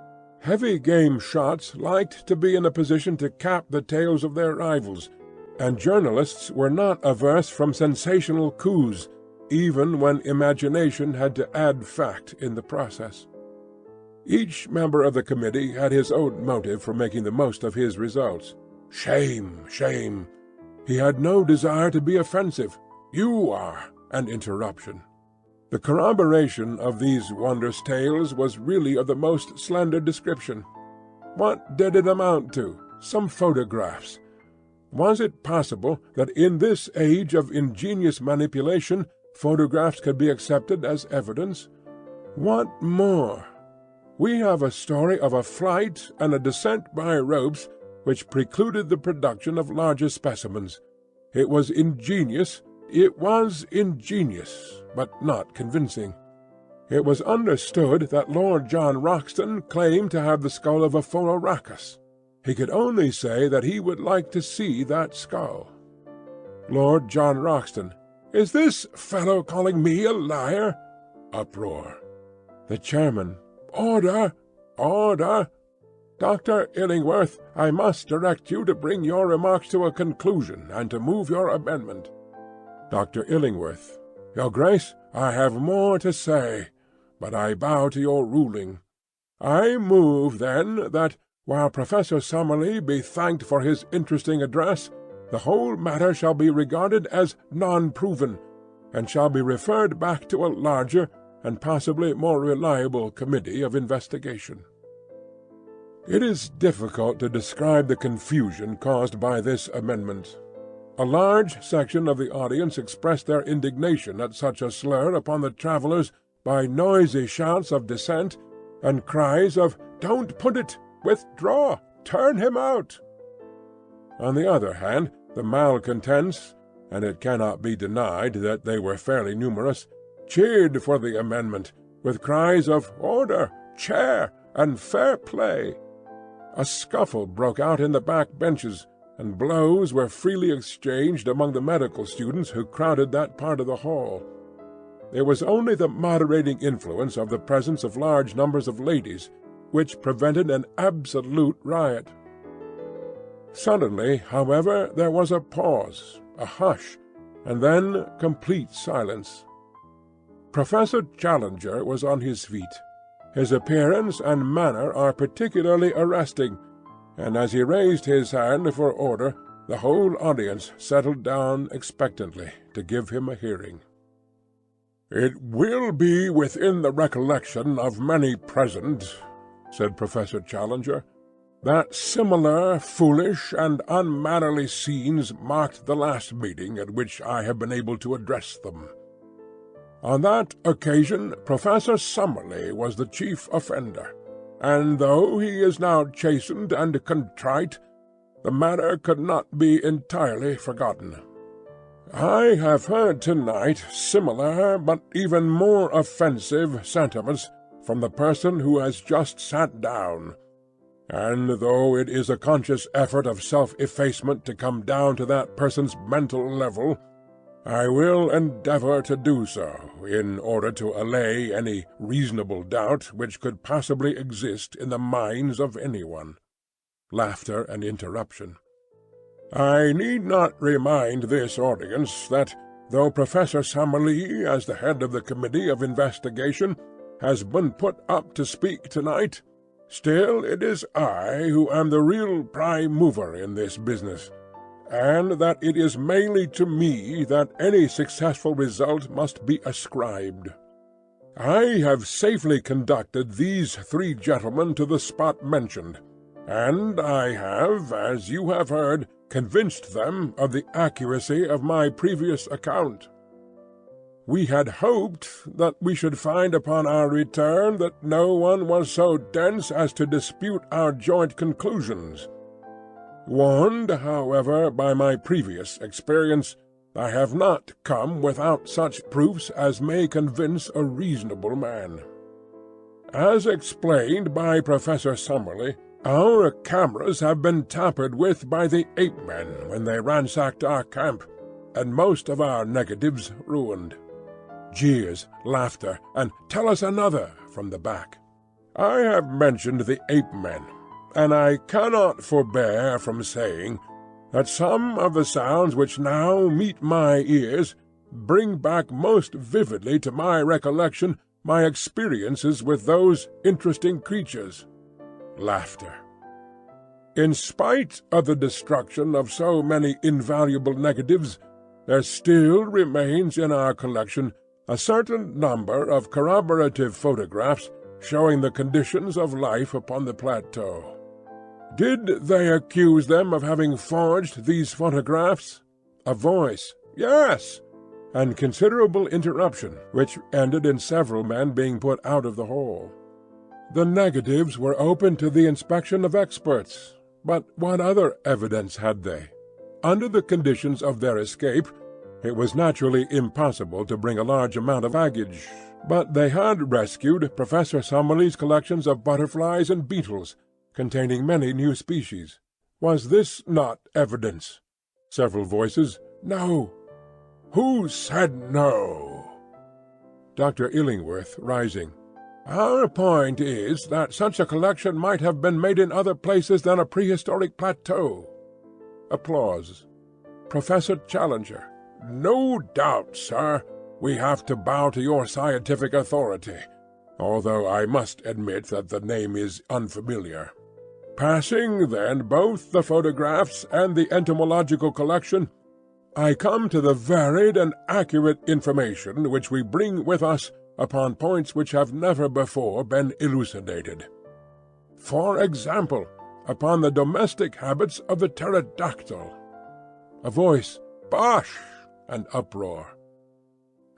Heavy game shots liked to be in a position to cap the tails of their rivals, and journalists were not averse from sensational coups, even when imagination had to add fact in the process. Each member of the committee had his own motive for making the most of his results. Shame, shame. He had no desire to be offensive. You are an interruption. The corroboration of these wondrous tales was really of the most slender description. What did it amount to? Some photographs. Was it possible that in this age of ingenious manipulation photographs could be accepted as evidence? What more? We have a story of a flight and a descent by ropes which precluded the production of larger specimens. It was ingenious, but not convincing. It was understood that Lord John Roxton claimed to have the skull of a Phororhacus. He could only say that he would like to see that skull. Lord John Roxton. Is this fellow calling me a liar? Uproar. The chairman. Order! Order! Dr. Illingworth, I must direct you to bring your remarks to a conclusion and to move your amendment. Dr. Illingworth. Your Grace, I have more to say, but I bow to your ruling. I move, then, that, while Professor Summerlee be thanked for his interesting address, the whole matter shall be regarded as non-proven, and shall be referred back to a larger and possibly more reliable committee of investigation. It is difficult to describe the confusion caused by this amendment. A large section of the audience expressed their indignation at such a slur upon the travellers by noisy shouts of dissent and cries of "Don't put it! Withdraw! Turn him out!" On the other hand, the malcontents, and it cannot be denied that they were fairly numerous, cheered for the amendment, with cries of "Order! Chair! And fair play!" A scuffle broke out in the back benches, and blows were freely exchanged among the medical students who crowded that part of the hall. It was only the moderating influence of the presence of large numbers of ladies which prevented an absolute riot. Suddenly, however, there was a pause, a hush, and then complete silence. Professor Challenger was on his feet. His appearance and manner are particularly arresting, and as he raised his hand for order, the whole audience settled down expectantly to give him a hearing. "It will be within the recollection of many present," said Professor Challenger, "that similar foolish and unmannerly scenes marked the last meeting at which I have been able to address them. On that occasion Professor Summerlee was the chief offender, and though he is now chastened and contrite, the matter could not be entirely forgotten. I have heard tonight similar, but even more offensive, sentiments from the person who has just sat down, and though it is a conscious effort of self-effacement to come down to that person's mental level, I will endeavour to do so in order to allay any reasonable doubt which could possibly exist in the minds of anyone." Laughter and interruption. "I need not remind this audience that, though Professor Summerlee, as the head of the Committee of Investigation, has been put up to speak tonight, still it is I who am the real prime mover in this business, and that it is mainly to me that any successful result must be ascribed. I have safely conducted these 3 gentlemen to the spot mentioned, and I have, as you have heard, convinced them of the accuracy of my previous account. We had hoped that we should find upon our return that no one was so dense as to dispute our joint conclusions. Warned, however, by my previous experience, I have not come without such proofs as may convince a reasonable man. As explained by Professor Summerlee, our cameras have been tampered with by the ape-men when they ransacked our camp, and most of our negatives ruined. Jeers, laughter, and "Tell us another" from the back. I have mentioned the ape-men, and I cannot forbear from saying that some of the sounds which now meet my ears bring back most vividly to my recollection my experiences with those interesting creatures. Laughter. In spite of the destruction of so many invaluable negatives, there still remains in our collection a certain number of corroborative photographs showing the conditions of life upon the plateau. Did they accuse them of having forged these photographs? A voice, "Yes," and considerable interruption, which ended in several men being put out of the hole. The negatives were open to the inspection of experts, but what other evidence had they? Under the conditions of their escape, it was naturally impossible to bring a large amount of baggage, but they had rescued Professor Summerlee's collections of butterflies and beetles, containing many new species. Was this not evidence? Several voices, "No." Who said no? Dr. Illingworth, rising. Our point is that such a collection might have been made in other places than a prehistoric plateau. Applause. Professor Challenger. No doubt, sir. We have to bow to your scientific authority, although I must admit that the name is unfamiliar. Passing, then, both the photographs and the entomological collection, I come to the varied and accurate information which we bring with us upon points which have never before been elucidated. For example, upon the domestic habits of the pterodactyl. A voice, "Bosh!" and uproar.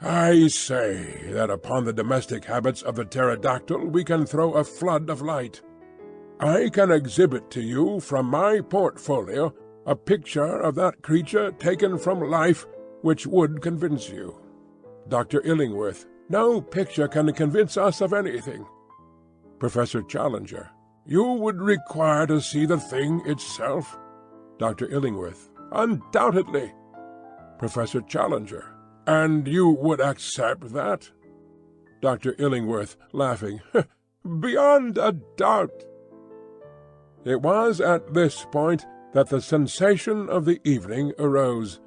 I say that upon the domestic habits of the pterodactyl we can throw a flood of light. I can exhibit to you from my portfolio a picture of that creature taken from life which would convince you. Dr. Illingworth. No picture can convince us of anything. Professor Challenger. You would require to see the thing itself? Dr. Illingworth. Undoubtedly. Professor Challenger. And you would accept that? Dr. Illingworth, laughing. Beyond a doubt. It was at this point that the sensation of the evening arose,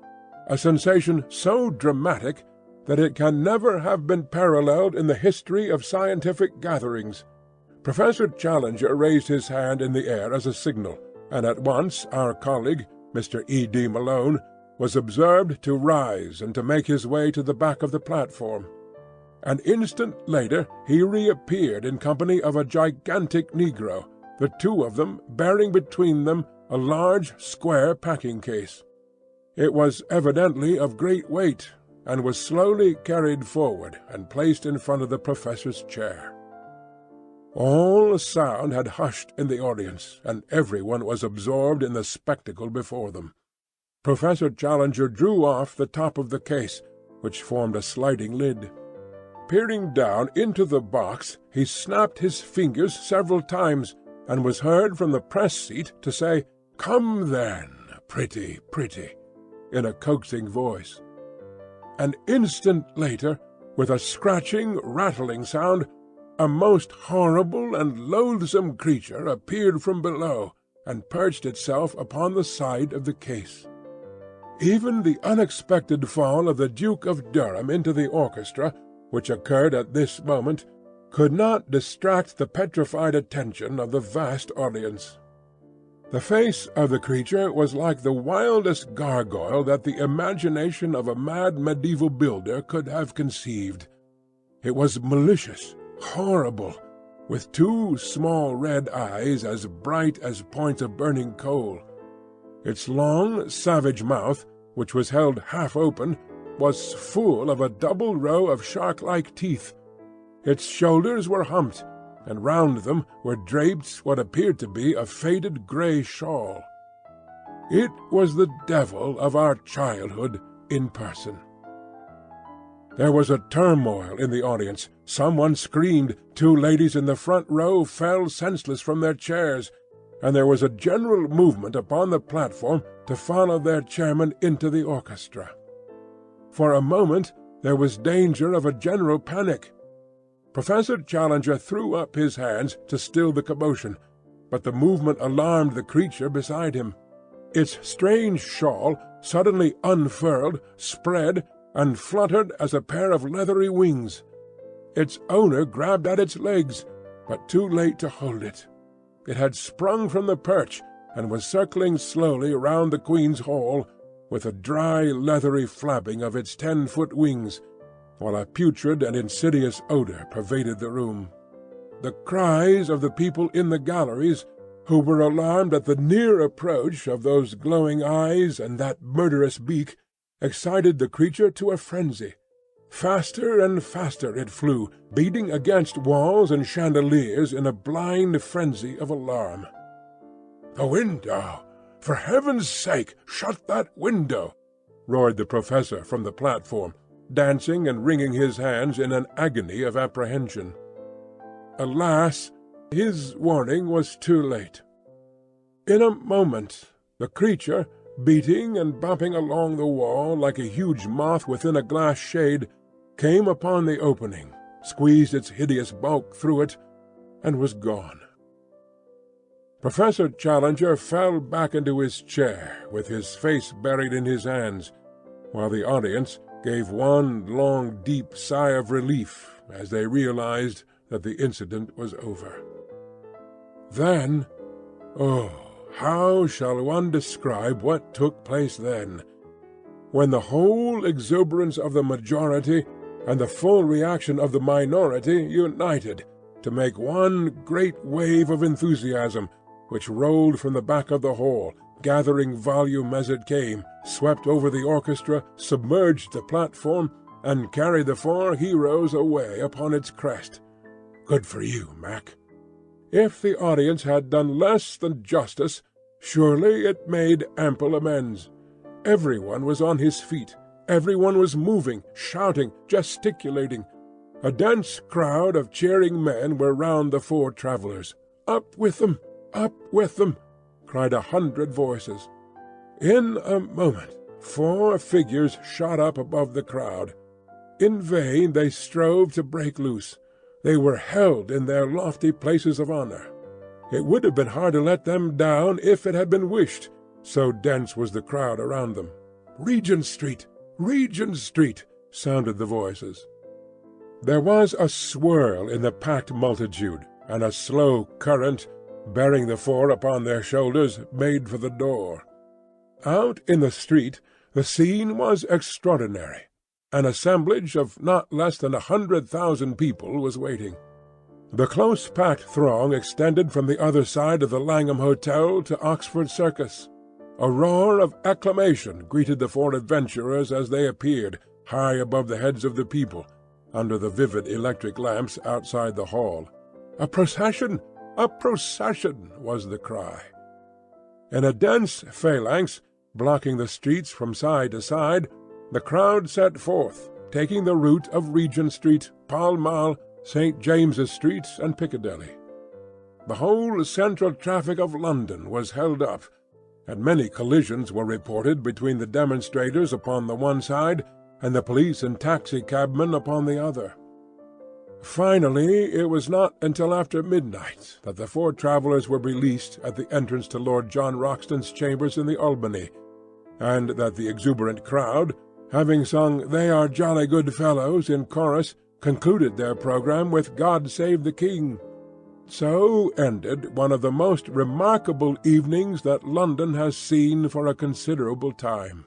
a sensation so dramatic that it can never have been paralleled in the history of scientific gatherings. Professor Challenger raised his hand in the air as a signal, and at once our colleague, Mr. E.D. Malone, was observed to rise and to make his way to the back of the platform. An instant later he reappeared in company of a gigantic negro, the two of them bearing between them a large square packing-case. It was evidently of great weight, and was slowly carried forward and placed in front of the professor's chair. All sound had hushed in the audience, and everyone was absorbed in the spectacle before them. Professor Challenger drew off the top of the case, which formed a sliding lid. Peering down into the box, he snapped his fingers several times, and was heard from the press-seat to say, "Come then, pretty, pretty," in a coaxing voice. An instant later, with a scratching, rattling sound, a most horrible and loathsome creature appeared from below, and perched itself upon the side of the case. Even the unexpected fall of the Duke of Durham into the orchestra, which occurred at this moment, could not distract the petrified attention of the vast audience. The face of the creature was like the wildest gargoyle that the imagination of a mad medieval builder could have conceived. It was malicious, horrible, with two small red eyes as bright as points of burning coal. Its long, savage mouth, which was held half open, was full of a double row of shark-like teeth. Its shoulders were humped, and round them were draped what appeared to be a faded grey shawl. It was the devil of our childhood in person. There was a turmoil in the audience. Someone screamed, two ladies in the front row fell senseless from their chairs, and there was a general movement upon the platform to follow their chairman into the orchestra. For a moment There was danger of a general panic. Professor Challenger threw up his hands to still the commotion, but the movement alarmed the creature beside him. Its strange shawl suddenly unfurled, spread, and fluttered as a pair of leathery wings. Its owner grabbed at its legs, but too late to hold it. It had sprung from the perch and was circling slowly round the Queen's hall, with a dry, leathery flapping of its 10-foot wings, while a putrid and insidious odour pervaded the room. The cries of the people in the galleries, who were alarmed at the near approach of those glowing eyes and that murderous beak, excited the creature to a frenzy. Faster and faster it flew, beating against walls and chandeliers in a blind frenzy of alarm. "The window! For heaven's sake, shut that window!" roared the professor from the platform, dancing and wringing his hands in an agony of apprehension. Alas, his warning was too late. In a moment the creature, beating and bumping along the wall like a huge moth within a glass shade, came upon the opening, squeezed its hideous bulk through it, and was gone. Professor Challenger fell back into his chair with his face buried in his hands, while the audience gave one long deep sigh of relief as they realized that the incident was over. Then, oh, how shall one describe what took place then, when the whole exuberance of the majority and the full reaction of the minority united to make one great wave of enthusiasm, which rolled from the back of the hall, gathering volume as it came, swept over the orchestra, submerged the platform, and carried the four heroes away upon its crest. Good for you, Mac. If the audience had done less than justice, surely it made ample amends. Everyone was on his feet. Everyone was moving, shouting, gesticulating. A dense crowd of cheering men were round the four travellers. "Up with them! Up with them!" cried 100 voices. In a moment 4 figures shot up above the crowd. In vain they strove to break loose. They were held in their lofty places of honour. It would have been hard to let them down if it had been wished, so dense was the crowd around them. "Regent Street! Regent Street!" sounded the voices. There was a swirl in the packed multitude, and a slow current, bearing the four upon their shoulders, made for the door. Out in the street the scene was extraordinary. An assemblage of not less than 100,000 people was waiting. The close-packed throng extended from the other side of the Langham Hotel to Oxford Circus. A roar of acclamation greeted the four adventurers as they appeared, high above the heads of the people, under the vivid electric lamps outside the hall. "A procession! A procession!" was the cry. In a dense phalanx, blocking the streets from side to side, the crowd set forth, taking the route of Regent Street, Pall Mall, St. James's Street, and Piccadilly. The whole central traffic of London was held up, and many collisions were reported between the demonstrators upon the one side and the police and taxi-cabmen upon the other. Finally, it was not until after midnight that the four travellers were released at the entrance to Lord John Roxton's chambers in the Albany, and that the exuberant crowd, having sung "They Are Jolly Good Fellows" in chorus, concluded their programme with "God Save the King." So ended one of the most remarkable evenings that London has seen for a considerable time.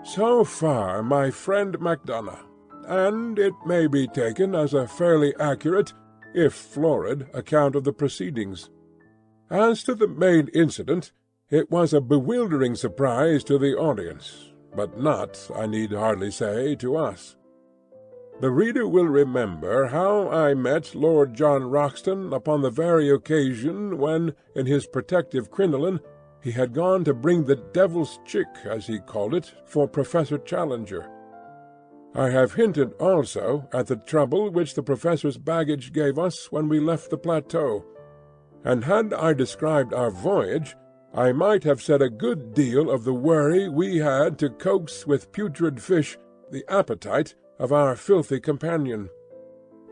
So far, my friend Macdonough, and it may be taken as a fairly accurate, if florid, account of the proceedings. As to the main incident, it was a bewildering surprise to the audience, but not, I need hardly say, to us. The reader will remember how I met Lord John Roxton upon the very occasion when, in his protective crinoline, he had gone to bring the devil's chick, as he called it, for Professor Challenger. I have hinted also at the trouble which the professor's baggage gave us when we left the plateau, and had I described our voyage, I might have said a good deal of the worry we had to coax with putrid fish the appetite of our filthy companion.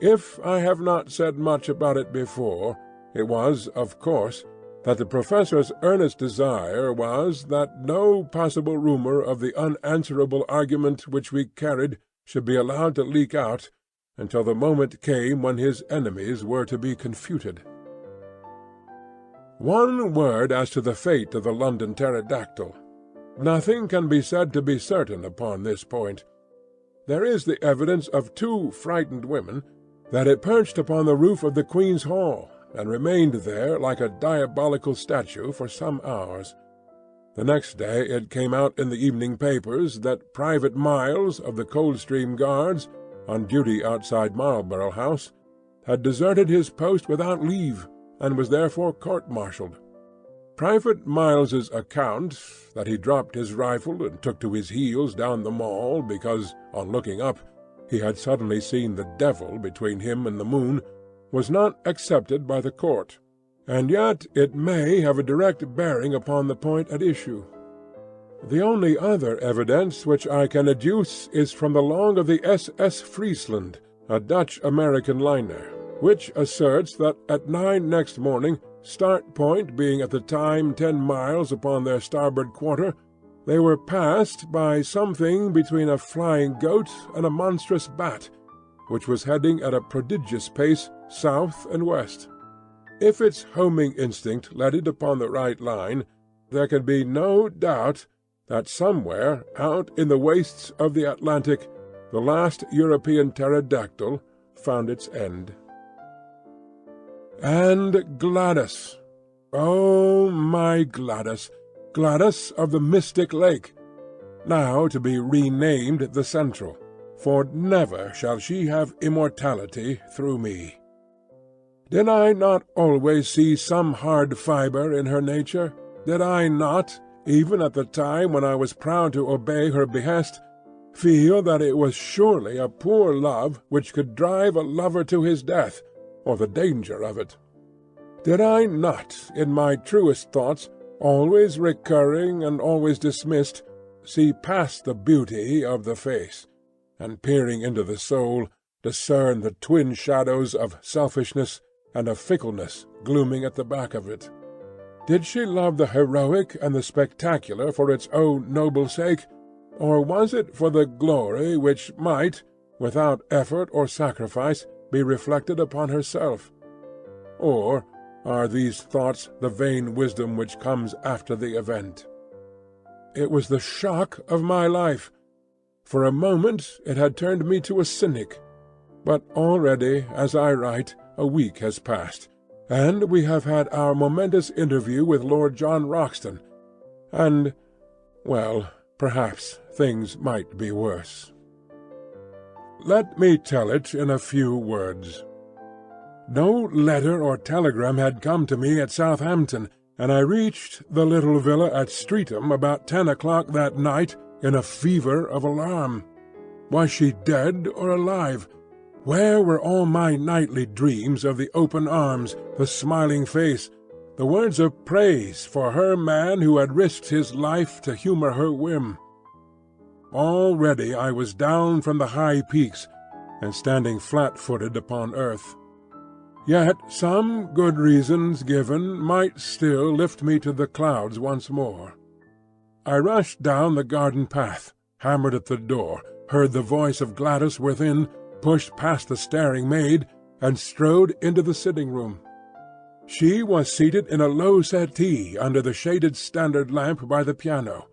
If I have not said much about it before, it was, of course, that the Professor's earnest desire was that no possible rumour of the unanswerable argument which we carried should be allowed to leak out until the moment came when his enemies were to be confuted. One word as to the fate of the London pterodactyl. Nothing can be said to be certain upon this point. There is the evidence of 2 frightened women that it perched upon the roof of the Queen's Hall, and remained there like a diabolical statue for some hours. The next day it came out in the evening papers that Private Miles, of the Coldstream Guards, on duty outside Marlborough House, had deserted his post without leave, and was therefore court-martialed. Private Miles's account, that he dropped his rifle and took to his heels down the Mall because, on looking up, he had suddenly seen the devil between him and the moon, was not accepted by the court, and yet it may have a direct bearing upon the point at issue. The only other evidence which I can adduce is from the log of the S.S. Friesland, a Dutch-American liner, which asserts that at 9 next morning, Start Point being at the time 10 miles upon their starboard quarter, they were passed by something between a flying goat and a monstrous bat, which was heading at a prodigious pace south and west. If its homing instinct led it upon the right line, there can be no doubt that somewhere out in the wastes of the Atlantic the last European pterodactyl found its end. And Gladys! Oh, my Gladys! Gladys of the Mystic Lake! Now to be renamed the Central, for never shall she have immortality through me. Did I not always see some hard fibre in her nature? Did I not, even at the time when I was proud to obey her behest, feel that it was surely a poor love which could drive a lover to his death, or the danger of it? Did I not, in my truest thoughts, always recurring and always dismissed, see past the beauty of the face, and peering into the soul, discern the twin shadows of selfishness and of fickleness glooming at the back of it? Did she love the heroic and the spectacular for its own noble sake, or was it for the glory which might, without effort or sacrifice, be reflected upon herself? Or are these thoughts the vain wisdom which comes after the event? It was the shock of my life. For a moment it had turned me to a cynic, but already, as I write, a week has passed, and we have had our momentous interview with Lord John Roxton, and, well, perhaps things might be worse. Let me tell it in a few words. No letter or telegram had come to me at Southampton, and I reached the little villa at Streatham about 10 o'clock that night in a fever of alarm. Was she dead or alive? Where were all my nightly dreams of the open arms, the smiling face, the words of praise for her man who had risked his life to humour her whim? Already I was down from the high peaks, and standing flat-footed upon earth. Yet some good reasons given might still lift me to the clouds once more. I rushed down the garden path, hammered at the door, heard the voice of Gladys within, pushed past the staring maid, and strode into the sitting-room. She was seated in a low settee under the shaded standard lamp by the piano.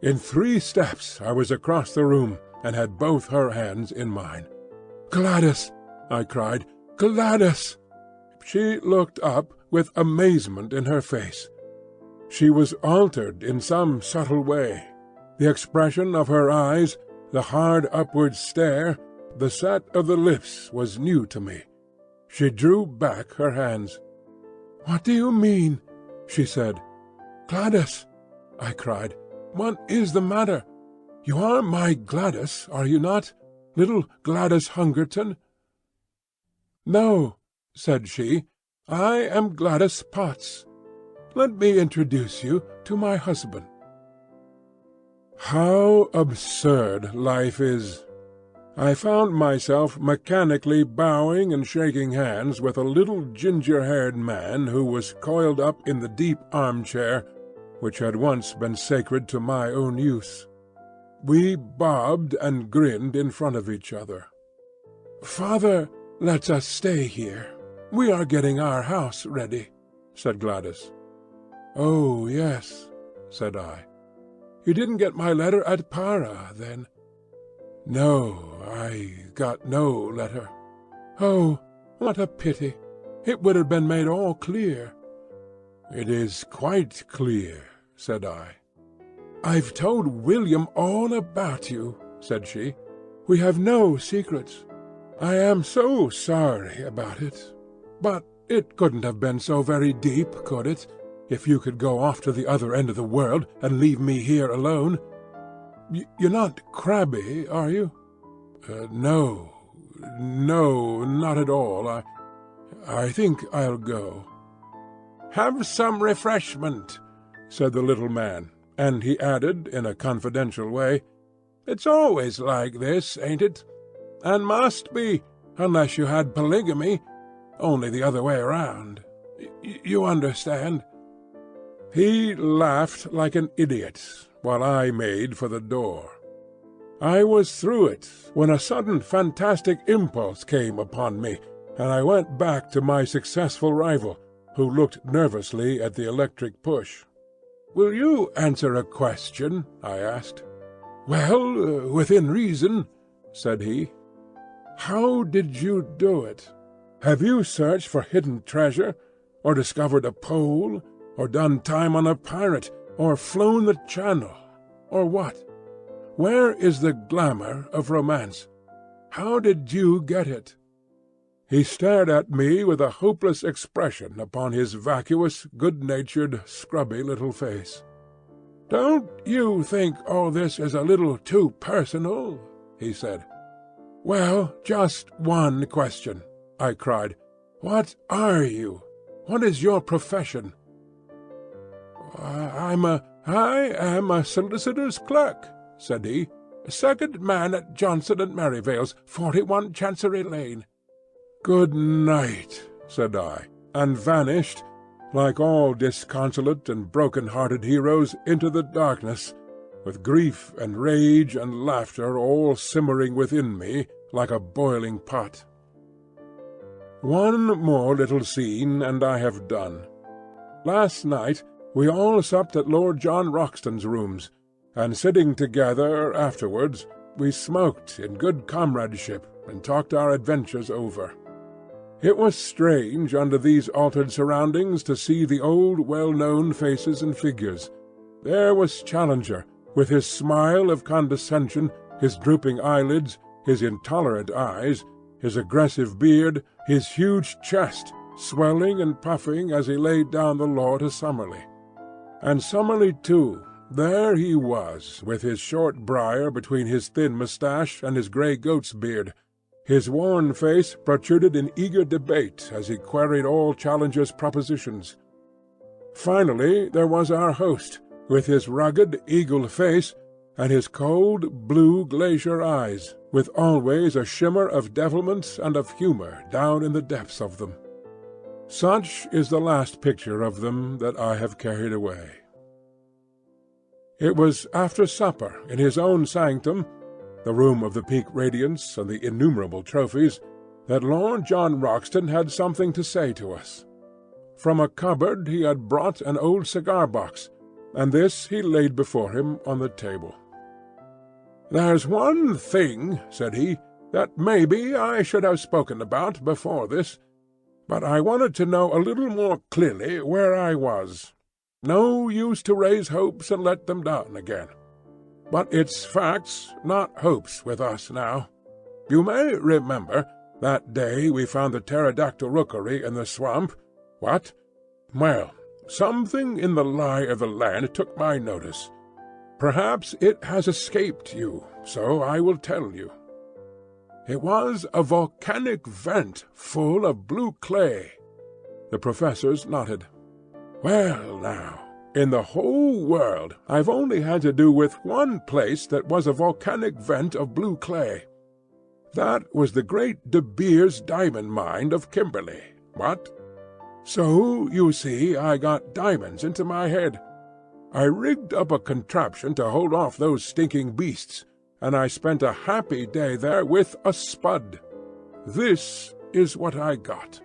In 3 steps I was across the room, and had both her hands in mine. "Gladys!" I cried. "Gladys!" She looked up with amazement in her face. She was altered in some subtle way. The expression of her eyes, the hard upward stare, the set of the lips was new to me. She drew back her hands. "What do you mean?" she said. "Gladys!" I cried. "What is the matter? You are my Gladys, are you not? Little Gladys Hungerton?" "No," said she, "I am Gladys Potts. Let me introduce you to my husband." How absurd life is! I found myself mechanically bowing and shaking hands with a little ginger-haired man who was coiled up in the deep armchair which had once been sacred to my own use. We bobbed and grinned in front of each other. "Father lets us stay here. We are getting our house ready," said Gladys. "Oh, yes," said I. "You didn't get my letter at Para, then?" "No, I got no letter." "Oh, what a pity! It would have been made all clear." "It is quite clear," said I. "I've told William all about you," said she. "We have no secrets. I am so sorry about it. But it couldn't have been so very deep, could it, if you could go off to the other end of the world and leave me here alone? You're not crabby, are you?" No, not at all. I think I'll go." "Have some refreshment," said the little man, and he added, in a confidential way, "It's always like this, ain't it? And must be, unless you had polygamy, only the other way round. You understand?" He laughed like an idiot, while I made for the door. I was through it when a sudden fantastic impulse came upon me, and I went back to my successful rival, who looked nervously at the electric push. "Will you answer a question?" I asked. "Well, within reason," said he. "How did you do it? Have you searched for hidden treasure, or discovered a pole, or done time on a pirate, or flown the Channel, or what? Where is the glamour of romance? How did you get it?" He stared at me with a hopeless expression upon his vacuous, good-natured, scrubby little face. "Don't you think all this is a little too personal?" he said. "Well, just one question," I cried. "What are you? What is your profession?" I am a solicitor's clerk," said he. "Second man at Johnson and Merivale's, 41 Chancery Lane." "Good night," said I, and vanished, like all disconsolate and broken-hearted heroes, into the darkness, with grief and rage and laughter all simmering within me like a boiling pot. One more little scene, and I have done. Last night we all supped at Lord John Roxton's rooms, and sitting together afterwards, we smoked in good comradeship and talked our adventures over. It was strange under these altered surroundings to see the old well-known faces and figures. There was Challenger, with his smile of condescension, his drooping eyelids, his intolerant eyes, his aggressive beard, his huge chest, swelling and puffing as he laid down the law to Summerlee. And Summerlee, too, there he was, with his short briar between his thin moustache and his grey goat's beard. His worn face protruded in eager debate as he queried all Challenger's propositions. Finally there was our host, with his rugged eagle face and his cold blue glacier eyes, with always a shimmer of devilment and of humour down in the depths of them. Such is the last picture of them that I have carried away. It was after supper in his own sanctum, the room of the peak radiance and the innumerable trophies, that Lord John Roxton had something to say to us. From a cupboard he had brought an old cigar-box, and this he laid before him on the table. "There's one thing," said he, "that maybe I should have spoken about before this, but I wanted to know a little more clearly where I was. No use to raise hopes and let them down again. But it's facts, not hopes, with us now. You may remember that day we found the pterodactyl rookery in the swamp. What? Well, something in the lie of the land took my notice. Perhaps it has escaped you, so I will tell you. It was a volcanic vent full of blue clay." The professors nodded. "Well, now, In the whole world I've only had to do with one place that was a volcanic vent of blue clay. That was the great De Beers diamond mine of Kimberley. What? So, you see, I got diamonds into my head. I rigged up a contraption to hold off those stinking beasts, and I spent a happy day there with a spud. This is what I got."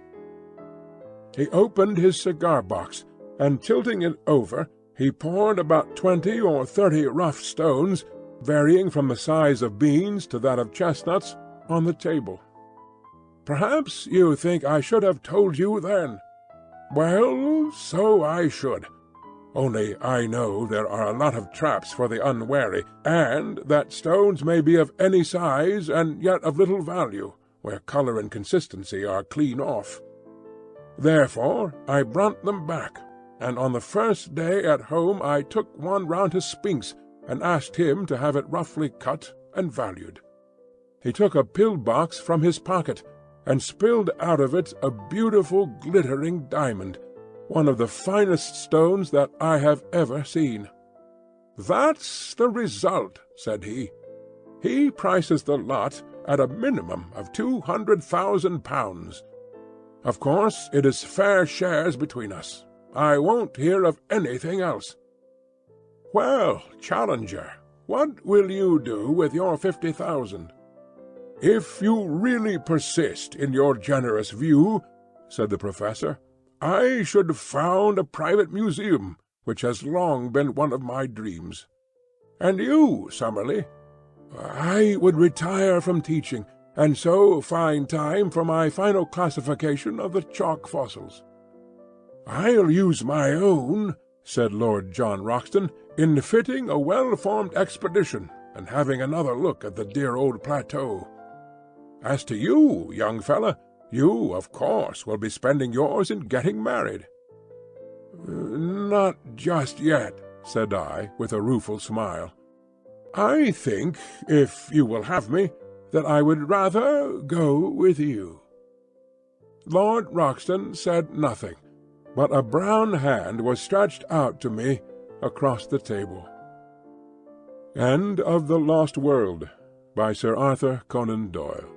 He opened his cigar-box, and tilting it over, he poured about 20 or 30 rough stones, varying from the size of beans to that of chestnuts, on the table. "Perhaps you think I should have told you then. Well, so I should. Only I know there are a lot of traps for the unwary, and that stones may be of any size and yet of little value, where colour and consistency are clean off. Therefore I brought them back, and on the first day at home I took one round to Spinks, and asked him to have it roughly cut and valued. He took a pill-box from his pocket, and spilled out of it a beautiful glittering diamond, one of the finest stones that I have ever seen. 'That's the result,' said he. He prices the lot at a minimum of £200,000. Of course it is fair shares between us. I won't hear of anything else. Well, Challenger, what will you do with your 50,000? "If you really persist in your generous view," said the Professor, "I should found a private museum, which has long been one of my dreams. And you, Summerlee?" "I would retire from teaching, and so find time for my final classification of the chalk fossils." "I'll use my own," said Lord John Roxton, "in fitting a well-formed expedition, and having another look at the dear old plateau. As to you, young fellow, you, of course, will be spending yours in getting married." "Not just yet," said I, with a rueful smile. "I think, if you will have me, that I would rather go with you." Lord Roxton said nothing, but a brown hand was stretched out to me across the table. End of The Lost World, by Sir Arthur Conan Doyle.